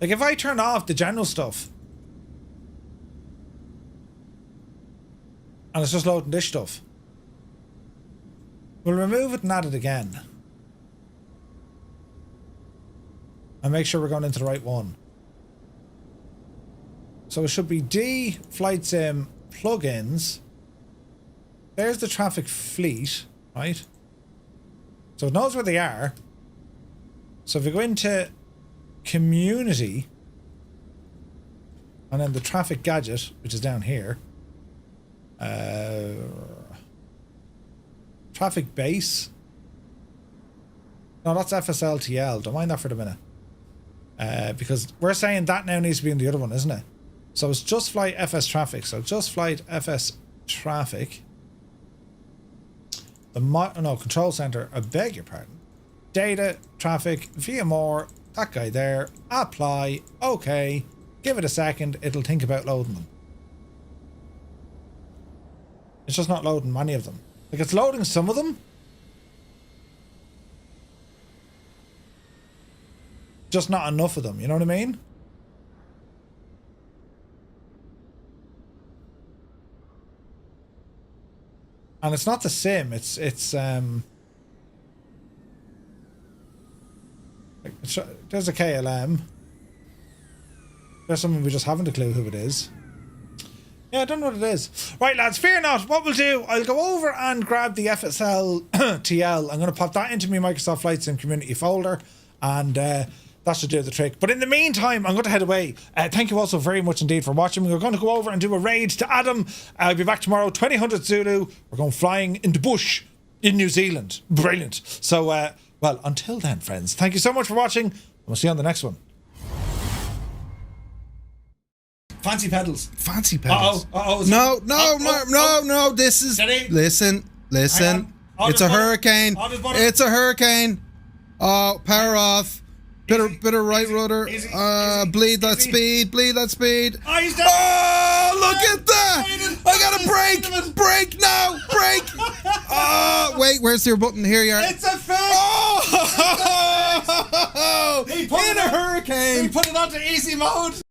Like if I turn off the general stuff and it's just loading this stuff, we'll remove it and add it again and make sure we're going into the right one. So it should be D flight sim plugins. There's the traffic fleet, right? So it knows where they are. So if we go into community and then the traffic gadget, which is down here, traffic base. No, that's FSLTL. Don't mind that for the minute. Because we're saying that now needs to be in the other one, isn't it? So it's just flight FS traffic. So just flight FS traffic. The control center. I beg your pardon. Data traffic via more. That guy there. Apply. Okay. Give it a second. It'll think about loading them. It's just not loading many of them. Like it's loading some of them. Just not enough of them. You know what I mean? And it's not the sim, there's a KLM. There's someone we just haven't a clue who it is. Yeah, I don't know what it is. Right, lads, fear not. What we'll do, I'll go over and grab the FSL TL. I'm going to pop that into my Microsoft Flight Sim community folder, and that should do the trick. But in the meantime, I'm going to head away. Thank you also very much indeed for watching. We're going to go over and do a raid to Adam. I'll be back tomorrow, 2000 Zulu. We're going flying in the bush in New Zealand. Brilliant. So, well, until then, friends, thank you so much for watching, and we'll see you on the next one. Fancy pedals. Fancy pedals. Uh-oh. No. This is... Steady. Listen. It's a hurricane. It's a hurricane. Oh, power off. Bit of right rudder. Bleed that speed. Oh, look at that! I gotta brake! Brake now! Brake! Oh, wait, where's your button? Here you are. It's a fake! Oh! In a hurricane! He put it onto easy mode.